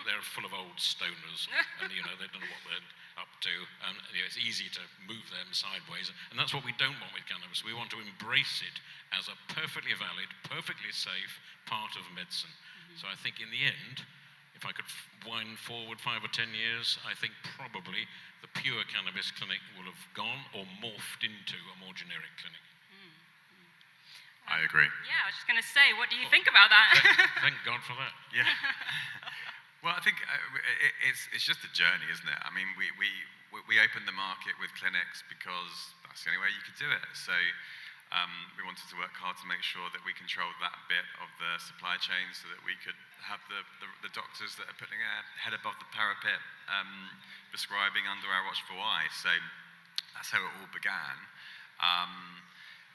They're full of old stoners, and they don't know what they're up to, and it's easy to move them sideways. And that's what we don't want with cannabis. We want to embrace it as a perfectly valid, perfectly safe part of medicine. So I think in the end, if I could wind forward 5 or 10 years, I think probably the pure cannabis clinic will have gone or morphed into a more generic clinic. I agree. Yeah, I was just going to say, what do you think about that? Thank God for that. Yeah. Well, I think it's just a journey, isn't it? I mean, we opened the market with clinics because that's the only way you could do it. So we wanted to work hard to make sure that we controlled that bit of the supply chain, so that we could have the doctors that are putting their head above the parapet, prescribing under our watchful eye. So that's how it all began.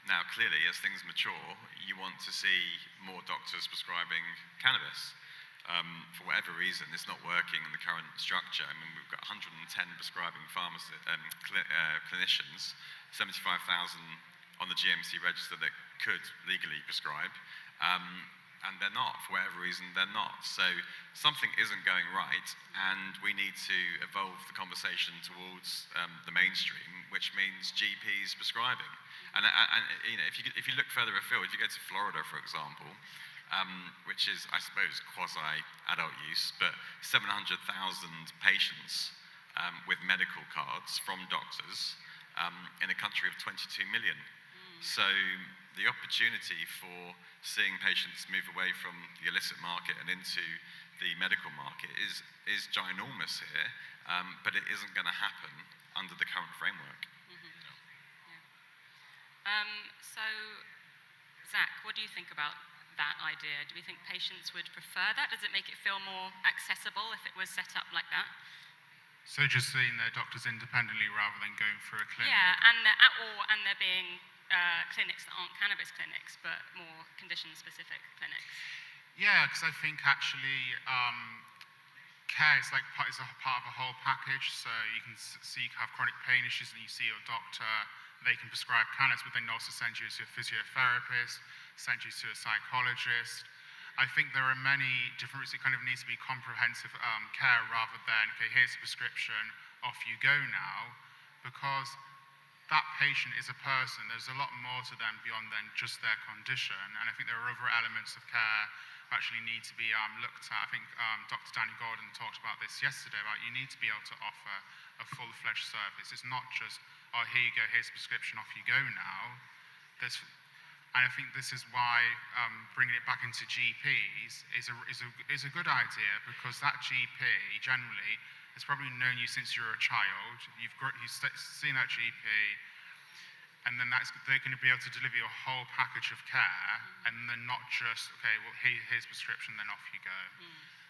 Now, clearly, as things mature, you want to see more doctors prescribing cannabis. For whatever reason, it's not working in the current structure. I mean, we've got 110 prescribing clinicians, 75,000 on the GMC register that could legally prescribe, and they're not. For whatever reason, they're not. So something isn't going right, and we need to evolve the conversation towards the mainstream, which means GPs prescribing. And you know, if you look further afield, if you go to Florida, for example, which is, I suppose, quasi-adult use, but 700,000 patients with medical cards from doctors in a country of 22 million. So the opportunity for seeing patients move away from the illicit market and into the medical market is ginormous here, but it isn't going to happen under the current framework. So, Zach, what do you think about that idea? Do we think patients would prefer that? Does it make it feel more accessible if it was set up like that? So just seeing their doctors independently rather than going through a clinic? Yeah, and there being clinics that aren't cannabis clinics, but more condition-specific clinics. Yeah, because I think actually care is is a part of a whole package. So you can see you have chronic pain issues and you see your doctor, they can prescribe cannabis, but then also send you to a physiotherapist, send you to a psychologist. I think there are many different routes. It kind of needs to be comprehensive care rather than, okay, here's a prescription, off you go now, because that patient is a person. There's a lot more to them beyond than just their condition. And I think there are other elements of care that actually need to be looked at. I think Dr. Danny Gordon talked about this yesterday, about you need to be able to offer a full-fledged service. It's not just, oh, here you go, here's a prescription, off you go now. And I think this is why bringing it back into GPs is a good idea, because that GP generally has probably known you since you were a child. You've seen that GP, and then they're going to be able to deliver you a whole package of care, and then not just, okay, well, here's prescription, then off you go.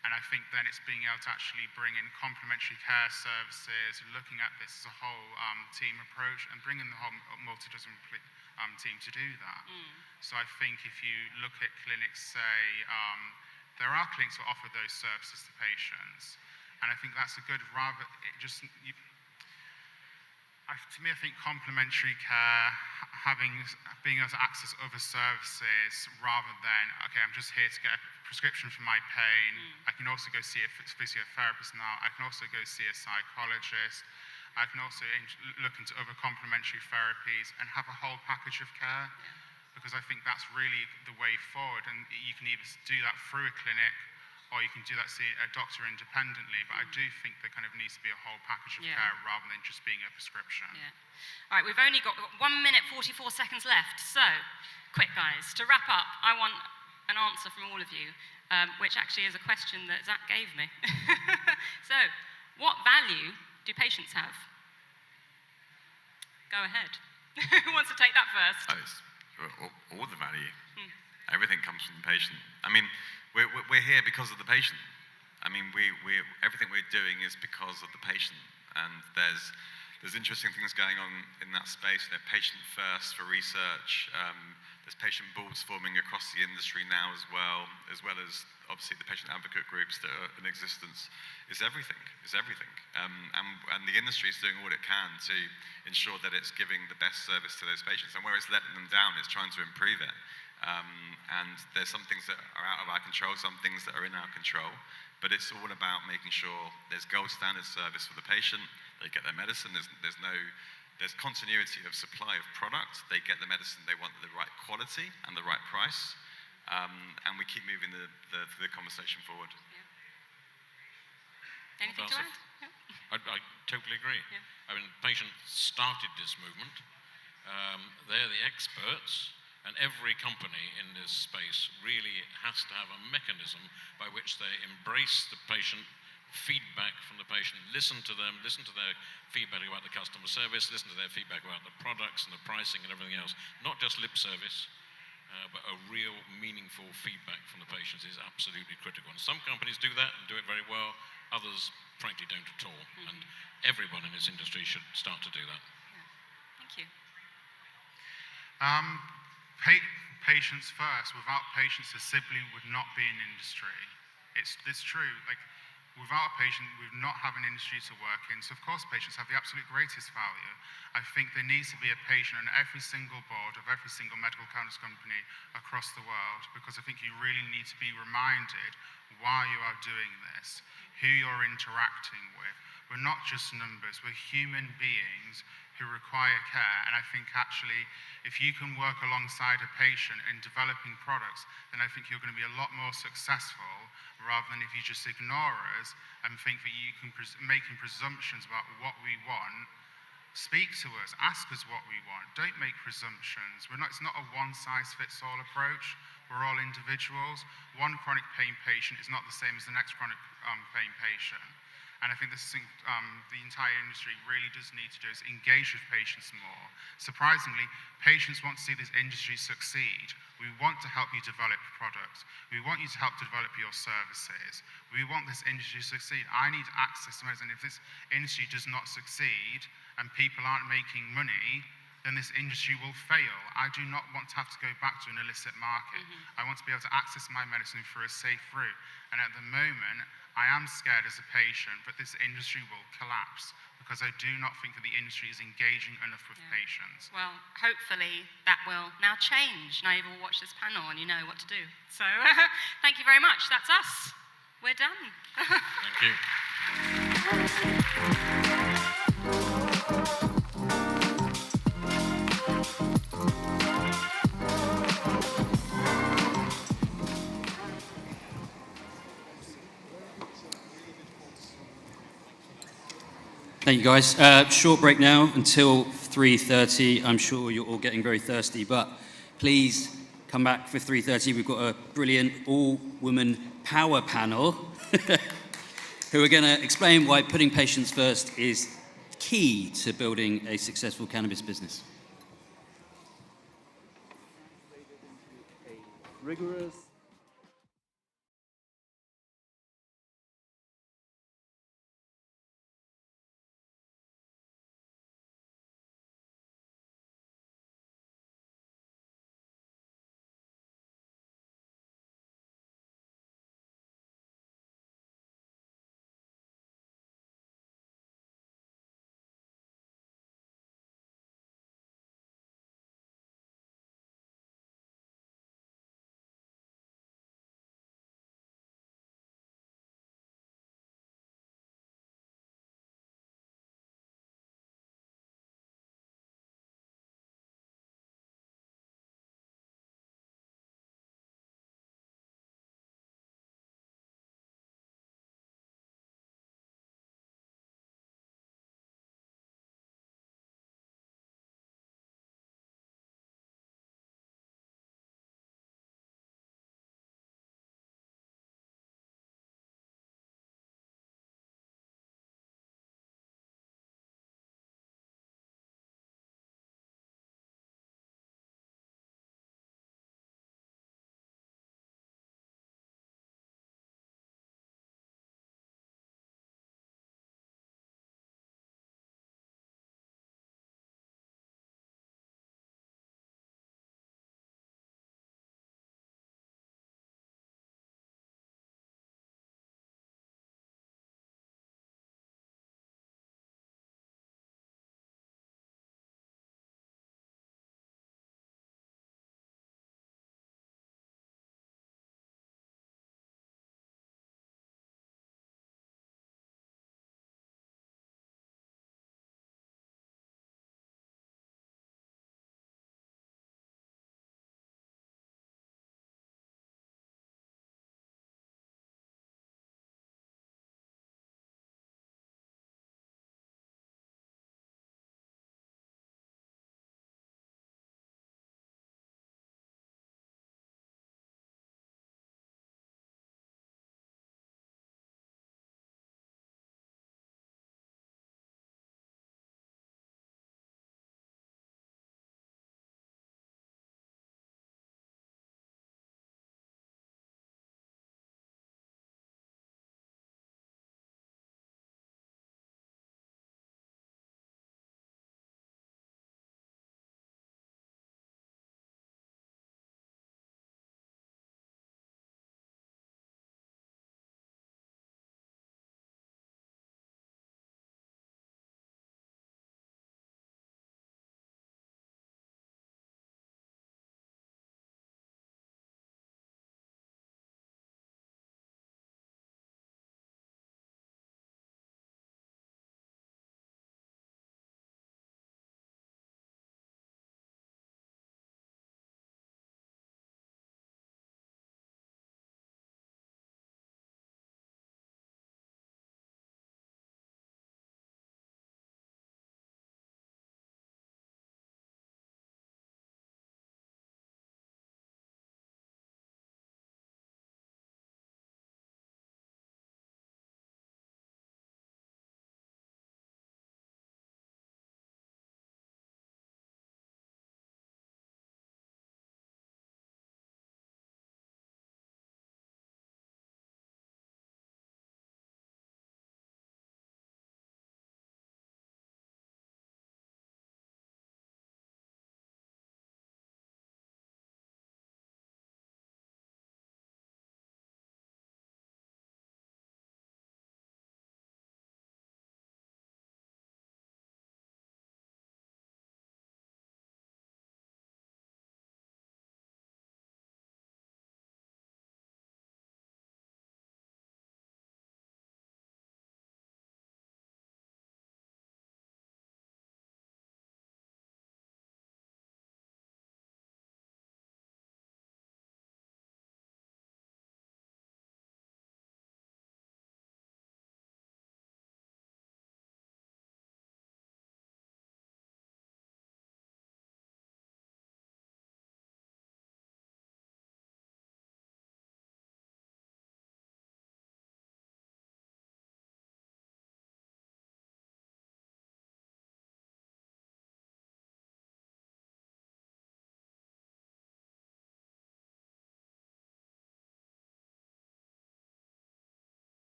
And I think then it's being able to actually bring in complementary care services, looking at this as a whole team approach, and bringing the whole multidisciplinary team to do that. So I think if you look at clinics, say, there are clinics that offer those services to patients, and I think that's a good, to me, I think complementary care, being able to access other services rather than, okay, I'm just here to get a prescription for my pain. I can also go see a physiotherapist now. I can also go see a psychologist. I can also look into other complementary therapies and have a whole package of care, because I think that's really the way forward. And you can either do that through a clinic, or you can do that see a doctor independently, but I do think there kind of needs to be a whole package of care rather than just being a prescription. All right, we've only got 1 minute, 44 seconds left. So, quick guys, to wrap up, I want an answer from all of you, which actually is a question that Zach gave me. So, what value do patients have? Go ahead. Who wants to take that first? All the value. Everything comes from the patient. I mean, we're here because of the patient. I mean, everything we're doing is because of the patient, and there's interesting things going on in that space. They're patient first for research. There's patient boards forming across the industry now as well as obviously the patient advocate groups that are in existence. It's everything. And the industry is doing all it can to ensure that it's giving the best service to those patients. And where it's letting them down, it's trying to improve it. And there's some things that are out of our control, some things that are in our control, but it's all about making sure there's gold standard service for the patient. They get their medicine. There's continuity of supply of product. They get the medicine they want at the right quality and the right price, and we keep moving the conversation forward. Anything to add? I totally agree. I mean, patients started this movement. They're the experts. And every company in this space really has to have a mechanism by which they embrace the patient, feedback from the patient, listen to them, listen to their feedback about the customer service, listen to their feedback about the products and the pricing and everything else. Not just lip service, but a real meaningful feedback from the patients is absolutely critical. And some companies do that and do it very well. Others, frankly, don't at all. And everyone in this industry should start to do that. Thank you. Um, pa- Patients first. Without patients, there simply would not be an industry. It's true. Like, without a patient, we would not have an industry to work in. So, of course, patients have the absolute greatest value. I think there needs to be a patient on every single board of every single medical cannabis company across the world, because I think you really need to be reminded why you are doing this, who you're interacting with. We're not just numbers, we're human beings who require care. And I think actually, if you can work alongside a patient in developing products, then I think you're going to be a lot more successful, rather than if you just ignore us and think that you can making presumptions about what we want. Speak to us, ask us what we want. Don't make presumptions. It's not a one-size-fits-all approach. We're all individuals. One chronic pain patient is not the same as the next chronic pain patient. And I think this is the entire industry really does need to do is engage with patients more. Surprisingly, patients want to see this industry succeed. We want to help you develop products. We want you to help develop your services. We want this industry to succeed. I need access to medicine. If this industry does not succeed and people aren't making money, then this industry will fail. I do not want to have to go back to an illicit market. I want to be able to access my medicine through a safe route. And at the moment, I am scared as a patient that this industry will collapse, because I do not think that the industry is engaging enough with patients. Well, hopefully that will now change. Now you've all watched this panel and you know what to do. So thank you very much. That's us. We're done. Thank you. Thank you, guys. Short break now until 3:30. I'm sure you're all getting very thirsty, but please come back for 3:30. We've got a brilliant all-woman power panel who are going to explain why putting patients first is key to building a successful cannabis business. Rigorous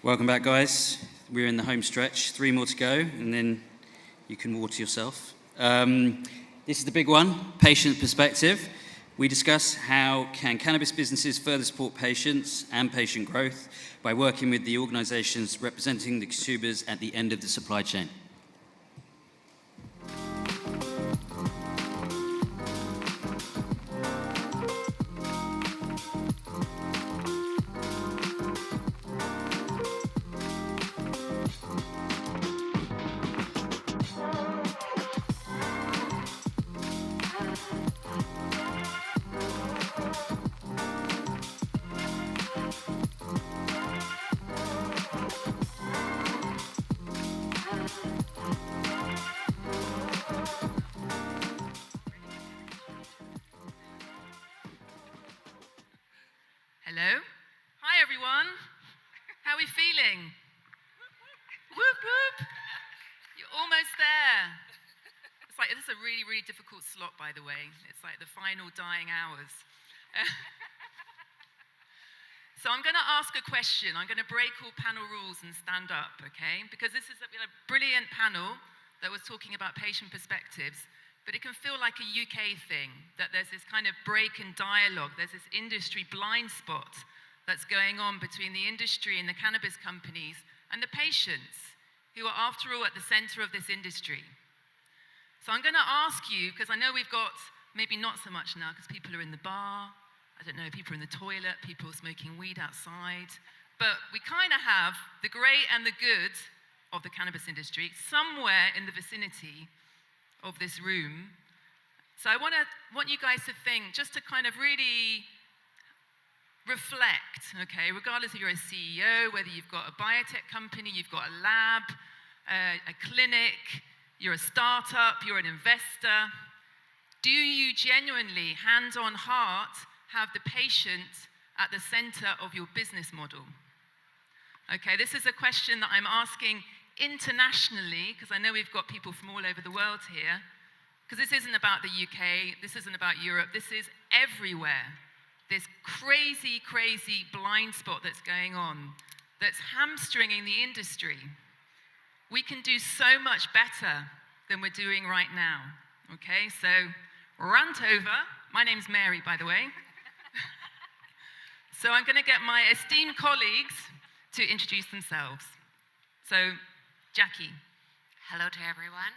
Welcome back, guys. We're in the home stretch. 3 more to go, and then you can water yourself. This is the big one, patient perspective. We discuss how can cannabis businesses further support patients and patient growth by working with the organizations representing the consumers at the end of the supply chain. Hello. Hi, everyone. How are we feeling? Whoop, whoop. You're almost there. It's like, this is a really, really difficult slot, by the way. It's like the final dying hours. So I'm going to ask a question. I'm going to break all panel rules and stand up, okay? Because this is a brilliant panel that was talking about patient perspectives, but it can feel like a UK thing, that there's this kind of break in dialogue, there's this industry blind spot that's going on between the industry and the cannabis companies and the patients, who are, after all, at the center of this industry. So I'm going to ask you, because I know we've got, maybe not so much now, because people are in the bar, I don't know, people are in the toilet, people are smoking weed outside, but we kind of have the great and the good of the cannabis industry somewhere in the vicinity of this room. So I want you guys to think, just to kind of really reflect, okay, regardless if you're a CEO, whether you've got a biotech company, you've got a lab, a clinic, you're a startup, you're an investor. Do you genuinely, hand on heart, have the patient at the center of your business model? Okay, this is a question that I'm asking internationally, because I know we've got people from all over the world here, because this isn't about the UK, this isn't about Europe, this is everywhere. This crazy, crazy blind spot that's going on, that's hamstringing the industry. We can do so much better than we're doing right now, okay? So, rant over. My name's Mary, by the way. So I'm going to get my esteemed colleagues to introduce themselves. So, Jackie. Hello to everyone.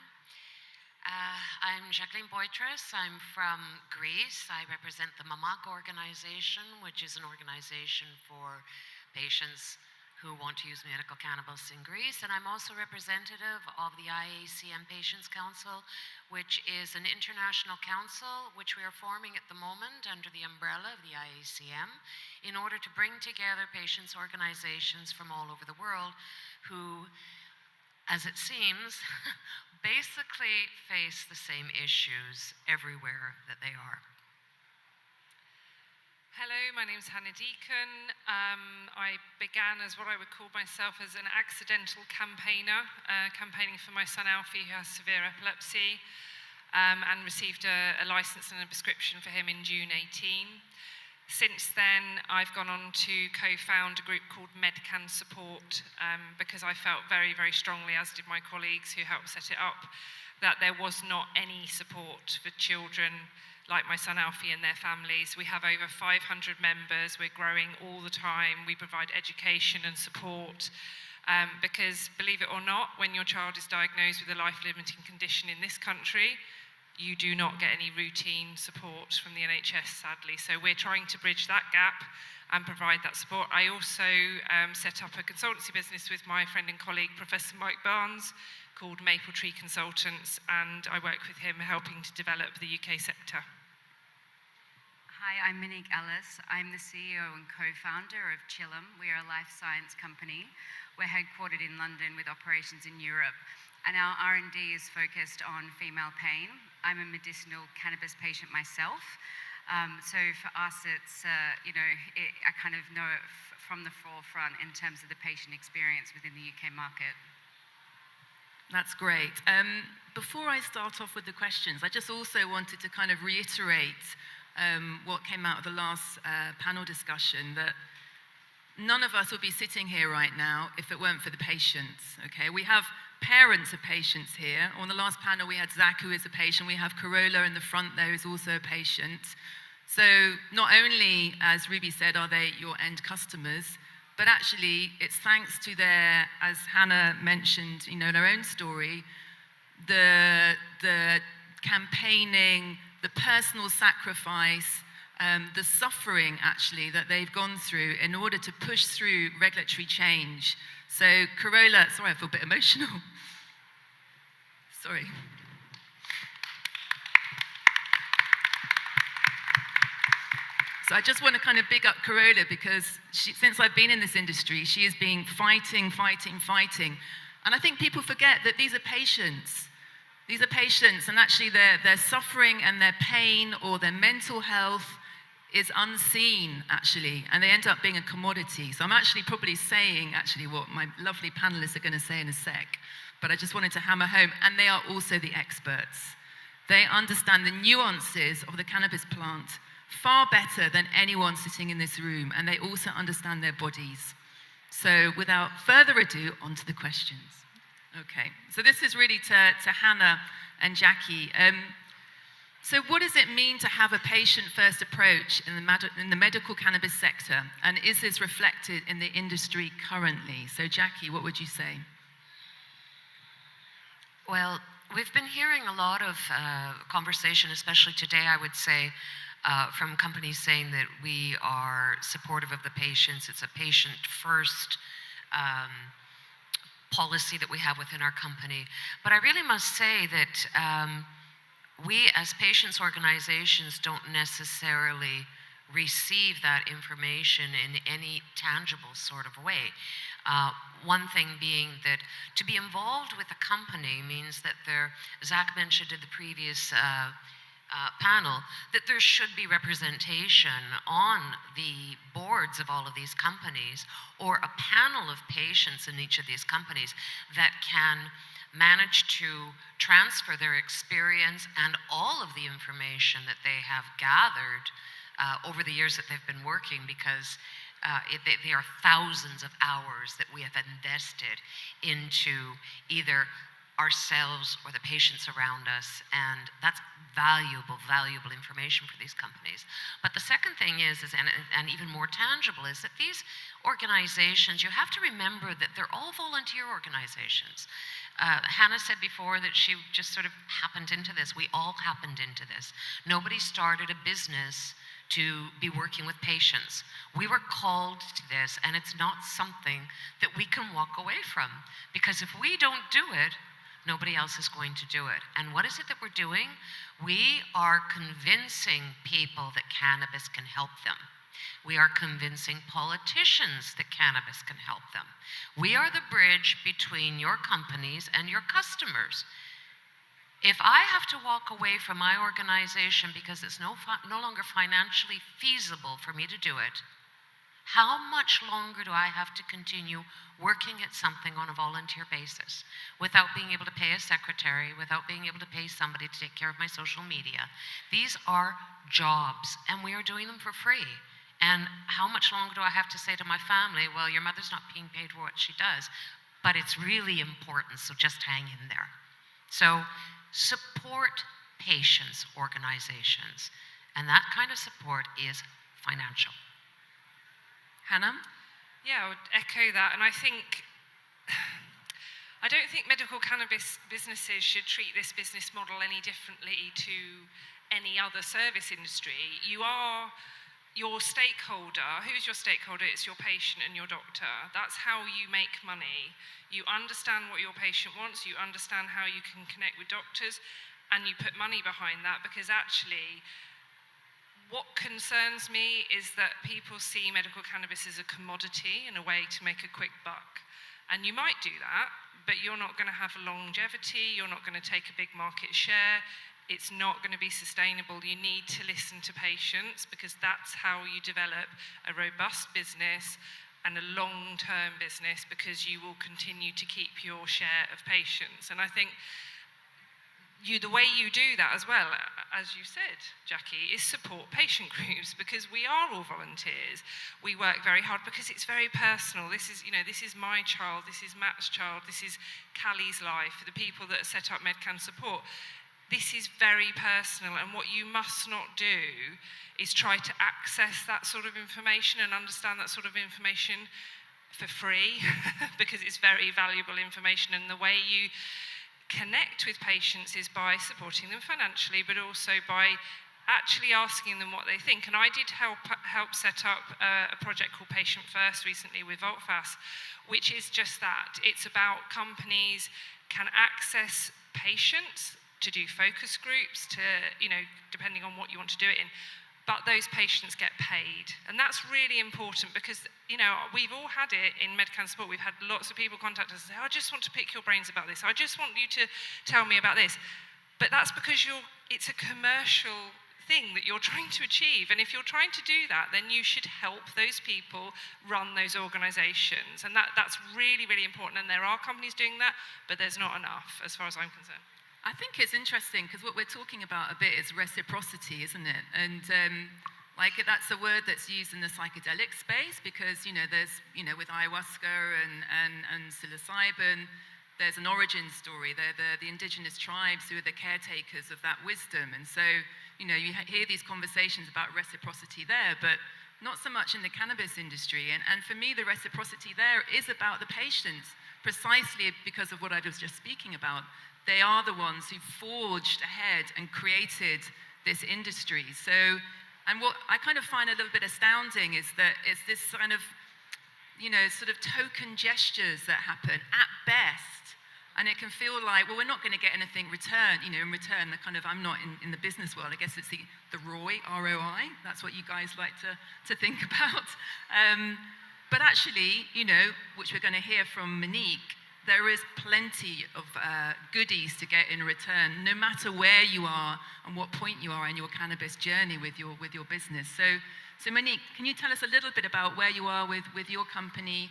I'm Jacqueline Boitras. I'm from Greece. I represent the MAMAK organization, which is an organization for patients who want to use medical cannabis in Greece. And I'm also representative of the IACM Patients Council, which is an international council which we are forming at the moment under the umbrella of the IACM in order to bring together patients' organizations from all over the world who, as it seems, basically face the same issues everywhere that they are. Hello, my name is Hannah Deacon. I began as what I would call myself as an accidental campaigner, campaigning for my son Alfie, who has severe epilepsy, and received a license and a prescription for him in June 18. Since then, I've gone on to co-found a group called MedCan Support, because I felt very, very strongly, as did my colleagues who helped set it up, that there was not any support for children like my son Alfie and their families. We have over 500 members, we're growing all the time, we provide education and support, because believe it or not, when your child is diagnosed with a life-limiting condition in this country, you do not get any routine support from the NHS, sadly. So we're trying to bridge that gap and provide that support. I also set up a consultancy business with my friend and colleague, Professor Mike Barnes, called Maple Tree Consultants, and I work with him helping to develop the UK sector. Hi, I'm Monique Ellis. I'm the CEO and co-founder of Chillum. We are a life science company. We're headquartered in London with operations in Europe, and our R&D is focused on female pain. I'm a medicinal cannabis patient myself, so for us it's, I kind of know it from the forefront in terms of the patient experience within the UK market. That's great. Before I start off with the questions, I just also wanted to kind of reiterate what came out of the last panel discussion, that none of us would be sitting here right now if it weren't for the patients, okay? We have parents of patients here. On the last panel, we had Zach, who is a patient. We have Corolla in the front there, who's also a patient. So not only, as Ruby said, are they your end customers, but actually it's thanks to their, as Hannah mentioned, in her own story, the campaigning, the personal sacrifice, the suffering actually that they've gone through in order to push through regulatory change. So Corolla, sorry, I feel a bit emotional. Sorry. So I just want to kind of big up Corolla because since I've been in this industry, she has been fighting. And I think people forget that these are patients. These are patients, and actually their suffering and their pain or their mental health is unseen, actually, and they end up being a commodity. So I'm actually probably saying what my lovely panelists are going to say in a sec, but I just wanted to hammer home, and they are also the experts. They understand the nuances of the cannabis plant far better than anyone sitting in this room, and they also understand their bodies. So without further ado, on to the questions. Okay, so this is really to Hannah and Jackie. So what does it mean to have a patient-first approach in the medical cannabis sector? And is this reflected in the industry currently? So Jackie, what would you say? Well, we've been hearing a lot of conversation, especially today, I would say, from companies saying that we are supportive of the patients. It's a patient-first policy that we have within our company. But I really must say that we as patients organizations don't necessarily receive that information in any tangible sort of way. One thing being that to be involved with a company means that Zach mentioned in the previous panel, that there should be representation on the boards of all of these companies, or a panel of patients in each of these companies that can manage to transfer their experience and all of the information that they have gathered over the years that they've been working, because there are thousands of hours that we have invested into either ourselves or the patients around us, and that's valuable information for these companies. But the second thing is and even more tangible, is that these organizations, you have to remember that they're all volunteer organizations. Hannah said before that she just sort of happened into this. We all happened into this. Nobody started a business to be working with patients. We were called to this, and it's not something that we can walk away from, because if we don't do it, nobody else is going to do it. And what is it that we're doing? We are convincing people that cannabis can help them. We are convincing politicians that cannabis can help them. We are the bridge between your companies and your customers. If I have to walk away from my organization because it's no longer financially feasible for me to do it, how much longer do I have to continue working at something on a volunteer basis without being able to pay a secretary, without being able to pay somebody to take care of my social media? These are jobs, and we are doing them for free. And how much longer do I have to say to my family, well, your mother's not being paid for what she does, but it's really important, so just hang in there. So support patients' organizations, and that kind of support is financial. Hannah? Yeah, I would echo that. And I don't think medical cannabis businesses should treat this business model any differently to any other service industry. You are your stakeholder. Who's your stakeholder? It's your patient and your doctor. That's how you make money. You understand what your patient wants, you understand how you can connect with doctors, and you put money behind that, because actually, what concerns me is that people see medical cannabis as a commodity and a way to make a quick buck. And you might do that, but you're not going to have longevity, you're not going to take a big market share, it's not going to be sustainable. You need to listen to patients, because that's how you develop a robust business and a long-term business, because you will continue to keep your share of patients. And I think the way you do that as well, as you said, Jackie, is support patient groups, because we are all volunteers. We work very hard because it's very personal. This is my child, this is Matt's child, this is Callie's life, the people that set up Medcan Support. This is very personal, and what you must not do is try to access that sort of information and understand that sort of information for free, because it's very valuable information, and the way you connect with patients is by supporting them financially, but also by actually asking them what they think. And I did help set up a project called Patient First recently with VoltFast, which is just that. It's about companies can access patients to do focus groups, to, depending on what you want to do it in, but those patients get paid. And that's really important because, we've all had it in Medcan Support. We've had lots of people contact us and say, I just want to pick your brains about this. I just want you to tell me about this. But that's because it's a commercial thing that you're trying to achieve. And if you're trying to do that, then you should help those people run those organizations. And that's really, really important. And there are companies doing that, but there's not enough as far as I'm concerned. I think it's interesting because what we're talking about a bit is reciprocity, isn't it? And that's a word that's used in the psychedelic space because, there's, with ayahuasca and psilocybin, there's an origin story. They're the indigenous tribes who are the caretakers of that wisdom. And so, you hear these conversations about reciprocity there, but not so much in the cannabis industry. And for me, the reciprocity there is about the patients, precisely because of what I was just speaking about. They are the ones who forged ahead and created this industry. So, and what I kind of find a little bit astounding is that it's this kind of, sort of token gestures that happen at best. And it can feel like, well, we're not going to get anything in return, the kind of, I'm not in the business world, I guess it's the ROI, R-O-I, that's what you guys like to think about. But actually, which we're going to hear from Monique, there is plenty of goodies to get in return, no matter where you are and what point you are in your cannabis journey with your business. So Monique, can you tell us a little bit about where you are with your company?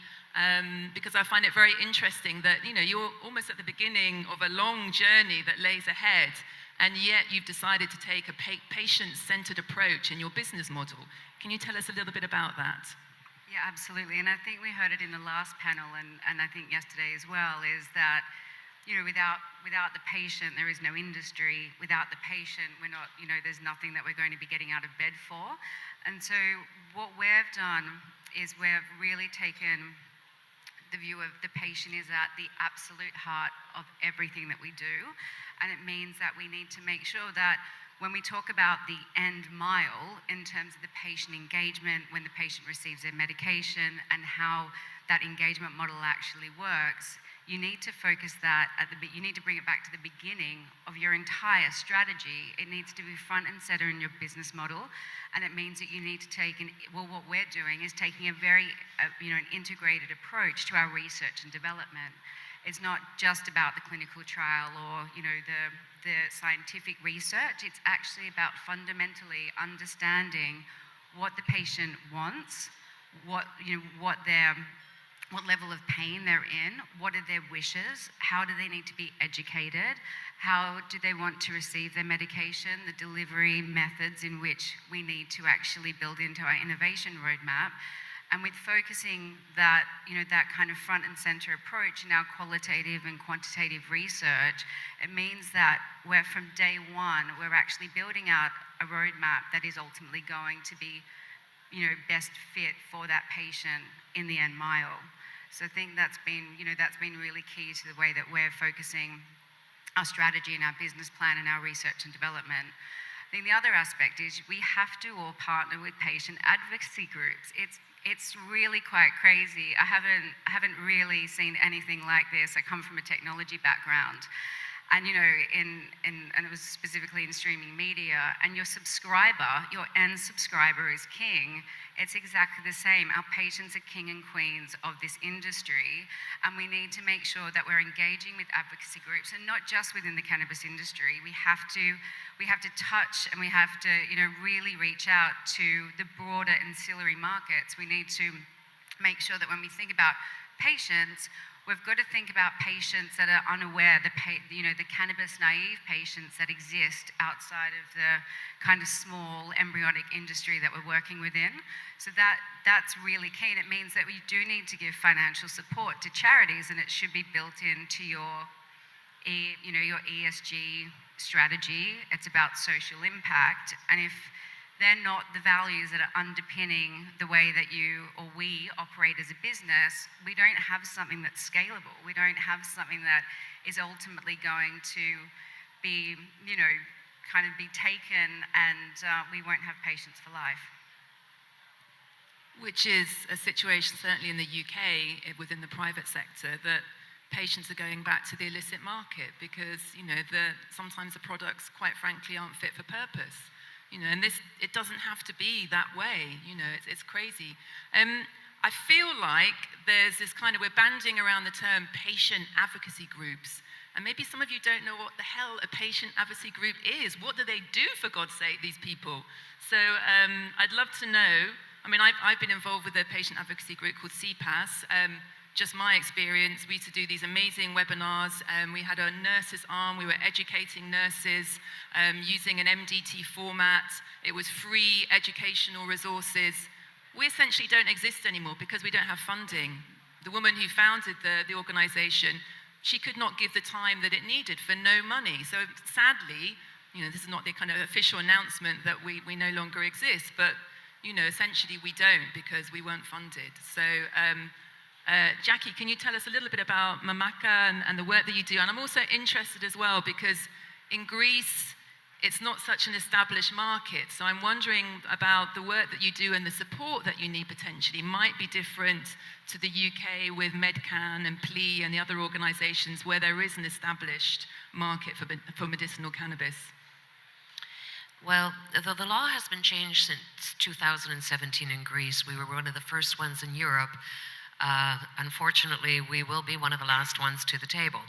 Because I find it very interesting that you're almost at the beginning of a long journey that lays ahead, and yet you've decided to take a patient-centered approach in your business model. Can you tell us a little bit about that? Yeah, absolutely. And I think we heard it in the last panel, and I think yesterday as well, is that, without the patient, there is no industry. Without the patient, we're not, there's nothing that we're going to be getting out of bed for. And so what we've done is we've really taken the view of the patient is at the absolute heart of everything that we do. And it means that we need to make sure that when we talk about the end mile in terms of the patient engagement, when the patient receives their medication and how that engagement model actually works, you need to focus that you need to bring it back to the beginning of your entire strategy. It needs to be front and center in your business model, and it means that you need to take what we're doing is taking a very an integrated approach to our research and development. It's not just about the clinical trial or the scientific research. It's actually about fundamentally understanding what the patient wants, what level of pain they're in, what are their wishes, how do they need to be educated, how do they want to receive their medication, the delivery methods in which we need to actually build into our innovation roadmap. And with focusing that, that kind of front and center approach in our qualitative and quantitative research, it means that from day one, we're actually building out a roadmap that is ultimately going to be, best fit for that patient in the end mile. So I think that's been really key to the way that we're focusing our strategy and our business plan and our research and development. I think the other aspect is we have to all partner with patient advocacy groups. It's really quite crazy. I haven't really seen anything like this. I come from a technology background, and and it was specifically in streaming media. And your end subscriber is king. It's exactly the same. Our patients are king and queens of this industry, and we need to make sure that we're engaging with advocacy groups, and not just within the cannabis industry. We have to touch, and we have to really reach out to the broader ancillary markets. We need to make sure that when we think about patients, we've got to think about patients that are unaware, the cannabis naive patients that exist outside of the kind of small embryonic industry that we're working within. So that's really key, and it means that we do need to give financial support to charities, and it should be built into your ESG strategy. It's about social impact, and if they're not the values that are underpinning the way that you or we operate as a business, we don't have something that's scalable. We don't have something that is ultimately going to be, kind of be taken, and we won't have patients for life. Which is a situation certainly in the UK within the private sector, that patients are going back to the illicit market because, sometimes the products, quite frankly, aren't fit for purpose. And it doesn't have to be that way. It's crazy. I feel like there's this kind of, we're banding around the term patient advocacy groups. And maybe some of you don't know what the hell a patient advocacy group is. What do they do, for God's sake, these people? So I'd love to know. I've been involved with a patient advocacy group called CPAS. Just my experience, we used to do these amazing webinars. We had a nurses arm. We were educating nurses using an MDT format. It was free educational resources. We essentially don't exist anymore because we don't have funding. The woman who founded the organization, she could not give the time that it needed for no money. So sadly, this is not the kind of official announcement that we no longer exist, but essentially we don't because we weren't funded. So Jackie, can you tell us a little bit about Mamaka and the work that you do? And I'm also interested as well because in Greece, it's not such an established market. So I'm wondering about the work that you do and the support that you need potentially might be different to the UK with Medcan and PLE and the other organizations where there is an established market for medicinal cannabis. Well, the law has been changed since 2017 in Greece. We were one of the first ones in Europe. Unfortunately, we will be one of the last ones to the table.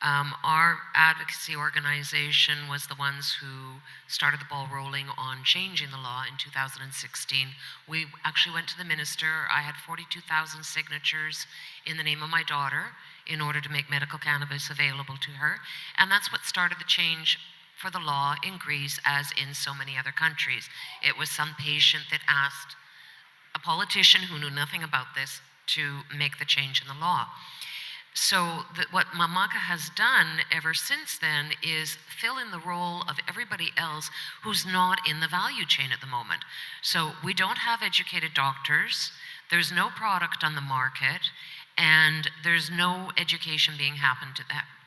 Our advocacy organization was the ones who started the ball rolling on changing the law in 2016. We actually went to the minister. I had 42,000 signatures in the name of my daughter in order to make medical cannabis available to her. And that's what started the change for the law in Greece, as in so many other countries. It was some patient that asked a politician who knew nothing about this to make the change in the law. So what Mamaka has done ever since then is fill in the role of everybody else who's not in the value chain at the moment. So we don't have educated doctors, there's no product on the market, and there's no education being happened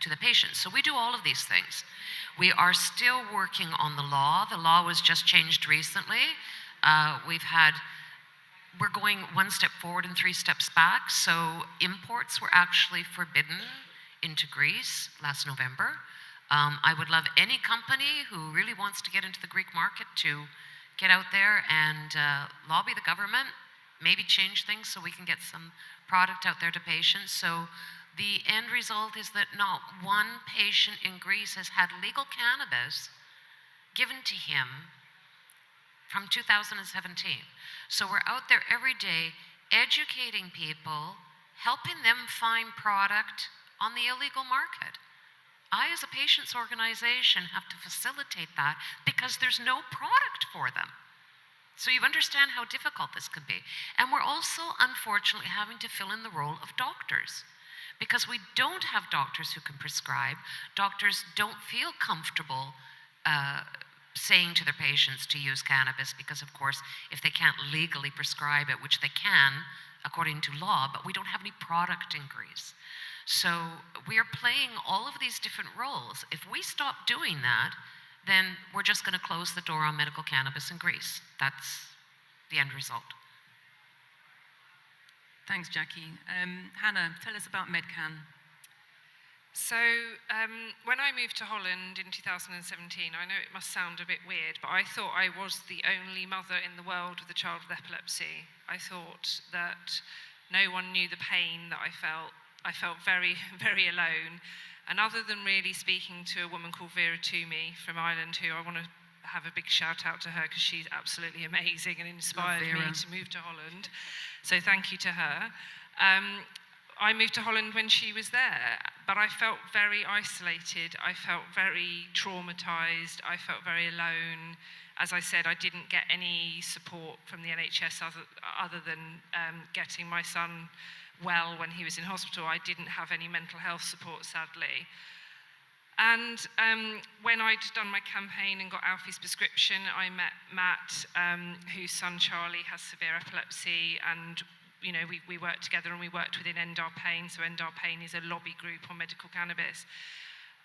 to the patients. So we do all of these things. We are still working on the law. The law was just changed recently. We're going one step forward and 3 steps back. So imports were actually forbidden into Greece last November. I would love any company who really wants to get into the Greek market to get out there and lobby the government, maybe change things so we can get some product out there to patients. So the end result is that not one patient in Greece has had legal cannabis given to him from 2017. So we're out there every day educating people, helping them find product on the illegal market. I, as a patient's organization, have to facilitate that because there's no product for them. So you understand how difficult this could be. And we're also, unfortunately, having to fill in the role of doctors because we don't have doctors who can prescribe. Doctors don't feel comfortable saying to their patients to use cannabis because, of course, if they can't legally prescribe it, which they can according to law, but we don't have any product in Greece. So we are playing all of these different roles. If we stop doing that, then we're just going to close the door on medical cannabis in Greece. That's the end result. Thanks, Jackie. Hannah, tell us about Medcan. So when I moved to Holland in 2017, I know it must sound a bit weird, but I thought I was the only mother in the world with a child with epilepsy. I thought that no one knew the pain that I felt. I felt very, very alone. And other than really speaking to a woman called Vera Toomey from Ireland, who I want to have a big shout out to her because she's absolutely amazing and inspired me to move to Holland. So thank you to her. I moved to Holland when she was there, but I felt very isolated. I felt very traumatized. I felt very alone. As I said, I didn't get any support from the NHS other than getting my son well when he was in hospital. I didn't have any mental health support, sadly. And when I'd done my campaign and got Alfie's prescription, I met Matt, whose son Charlie has severe epilepsy, and we worked together, and we worked within Endar Pain. So Endar Pain is a lobby group on medical cannabis.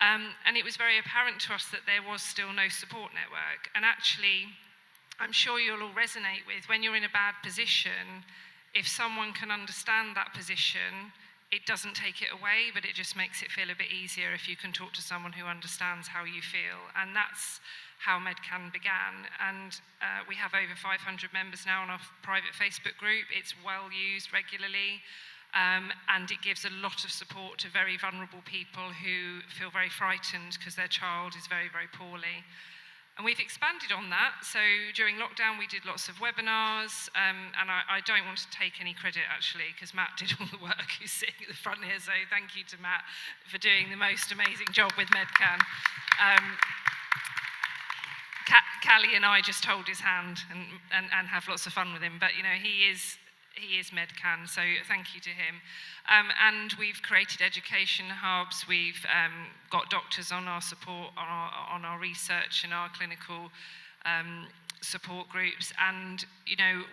And it was very apparent to us that there was still no support network. And actually, I'm sure you'll all resonate with, when you're in a bad position, if someone can understand that position, it doesn't take it away, but it just makes it feel a bit easier if you can talk to someone who understands how you feel. And that's how MedCan began. And we have over 500 members now on our private Facebook group. It's well used regularly. And it gives a lot of support to very vulnerable people who feel very frightened because their child is very, very poorly. And we've expanded on that. So during lockdown, we did lots of webinars. And I don't want to take any credit, actually, because Matt did all the work. He's sitting at the front here. So thank you to Matt for doing the most amazing job with MedCan. Callie and I just hold his hand and have lots of fun with him. But, he is MedCan, so thank you to him. And we've created education hubs. We've got doctors on our support, on our research and our clinical support groups. And,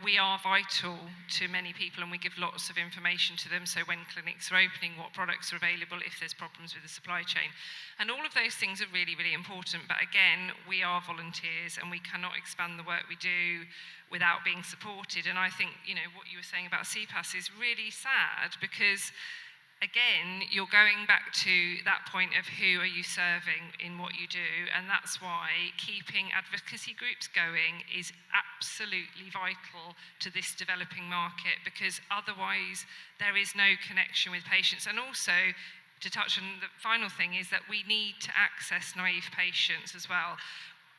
we are vital to many people, and we give lots of information to them. So when clinics are opening, what products are available, if there's problems with the supply chain. And all of those things are really, really important. But again, we are volunteers, and we cannot expand the work we do without being supported. And I think, what you were saying about CPAS is really sad, because again, you're going back to that point of who are you serving in what you do, and that's why keeping advocacy groups going is absolutely vital to this developing market, because otherwise there is no connection with patients. And also, to touch on the final thing, is that we need to access naive patients as well.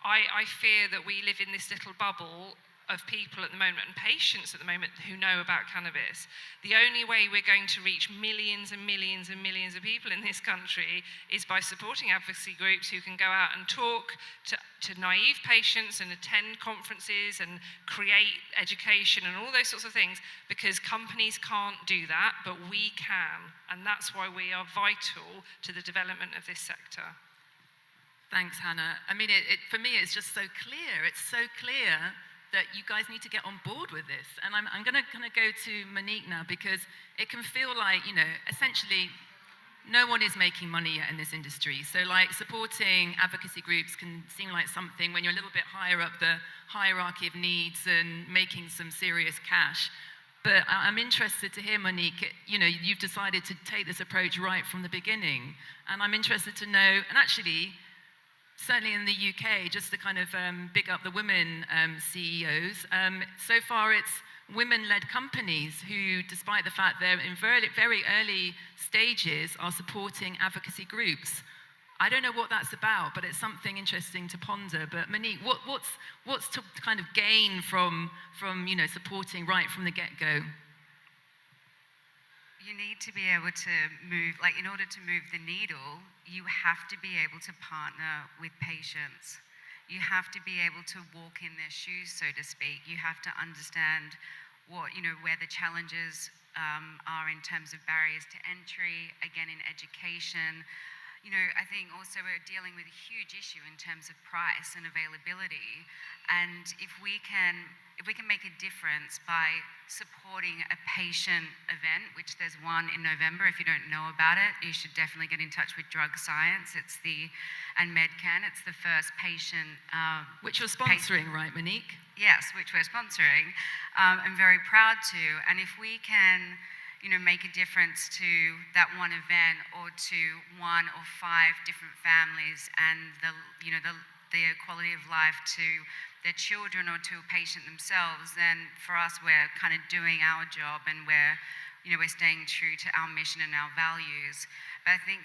I fear that we live in this little bubble of people at the moment, and patients at the moment, who know about cannabis. The only way we're going to reach millions and millions and millions of people in this country is by supporting advocacy groups who can go out and talk to naive patients and attend conferences and create education and all those sorts of things, because companies can't do that, but we can. And that's why we are vital to the development of this sector. Thanks, Hannah. I mean, for me, it's just so clear. It's so clear that you guys need to get on board with this. And I'm going to kind of go to Monique now, because it can feel like, essentially no one is making money yet in this industry. So like supporting advocacy groups can seem like something when you're a little bit higher up the hierarchy of needs and making some serious cash. But I'm interested to hear, Monique, you've decided to take this approach right from the beginning. And I'm interested to know, and actually, certainly in the UK, just to kind of big up the women CEOs, so far it's women-led companies who, despite the fact they're in very, very early stages, are supporting advocacy groups. I don't know what that's about, but it's something interesting to ponder. But Monique, what's to kind of gain from supporting right from the get-go? You need to be able to move, in order to move the needle, you have to be able to partner with patients. You have to be able to walk in their shoes, so to speak. You have to understand where the challenges are in terms of barriers to entry, again, in education. I think also we're dealing with a huge issue in terms of price and availability. And if we can make a difference by supporting a patient event, which there's one in November. If you don't know about it, you should definitely get in touch with Drug Science. And MedCan. It's the first patient... which you're sponsoring, right, Monique? Yes, which we're sponsoring. I'm very proud to. And if we can make a difference to that one event, or to 1 or 5 different families, and the quality of life to their children or to a patient themselves, then for us, we're kind of doing our job, and we're staying true to our mission and our values. But I think,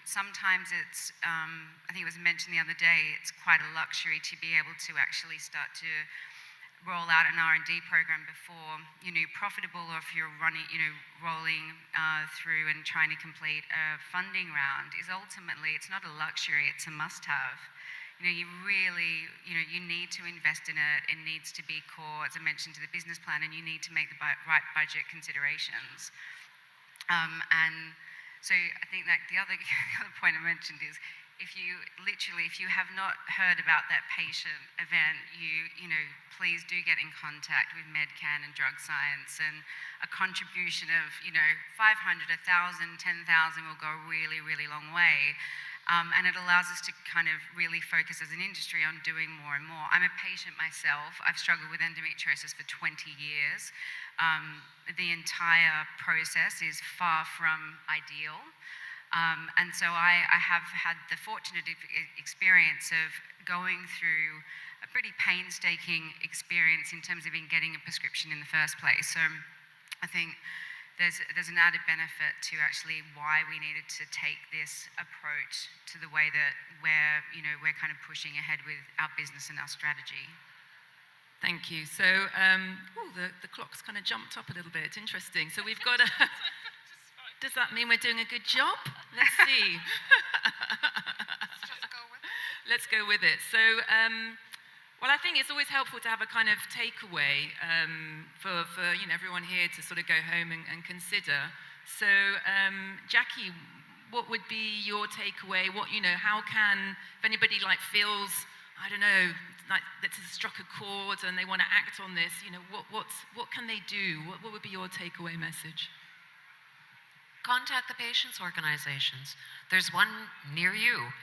sometimes it's, I think it was mentioned the other day, it's quite a luxury to be able to actually start to roll out an R&D program before profitable, or if you're rolling through and trying to complete a funding round, is ultimately, it's not a luxury, it's a must-have. You really, you need to invest in it. It needs to be core, as I mentioned, to the business plan, and you need to make the right budget considerations. And so I think that the other point I mentioned is, if you have not heard about that patient event, please do get in contact with MedCan and Drug Science, and a contribution of 500, 1,000, 10,000 will go a really, really long way. And it allows us to kind of really focus as an industry on doing more and more. I'm a patient myself. I've struggled with endometriosis for 20 years. The entire process is far from ideal. And so I have had the fortunate experience of going through a pretty painstaking experience in terms of getting a prescription in the first place. So I think there's an added benefit to actually why we needed to take this approach to the way that we're kind of pushing ahead with our business and our strategy. Thank you. So, the clock's kind of jumped up a little bit. Interesting. So we've got a... Does that mean we're doing a good job? Let's see. Let's go with it. So, well, I think it's always helpful to have a kind of takeaway for everyone here to sort of go home and consider. So, Jackie, what would be your takeaway? How can, if anybody feels, I don't know, like that has struck a chord and they want to act on this, what can they do? What would be your takeaway message? Contact the patients' organizations. There's one near you.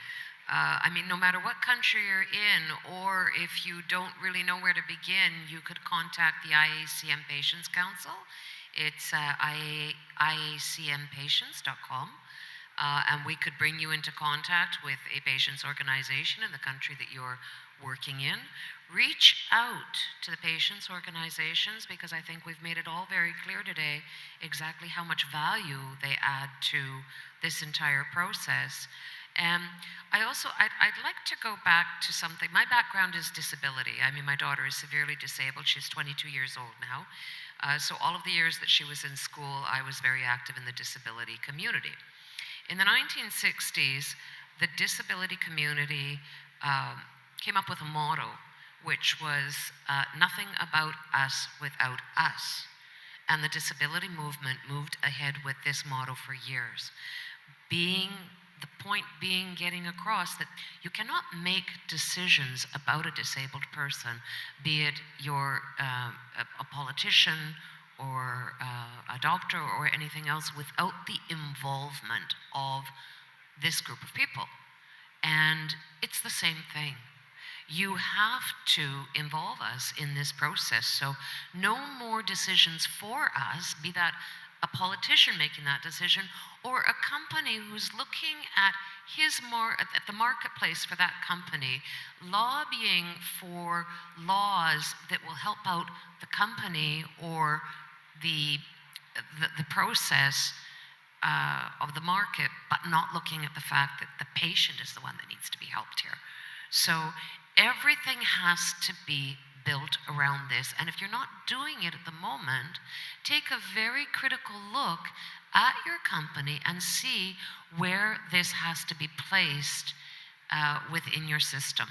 No matter what country you're in, or if you don't really know where to begin, you could contact the IACM Patients Council. It's iacmpatients.com. And we could bring you into contact with a patients' organization in the country that you're working in. Reach out to the patients' organizations, because I think we've made it all very clear today exactly how much value they add to this entire process. And I'd like to go back to something. My background is disability. My daughter is severely disabled. She's 22 years old now. So all of the years that she was in school, I was very active in the disability community. In the 1960s, the disability community came up with a motto, which was nothing about us without us. And the disability movement moved ahead with this motto for years. The point being getting across that you cannot make decisions about a disabled person, be it you're a politician or a doctor or anything else, without the involvement of this group of people. And it's the same thing. You have to involve us in this process. So no more decisions for us, be that a politician making that decision or a company who's looking at at the marketplace for that company, lobbying for laws that will help out the company or the process of the market, but not looking at the fact that the patient is the one that needs to be helped here. So everything has to be built around this. And if you're not doing it at the moment, take a very critical look at your company and see where this has to be placed within your system.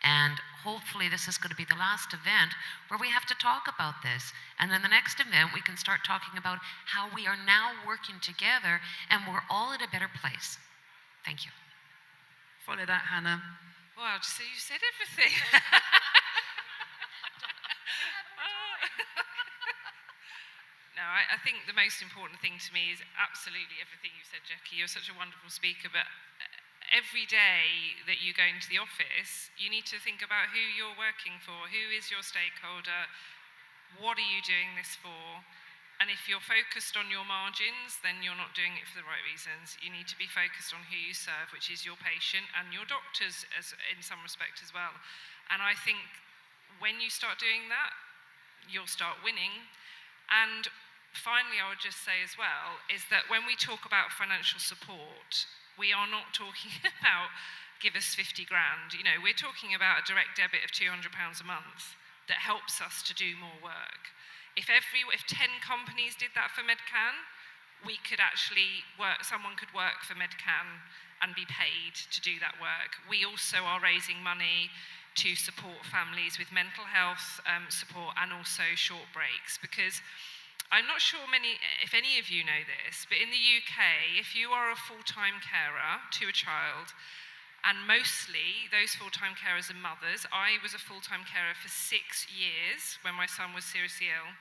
And hopefully this is going to be the last event where we have to talk about this. And then the next event, we can start talking about how we are now working together and we're all at a better place. Thank you. Follow that, Hannah. Wow, so you said everything. No, I think the most important thing to me is absolutely everything you said, Jackie. You're such a wonderful speaker, but every day that you go into the office, you need to think about who you're working for, who is your stakeholder, what are you doing this for? And if you're focused on your margins, then you're not doing it for the right reasons. You need to be focused on who you serve, which is your patient and your doctors in some respect as well. And I think when you start doing that, you'll start winning. And finally, I would just say as well, is that when we talk about financial support, we are not talking about give us 50 grand. We're talking about a direct debit of £200 a month. that helps us to do more work. If 10 companies did that for Medcan, we could actually work, someone could work for Medcan and be paid to do that work. We also are raising money to support families with mental health support and also short breaks, because I'm not sure if any of you know this, but in the UK, if you are a full-time carer to a child, and mostly those full-time carers are mothers. I was a full-time carer for 6 years when my son was seriously ill.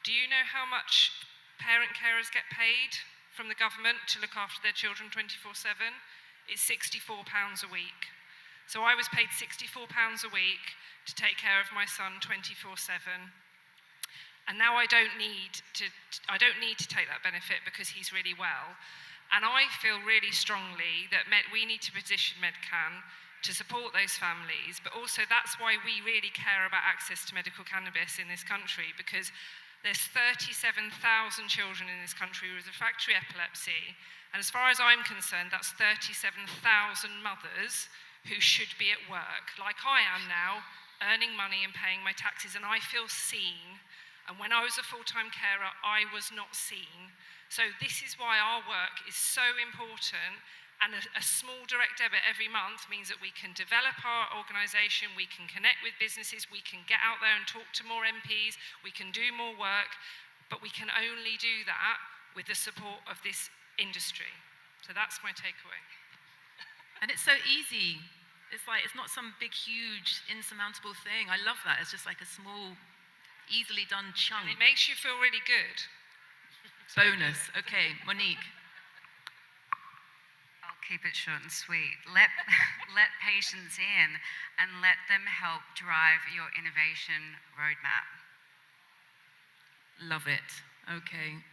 Do you know how much parent carers get paid from the government to look after their children 24/7? It's £64 a week. So I was paid £64 a week to take care of my son 24/7. And now I don't need to take that benefit because he's really well. And I feel really strongly that we need to position Medcan to support those families, but also that's why we really care about access to medical cannabis in this country, because there's 37,000 children in this country with refractory epilepsy, and as far as I'm concerned, that's 37,000 mothers who should be at work, like I am now, earning money and paying my taxes, and I feel seen. And when I was a full-time carer, I was not seen. So this is why our work is so important, and a small direct debit every month means that we can develop our organisation, we can connect with businesses, we can get out there and talk to more MPs, we can do more work, but we can only do that with the support of this industry. So that's my takeaway. And it's so easy. It's like, it's not some big, huge, insurmountable thing. I love that. It's just like a small, easily done chunk. And it makes you feel really good. Bonus. Okay, Monique. I'll keep it short and sweet. Let patients in and let them help drive your innovation roadmap. Love it. Okay.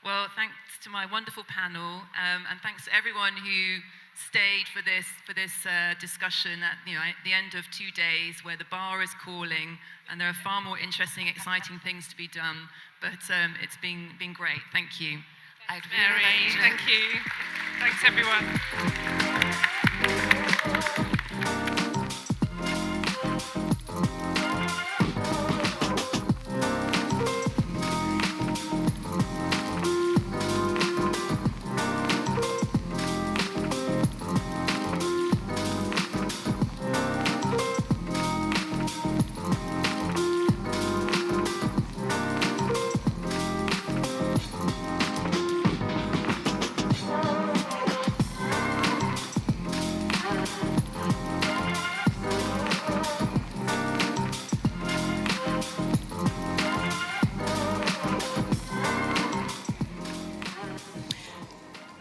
Well, thanks to my wonderful panel, and thanks to everyone who stayed for this discussion at the end of 2 days, where the bar is calling and there are far more interesting, exciting things to be done. But it's been great. Thank you. Thanks, Mary. Thank you. Thanks, everyone.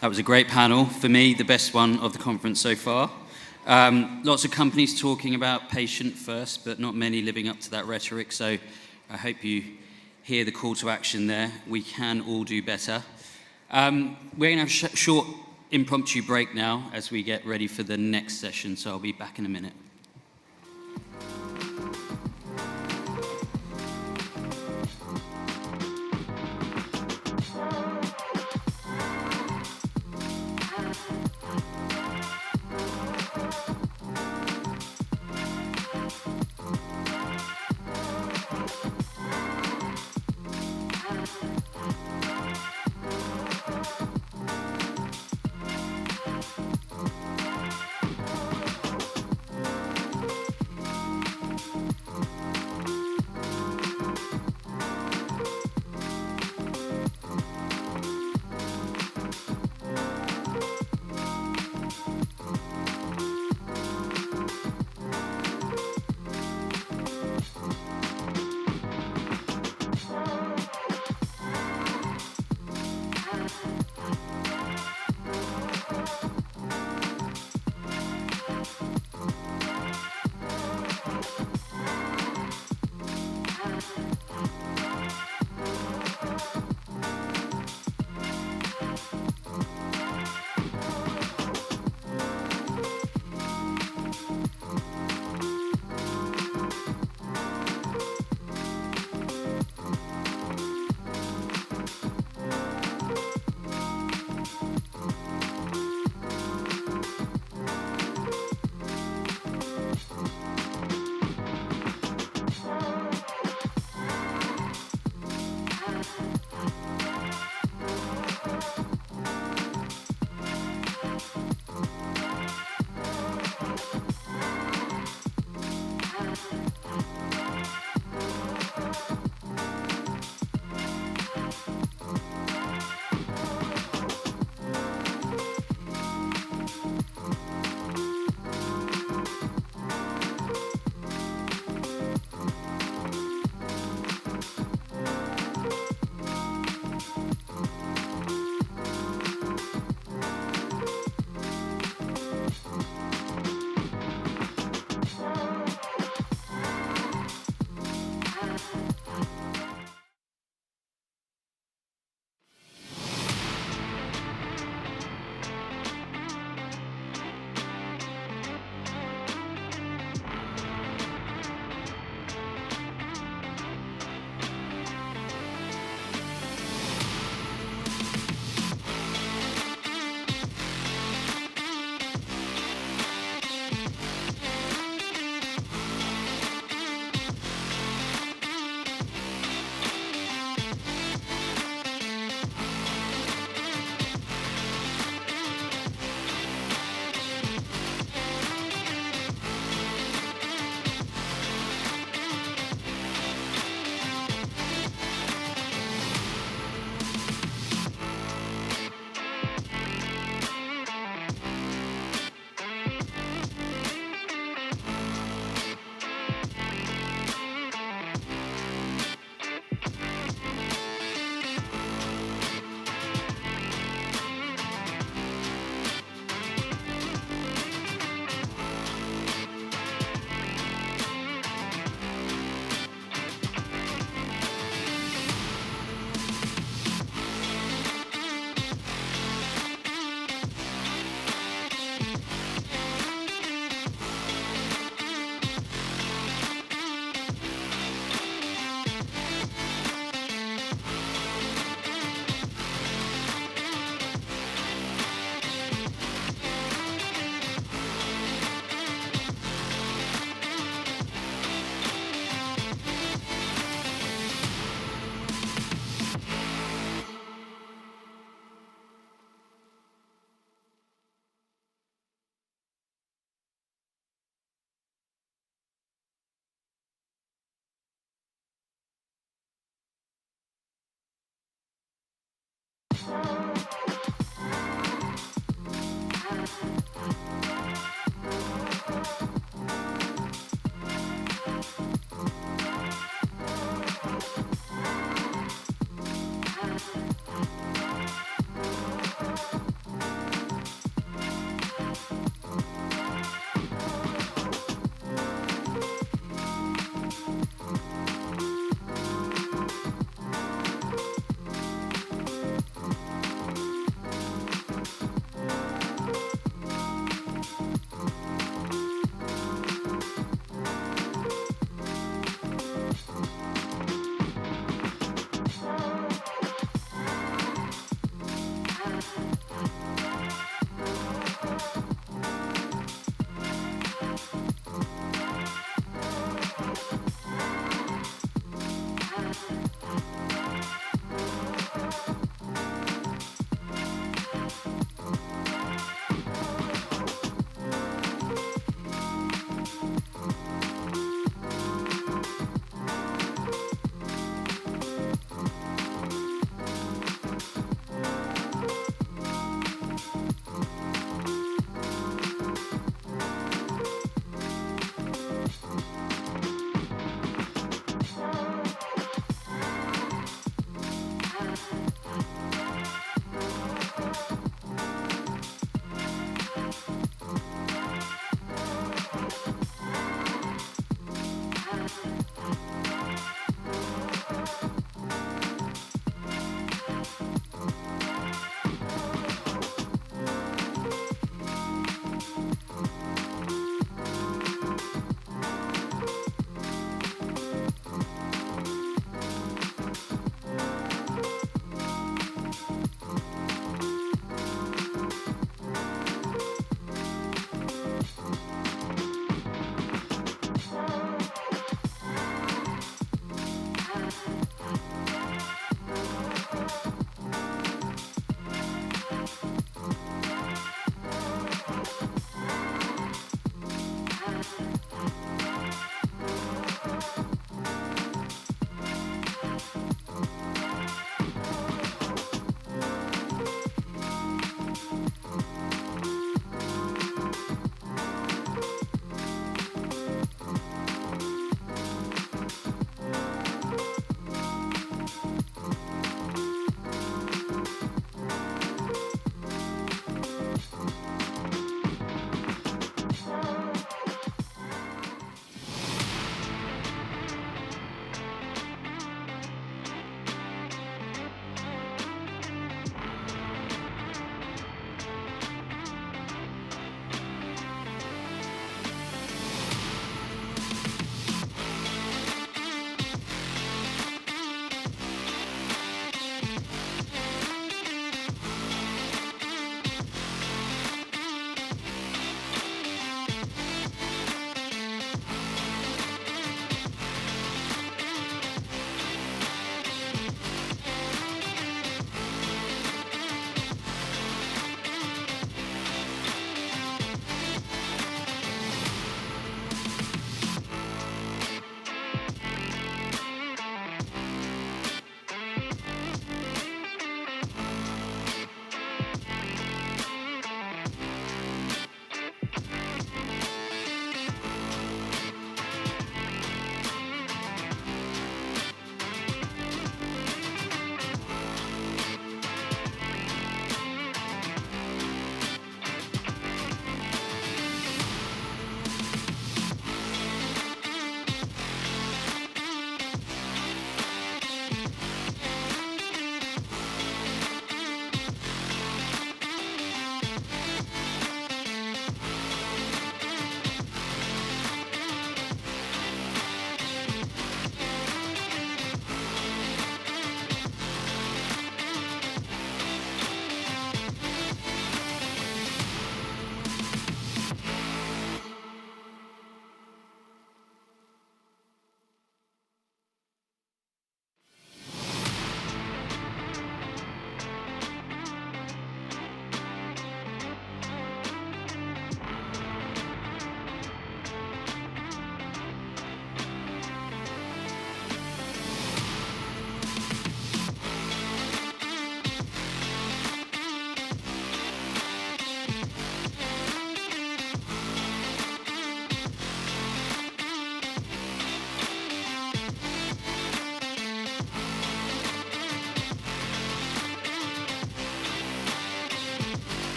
That was a great panel. For me, the best one of the conference so far. Lots of companies talking about patient first, but not many living up to that rhetoric. So I hope you hear the call to action there. We can all do better. We're going to have a short impromptu break now as we get ready for the next session. So I'll be back in a minute.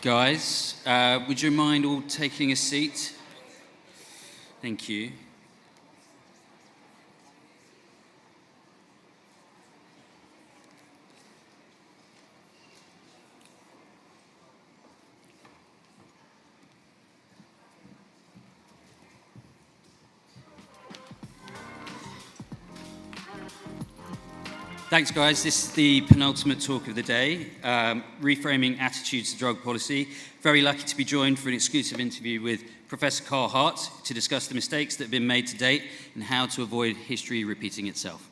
Guys, would you mind all taking a seat? Thank you. Thanks, guys. This is the penultimate talk of the day, reframing attitudes to drug policy. Very lucky to be joined for an exclusive interview with Professor Carl Hart to discuss the mistakes that have been made to date and how to avoid history repeating itself.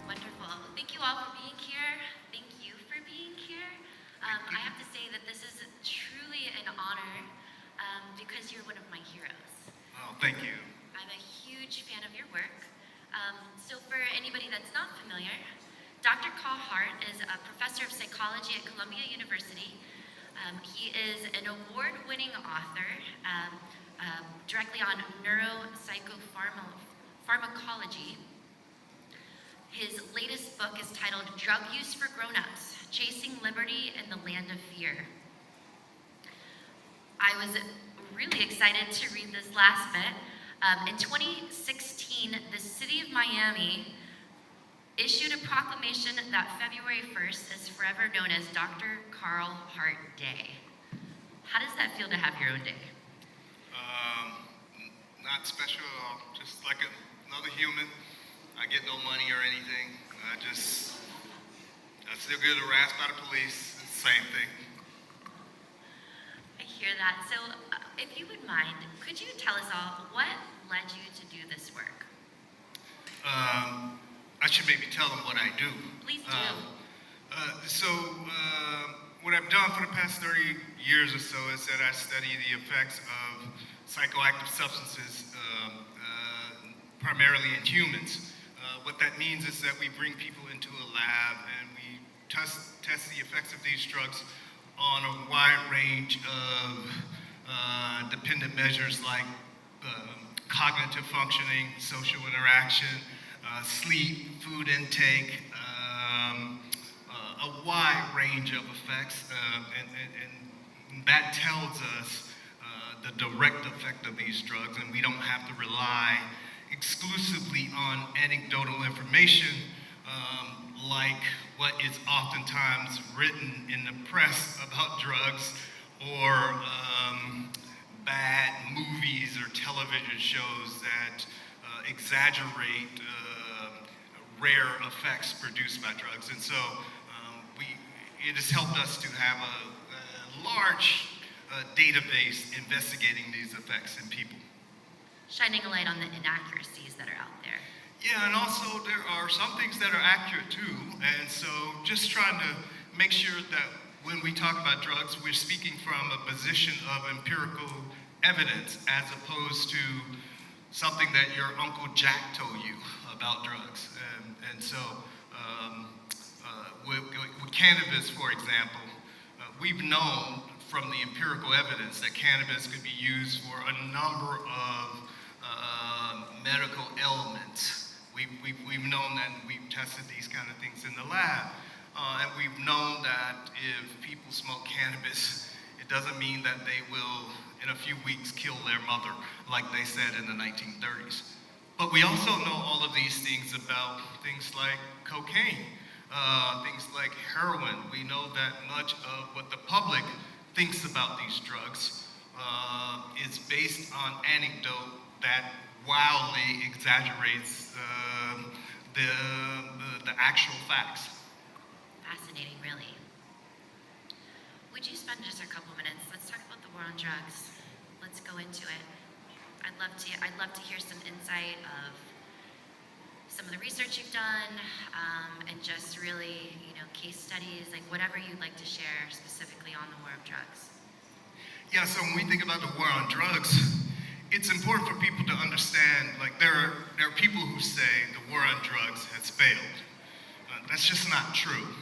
Wonderful. Thank you all for being here. Thank you for being here. I have to say that this is truly an honor because you're one of my heroes. Oh, thank you. I'm a huge fan of your work. So for anybody that's not familiar, Dr. Carl Hart is a professor of psychology at Columbia University. He is an award-winning author directly on neuropsychopharmacology. His latest book is titled Drug Use for Grown-Ups, Chasing Liberty in the Land of Fear. I was really excited to read this last bit. In 2016, the city of Miami issued a proclamation that February 1st is forever known as Dr. Carl Hart Day. How does that feel to have your own day? Not special at all. Just like another human. I get no money or anything. I still get harassed by the police. It's the same thing. I hear that. So, if you would mind, could you tell us all what led you to do this work? I should maybe tell them what I do. Please do. What I've done for the past 30 years or so is that I study the effects of psychoactive substances, primarily in humans. What that means is that we bring people into a lab and we test the effects of these drugs on a wide range of dependent measures like cognitive functioning, social interaction, sleep, food intake, a wide range of effects, and that tells us the direct effect of these drugs, and we don't have to rely exclusively on anecdotal information like what is oftentimes written in the press about drugs or bad movies or television shows that exaggerate rare effects produced by drugs. And so it has helped us to have a large database investigating these effects in people. Shining a light on the inaccuracies that are out there. Yeah, and also there are some things that are accurate too. And so just trying to make sure that when we talk about drugs, we're speaking from a position of empirical evidence as opposed to something that your Uncle Jack told you about drugs. And so with cannabis, for example, we've known from the empirical evidence that cannabis could be used for a number of medical ailments. We've known that, and we've tested these kind of things in the lab. And we've known that if people smoke cannabis, it doesn't mean that they will, in a few weeks, kill their mother, like they said in the 1930s. But we also know all of these things about things like cocaine, things like heroin. We know that much of what the public thinks about these drugs is based on anecdote that wildly exaggerates the actual facts. Fascinating, really. Would you spend just a couple minutes? Let's talk about the war on drugs. Let's go into it. I'd love to hear some insight of some of the research you've done, and just really, case studies, like whatever you'd like to share specifically on the war of drugs. Yeah, so when we think about the war on drugs, it's important for people to understand, like there are people who say the war on drugs has failed. That's just not true.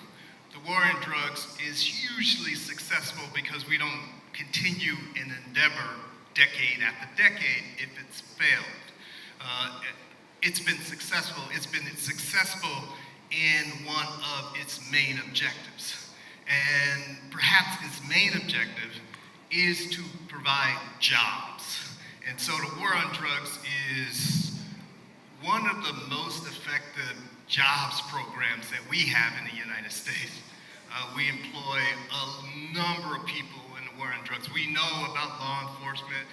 The war on drugs is hugely successful because we don't continue an endeavor decade after decade if it's failed. It's been successful. It's been successful in one of its main objectives. And perhaps its main objective is to provide jobs. And so the war on drugs is one of the most effective jobs programs that we have in the United States. We employ a number of people in the war on drugs. We know about law enforcement,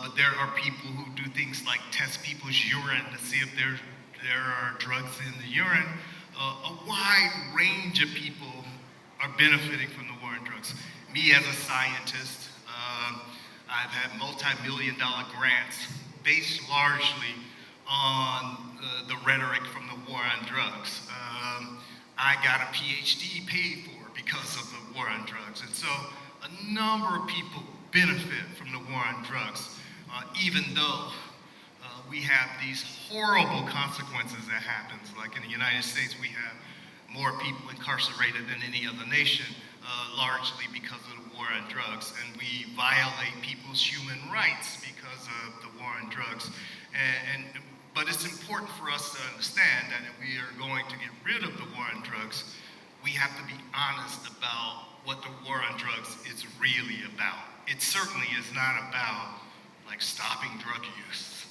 but there are people who do things like test people's urine to see if there are drugs in the urine. A wide range of people are benefiting from the war on drugs. Me as a scientist, I've had multi-million-dollar grants based largely on the rhetoric from the war on drugs. I got a PhD paid for because of the war on drugs. And so a number of people benefit from the war on drugs, even though we have these horrible consequences that happens. Like in the United States, we have more people incarcerated than any other nation, largely because of the war on drugs. And we violate people's human rights because of the war on drugs. But it's important for us to understand that if we are going to get rid of the war on drugs, we have to be honest about what the war on drugs is really about. It certainly is not about like stopping drug use,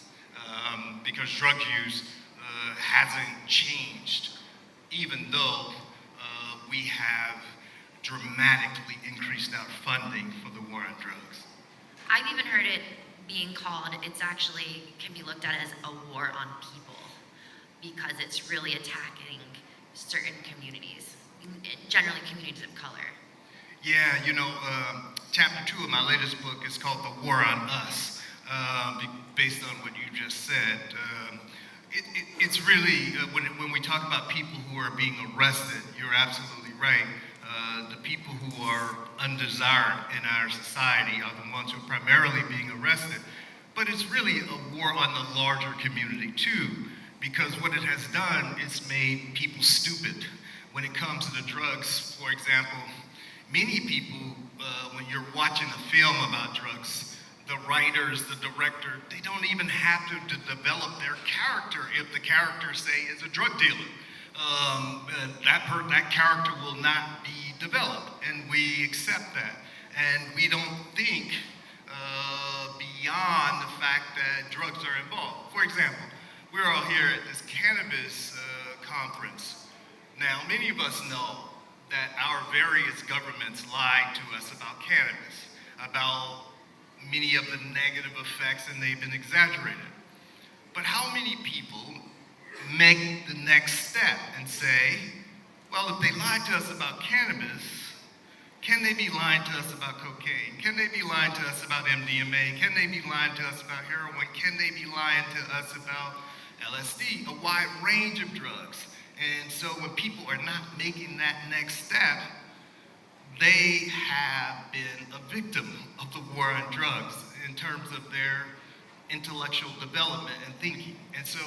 because drug use hasn't changed, even though we have dramatically increased our funding for the war on drugs. I've even heard it being called, it's actually can be looked at as a war on people because it's really attacking certain communities, generally communities of color. Yeah, you know, chapter 2 of my latest book is called The War on Us, based on what you just said. It's really, when we talk about people who are being arrested, you're absolutely right. The people who are undesired in our society are the ones who are primarily being arrested. But it's really a war on the larger community too, because what it has done is made people stupid. When it comes to the drugs, for example, many people, when you're watching a film about drugs, the writers, the director, they don't even have to develop their character if the character, say, is a drug dealer. That character will not be developed, and we accept that. And we don't think beyond the fact that drugs are involved. For example, we're all here at this cannabis conference. Now, many of us know that our various governments lied to us about cannabis, about many of the negative effects, and they've been exaggerated. But how many people make the next step and say, well, if they lied to us about cannabis, can they be lying to us about cocaine? Can they be lying to us about MDMA? Can they be lying to us about heroin? Can they be lying to us about LSD? A wide range of drugs. And so when people are not making that next step, they have been a victim of the war on drugs in terms of their intellectual development and thinking. And so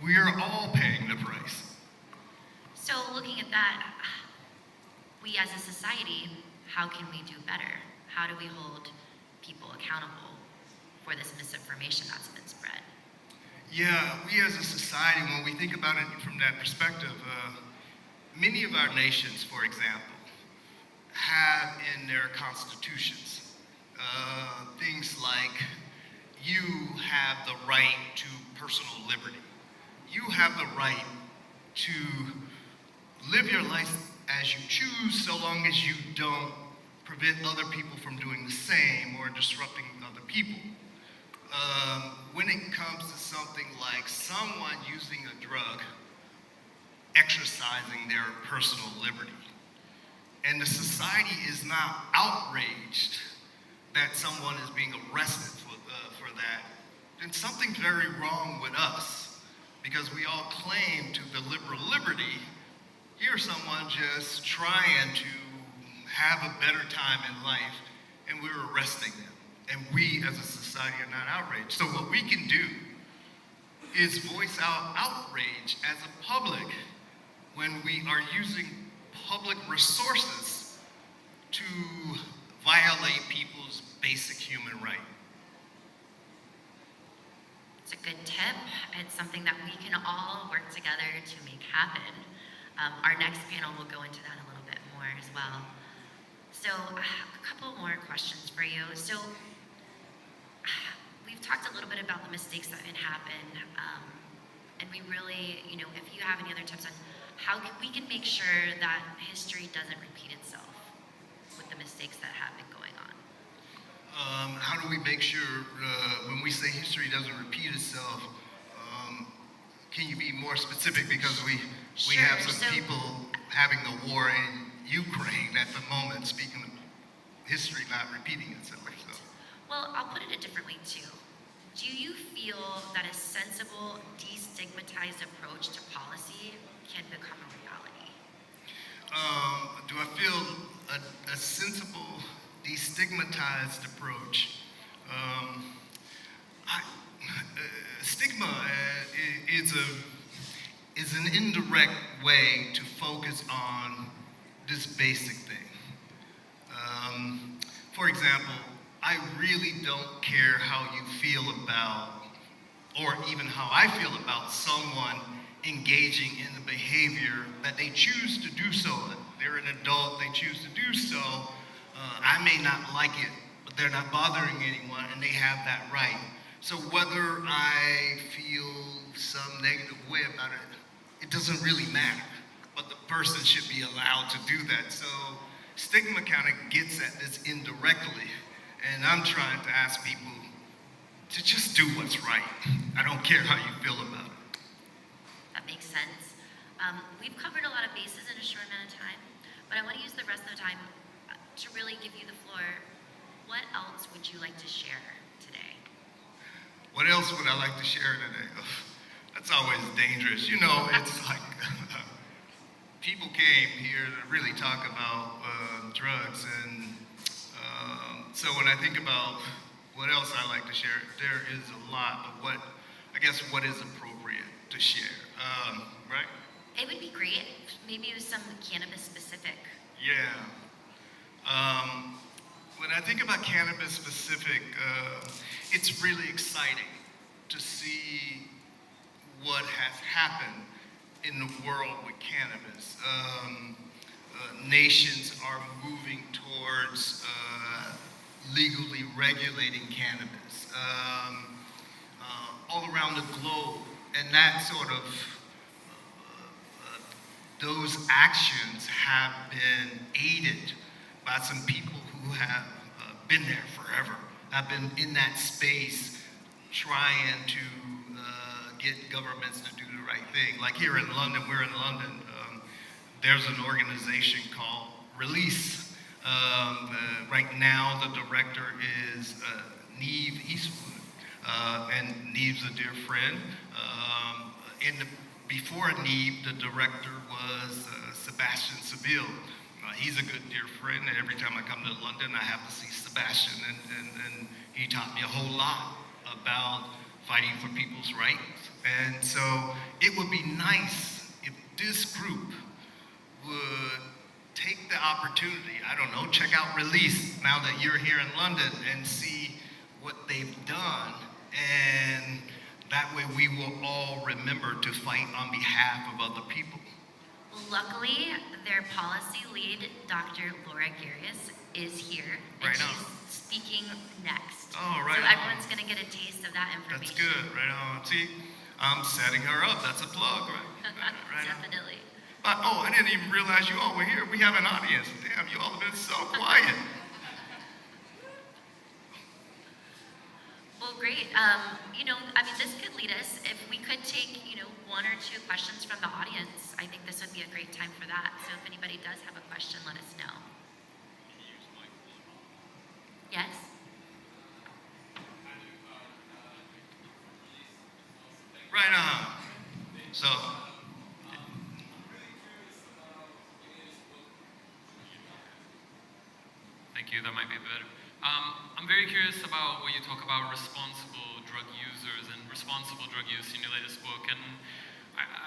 we're all paying the price. So looking at that, we as a society, how can we do better? How do we hold people accountable for this misinformation that's been spread? Yeah, we as a society, when we think about it from that perspective, many of our nations, for example, have in their constitutions things like you have the right to personal liberty. You have the right to live your life as you choose, so long as you don't prevent other people from doing the same or disrupting other people. When it comes to something like someone using a drug, exercising their personal liberty, and the society is not outraged that someone is being arrested for that, then something's very wrong with us, because we all claim to deliver liberty. Here's someone just trying to have a better time in life, and we're arresting them. And we as a society are not outraged. So what we can do is voice out outrage as a public when we are using public resources to violate people's basic human right. It's a good tip. It's something that we can all work together to make happen. Our next panel will go into that a little bit more as well. So a couple more questions for you. So we've talked a little bit about the mistakes that can happen, and we really, if you have any other tips on how we can make sure that history doesn't repeat itself with the mistakes that have been going on. How do we make sure when we say history doesn't repeat itself? Can you be more specific, because we have some people having the war in Ukraine at the moment, speaking of history not repeating itself. Right. So. Well, I'll put it a different way too. Do you feel that a sensible, destigmatized approach to policy can become a reality? Do I feel a sensible, destigmatized approach? Stigma is an indirect way to focus on this basic thing. For example, I really don't care how you feel about, or even how I feel about someone engaging in the behavior that they choose to do so. They're an adult, they choose to do so. I may not like it, but they're not bothering anyone, and they have that right. So whether I feel some negative way about it, it doesn't really matter. But the person should be allowed to do that. So stigma kind of gets at this indirectly, and I'm trying to ask people to just do what's right. I don't care how you feel about it. That makes sense. We've covered a lot of bases in a short amount of time, but I want to use the rest of the time to really give you the floor. What else would you like to share today? What else would I like to share today? That's always dangerous. It's like people came here to really talk about drugs, and so when I think about what else I like to share, there is a lot of what is appropriate to share, right? It would be great. Maybe it was some cannabis specific. Yeah. When I think about cannabis specific, it's really exciting to see what has happened in the world with cannabis. Nations are moving towards legally regulating cannabis all around the globe, and that sort of those actions have been aided by some people who have been there forever, have been in that space trying to get governments to do the right thing. Like here in London, we're in London, there's an organization called Release. Right now, the director is Neve Eastwood, and Neve's a dear friend. Before Neve, the director was Sebastian Seville. He's a good dear friend, and every time I come to London, I have to see Sebastian, and he taught me a whole lot about fighting for people's rights. And so it would be nice if this group would take the opportunity, I don't know, check out Release now that you're here in London, and see what they've done, and that way we will all remember to fight on behalf of other people. Well, luckily, their policy lead, Dr. Laura Garius, is here, and she's speaking next. Oh, right so on. Everyone's going to get a taste of that information. That's good, right on. See, I'm setting her up. That's a plug, right? Right Definitely. But, I didn't even realize you all were here. We have an audience. Damn, you all have been so quiet. Well, great. This could lead us, if we could take, one or two questions from the audience, I think this would be a great time for that. So if anybody does have a question, let us know. Yes? Right on. So, thank you, that might be better. I'm very curious about what you talk about responsible drug users and responsible drug use in your latest book, and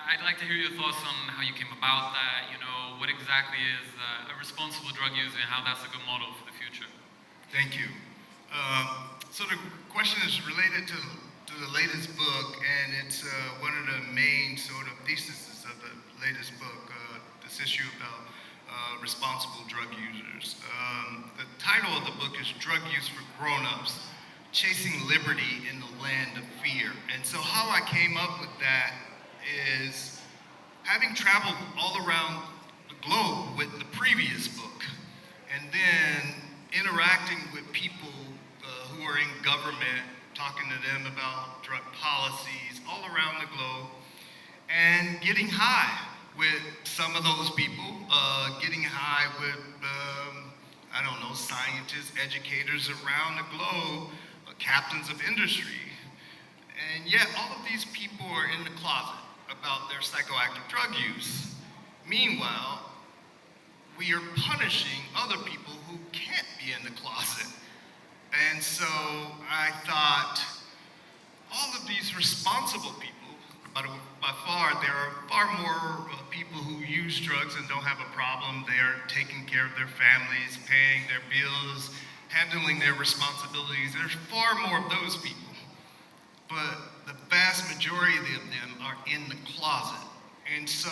I'd like to hear your thoughts on how you came about that, what exactly is a responsible drug user and how that's a good model for the future. Thank you. So the question is related to the latest book, and it's one of the main sort of theses of the latest book, this issue about responsible drug users. The title of the book is Drug Use for Grown-Ups, Chasing Liberty in the Land of Fear. And so how I came up with that is having traveled all around the globe with the previous book, and then interacting with people who are in government, talking to them about drug policies all around the globe, and getting high with some of those people, getting high with, I don't know, scientists, educators around the globe, captains of industry. And yet all of these people are in the closet about their psychoactive drug use. Meanwhile, we are punishing other people who can't be in the closet. And so I thought, all of these responsible people, by far, there are far more people who use drugs and don't have a problem. They are taking care of their families, paying their bills, handling their responsibilities. There's far more of those people. But the vast majority of them are in the closet. And so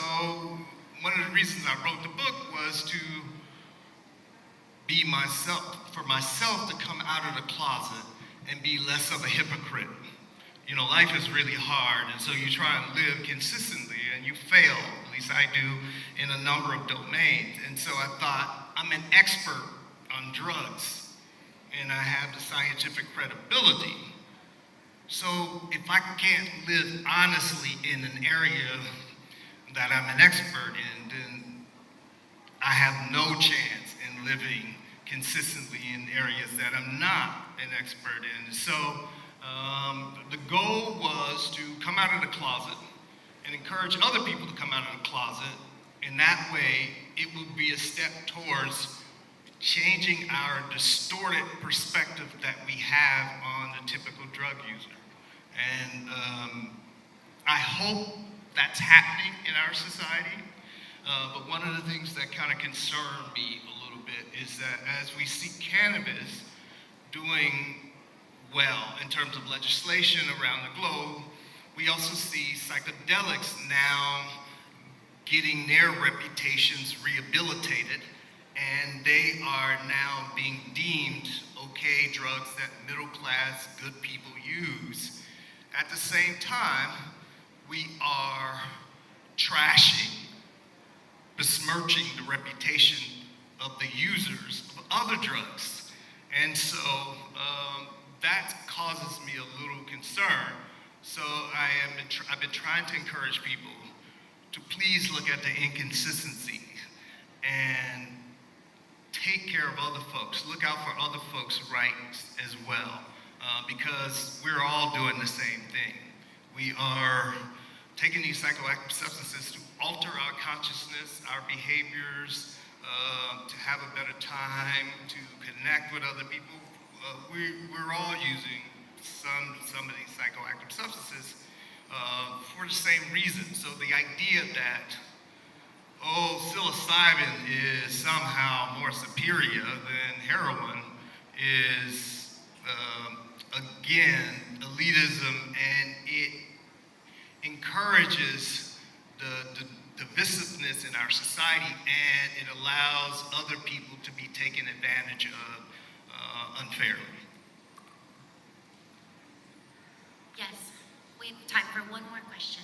one of the reasons I wrote the book was to be myself, for myself to come out of the closet and be less of a hypocrite. You know, life is really hard, and so you try and live consistently, and you fail, at least I do, in a number of domains. And so I thought, I'm an expert on drugs, and I have the scientific credibility. So if I can't live honestly in an area that I'm an expert in, then I have no chance in living consistently in areas that I'm not an expert in. So the goal was to come out of the closet and encourage other people to come out of the closet. In that way, it would be a step towards changing our distorted perspective that we have on the typical drug user. And I hope that's happening in our society. But one of the things that kind of concern me a little bit is that as we see cannabis doing well in terms of legislation around the globe, we also see psychedelics now getting their reputations rehabilitated, and they are now being deemed okay drugs that middle-class, good people use. At the same time, we are trashing, besmirching the reputation of the users of other drugs. And so that causes me a little concern. So I've been trying to encourage people to please look at the inconsistency and take care of other folks. Look out for other folks' rights as well, because we're all doing the same thing. We are taking these psychoactive substances to alter our consciousness, our behaviors, to have a better time, to connect with other people. We're all using some of these psychoactive substances for the same reason. So the idea that, psilocybin is somehow more superior than heroin is, again, elitism, and it encourages the divisiveness in our society, and it allows other people to be taken advantage of unfairly. Yes, we have time for one more question.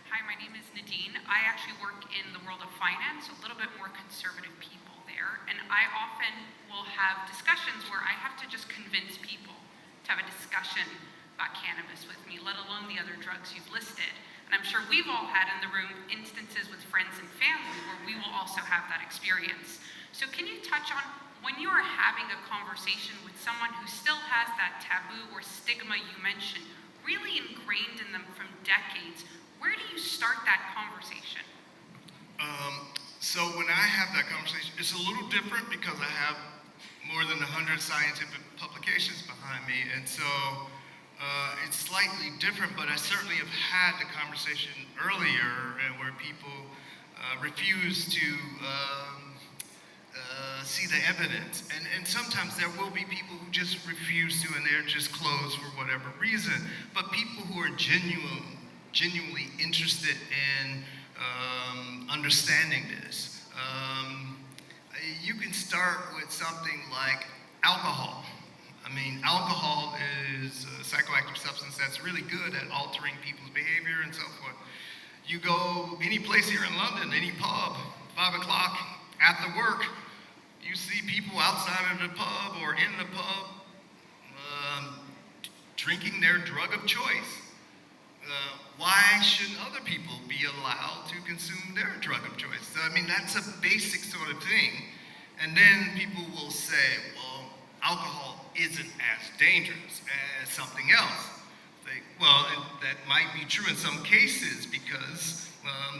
Hi, my name is Nadine. I actually work in the world of finance, a little bit more conservative people there, and I often will have discussions where I have to just convince people to have a discussion about cannabis with me, let alone the other drugs you've listed. And I'm sure we've all had in the room instances with friends and family where we will also have that experience. So can you touch on when you are having a conversation with someone who still has that taboo or stigma you mentioned, really ingrained in them from decades, where do you start that conversation? So when I have that conversation, it's a little different because I have more than 100 scientific publications behind me, and so it's slightly different, but I certainly have had the conversation earlier and where people refuse to see the evidence. And sometimes there will be people who just refuse to, and they're just closed for whatever reason. But people who are genuinely interested in understanding this, you can start with something like alcohol. I mean, alcohol is a psychoactive substance that's really good at altering people's behavior and so forth. You go any place here in London, any pub, 5 o'clock after work, you see people outside of the pub or in the pub drinking their drug of choice. Why shouldn't other people be allowed to consume their drug of choice? So, I mean, that's a basic sort of thing. And then people will say, well, alcohol isn't as dangerous as something else. Well, that might be true in some cases because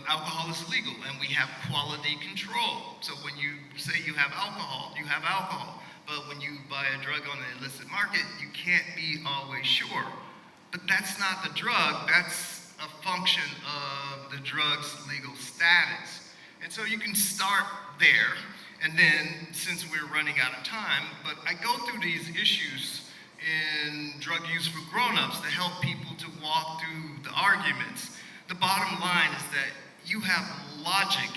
alcohol is legal and we have quality control. So when you say you have alcohol, you have alcohol. But when you buy a drug on the illicit market, you can't be always sure. But that's not the drug, that's a function of the drug's legal status. And so you can start there. And then, since we're running out of time, but I go through these issues in drug use for grown-ups to help people to walk through the arguments. The bottom line is that you have logic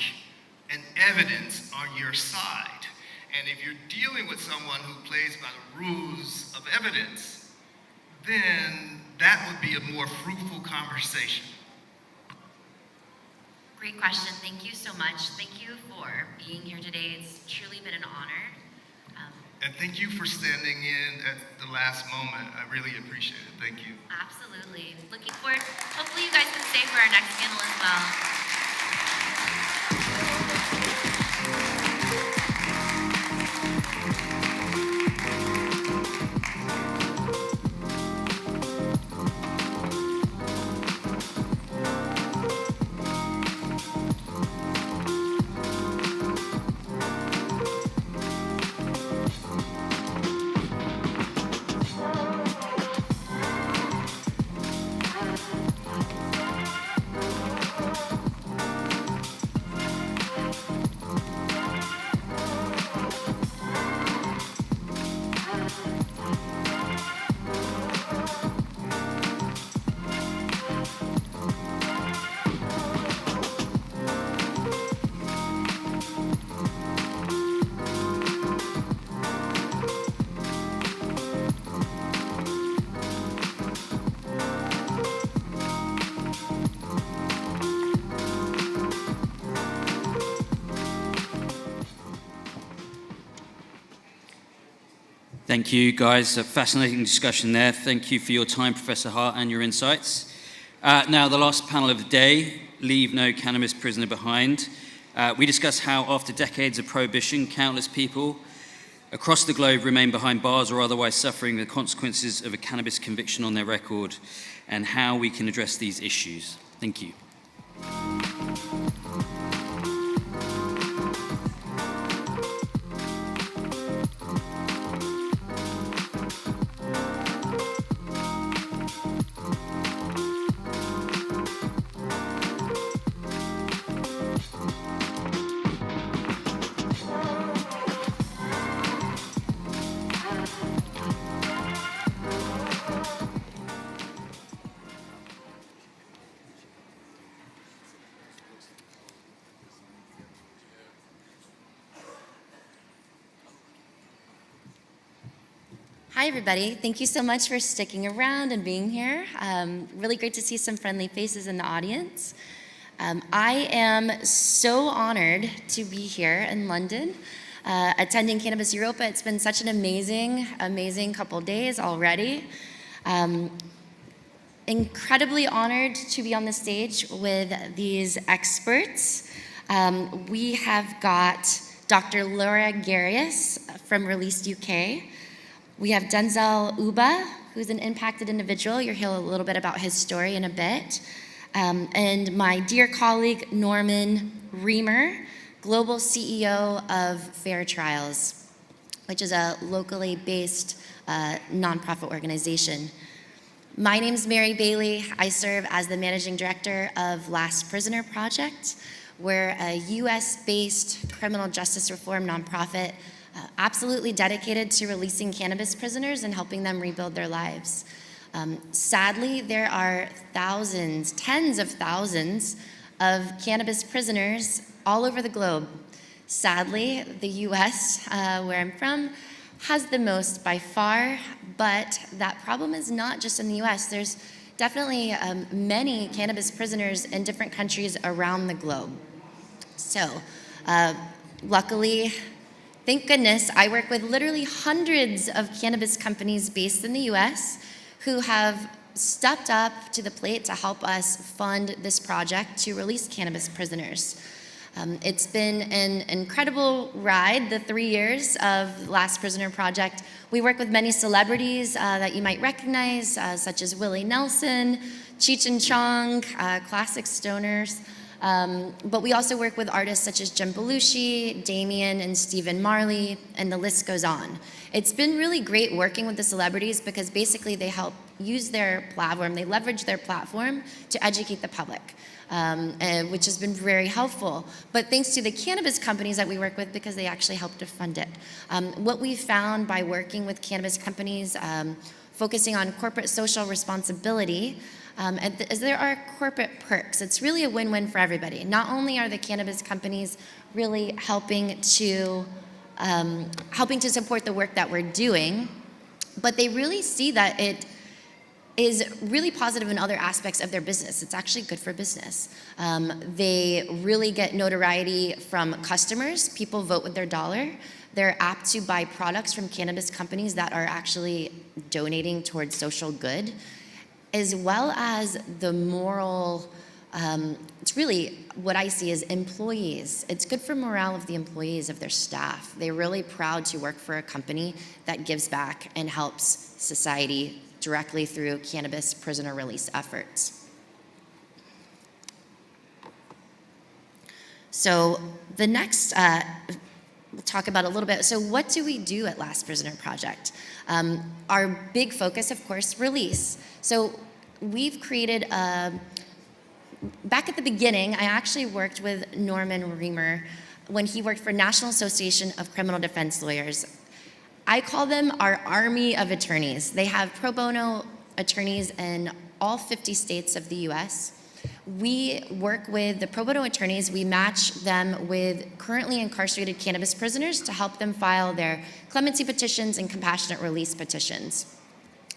and evidence on your side. And if you're dealing with someone who plays by the rules of evidence, then that would be a more fruitful conversation. Great question. Thank you so much. Thank you for being here today. It's truly been an honor. And thank you for standing in at the last moment. I really appreciate it. Thank you. Absolutely. Looking forward. Hopefully you guys can stay for our next panel as well. Thank you, guys. A fascinating discussion there. Thank you for your time, Professor Hart, and your insights. Now, the last panel of the day, Leave No Cannabis Prisoner Behind. We discuss how, after decades of prohibition, countless people across the globe remain behind bars or otherwise suffering the consequences of a cannabis conviction on their record, and how we can address these issues. Thank you. Hi, everybody. Thank you so much for sticking around and being here. Really great to see some friendly faces in the audience. I am so honored to be here in London, attending Cannabis Europa. It's been such an amazing couple days already. Incredibly honored to be on the stage with these experts. We have got Dr. Laura Garius from Released UK. We have Denzel Uba, who's an impacted individual. You'll hear a little bit about his story in a bit. And my dear colleague, Norman Reamer, Global CEO of Fair Trials, which is a locally based nonprofit organization. My name is Mary Bailey. I serve as the Managing Director of Last Prisoner Project. We're a US-based criminal justice reform nonprofit absolutely dedicated to releasing cannabis prisoners and helping them rebuild their lives. Sadly, there are thousands, tens of thousands of cannabis prisoners all over the globe. Sadly, the US, where I'm from, has the most by far, but that problem is not just in the US. There's definitely many cannabis prisoners in different countries around the globe. So, luckily, thank goodness, I work with literally hundreds of cannabis companies based in the US who have stepped up to the plate to help us fund this project to release cannabis prisoners. It's been an incredible ride, the 3 years of Last Prisoner Project. We work with many celebrities that you might recognize, such as Willie Nelson, Cheech and Chong, classic stoners. But we also work with artists such as Jim Belushi, Damien, and Stephen Marley, and the list goes on. It's been really great working with the celebrities because basically they help use their platform, they leverage their platform to educate the public, which has been very helpful. But thanks to the cannabis companies that we work with, because they actually help to fund it. What we found by working with cannabis companies, focusing on corporate social responsibility, as there are corporate perks. It's really a win-win for everybody. Not only are the cannabis companies really helping to support the work that we're doing, but they really see that it is really positive in other aspects of their business. It's actually good for business. They really get notoriety from customers. People vote with their dollar. They're apt to buy products from cannabis companies that are actually donating towards social good, as well as the moral, it's really what I see as employees. It's good for morale of the employees, of their staff. They're really proud to work for a company that gives back and helps society directly through cannabis prisoner release efforts. So the next, we'll talk about a little bit. So what do we do at Last Prisoner Project? Our big focus, of course, release. So we've created back at the beginning, I actually worked with Norman Reamer when he worked for National Association of Criminal Defense Lawyers. I call them our army of attorneys. They have pro bono attorneys in all 50 states of the US. We work with the pro bono attorneys. We match them with currently incarcerated cannabis prisoners to help them file their clemency petitions and compassionate release petitions.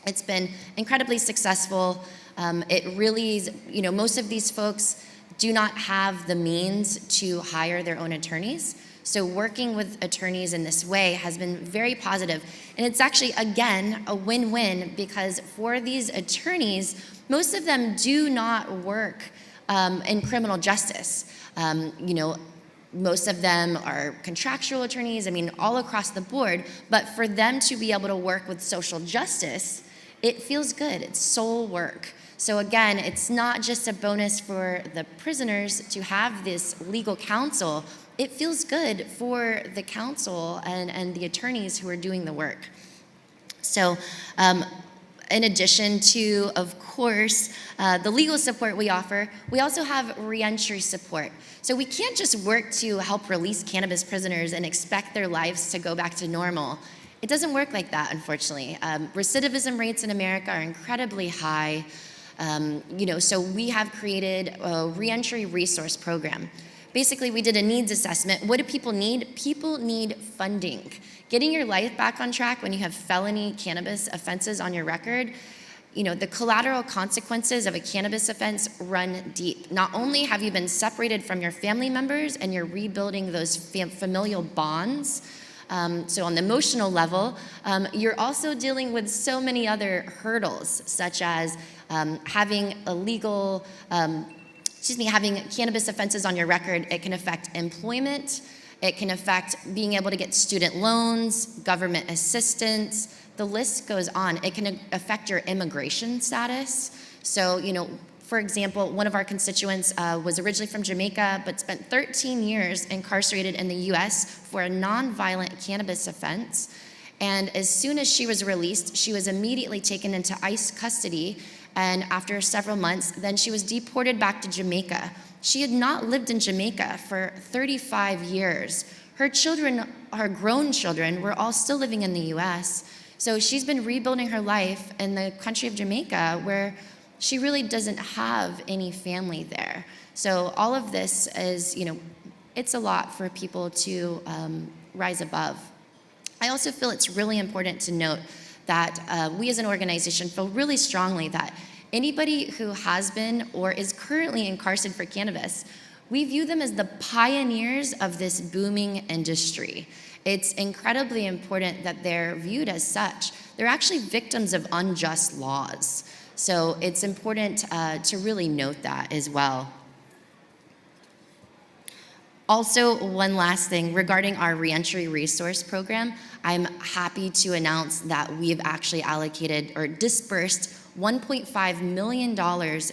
It's been incredibly successful. It really is, most of these folks do not have the means to hire their own attorneys. So working with attorneys in this way has been very positive. And it's actually, again, a win-win because for these attorneys, most of them do not work in criminal justice. Most of them are contractual attorneys, all across the board. But for them to be able to work with social justice, it feels good. It's soul work. So again, it's not just a bonus for the prisoners to have this legal counsel. It feels good for the counsel and the attorneys who are doing the work. So in addition to, of course, the legal support we offer, we also have reentry support. So we can't just work to help release cannabis prisoners and expect their lives to go back to normal. It doesn't work like that, unfortunately. Recidivism rates in America are incredibly high. So we have created a reentry resource program. Basically, we did a needs assessment. What do people need? People need funding. Getting your life back on track when you have felony cannabis offenses on your record, the collateral consequences of a cannabis offense run deep. Not only have you been separated from your family members and you're rebuilding those familial bonds, so on the emotional level, you're also dealing with so many other hurdles, such as having having cannabis offenses on your record. It can affect employment. It can affect being able to get student loans, government assistance. The list goes on. It can affect your immigration status. So, for example, one of our constituents was originally from Jamaica, but spent 13 years incarcerated in the US for a nonviolent cannabis offense. And as soon as she was released, she was immediately taken into ICE custody. And after several months, then she was deported back to Jamaica. She had not lived in Jamaica for 35 years. Her children, her grown children, were all still living in the US. So she's been rebuilding her life in the country of Jamaica, where she really doesn't have any family there. So all of this is, it's a lot for people to rise above. I also feel it's really important to note that we as an organization feel really strongly that anybody who has been or is currently incarcerated for cannabis, we view them as the pioneers of this booming industry. It's incredibly important that they're viewed as such. They're actually victims of unjust laws. So it's important to really note that as well. Also, one last thing regarding our reentry resource program, I'm happy to announce that we've actually allocated or dispersed $1.5 million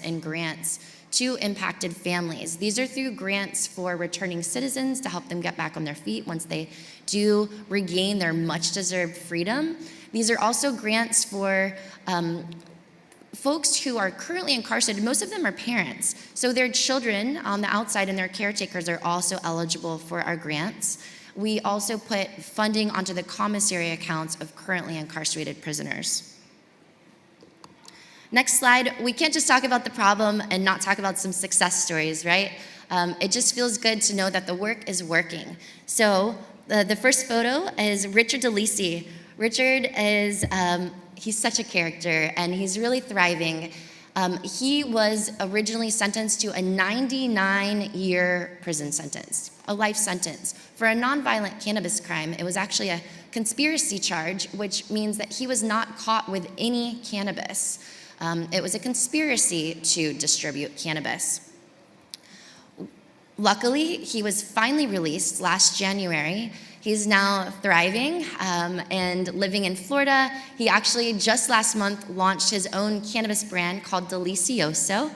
in grants to impacted families. These are through grants for returning citizens to help them get back on their feet once they do regain their much-deserved freedom. These are also grants for folks who are currently incarcerated. Most of them are parents, so their children on the outside and their caretakers are also eligible for our grants. We also put funding onto the commissary accounts of currently incarcerated prisoners. Next slide. We can't just talk about the problem and not talk about some success stories, right? It just feels good to know that the work is working. So the first photo is Richard DeLisi. Richard is, he's such a character and he's really thriving. He was originally sentenced to a 99-year prison sentence, a life sentence. For a nonviolent cannabis crime, it was actually a conspiracy charge, which means that he was not caught with any cannabis. It was a conspiracy to distribute cannabis. Luckily, he was finally released last January. He's now thriving and living in Florida. He actually just last month launched his own cannabis brand called Delicioso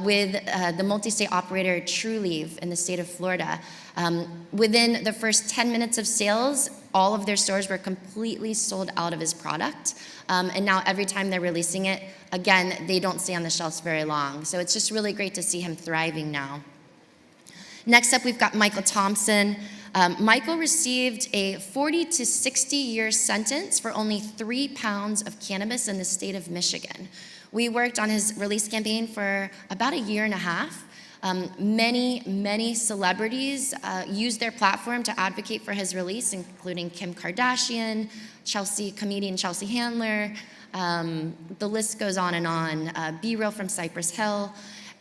with the multi-state operator Trulieve in the state of Florida. Within the first 10 minutes of sales, all of their stores were completely sold out of his product. And now every time they're releasing it, again, they don't stay on the shelves very long. So it's just really great to see him thriving now. Next up, we've got Michael Thompson. Michael received a 40 to 60-year sentence for only 3 pounds of cannabis in the state of Michigan. We worked on his release campaign for about a year and a half. Many celebrities used their platform to advocate for his release, including Kim Kardashian, comedian Chelsea Handler, the list goes on and on, B-Real from Cypress Hill.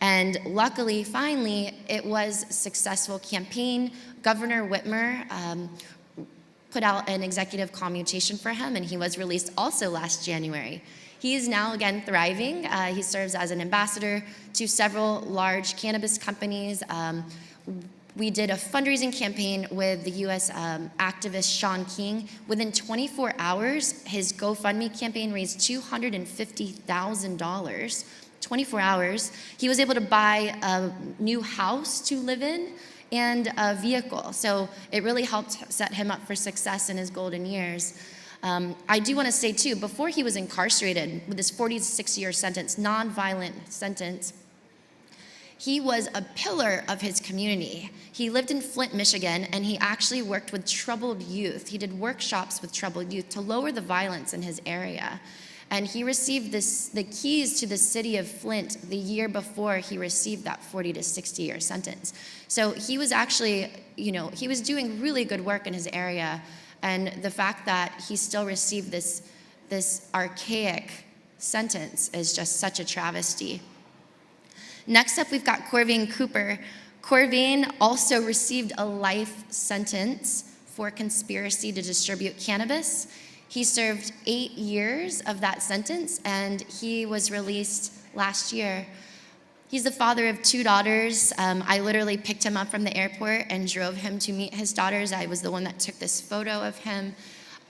And luckily, finally, it was a successful campaign. Governor Whitmer put out an executive commutation for him, and he was released also last January. He is now again thriving. He serves as an ambassador to several large cannabis companies. We did a fundraising campaign with the US activist Sean King. Within 24 hours, his GoFundMe campaign raised $250,000. 24 hours. He was able to buy a new house to live in and a vehicle. So it really helped set him up for success in his golden years. I do want to say too, before he was incarcerated with this 46-year sentence, non-violent sentence, he was a pillar of his community. He lived in Flint, Michigan, and he actually worked with troubled youth. He did workshops with troubled youth to lower the violence in his area. And he received the keys to the city of Flint the year before he received that 40 to 60-year sentence. So he was actually, he was doing really good work in his area. And the fact that he still received this archaic sentence is just such a travesty. Next up, we've got Corvain Cooper. Corvain also received a life sentence for conspiracy to distribute cannabis. He served 8 years of that sentence, and he was released last year. He's the father of 2 daughters. I literally picked him up from the airport and drove him to meet his daughters. I was the one that took this photo of him.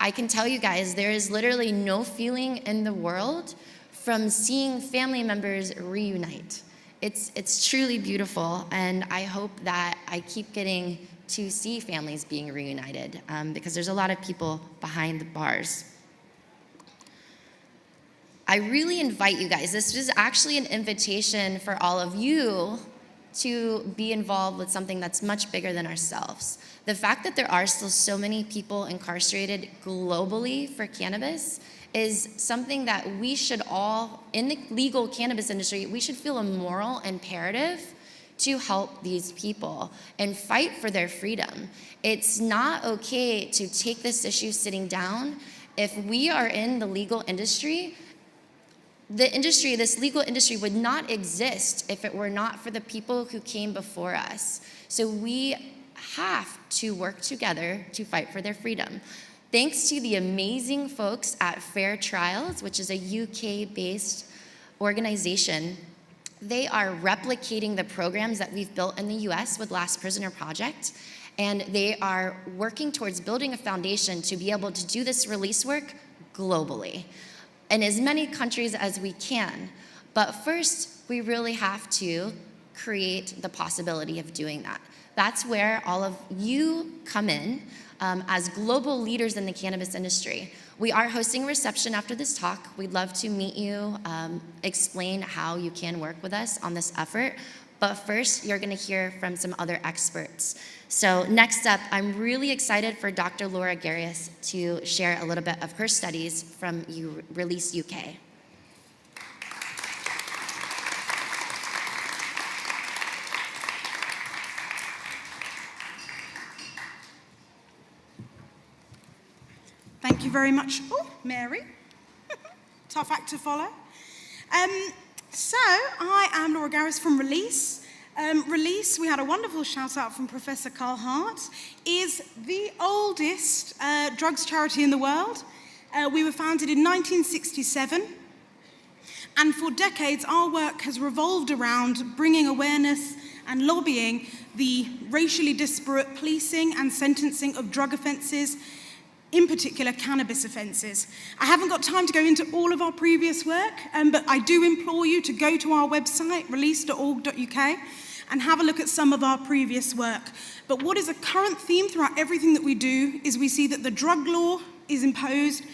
I can tell you guys, there is literally no feeling in the world from seeing family members reunite. It's truly beautiful, and I hope that I keep getting to see families being reunited because there's a lot of people behind the bars. I really invite you guys, this is actually an invitation for all of you to be involved with something that's much bigger than ourselves. The fact that there are still so many people incarcerated globally for cannabis is something that we should all, in the legal cannabis industry, we should feel a moral imperative to help these people and fight for their freedom. It's not okay to take this issue sitting down. If we are in the legal industry, this legal industry would not exist if it were not for the people who came before us. So we have to work together to fight for their freedom. Thanks to the amazing folks at Fair Trials, which is a UK-based organization, they are replicating the programs that we've built in the US with Last Prisoner Project, and they are working towards building a foundation to be able to do this release work globally in as many countries as we can. But first, we really have to create the possibility of doing that. That's where all of you come in as global leaders in the cannabis industry. We are hosting a reception after this talk. We'd love to meet you, explain how you can work with us on this effort. But first, you're gonna hear from some other experts. So next up, I'm really excited for Dr. Laura Garius to share a little bit of her studies from Release UK. Thank you very much. Oh, Mary. Tough act to follow. So I am Laura Garris from Release. Release, we had a wonderful shout out from Professor Carl Hart, is the oldest drugs charity in the world. We were founded in 1967. And for decades, our work has revolved around bringing awareness and lobbying the racially disparate policing and sentencing of drug offences, in particular cannabis offences. I haven't got time to go into all of our previous work, but I do implore you to go to our website, release.org.uk, and have a look at some of our previous work. But what is a current theme throughout everything that we do is we see that the drug law is imposed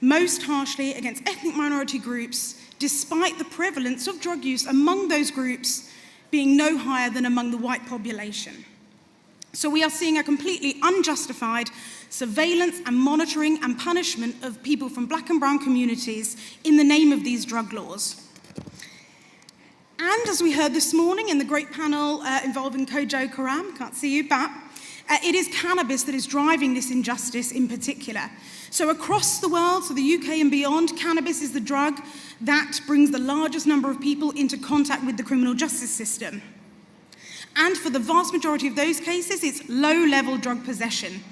most harshly against ethnic minority groups, despite the prevalence of drug use among those groups being no higher than among the white population. So we are seeing a completely unjustified surveillance and monitoring and punishment of people from black and brown communities in the name of these drug laws. And as we heard this morning in the great panel involving Kojo Karam, can't see you, but it is cannabis that is driving this injustice in particular. So across the world, so the UK and beyond, cannabis is the drug that brings the largest number of people into contact with the criminal justice system. And for the vast majority of those cases, it's low-level drug possession.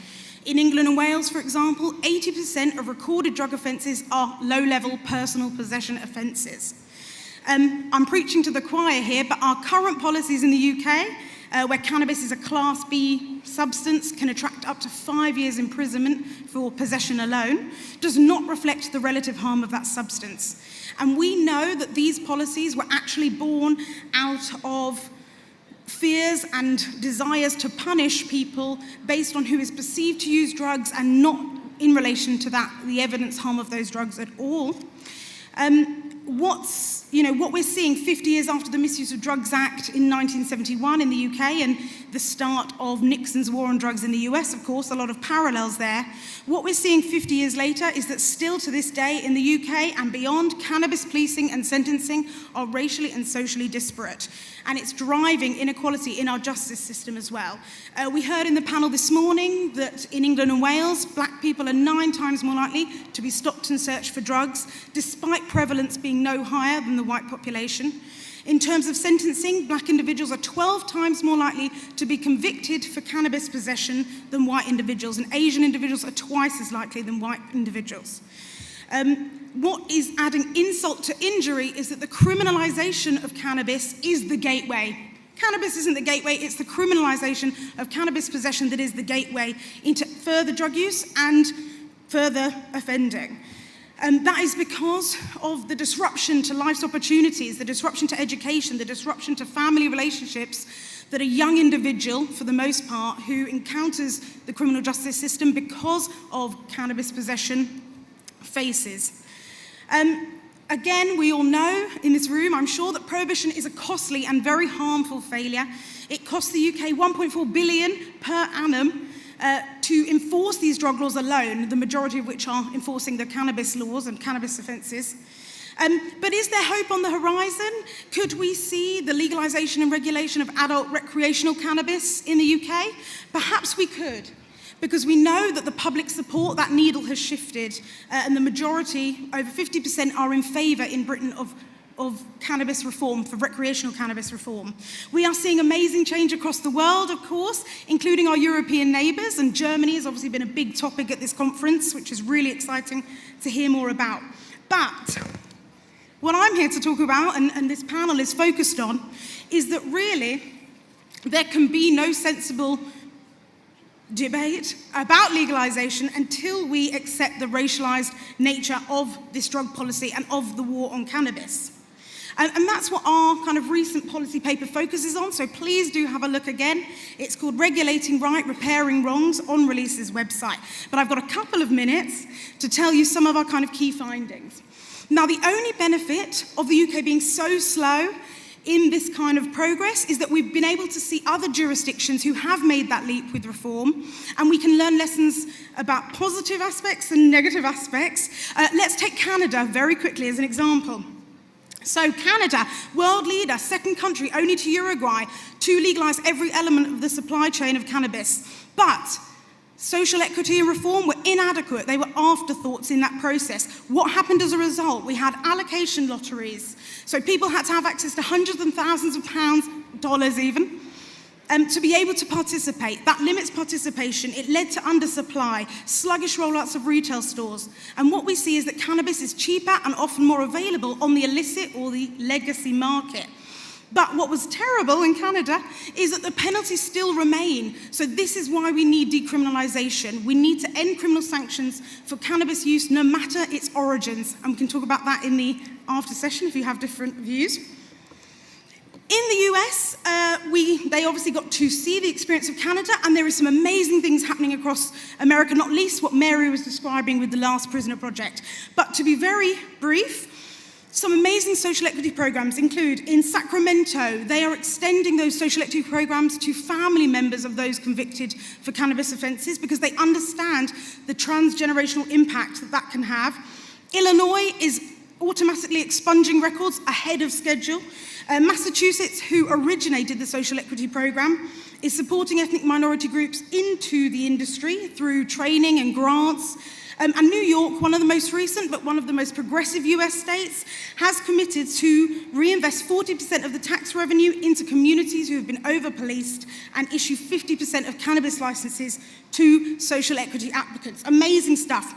In England and Wales, for example, 80% of recorded drug offences are low-level personal possession offences. I'm preaching to the choir here, but our current policies in the UK, where cannabis is a Class B substance, can attract up to 5 years imprisonment for possession alone, does not reflect the relative harm of that substance. And we know that these policies were actually born out of fears and desires to punish people based on who is perceived to use drugs and not in relation to that, the evidence harm of those drugs at all. What we're seeing 50 years after the Misuse of Drugs Act in 1971 in the UK and the start of Nixon's war on drugs in the US, of course, a lot of parallels there. What we're seeing 50 years later is that still to this day in the UK and beyond, cannabis policing and sentencing are racially and socially disparate. And it's driving inequality in our justice system as well. We heard in the panel this morning that in England and Wales, black people are 9 times more likely to be stopped and searched for drugs, despite prevalence being no higher than the white population. In terms of sentencing, black individuals are 12 times more likely to be convicted for cannabis possession than white individuals, and Asian individuals are twice as likely than white individuals. What is adding insult to injury is that the criminalization of cannabis is the gateway. Cannabis isn't the gateway, it's the criminalization of cannabis possession that is the gateway into further drug use and further offending. That is because of the disruption to life's opportunities, the disruption to education, the disruption to family relationships that a young individual, for the most part, who encounters the criminal justice system because of cannabis possession faces. Again, we all know in this room, I'm sure, that prohibition is a costly and very harmful failure. It costs the UK 1.4 billion per annum to enforce these drug laws alone, the majority of which are enforcing the cannabis laws and cannabis offences. But is there hope on the horizon? Could we see the legalisation and regulation of adult recreational cannabis in the UK? Perhaps we could, because we know that the public support, that needle has shifted, and the majority, over 50%, are in favour in Britain of cannabis reform, for recreational cannabis reform. We are seeing amazing change across the world, of course, including our European neighbours, and Germany has obviously been a big topic at this conference, which is really exciting to hear more about. But what I'm here to talk about, and this panel is focused on, is that really there can be no sensible debate about legalisation until we accept the racialised nature of this drug policy and of the war on cannabis. And that's what our kind of recent policy paper focuses on, so please do have a look again. It's called Regulating Right, Repairing Wrongs, on Release's website. But I've got a couple of minutes to tell you some of our kind of key findings. Now, the only benefit of the UK being so slow in this kind of progress is that we've been able to see other jurisdictions who have made that leap with reform, and we can learn lessons about positive aspects and negative aspects. Let's take Canada very quickly as an example. So Canada, world leader, second country only to Uruguay to legalise every element of the supply chain of cannabis. But social equity and reform were inadequate. They were afterthoughts in that process. What happened as a result? We had allocation lotteries. So people had to have access to hundreds and thousands of pounds, dollars even, to be able to participate. That limits participation. It led to undersupply, sluggish rollouts of retail stores. And what we see is that cannabis is cheaper and often more available on the illicit or the legacy market. But what was terrible in Canada is that the penalties still remain. So this is why we need decriminalisation. We need to end criminal sanctions for cannabis use, no matter its origins. And we can talk about that in the after session if you have different views. In the US, they obviously got to see the experience of Canada, and there are some amazing things happening across America, not least what Mary was describing with the Last Prisoner Project. But to be very brief, some amazing social equity programs include, in Sacramento, they are extending those social equity programs to family members of those convicted for cannabis offences because they understand the transgenerational impact that that can have. Illinois is automatically expunging records ahead of schedule. Massachusetts, who originated the social equity program, is supporting ethnic minority groups into the industry through training and grants. And New York, one of the most recent but one of the most progressive US states, has committed to reinvest 40% of the tax revenue into communities who have been over-policed and issue 50% of cannabis licenses to social equity applicants. Amazing stuff.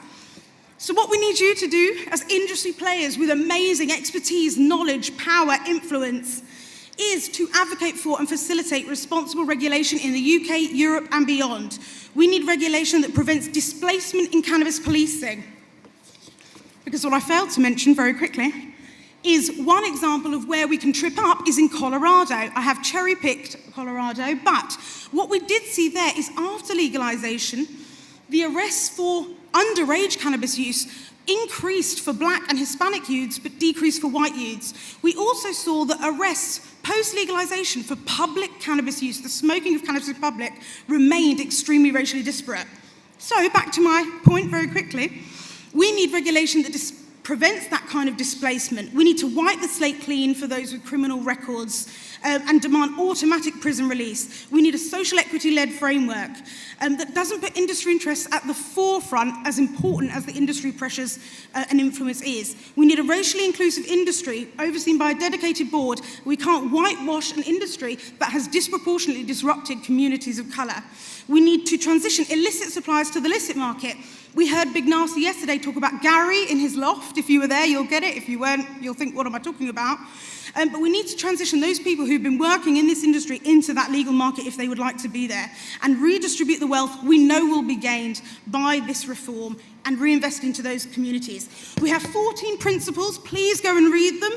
So what we need you to do as industry players with amazing expertise, knowledge, power, influence, is to advocate for and facilitate responsible regulation in the UK, Europe and beyond. We need regulation that prevents displacement in cannabis policing. Because what I failed to mention very quickly is one example of where we can trip up is in Colorado. I have cherry-picked Colorado, but what we did see there is after legalization, the arrests for underage cannabis use increased for black and Hispanic youths, but decreased for white youths. We also saw that arrests post-legalization for public cannabis use, the smoking of cannabis in public, remained extremely racially disparate. So back to my point very quickly, we need regulation that prevents that kind of displacement. We need to wipe the slate clean for those with criminal records and demand automatic prison release. We need a social equity-led framework that doesn't put industry interests at the forefront, as important as the industry pressures and influence is. We need a racially inclusive industry overseen by a dedicated board. We can't whitewash an industry that has disproportionately disrupted communities of colour. We need to transition illicit supplies to the licit market. We heard Big Nasty yesterday talk about Gary in his loft. If you were there, you'll get it. If you weren't, you'll think, what am I talking about? But we need to transition those people who've been working in this industry into that legal market if they would like to be there, and redistribute the wealth we know will be gained by this reform and reinvest into those communities. We have 14 principles. Please go and read them.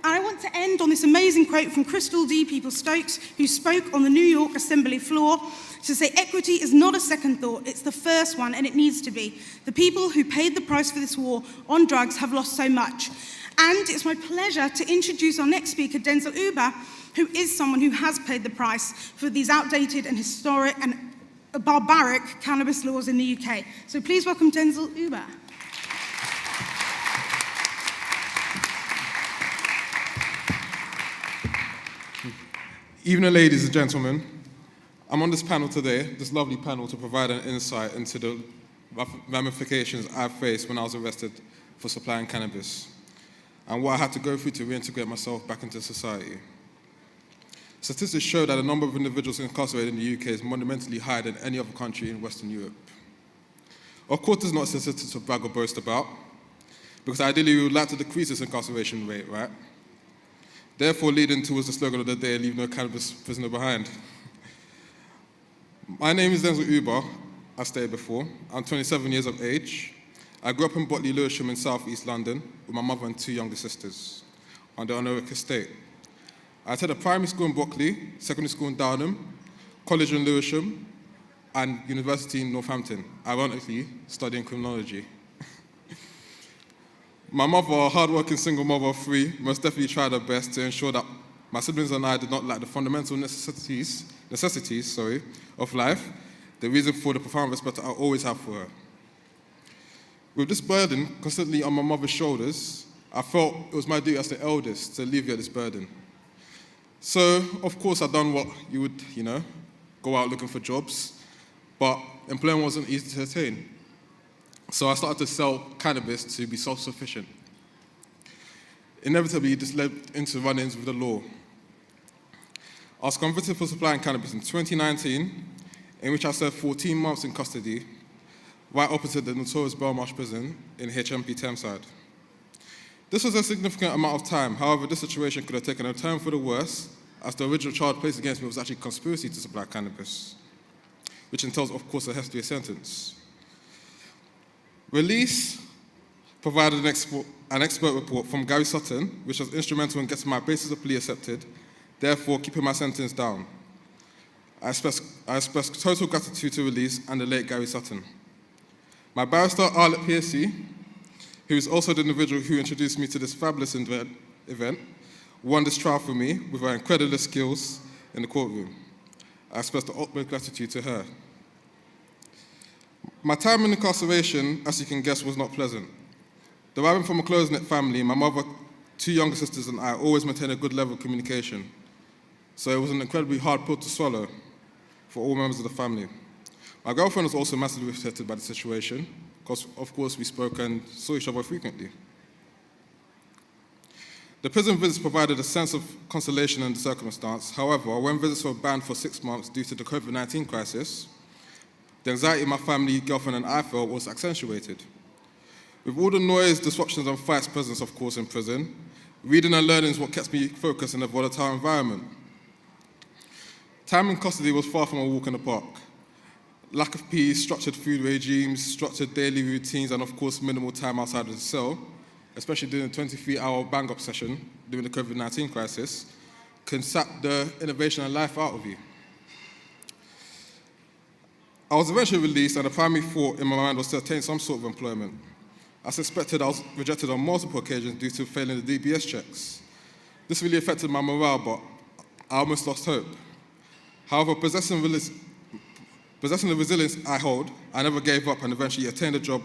I want to end on this amazing quote from Crystal D. People-Stokes, who spoke on the New York Assembly floor to say, equity is not a second thought, it's the first one, and it needs to be. The people who paid the price for this war on drugs have lost so much. And it's my pleasure to introduce our next speaker, Denzel Uber, who is someone who has paid the price for these outdated and historic and barbaric cannabis laws in the UK. So please welcome Denzel Uber. Evening, ladies and gentlemen. I'm on this panel today, this lovely panel, to provide an insight into the ramifications I faced when I was arrested for supplying cannabis and what I had to go through to reintegrate myself back into society. Statistics show that the number of individuals incarcerated in the UK is monumentally higher than any other country in Western Europe. Of course, this is not a statistic to brag or boast about, because ideally we would like to decrease this incarceration rate, right? Therefore, leading towards the slogan of the day, leave no cannabis prisoner behind. My name is Denzel Uber, I stated before. I'm 27 years of age. I grew up in Botley, Lewisham in South East London with my mother and two younger sisters on the Honoric estate. I attended primary school in Botley, secondary school in Downham, college in Lewisham, and university in Northampton, ironically studying criminology. My mother, a hard-working single mother of three, most definitely tried her best to ensure that my siblings and I did not lack the fundamental necessities of life, the reason for the profound respect I always have for her. With this burden constantly on my mother's shoulders, I felt it was my duty as the eldest to alleviate this burden. So, of course, I'd done what you would, go out looking for jobs, but employment wasn't easy to attain. So I started to sell cannabis to be self-sufficient. Inevitably, this led into run-ins with the law. I was convicted for supplying cannabis in 2019, in which I served 14 months in custody, right opposite the notorious Belmarsh prison in HMP Thameside. This was a significant amount of time. However, this situation could have taken a turn for the worse, as the original charge placed against me was actually conspiracy to supply cannabis, which entails, of course, a hefty sentence. Release provided an expert report from Gary Sutton, which was instrumental in getting my basis of plea accepted, therefore keeping my sentence down. I express total gratitude to Release and the late Gary Sutton. My barrister, Arlette Piercy, who is also the individual who introduced me to this fabulous event, won this trial for me with her incredible skills in the courtroom. I express the utmost gratitude to her. My time in incarceration, as you can guess, was not pleasant. Deriving from a close-knit family, my mother, two younger sisters, and I always maintained a good level of communication. So it was an incredibly hard pill to swallow for all members of the family. My girlfriend was also massively affected by the situation, because of course we spoke and saw each other frequently. The prison visits provided a sense of consolation in the circumstance. However, when visits were banned for 6 months due to the COVID-19 crisis, the anxiety my family, girlfriend, and I felt was accentuated. With all the noise, disruptions, and fights present, of course, in prison, reading and learning is what kept me focused in a volatile environment. Time in custody was far from a walk in the park. Lack of peace, structured food regimes, structured daily routines, and of course, minimal time outside of the cell, especially during the 23-hour bang-up session during the COVID-19 crisis, can sap the innovation and life out of you. I was eventually released, and the primary thought in my mind was to attain some sort of employment. I suspected I was rejected on multiple occasions due to failing the DBS checks. This really affected my morale, but I almost lost hope. However, possessing the resilience I hold, I never gave up and eventually attained a job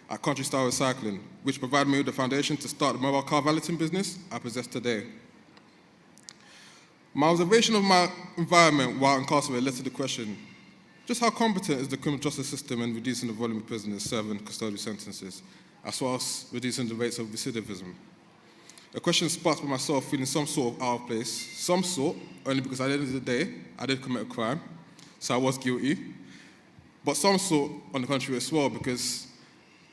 at Country Star Recycling, which provided me with the foundation to start the mobile car valeting business I possess today. My observation of my environment while incarcerated led to the question, just how competent is the criminal justice system in reducing the volume of prisoners serving custodial sentences, as well as reducing the rates of recidivism? A question sparked by myself feeling some sort of out of place, some sort, only because at the end of the day, I did commit a crime, so I was guilty, but some sort, on the contrary, as well, because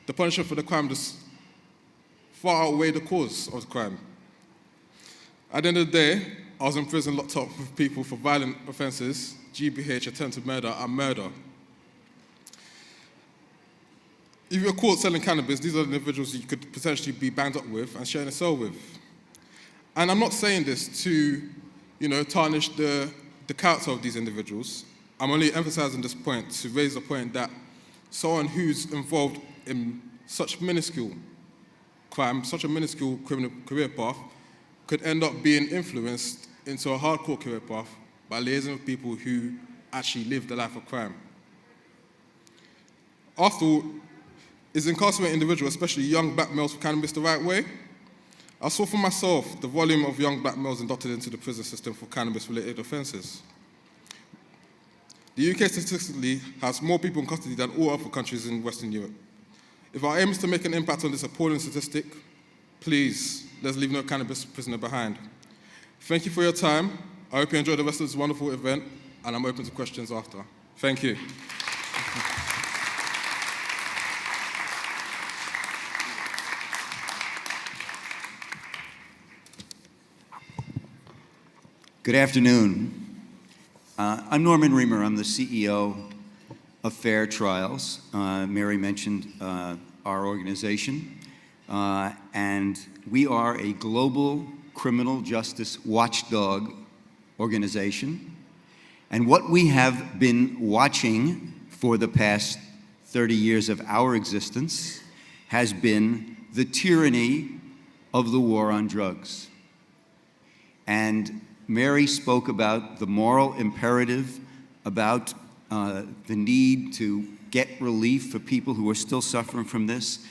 the punishment for the crime just far outweighed the cause of the crime. At the end of the day, I was in prison locked up with people for violent offences, GBH, attempted murder, and murder. if you're caught selling cannabis, these are the individuals you could potentially be banged up with and sharing a cell with. And I'm not saying this to, tarnish the character of these individuals. I'm only emphasizing this point to raise the point that someone who's involved in such minuscule crime, such a minuscule criminal career path, could end up being influenced into a hardcore career path by liaising with people who actually live the life of crime. After all, is incarcerating individuals, especially young black males, for cannabis the right way? I saw for myself the volume of young black males inducted into the prison system for cannabis-related offences. The UK statistically has more people in custody than all other countries in Western Europe. If our aim is to make an impact on this appalling statistic, please, let's leave no cannabis prisoner behind. Thank you for your time. I hope you enjoy the rest of this wonderful event, and I'm open to questions after. Thank you. Good afternoon. I'm Norman Reamer. I'm the CEO of Fair Trials. Mary mentioned our organization, and we are a global criminal justice watchdog organization. And what we have been watching for the past 30 years of our existence has been the tyranny of the war on drugs. And Mary spoke about the moral imperative, about the need to get relief for people who are still suffering from this.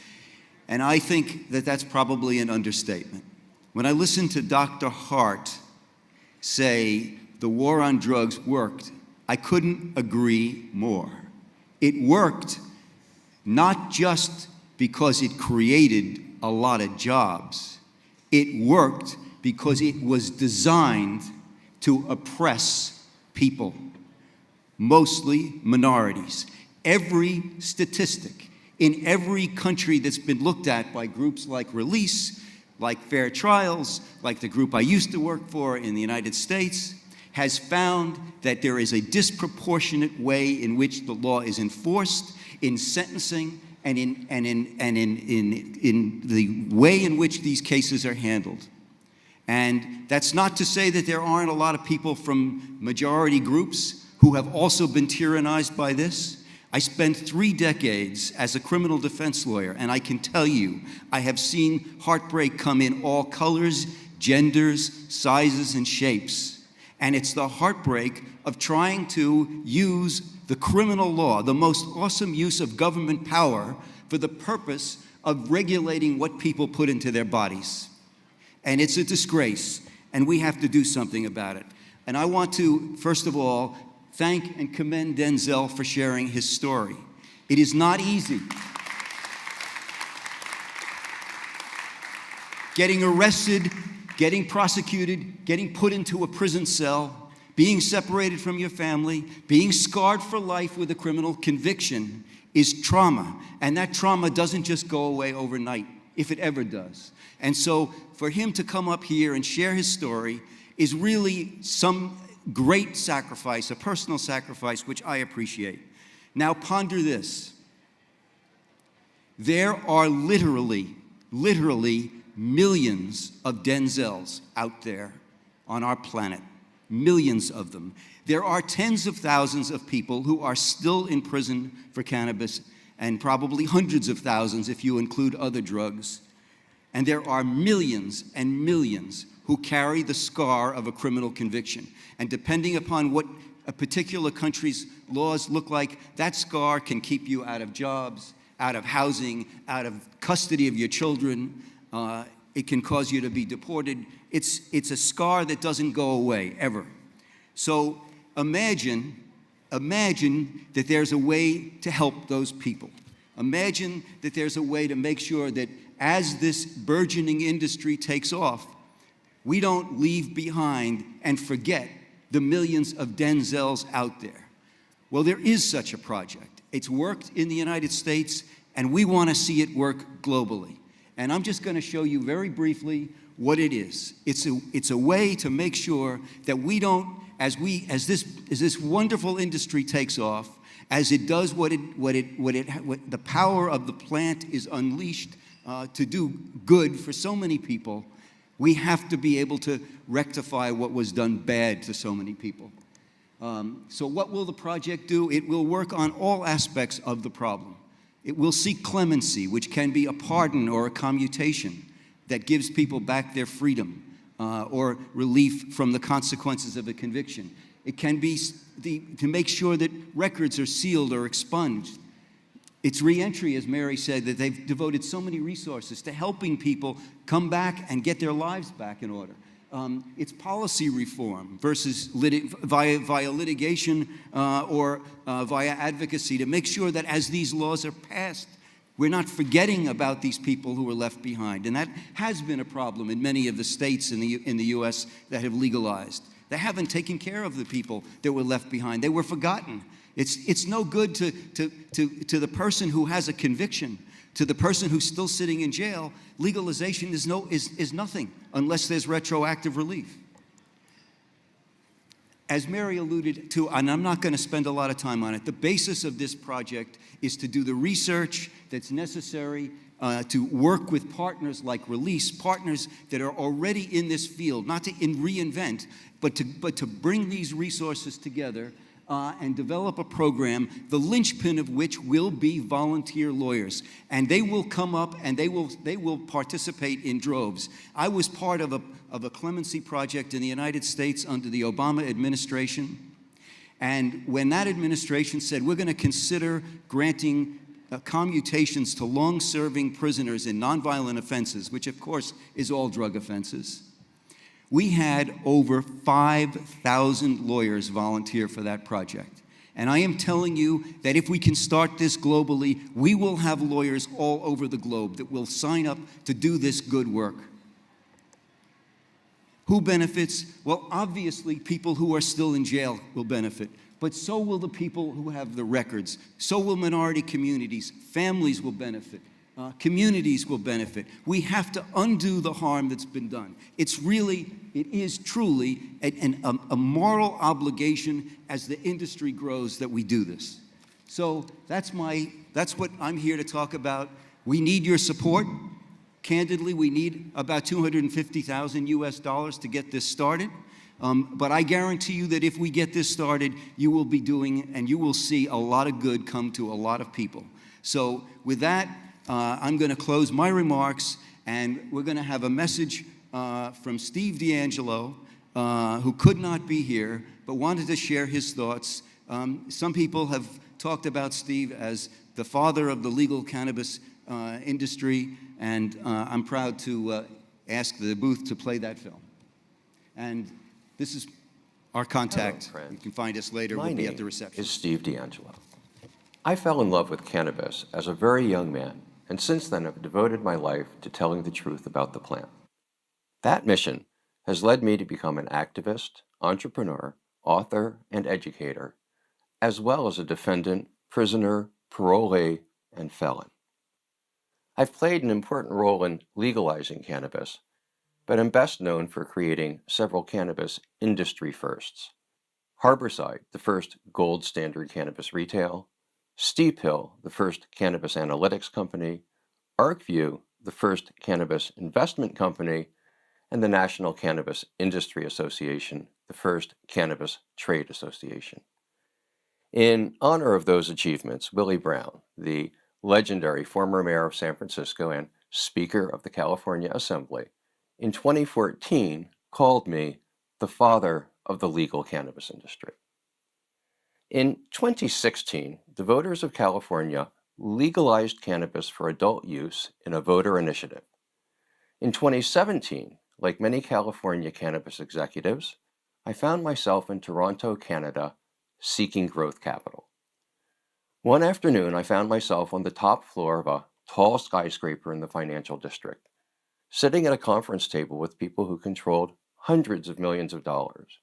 And I think that that's probably an understatement. When I listened to Dr. Hart say the war on drugs worked, I couldn't agree more. It worked not just because it created a lot of jobs. It worked because it was designed to oppress people, mostly minorities. Every statistic in every country that's been looked at by groups like Release, like Fair Trials, like the group I used to work for in the United States, has found that there is a disproportionate way in which the law is enforced in sentencing and in the way in which these cases are handled. And that's not to say that there aren't a lot of people from majority groups who have also been tyrannized by this. I spent 3 decades as a criminal defense lawyer, and I can tell you, I have seen heartbreak come in all colors, genders, sizes, and shapes. And it's the heartbreak of trying to use the criminal law, the most awesome use of government power, for the purpose of regulating what people put into their bodies. And it's a disgrace, and we have to do something about it. And I want to, first of all, thank and commend Denzel for sharing his story. It is not easy. Getting arrested, getting prosecuted, getting put into a prison cell, being separated from your family, being scarred for life with a criminal conviction is trauma. And that trauma doesn't just go away overnight, if it ever does. And so for him to come up here and share his story is really some great sacrifice, a personal sacrifice, which I appreciate. Now ponder this. There are literally millions of Denzels out there on our planet, millions of them. There are tens of thousands of people who are still in prison for cannabis, and probably hundreds of thousands if you include other drugs. And there are millions and millions who carry the scar of a criminal conviction. And depending upon what a particular country's laws look like, that scar can keep you out of jobs, out of housing, out of custody of your children. It can cause you to be deported. It's a scar that doesn't go away, ever. So imagine that there's a way to help those people. Imagine that there's a way to make sure that as this burgeoning industry takes off, we don't leave behind and forget the millions of Denzels out there. Well, there is such a project. It's worked in the United States, and we want to see it work globally. And I'm just going to show you very briefly what it is. It's a way to make sure that we don't, as this wonderful industry takes off, as it does what the power of the plant is unleashed to do good for so many people, we have to be able to rectify what was done bad to so many people. So what will the project do? It will work on all aspects of the problem. It will seek clemency, which can be a pardon or a commutation that gives people back their freedom or relief from the consequences of a conviction. It can be to make sure that records are sealed or expunged. It's reentry, as Mary said, that they've devoted so many resources to helping people come back and get their lives back in order. It's policy reform versus via litigation or via advocacy to make sure that as these laws are passed, we're not forgetting about these people who were left behind. And that has been a problem in many of the states in the U.S. that have legalized. They haven't taken care of the people that were left behind. They were forgotten. It's no good to the person who has a conviction, to the person who's still sitting in jail. Legalization is nothing unless there's retroactive relief. As Mary alluded to, and I'm not going to spend a lot of time on it, the basis of this project is to do the research that's necessary to work with partners like Release, partners that are already in this field, not to reinvent, but to bring these resources together and develop a program, the linchpin of which will be volunteer lawyers. And they will come up and they will participate in droves. I was part of a clemency project in the United States under the Obama administration. And when that administration said, we're going to consider granting commutations to long-serving prisoners in nonviolent offenses, which of course is all drug offenses, we had over 5,000 lawyers volunteer for that project. And I am telling you that if we can start this globally, we will have lawyers all over the globe that will sign up to do this good work. Who benefits? Well, obviously, people who are still in jail will benefit, but so will the people who have the records. So will minority communities. Families will benefit. Communities will benefit. We have to undo the harm that's been done. It is truly a moral obligation as the industry grows that we do this. So that's what I'm here to talk about. We need your support. Candidly, we need about $250,000 US to get this started. But I guarantee you that if we get this started, you will be doing and you will see a lot of good come to a lot of people. So with that, I'm going to close my remarks, and we're going to have a message from Steve D'Angelo, who could not be here, but wanted to share his thoughts. Some people have talked about Steve as the father of the legal cannabis industry, and I'm proud to ask the booth to play that film. And this is our contact. Hello, you can find us later. We'll be at the reception. My name is Steve D'Angelo. I fell in love with cannabis as a very young man, and since then have devoted my life to telling the truth about the plant. That mission has led me to become an activist, entrepreneur, author, and educator, as well as a defendant, prisoner, parolee, and felon. I've played an important role in legalizing cannabis, but am best known for creating several cannabis industry firsts. Harborside, the first gold standard cannabis retail, Steep Hill, the first cannabis analytics company, ArcView, the first cannabis investment company, and the National Cannabis Industry Association, the first cannabis trade association. In honor of those achievements, Willie Brown, the legendary former mayor of San Francisco and Speaker of the California Assembly, in 2014 called me the father of the legal cannabis industry. In 2016, the voters of California legalized cannabis for adult use in a voter initiative. In 2017, like many California cannabis executives, I found myself in Toronto, Canada, seeking growth capital. One afternoon, I found myself on the top floor of a tall skyscraper in the financial district, sitting at a conference table with people who controlled hundreds of millions of dollars,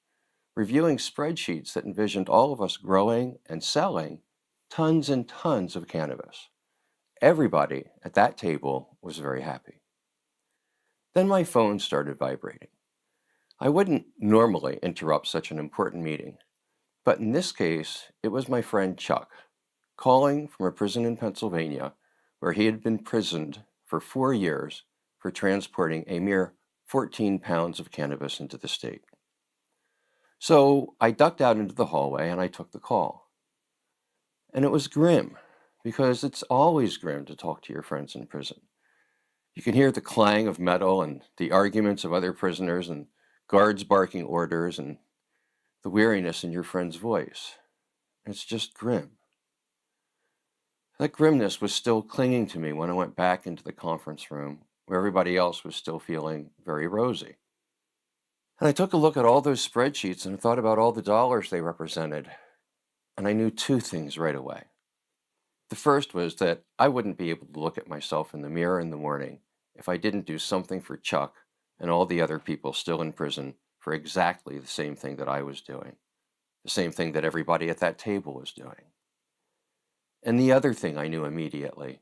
reviewing spreadsheets that envisioned all of us growing and selling tons and tons of cannabis. Everybody at that table was very happy. Then my phone started vibrating. I wouldn't normally interrupt such an important meeting, but in this case, it was my friend Chuck, calling from a prison in Pennsylvania where he had been imprisoned for 4 years for transporting a mere 14 pounds of cannabis into the state. So I ducked out into the hallway and I took the call. And it was grim, because it's always grim to talk to your friends in prison. You can hear the clang of metal and the arguments of other prisoners and guards barking orders and the weariness in your friend's voice. It's just grim. That grimness was still clinging to me when I went back into the conference room where everybody else was still feeling very rosy. And I took a look at all those spreadsheets and thought about all the dollars they represented. And I knew two things right away. The first was that I wouldn't be able to look at myself in the mirror in the morning if I didn't do something for Chuck and all the other people still in prison for exactly the same thing that I was doing, the same thing that everybody at that table was doing. And the other thing I knew immediately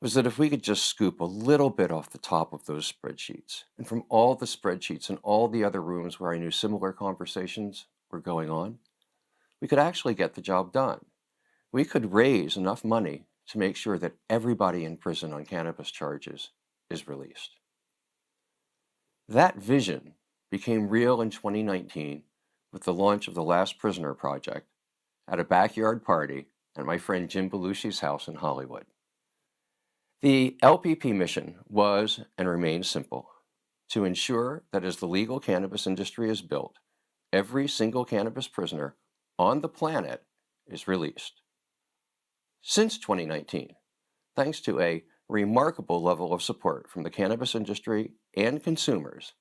was that if we could just scoop a little bit off the top of those spreadsheets, and from all the spreadsheets and all the other rooms where I knew similar conversations were going on, we could actually get the job done. We could raise enough money to make sure that everybody in prison on cannabis charges is released. That vision became real in 2019 with the launch of the Last Prisoner Project at a backyard party at my friend Jim Belushi's house in Hollywood. The LPP mission was and remains simple: to ensure that as the legal cannabis industry is built, every single cannabis prisoner on the planet is released. Since 2019, thanks to a remarkable level of support from the cannabis industry and consumers,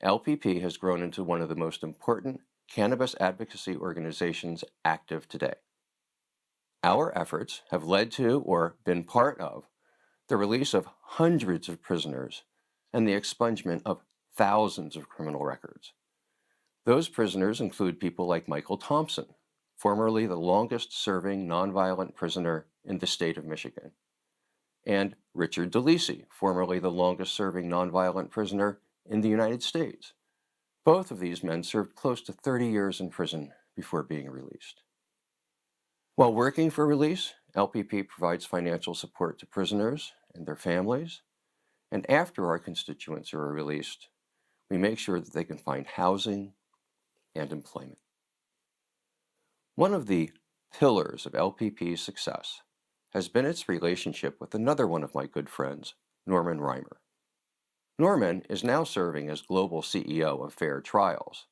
LPP has grown into one of the most important cannabis advocacy organizations active today. Our efforts have led to or been part of the release of hundreds of prisoners and the expungement of thousands of criminal records. Those prisoners include people like Michael Thompson, formerly the longest-serving nonviolent prisoner in the state of Michigan, and Richard DeLisi, formerly the longest-serving nonviolent prisoner in the United States. Both of these men served close to 30 years in prison before being released. While working for release, LPP provides financial support to prisoners and their families, and after our constituents are released, we make sure that they can find housing and employment. One of the pillars of LPP's success has been its relationship with another one of my good friends, Norman Reimer. Norman is now serving as global CEO of Fair Trials,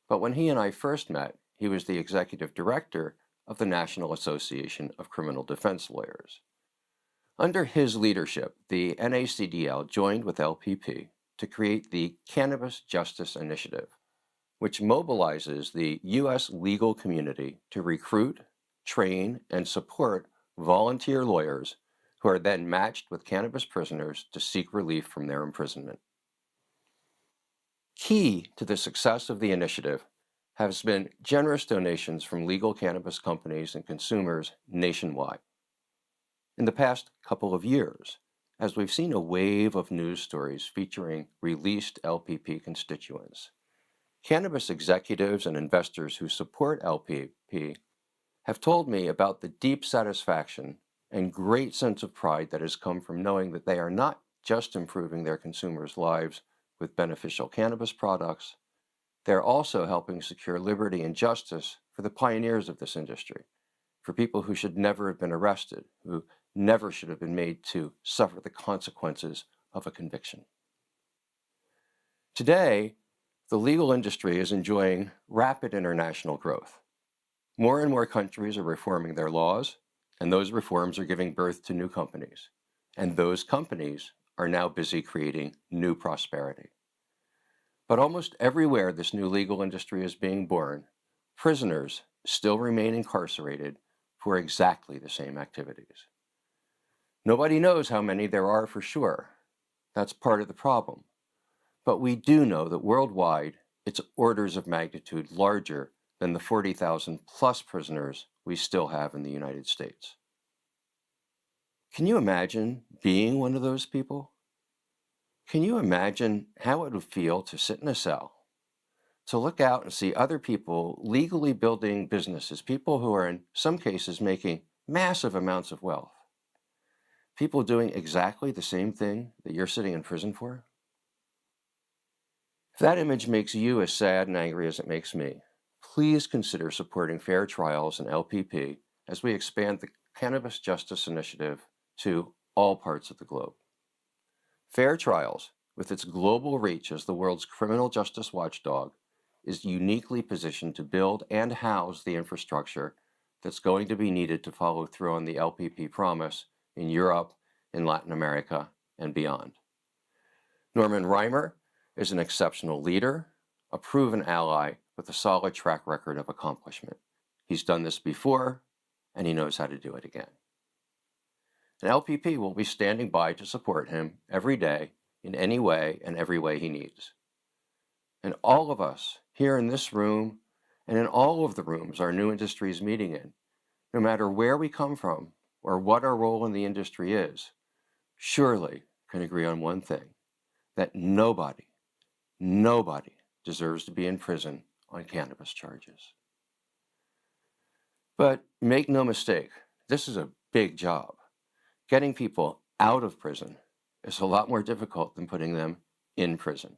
but when he and I first met, he was the executive director of the National Association of Criminal Defense Lawyers. Under his leadership, the NACDL joined with LPP to create the Cannabis Justice Initiative, which mobilizes the U.S. legal community to recruit, train, and support volunteer lawyers who are then matched with cannabis prisoners to seek relief from their imprisonment. Key to the success of the initiative has been generous donations from legal cannabis companies and consumers nationwide. In the past couple of years, as we've seen a wave of news stories featuring released LPP constituents, cannabis executives and investors who support LPP have told me about the deep satisfaction and great sense of pride that has come from knowing that they are not just improving their consumers' lives with beneficial cannabis products, they're also helping secure liberty and justice for the pioneers of this industry, for people who should never have been arrested, who never should have been made to suffer the consequences of a conviction. Today, the legal industry is enjoying rapid international growth. More and more countries are reforming their laws, and those reforms are giving birth to new companies. And those companies are now busy creating new prosperity. But almost everywhere this new legal industry is being born, prisoners still remain incarcerated for exactly the same activities. Nobody knows how many there are for sure. That's part of the problem. But we do know that worldwide, it's orders of magnitude larger than the 40,000 plus prisoners we still have in the United States. Can you imagine being one of those people? Can you imagine how it would feel to sit in a cell, to look out and see other people legally building businesses, people who are in some cases making massive amounts of wealth. People doing exactly the same thing that you're sitting in prison for? If that image makes you as sad and angry as it makes me, please consider supporting fair trials and LPP as we expand the Cannabis Justice Initiative to all parts of the globe. Fair Trials, with its global reach as the world's criminal justice watchdog, is uniquely positioned to build and house the infrastructure that's going to be needed to follow through on the LPP promise in Europe, in Latin America, and beyond. Norman Reimer is an exceptional leader, a proven ally with a solid track record of accomplishment. He's done this before, and he knows how to do it again. And LPP will be standing by to support him every day in any way and every way he needs. And all of us here in this room and in all of the rooms our new industry is meeting in, no matter where we come from or what our role in the industry is, surely can agree on one thing, that nobody deserves to be in prison on cannabis charges. But make no mistake, this is a big job. Getting people out of prison is a lot more difficult than putting them in prison.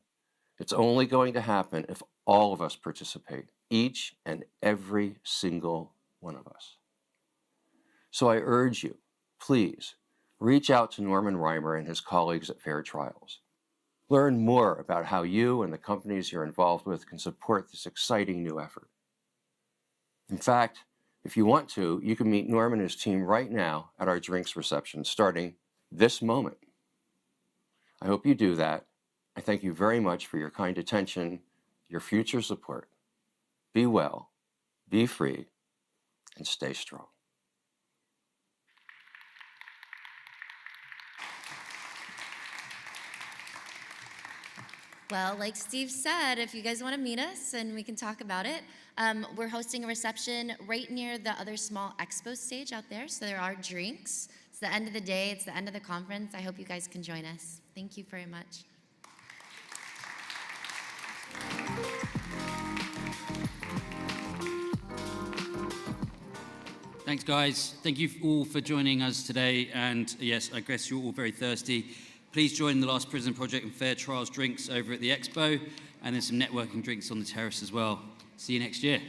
It's only going to happen if all of us participate, each and every single one of us. So I urge you, please, reach out to Norman Reimer and his colleagues at Fair Trials. Learn more about how you and the companies you're involved with can support this exciting new effort. In fact, if you want to, you can meet Norman and his team right now at our drinks reception starting this moment. I hope you do that. I thank you very much for your kind attention, your future support. Be well, be free, and stay strong. Well, like Steve said, if you guys want to meet us and we can talk about it, we're hosting a reception right near the other small expo stage out there, so there are drinks. It's the end of the day, it's the end of the conference. I hope you guys can join us. Thank you very much. Thanks, guys. Thank you all for joining us today. And yes, I guess you're all very thirsty. Please join the Last Prison Project and Fair Trials drinks over at the expo, and there's some networking drinks on the terrace as well. See you next year.